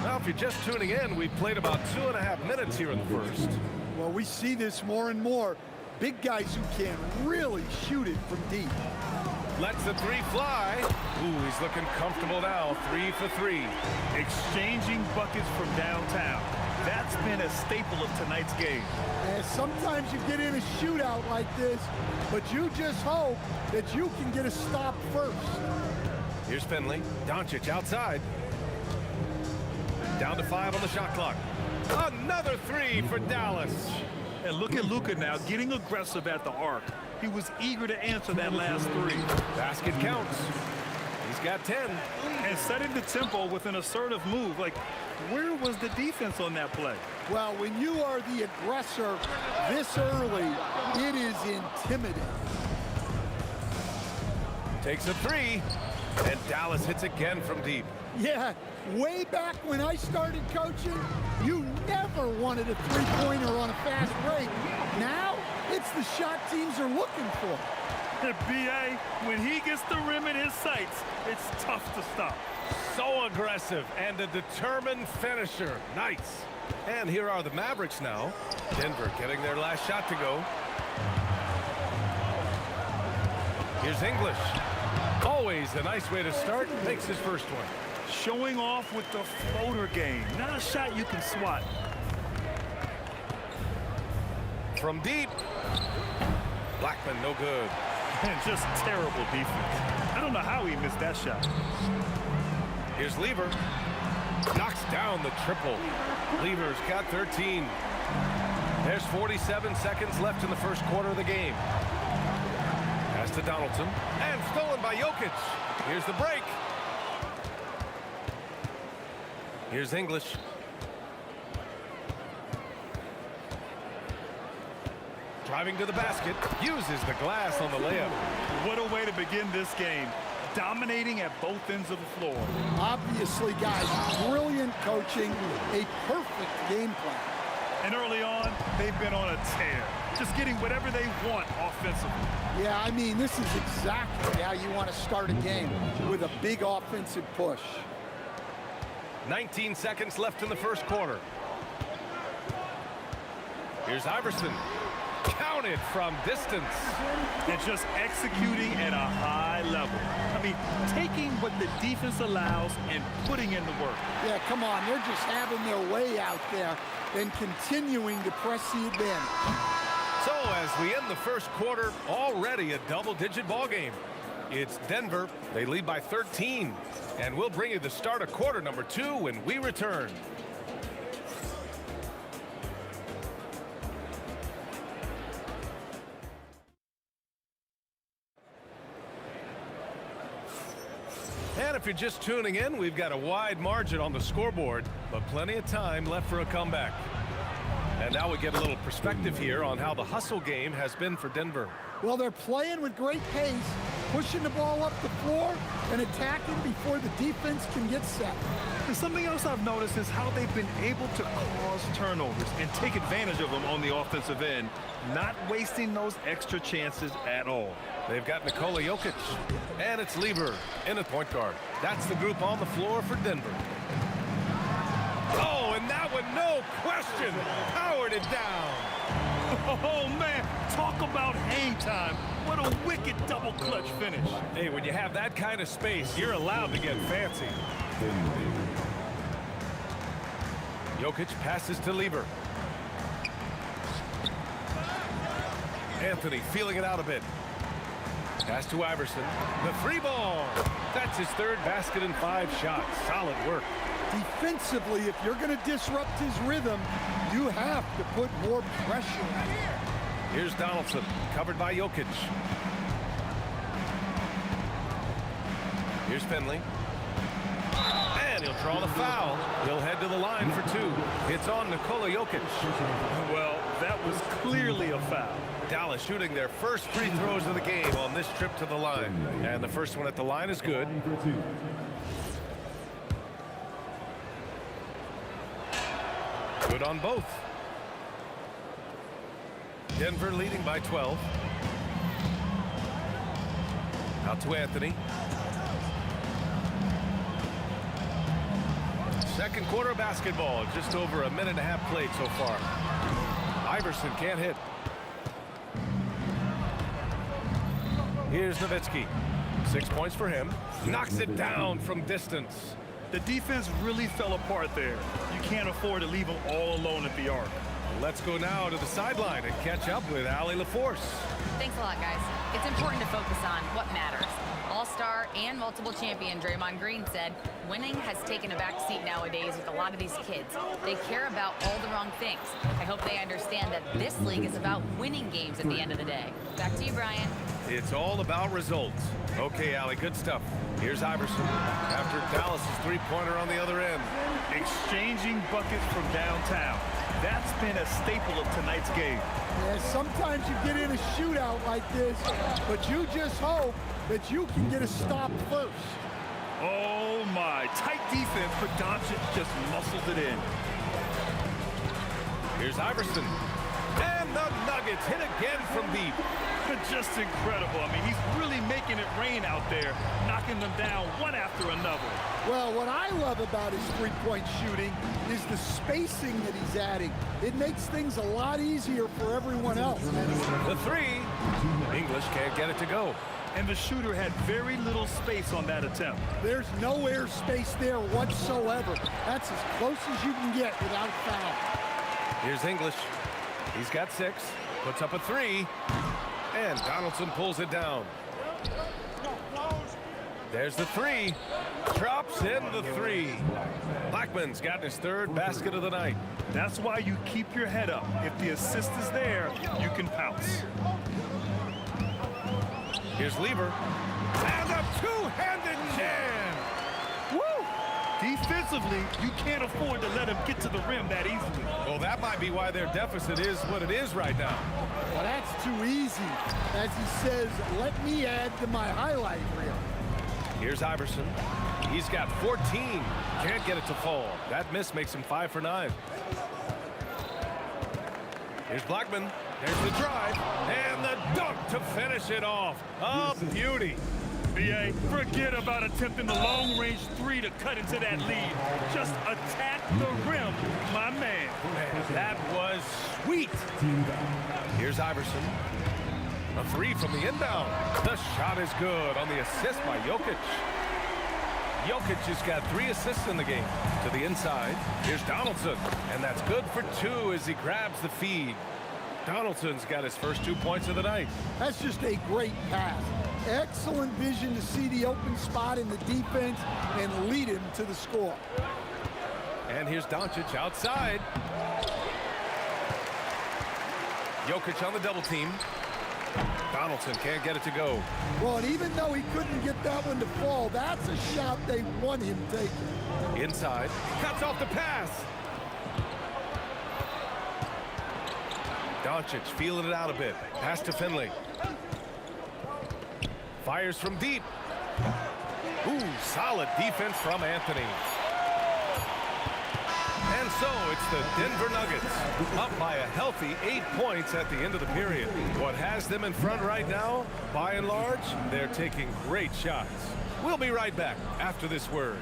Now, if you're just tuning in, we've played about 2.5 minutes here in the first. Well, we see this more and more. Big guys who can really shoot it from deep. Lets the 3 fly. Ooh, he's looking comfortable now. 3 for 3. Exchanging buckets from downtown. That's been a staple of tonight's game. And sometimes you get in a shootout like this, but you just hope that you can get a stop first. Here's Finley. Doncic outside. Down to 5 on the shot clock. Another 3 for Dallas. And look at Luka now getting aggressive at the arc. He was eager to answer that last 3. Basket counts. He's got 10. And setting the tempo with an assertive move. Like, where was the defense on that play? Well, when you are the aggressor this early, it is intimidating. Takes a 3. And Dallas hits again from deep. Yeah, way back when I started coaching, you never wanted a three-pointer on a fast break. Now, it's the shot teams are looking for. B.A., when he gets the rim in his sights, it's tough to stop. So aggressive and a determined finisher. Nice. And here are the Mavericks now. Denver getting their last shot to go. Here's English. Always a nice way to start. Makes his first one. Showing off with the floater game. Not a shot you can swat. From deep. Blackman, no good. And just terrible defense. I don't know how he missed that shot. Here's Lever. Knocks down the triple. Lever's got 13. There's 47 seconds left in the first quarter of the game. Pass to Donaldson. And stolen by Jokic. Here's the break. Here's English. Driving to the basket. Uses the glass on the layup. What a way to begin this game. Dominating at both ends of the floor. Obviously, guys, brilliant coaching, a perfect game plan. And early on, they've been on a tear. Just getting whatever they want offensively. Yeah, I mean, this is exactly how you want to start a game, with a big offensive push. 19 seconds left in the first quarter. Here's Iverson. Counted from distance. And just executing at a high level. I mean, taking what the defense allows and putting in the work. Yeah, come on. They're just having their way out there and continuing to press the advantage. So as we end the first quarter, already a double-digit ball game. It's Denver. They lead by 13. And we'll bring you the start of quarter number 2 when we return. And if you're just tuning in, we've got a wide margin on the scoreboard, but plenty of time left for a comeback. And now we get a little perspective here on how the hustle game has been for Denver. Well, they're playing with great pace, pushing the ball up the floor and attacking before the defense can get set. And something else I've noticed is how they've been able to cause turnovers and take advantage of them on the offensive end, not wasting those extra chances at all. They've got Nikola Jokic, and it's Lieber in at point guard. That's the group on the floor for Denver. Oh, and that one, no question, powered it down. Oh, man, talk about hang time. What a wicked double clutch finish. Hey, when you have that kind of space, you're allowed to get fancy. Jokic passes to Lieber. Anthony feeling it out a bit. Pass to Iverson. The three ball. That's his third basket in 5 shots. Solid work. Defensively, if you're going to disrupt his rhythm, you have to put more pressure. Here's Donaldson, covered by Jokic. Here's Finley. And he'll draw the foul. He'll head to the line for 2. It's on Nikola Jokic. Well, that was clearly a foul. Dallas shooting their first free throws of the game on this trip to the line. And the first one at the line is good. Good on both. Denver leading by 12. Out to Anthony. Second quarter of basketball. Just over a minute and a half played so far. Iverson can't hit. Here's Nowitzki. 6 points for him. Knocks it down from distance. The defense really fell apart there. You can't afford to leave them all alone at the arc. Let's go now to the sideline and catch up with Allie LaForce. Thanks a lot, guys. It's important to focus on what matters. All-star and multiple champion Draymond Green said winning has taken a back seat nowadays with a lot of these kids. They care about all the wrong things. I hope they understand that this league is about winning games at the end of the day. Back to you, Brian. It's all about results. Okay, Allie, good stuff. Here's Iverson after Dallas' three-pointer on the other end. Exchanging buckets from downtown. That's been a staple of tonight's game. Yeah, sometimes you get in a shootout like this, but you just hope that you can get a stop first. Oh, my. Tight defense, but Doncic just muscles it in. Here's Iverson. And the Nuggets hit again from deep. Just incredible. I mean, he's really making it rain out there, knocking them down one after another. Well, what I love about his three-point shooting is the spacing that he's adding. It makes things a lot easier for everyone else. The three. English can't get it to go. And the shooter had very little space on that attempt. There's no air space there whatsoever. That's as close as you can get without foul. Here's English. He's got 6. Puts up a 3. And Donaldson pulls it down. There's the 3. Drops in the 3. Blackman's got his third basket of the night. That's why you keep your head up. If the assist is there, you can pounce. Here's Lieber. And a two-handed jam. Woo! Defensively, you can't afford to let him get to the rim that easily. Well, that might be why their deficit is what it is right now. Well, that's too easy. As he says, let me add to my highlight reel. Here's Iverson. He's got 14. Can't get it to fall. That miss makes him 5 for 9. Here's Blackman. There's the drive. And the dunk to finish it off. A beauty. BA, forget about attempting the long-range 3 to cut into that lead. Just attack the rim, my man. That was sweet. Here's Iverson. A 3 from the inbound. The shot is good on the assist by Jokic. Jokic has got 3 assists in the game. To the inside. Here's Donaldson. And that's good for 2 as he grabs the feed. Donaldson's got his first 2 points of the night. That's just a great pass. Excellent vision to see the open spot in the defense and lead him to the score. And here's Doncic outside. Jokic on the double team. Donaldson can't get it to go. Well, and even though he couldn't get that one to fall, that's a shot they want him taking. Inside, cuts off the pass. Doncic feeling it out a bit. Pass to Finley. Fires from deep. Ooh, solid defense from Anthony. And so it's the Denver Nuggets up by a healthy 8 points at the end of the period. What has them in front right now, by and large, they're taking great shots. We'll be right back after this word.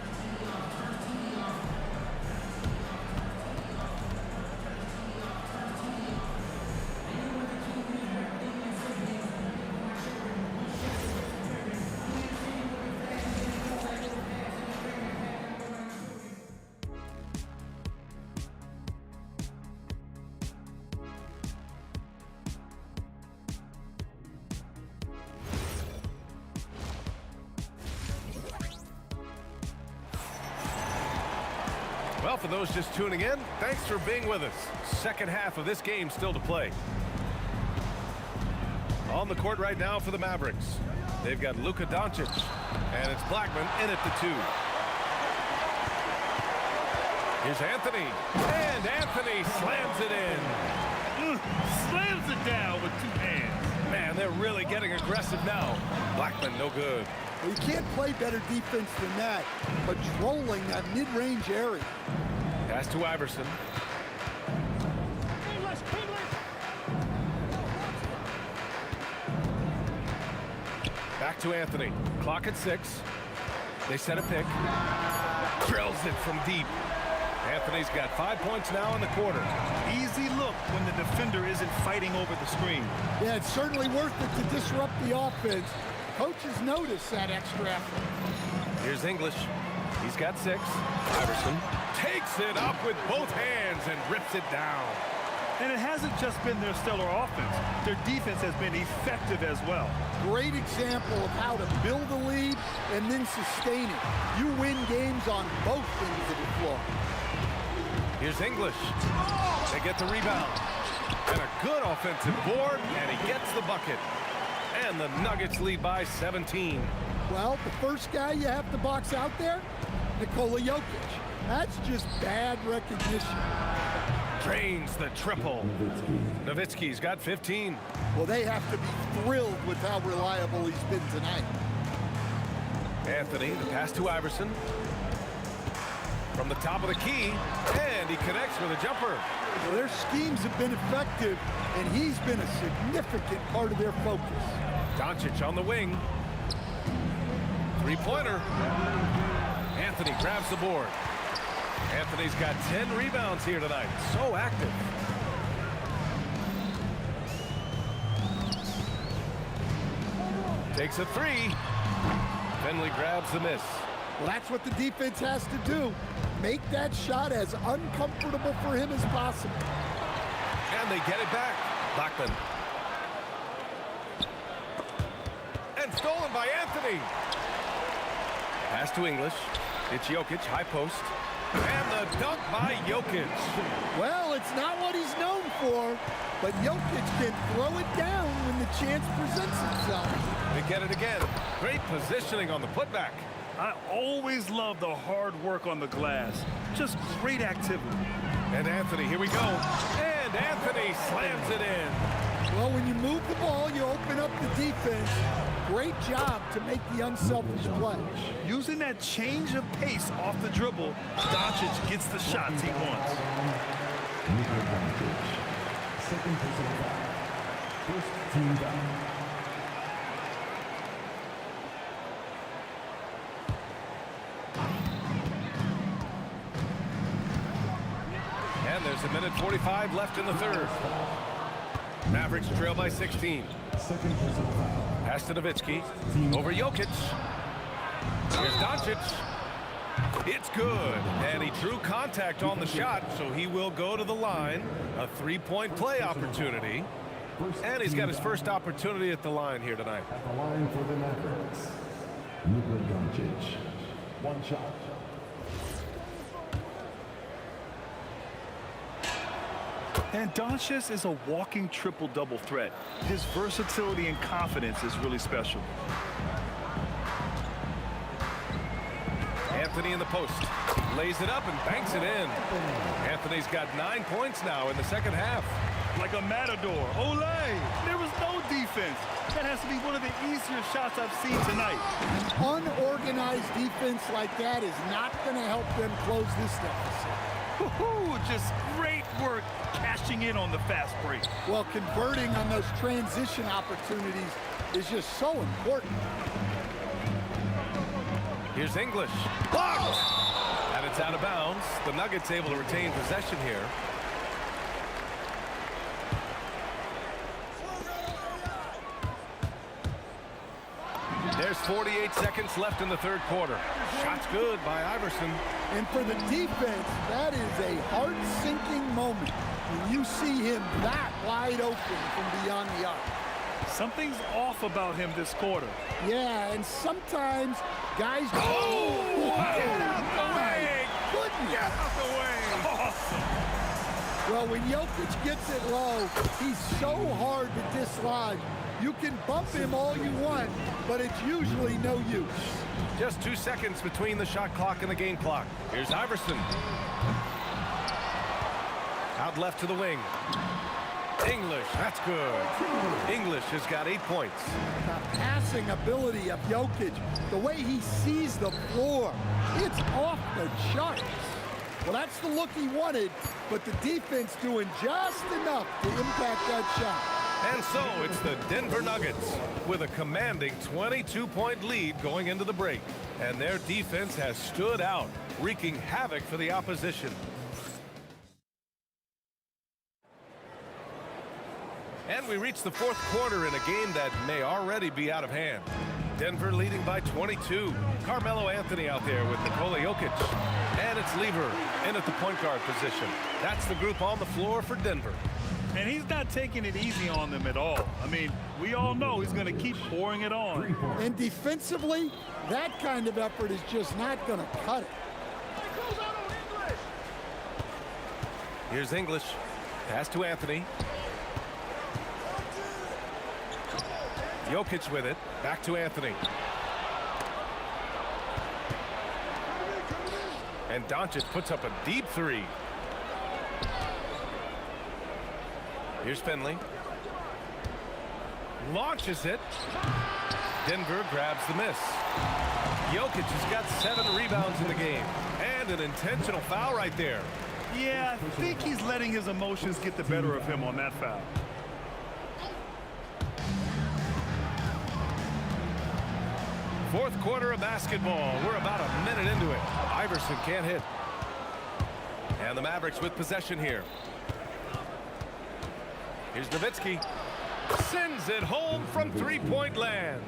Well, for those just tuning in, thanks for being with us. Second half of this game still to play. On the court right now for the Mavericks. They've got Luka Doncic, and it's Blackman in at the 2. Here's Anthony, and Anthony slams it in. Slams it down with 2 hands. Man, they're really getting aggressive now. Blackman, no good. Well, you can't play better defense than that, patrolling that mid-range area. Pass to Iverson. Back to Anthony. Clock at 6. They set a pick. Drills it from deep. Anthony's got 5 points now in the quarter. Easy look when the defender isn't fighting over the screen. Yeah, it's certainly worth it to disrupt the offense. Coaches notice that extra effort. Here's English. He's got 6. Iverson takes it up with both hands and rips it down. And it hasn't just been their stellar offense. Their defense has been effective as well. Great example of how to build a lead and then sustain it. You win games on both ends of the floor. Here's English. They get the rebound. And a good offensive board, and he gets the bucket. And the Nuggets lead by 17. Well, the first guy you have to box out there, Nikola Jokic. That's just bad recognition. Drains the triple. Nowitzki's got 15. Well, they have to be thrilled with how reliable he's been tonight. Anthony, the pass to Iverson. From the top of the key, and he connects with a jumper. Well, their schemes have been effective, and he's been a significant part of their focus. Doncic on the wing. Three-pointer. Anthony grabs the board. Anthony's got 10 rebounds here tonight. So active. Takes a 3. Finley grabs the miss. Well, that's what the defense has to do. Make that shot as uncomfortable for him as possible. And they get it back. Blackman. And stolen by Anthony. Pass to English. It's Jokic, high post. And the dunk by Jokic. Well, it's not what he's known for, but Jokic can throw it down when the chance presents itself. They get it again. Great positioning on the putback. I always love the hard work on the glass. Just great activity. And Anthony, here we go. And Anthony slams it in. Well, when you move the ball, you open up the defense. Great job to make the unselfish play. Using that change of pace off the dribble, Doncic gets the shots he wants. Second personal foul. First team foul. And there's 1:45 left in the third. Mavericks trail by 16. Second personal foul. Pass to Nowitzki. Over Jokic. Here's Doncic. It's good. And he drew contact on the shot, so he will go to the line. A three-point play opportunity. And he's got his first opportunity at the line here tonight. At the line for the Mavericks, Luka Doncic. One shot. And Doncic is a walking triple-double threat. His versatility and confidence is really special. Anthony in the post. Lays it up and banks it in. Anthony's got 9 points now in the second half. Like a matador. Olay! There was no defense. That has to be one of the easier shots I've seen tonight. An unorganized defense like that is not going to help them close this deficit. Just great work cashing in on the fast break. Well, converting on those transition opportunities is just so important. Here's English. Blocked! And it's out of bounds. The Nuggets able to retain possession here. There's 48 seconds left in the third quarter. Shot's good by Iverson. And for the defense, that is a heart-sinking moment when you see him that wide open from beyond the arc. Something's off about him this quarter. Yeah, and sometimes guys... Oh! Get out the way! Goodness! Get out the way! Awesome! Well, when Jokic gets it low, he's so hard to dislodge. You can bump him all you want, but it's usually no use. Just 2 seconds between the shot clock and the game clock. Here's Iverson. Out left to the wing. English, that's good. English has got 8 points. The passing ability of Jokic, the way he sees the floor, it's off the charts. Well, that's the look he wanted, but the defense doing just enough to impact that shot. And so it's the Denver Nuggets with a commanding 22-point lead going into the break. And their defense has stood out, wreaking havoc for the opposition. And we reach the fourth quarter in a game that may already be out of hand. Denver leading by 22. Carmelo Anthony out there with Nikola Jokic. And it's Lever in at the point guard position. That's the group on the floor for Denver. And he's not taking it easy on them at all. I mean, we all know he's going to keep pouring it on. And defensively, that kind of effort is just not going to cut it. Here's English. Pass to Anthony. Jokic with it. Back to Anthony. And Doncic puts up a deep three. Here's Finley. Launches it. Denver grabs the miss. Jokic has got 7 rebounds in the game. And an intentional foul right there. Yeah, I think he's letting his emotions get the better of him on that foul. Fourth quarter of basketball. We're about a minute into it. Iverson can't hit. And the Mavericks with possession here. Here's Nowitzki. Sends it home from three-point land.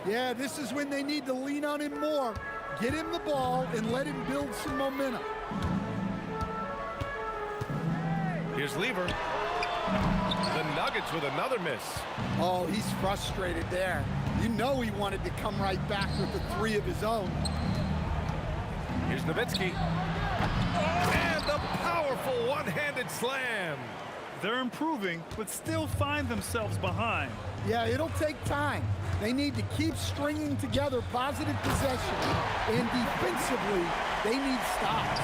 Yeah, this is when they need to lean on him more. Get him the ball and let him build some momentum. Here's Lever. The Nuggets with another miss. Oh, he's frustrated there. You know he wanted to come right back with the 3 of his own. Here's Nowitzki. And the powerful one-handed slam. They're improving, but still find themselves behind. Yeah, it'll take time. They need to keep stringing together positive possession. And defensively, they need stops.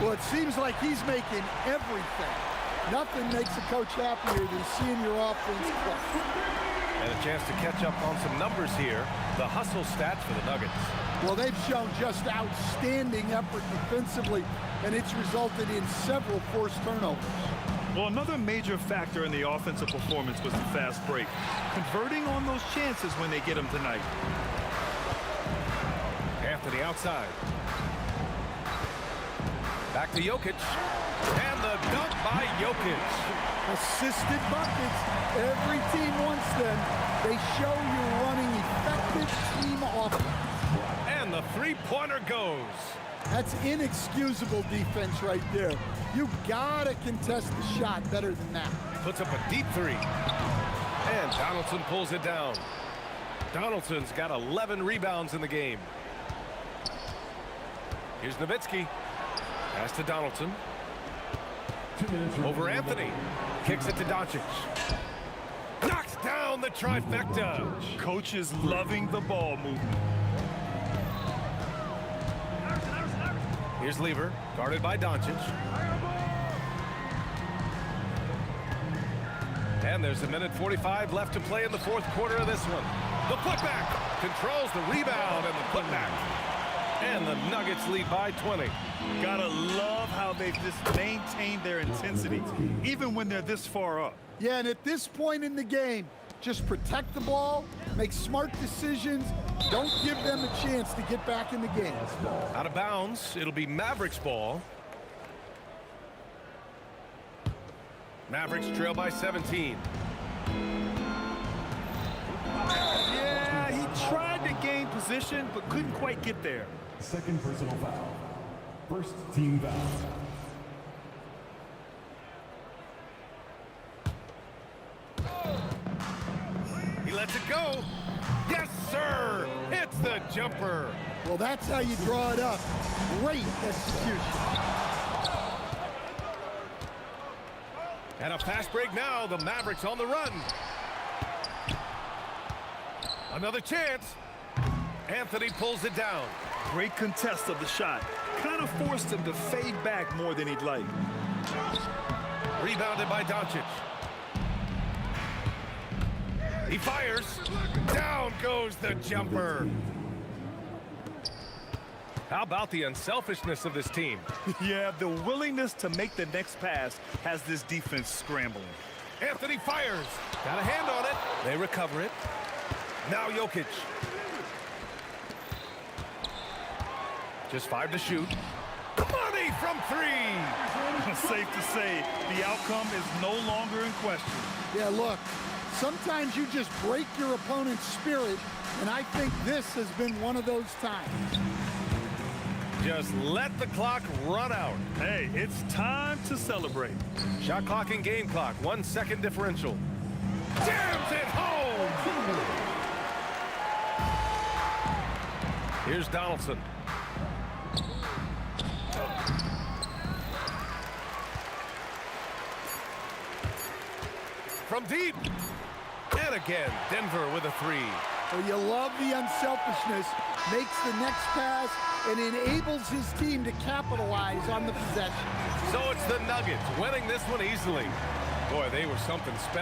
Well, it seems like he's making everything. Nothing makes a coach happier than seeing your offense play. And a chance to catch up on some numbers here. The hustle stats for the Nuggets. Well, they've shown just outstanding effort defensively, and it's resulted in several forced turnovers. Well, another major factor in the offensive performance was the fast break. Converting on those chances when they get them tonight. Anthony outside. Back to Jokic. And the dunk by Jokic. Assisted buckets. Every team wants them. They show you're running effective team offense. And the three-pointer goes. That's inexcusable defense right there. You gotta contest the shot better than that. Puts up a deep three. And Donaldson pulls it down. Donaldson's got 11 rebounds in the game. Here's Nowitzki. Pass to Donaldson. Over Anthony. Kicks it to Doncic. Knocks down the trifecta. Coach is loving the ball movement. Here's Lever, guarded by Doncic. And there's a minute 45 left to play in the fourth quarter of this one. The putback controls the rebound and the putback. And the Nuggets lead by 20. Gotta love how they've just maintained their intensity, even when they're this far up. Yeah, and at this point in the game, just protect the ball, make smart decisions, don't give them a chance to get back in the game. Out of bounds, it'll be Mavericks ball. Mavericks trail by 17. Yeah, he tried to gain position, but couldn't quite get there. Second personal foul. First team foul. He lets it go. Yes, sir. Hits the jumper. Well, that's how you draw it up. Great execution. And a fast break now. The Mavericks on the run. Another chance. Anthony pulls it down. Great contest of the shot. Kind of forced him to fade back more than he'd like. Rebounded by Doncic. He fires. Down goes the jumper. How about the unselfishness of this team? Yeah, the willingness to make the next pass has this defense scrambling. Anthony fires. Got a hand on it. They recover it. Now Jokic. Just 5 to shoot. Money from 3. Safe to say, the outcome is no longer in question. Yeah, look, sometimes you just break your opponent's spirit, and I think this has been one of those times. Just let the clock run out. Hey, it's time to celebrate. Shot clock and game clock, 1 second differential. Jams it home! Here's Donaldson. From deep. And again, Denver with a 3. Well, you love the unselfishness, makes the next pass, and enables his team to capitalize on the possession. So it's the Nuggets winning this one easily. Boy, they were something special.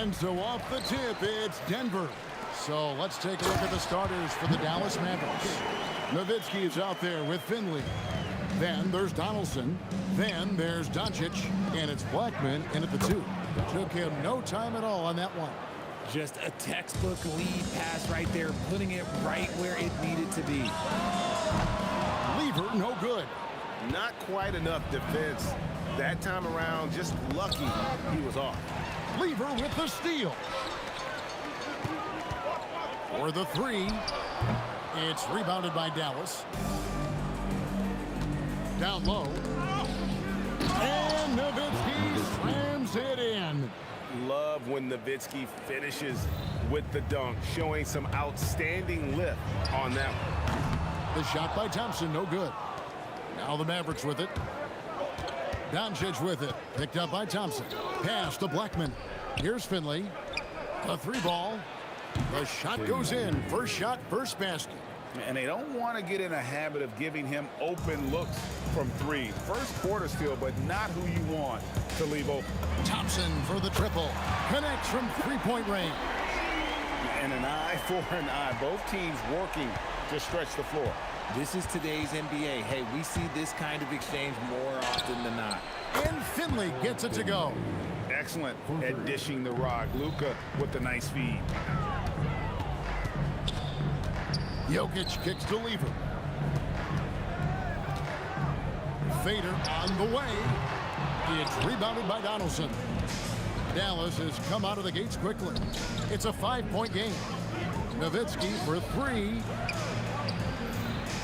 And so off the tip, it's Denver. So let's take a look at the starters for the Dallas Mavericks. Nowitzki is out there with Finley. Then there's Donaldson. Then there's Doncic. And it's Blackman in at the 2. Took him no time at all on that one. Just a textbook lead pass right there, putting it right where it needed to be. Lever, no good. Not quite enough defense. That time around, just lucky he was off. Lever with the steal. For the 3. It's rebounded by Dallas. Down low. And Nowitzki slams it in. Love when Nowitzki finishes with the dunk, showing some outstanding lift on that one. The shot by Thompson, no good. Now the Mavericks with it. Doncic with it. Picked up by Thompson. Pass to Blackman. Here's Finley. The 3 ball. The shot goes in. First shot, first basket. And they don't want to get in a habit of giving him open looks from three. First quarter still, but not who you want to leave open. Thompson for the triple. Connects from three-point range. And an eye for an eye. Both teams working to stretch the floor. This is today's NBA. Hey, we see this kind of exchange more often than not. And Finley gets it to go. Excellent at dishing the rock. Luka with the nice feed. Jokic kicks to Lever. Fader on the way. It's rebounded by Donaldson. Dallas has come out of the gates quickly. It's a 5-point game. Nowitzki for three.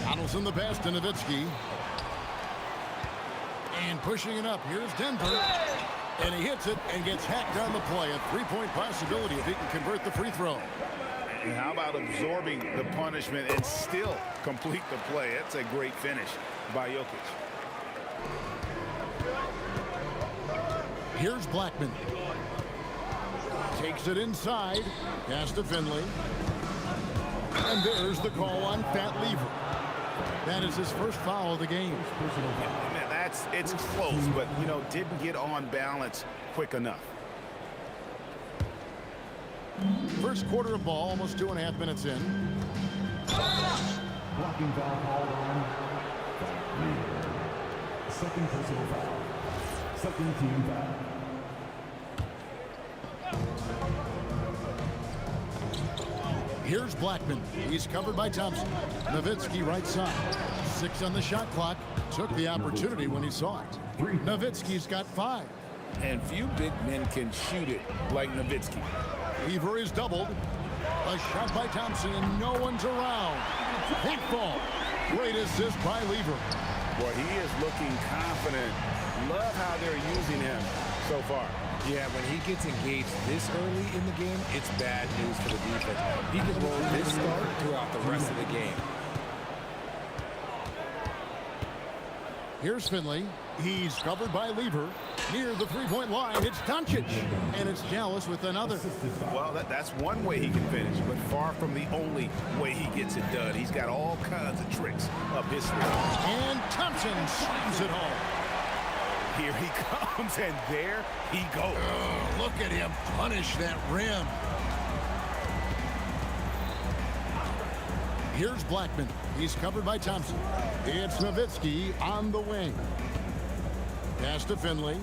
Donaldson the pass to Nowitzki. And pushing it up. Here's Denver. And he hits it and gets hacked on the play. A three-point possibility if he can convert the free throw. And how about absorbing the punishment and still complete the play? That's a great finish by Jokic. Here's Blackman. Takes it inside. Pass to Finley. And there's the call on Fat Lever. That is his first foul of the game. Man, it's close, but, didn't get on balance quick enough. First quarter of ball, almost 2.5 minutes in. Blocking foul called on. Second personal foul. Second team foul. Here's Blackman. He's covered by Thompson. Nowitzki right side. 6 on the shot clock. Took the opportunity when he saw it. Nowitzki's got 5. And few big men can shoot it like Nowitzki. Lever is doubled. A shot by Thompson and no one's around. Big ball. Great assist by Lever. Boy, he is looking confident. Love how they're using him so far. Yeah, when he gets engaged this early in the game, it's bad news for the defense. He can roll this start throughout the rest of the game. Here's Finley. He's covered by Lever. Near the three-point line, it's Doncic. And it's Dallas with another. Well, that's one way he can finish, but far from the only way he gets it done. He's got all kinds of tricks up his sleeve. And Thompson slams it home. Here he comes, and there he goes. Oh, look at him punish that rim. Here's Blackman. He's covered by Thompson. It's Nowitzki on the wing. Pass to Finley.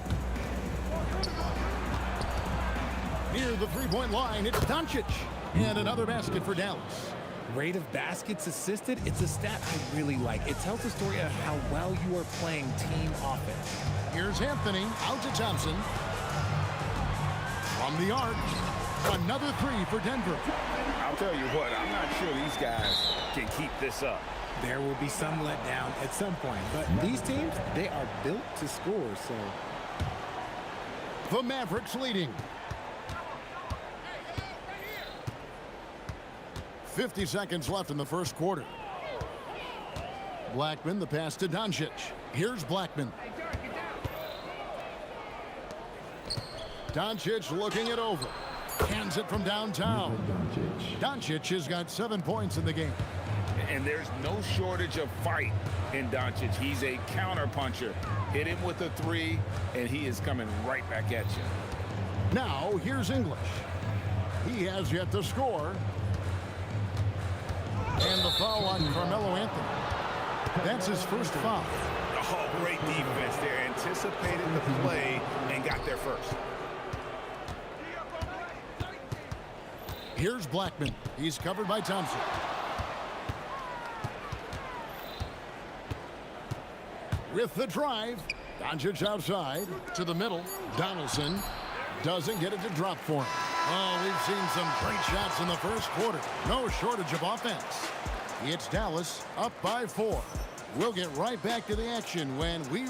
Near the three-point line, it's Doncic. And another basket for Dallas. Rate of baskets assisted, it's a stat I really like. It tells the story of how well you are playing team offense. Here's Anthony out to Thompson. From the arc, another three for Denver. I'll tell you what, I'm not sure these guys can keep this up. There will be some letdown at some point, but these teams, they are built to score, so. The Mavericks leading. 50 seconds left in the first quarter. Blackman, the pass to Doncic. Here's Blackman. Doncic looking it over. Hands it from downtown. Doncic has got 7 points in the game. And there's no shortage of fight in Doncic. He's a counterpuncher. Hit him with a three, and he is coming right back at you. Now, here's English. He has yet to score. And the foul on Carmelo Anthony. That's his first foul. Oh, great defense there. Anticipated the play and got there first. Here's Blackman. He's covered by Thompson. With the drive, Doncic outside to the middle. Donaldson doesn't get it to drop for him. Oh, we've seen some great shots in the first quarter. No shortage of offense. It's Dallas up by 4. We'll get right back to the action when we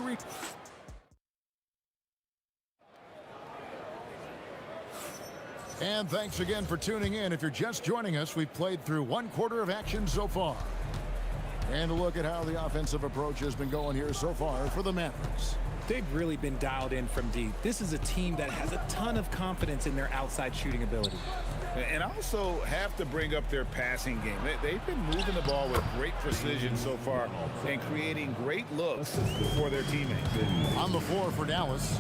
And thanks again for tuning in. If you're just joining us, we've played through 1 quarter of action so far. And a look at how the offensive approach has been going here so far for the Mavericks. They've really been dialed in from deep. This is a team that has a ton of confidence in their outside shooting ability. And also have to bring up their passing game. They've been moving the ball with great precision so far and creating great looks for their teammates. On the floor for Dallas,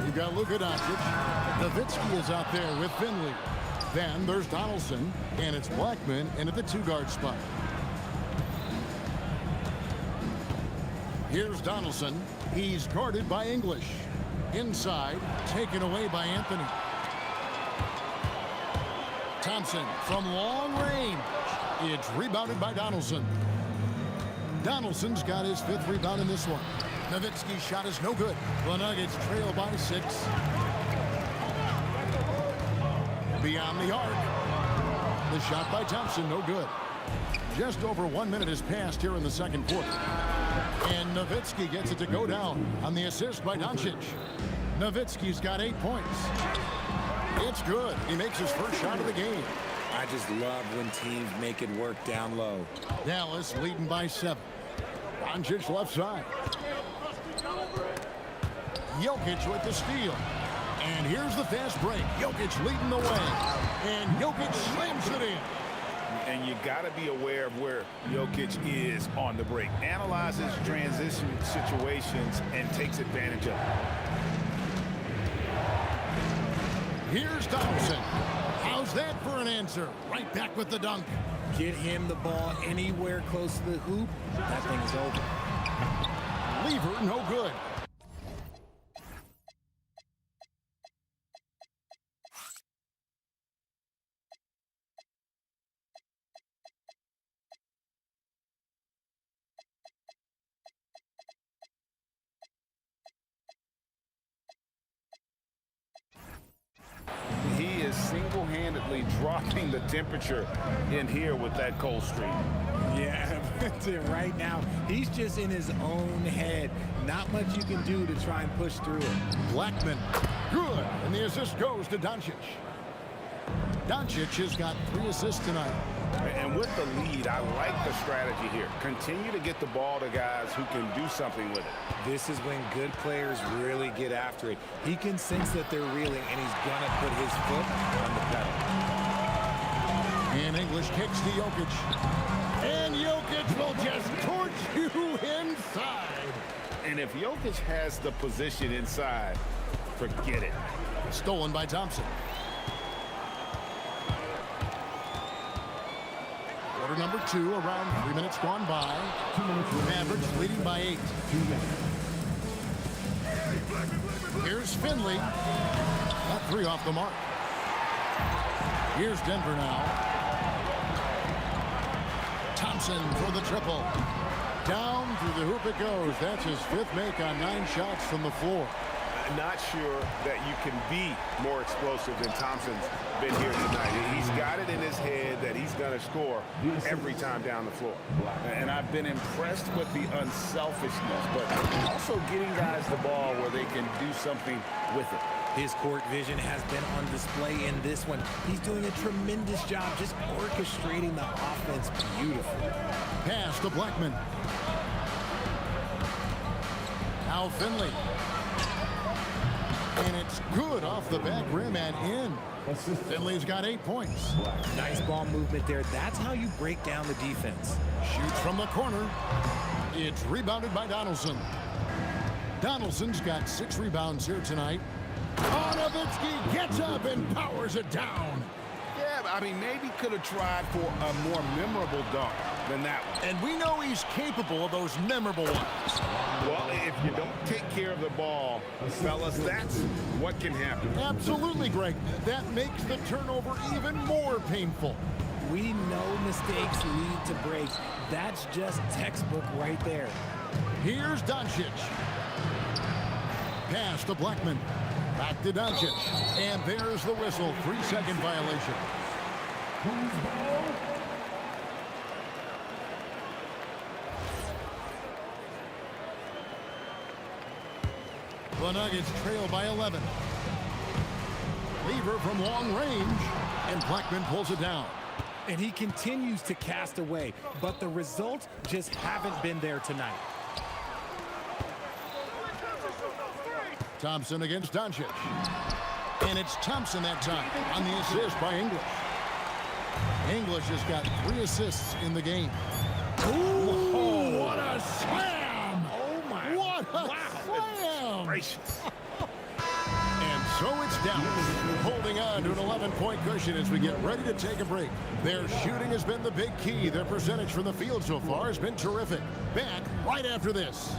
you've got Luka Doncic. Nowitzki is out there with Finley. Then there's Donaldson, and it's Blackman in at the 2-guard spot. Here's Donaldson. He's guarded by English. Inside, taken away by Anthony. Thompson from long range. It's rebounded by Donaldson. Donaldson's got his 5th rebound in this one. Nowitzki's shot is no good. The Nuggets trail by 6. Beyond the arc. The shot by Thompson, no good. Just over 1 minute has passed here in the second quarter. And Nowitzki gets it to go down on the assist by Doncic. Nowitzki's got 8 points. It's good. He makes his first shot of the game. I just love when teams make it work down low. Dallas leading by 7. Doncic left side. Jokic with the steal. And here's the fast break. Jokic leading the way. And Jokic slams it in. And you got to be aware of where Jokic is on the break. Analyzes transition situations and takes advantage of it. Here's Thompson. How's that for an answer? Right back with the dunk. Get him the ball anywhere close to the hoop. That thing is over. Lever, no good. He is single-handedly dropping the temperature in here with that cold streak. Yeah, right now, he's just in his own head. Not much you can do to try and push through it. Blackman, good. And the assist goes to Doncic. Doncic has got 3 assists tonight. And with the lead, I like the strategy here. Continue to get the ball to guys who can do something with it. This is when good players really get after it. He can sense that they're reeling, and he's going to put his foot on the pedal. And English kicks to Jokic. And Jokic will just torch you inside. And if Jokic has the position inside, forget it. Stolen by Thompson. Quarter number 2, around 3 minutes gone by. Mavericks leading by 8. Here's Finley. Got 3 off the mark. Here's Denver now. Thompson for the triple. Down through the hoop it goes. That's his 5th make on 9 shots from the floor. Not sure that you can be more explosive than Thompson's been here tonight. He's got it in his head that he's going to score every time down the floor. And I've been impressed with the unselfishness, but also getting guys the ball where they can do something with it. His court vision has been on display in this one. He's doing a tremendous job just orchestrating the offense beautifully. Pass to Blackman. Now Finley. And it's good off the back rim and in. Finley's got 8 points. Nice ball movement there. That's how you break down the defense. Shoots from the corner. It's rebounded by Donaldson. Donaldson's got 6 rebounds here tonight. Nowitzki gets up and powers it down. Yeah, I mean, maybe could have tried for a more memorable dunk than that one. And we know he's capable of those memorable ones. Well, if you don't take care of the ball, fellas, that's what can happen. Absolutely, Greg. That makes the turnover even more painful. We know mistakes lead to breaks. That's just textbook right there. Here's Doncic. Pass to Blackman. Back to Doncic. And there's the whistle. 3-second violation. The Nuggets trail by 11. Lever from long range. And Blackman pulls it down. And he continues to cast away. But the results just haven't been there tonight. Thompson against Doncic. And it's Thompson that time on the assist by English. English has got 3 assists in the game. Ooh, what a slam! Oh, my. What a slam! Gracious. And so it's down, holding on to an 11-point cushion as we get ready to take a break. Their shooting has been the big key. Their percentage from the field so far has been terrific. Back right after this.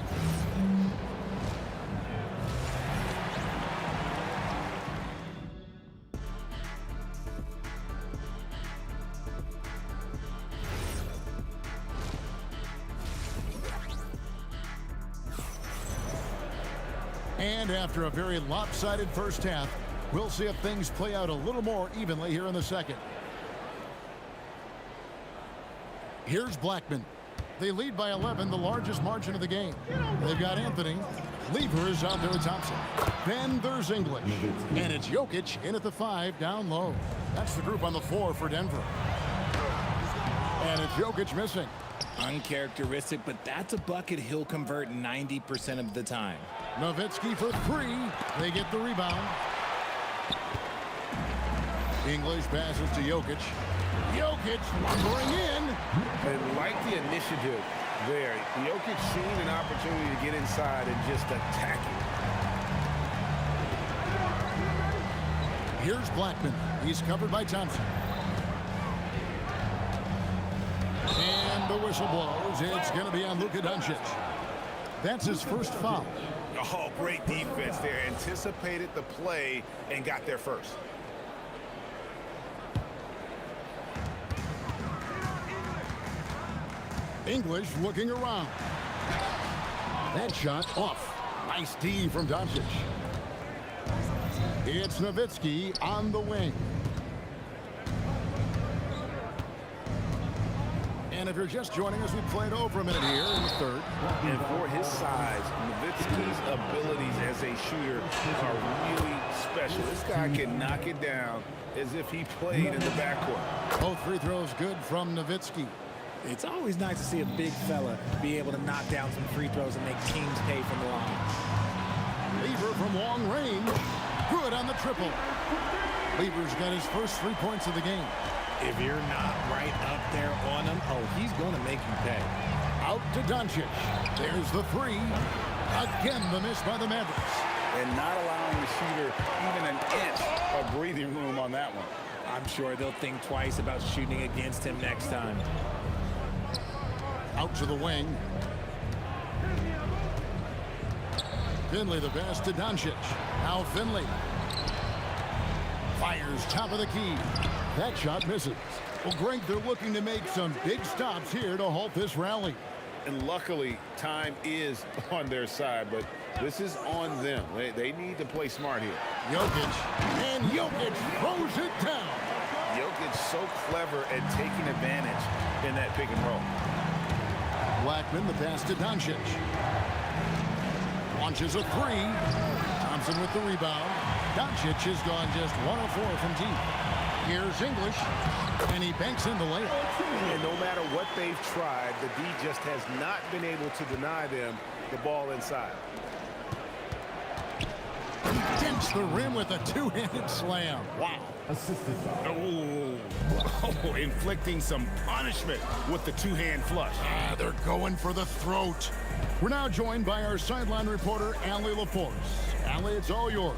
And after a very lopsided first half, we'll see if things play out a little more evenly here in the second. Here's Blackman. They lead by 11, the largest margin of the game. They've got Anthony. Levers out there with Thompson. Then there's English. And it's Jokic in at the 5, down low. That's the group on the floor for Denver. And it's Jokic missing. Uncharacteristic, but that's a bucket he'll convert 90% of the time. Nowitzki for 3. They get the rebound. English passes to Jokic. Jokic lumbering in. And like the initiative there, Jokic seen an opportunity to get inside and just attack it. Here's Blackman. He's covered by Thompson. And the whistle blows. It's going to be on Luka Doncic. That's his first foul. Oh, great defense there. Anticipated the play and got there first. English looking around. That shot off. Nice D from Doncic. It's Nowitzki on the wing. And if you're just joining us, we played over a minute here in the third. And for his size, Nowitzki's abilities as a shooter are really special. This guy can knock it down as if he played in the backcourt. Both free throws good from Nowitzki. It's always nice to see a big fella be able to knock down some free throws and make teams pay from the line. Lever from long range. Good on the triple. Lever's got his first 3 points of the game. If you're not right up there on him, oh, he's going to make you pay. Out to Doncic. There's the 3. Again, the miss by the Mavericks. And not allowing the shooter even an inch of breathing room on that one. I'm sure they'll think twice about shooting against him next time. Out to the wing. Finley the pass to Doncic. Now Finley. Fires top of the key. That shot misses. Well, Greg, they're looking to make some big stops here to halt this rally. And luckily, time is on their side, but this is on them. They need to play smart here. Jokic. And Jokic throws it down. Jokic so clever at taking advantage in that pick and roll. Blackman the pass to Doncic. Launches a 3. Thompson with the rebound. Doncic has gone just 1 of 4 from deep. Here's English, and he banks in the layup. And no matter what they've tried, the D just has not been able to deny them the ball inside. He dents the rim with a 2-handed slam. Wow. Assisted. Oh, inflicting some punishment with the 2-hand flush. They're going for the throat. We're now joined by our sideline reporter, Allie LaForce. Allie, it's all yours.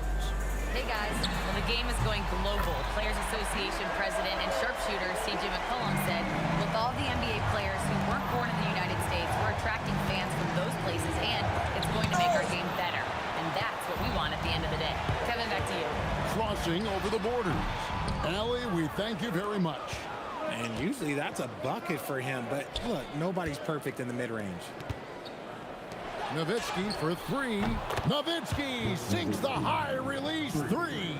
Hey guys, well, the game is going global. Players Association President and sharpshooter CJ McCollum said, with all the NBA players who weren't born in the United States, we're attracting fans from those places, and it's going to make our game better. And that's what we want at the end of the day. Kevin, back to you. Crossing over the borders. Allie, we thank you very much. And usually that's a bucket for him, but look, nobody's perfect in the mid-range. Nowitzki for 3. Nowitzki sinks the high release 3.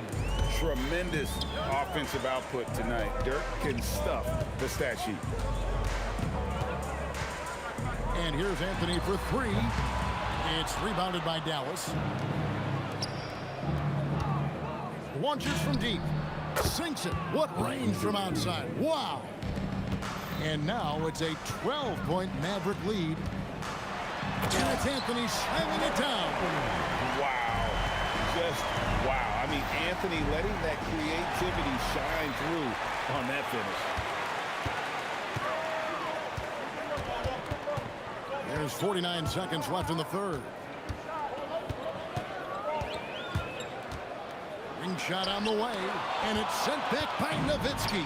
Tremendous offensive output tonight. Dirk can stuff the stat sheet. And here's Anthony for 3. It's rebounded by Dallas. Launches from deep. Sinks it. What range from outside. Wow. And now it's a 12-point Maverick lead. And it's Anthony slamming it down. Wow. Just wow. I mean, Anthony letting that creativity shine through on that finish. There's 49 seconds left in the third. Ring shot on the way, and it's sent back by Nowitzki.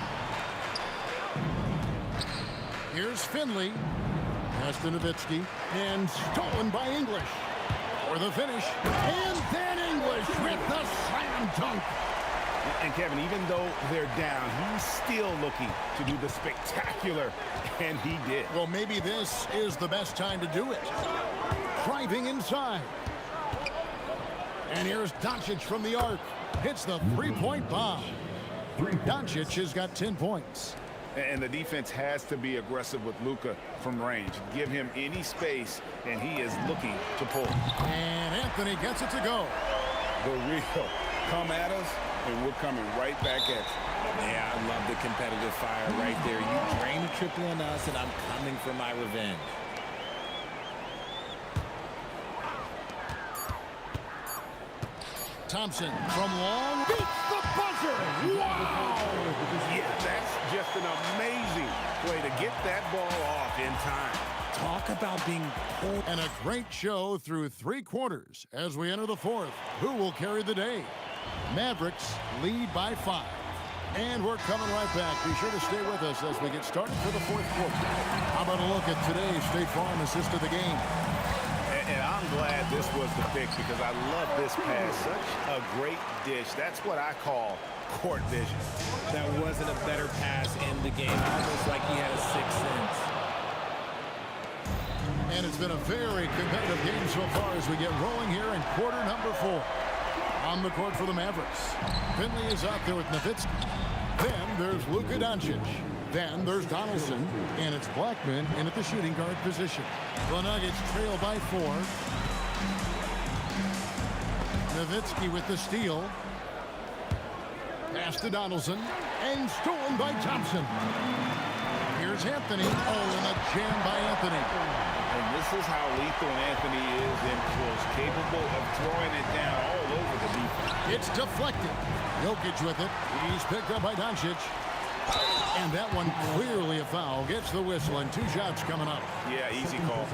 Here's Finley. Pass to Nowitzki, and stolen by English. For the finish, and then English with the slam dunk. And Kevin, even though they're down, he's still looking to do the spectacular, and he did. Well, maybe this is the best time to do it. Driving inside. And here's Doncic from the arc. Hits the three-point bomb. Doncic has got 10 points. And the defense has to be aggressive with Luka from range. Give him any space, and he is looking to pull. And Anthony gets it to go. The real come at us, and we're coming right back at you. Yeah, I love the competitive fire right there. You drain a triple on us, and I'm coming for my revenge. Thompson from long beats the buzzer. Wow! Yeah, that's just an amazing way to get that ball off in time. Talk about being pulled. And a great show through 3 quarters as we enter the fourth. Who will carry the day? Mavericks lead by 5. And we're coming right back. Be sure to stay with us as we get started for the fourth quarter. How about a look at today's State Farm assist of the game? And I'm glad this was the pick because I love this pass. Such a great dish. That's what I call court vision. That wasn't a better pass in the game. Almost like he had a sixth sense. And it's been a very competitive game so far as we get rolling here in quarter number 4. On the court for the Mavericks. Finley is out there with Nowitzki. Then there's Luka Doncic. Then there's Donaldson. And it's Blackman in at the shooting guard position. The Nuggets trail by 4. Nowitzki with the steal. Pass to Donaldson. And stolen by Thompson. Here's Anthony. Oh, and a jam by Anthony. And this is how lethal Anthony is in close. Capable of throwing it down all over the defense. It's deflected. Jokic with it. He's picked up by Doncic. And that one clearly a foul. Gets the whistle and 2 shots coming up. Yeah, easy call.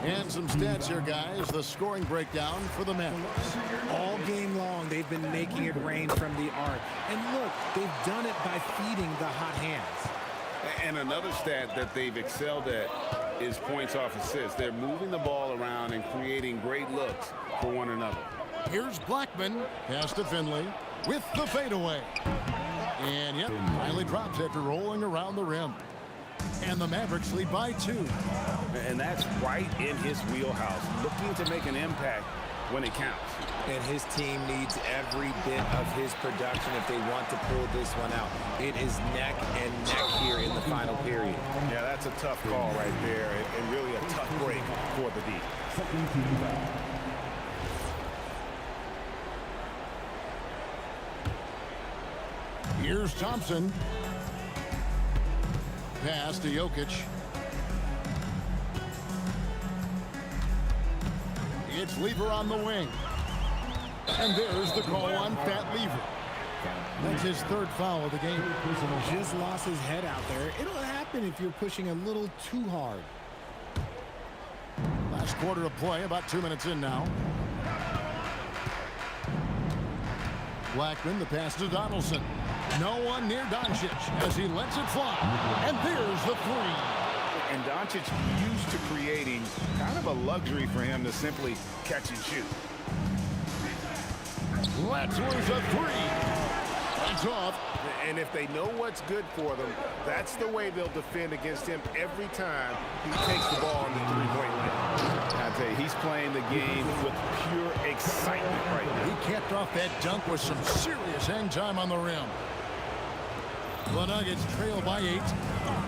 And some stats here, guys. The scoring breakdown for the Mavericks. All game long, they've been making it rain from the arc. And look, they've done it by feeding the hot hands. And another stat that they've excelled at is points off assists. They're moving the ball around and creating great looks for one another. Here's Blackman. Pass to Finley with the fadeaway. And yep, finally drops after rolling around the rim. And the Mavericks lead by 2. And that's right in his wheelhouse. Looking to make an impact when it counts. And his team needs every bit of his production if they want to pull this one out. It is neck and neck here in the final period. Yeah, that's a tough call right there, and really a tough break for the D. Here's Thompson. Pass to Jokic. It's Lever on the wing. And there's the call on Fat Lever. That's his 3rd foul of the game. Just lost his head out there. It'll happen if you're pushing a little too hard. Last quarter of play, about 2 minutes in now. Blackman, the pass to Donaldson. No one near Doncic as he lets it fly. And there's the 3. And Doncic used to creating kind of a luxury for him to simply catch and shoot. Let's lose a 3. That's off. And if they know what's good for them, that's the way they'll defend against him every time he takes the ball on the 3-point line. I tell you, he's playing the game with pure excitement right now. He capped off that dunk with some serious hang time on the rim. The Nuggets trail by 8.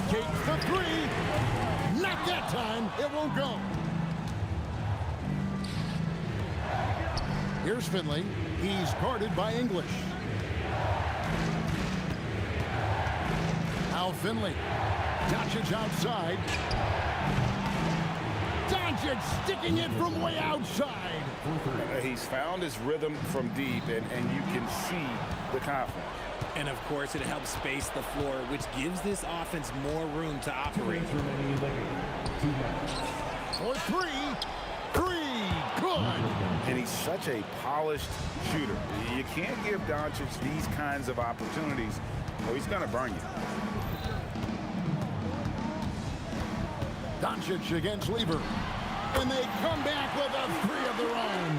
Takes the 3. Not that time. It won't go. Here's Finley. He's guarded by English. Now Finley. Doncic outside. Doncic sticking it from way outside. He's found his rhythm from deep, and you can see the confidence. And of course, it helps space the floor, which gives this offense more room to operate. For three. Good. And he's such a polished shooter. You can't give Doncic these kinds of opportunities, or he's going to burn you. Doncic against Lever. And they come back with a three of their own.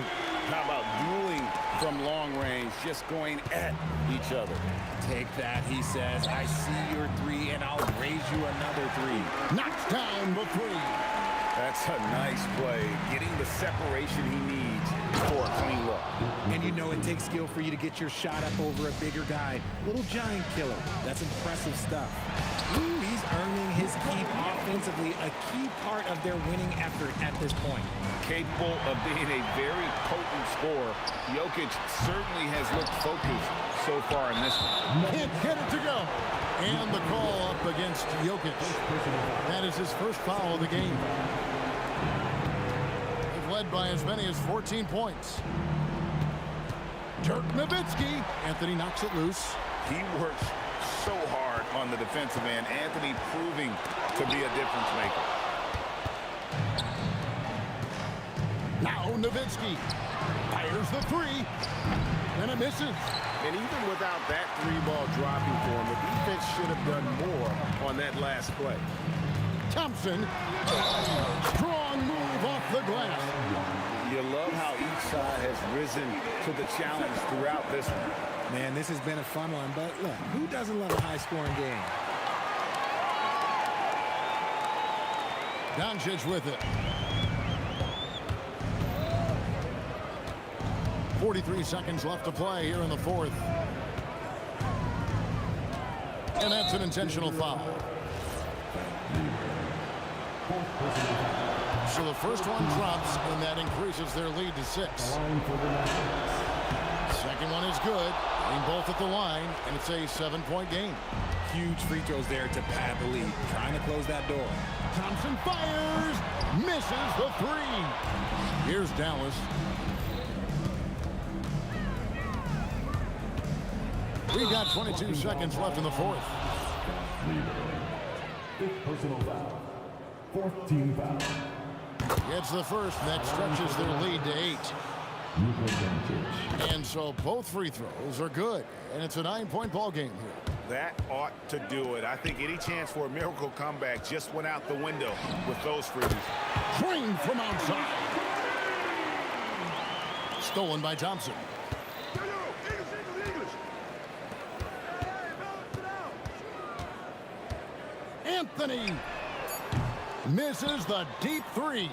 How about dueling from long range, just going at each other? Take that, he says. I see your three, and I'll raise you another three. Knocks down the three. That's a nice play, getting the separation he needs for a clean look. And you know it takes skill for you to get your shot up over a bigger guy. Little giant killer. That's impressive stuff. Ooh, he's earning his keep offensively, a key part of their winning effort at this point. Capable of being a very potent scorer, Jokic certainly has looked focused so far in this one. Can't get it to go. And the call up against Jokic. That is his first foul of the game. They've led by as many as 14 points. Dirk Nowitzki. Anthony knocks it loose. He works so hard on the defensive end. Anthony proving to be a difference maker. Now Nowitzki fires the three. And it misses. And even without that three ball dropping for him, the defense should have done more on that last play. Thompson. Strong move off the glass. You love how each side has risen to the challenge throughout this one. Man, this has been a fun one, but look, who doesn't love a high-scoring game? Doncic with it. 43 seconds left to play here in the fourth. And that's an intentional foul. So the first one drops, and that increases their lead to 6. Second one is good. Aim both at the line, and it's a 7-point game. Huge free throws there to pad the lead. Trying to close that door. Thompson fires. Misses the three. Here's Dallas. We got 22 seconds left in the fourth. Fifth personal foul. Fourth team foul. Gets the first, and that stretches their lead to 8. And so both free throws are good, and it's a 9-point ball game here. That ought to do it. I think any chance for a miracle comeback just went out the window with those frees. Drained from outside. Stolen by Thompson. Anthony misses the deep three.